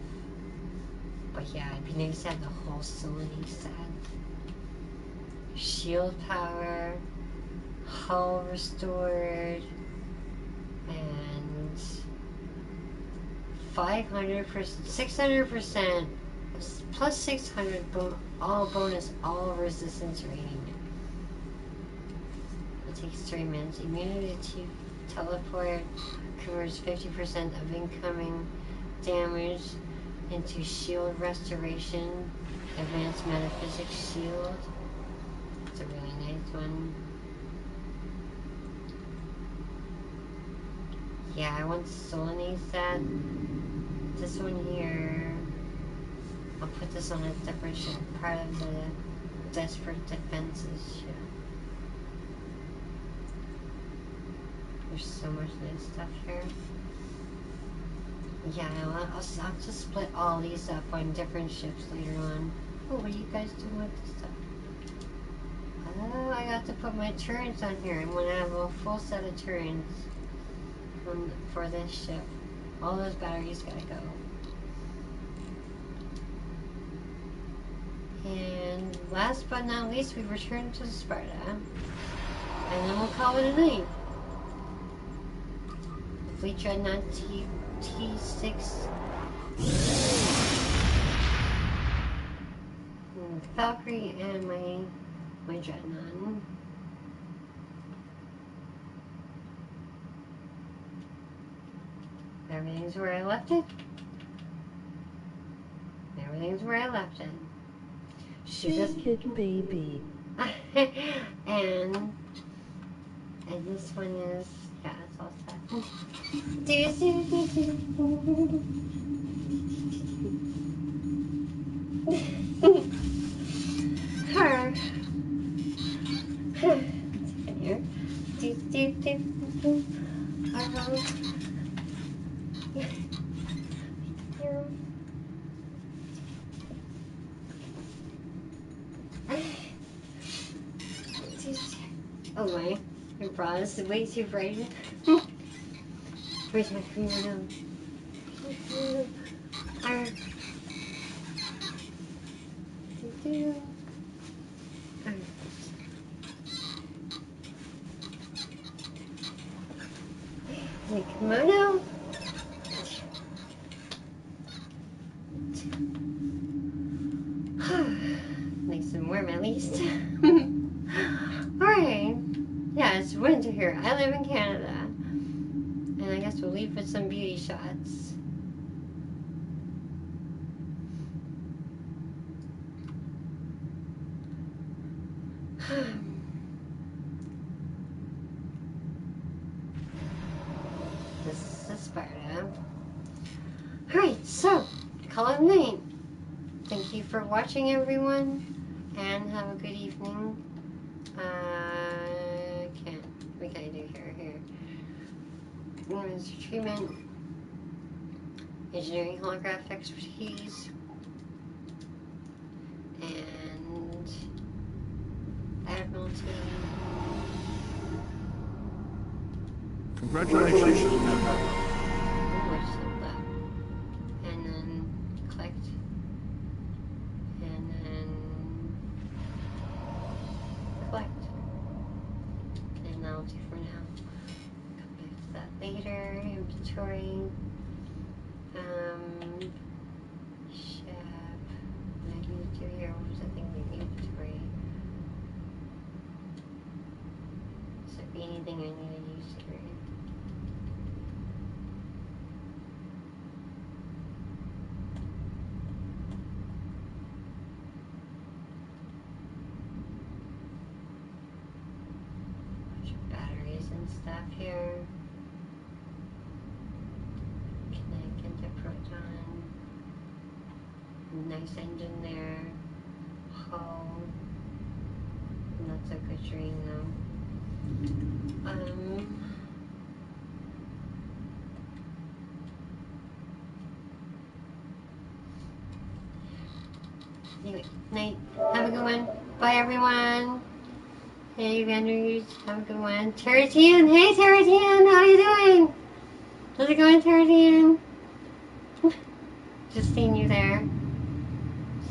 But yeah, it'd be nice to have the whole Solanae set. Shield power, hull restored, and 500%, 600%, plus 600 all bonus, all resistance rating. It takes 3 minutes. Immunity to teleport converts 50% of incoming damage into shield restoration. Advanced metaphysics shield. It's a really nice one. Yeah, I want Solanae set. This one here, I'll put this on a different ship, part of the Desperate Defenses ship. There's so much nice stuff here. Yeah, I'll just split all these up on different ships later on. Oh, what are you guys doing with this stuff? Oh, I got to put my turrets on here. I'm gonna have a full set of turrets for this ship. All those batteries gotta go. And last but not least, we return to Sparta. And then we'll call it a night. Fleet Dreadnought T6. Valkyrie and my Dreadnought. Everything's where I left it. Everything's where I left it. Shake it, baby. and this one is, yeah, it's all set. Her. Here. Oh my, your bra is way too bright. Where's my finger The kimono. Nice and warm at least. Alright. Yeah, it's winter here. I live in Canada. And I guess we'll leave with some beauty shots. So, call it night. Thank you for watching, everyone, and have a good evening. What can I do here? Mr. Treatment, engineering holograph expertise, and admiralty. Congratulations. And then collect. And then collect. And that'll do for now. Come back to that later. Inventory. Shab. What I need to do here? What was the thing in the inventory? Does there be anything I need to use here? Batteries and stuff here. Connect into proton. Nice engine there. Hull. Not so good dream though. Anyway, night. Have a good one. Bye everyone. Hey, Vanders, have a good one. Terratian, hey Terratian, how you doing? How's it going, Terratian? Just seeing you there.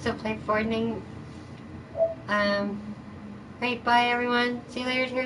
Still play Fortnite. Right, bye everyone. See you later, Terratian.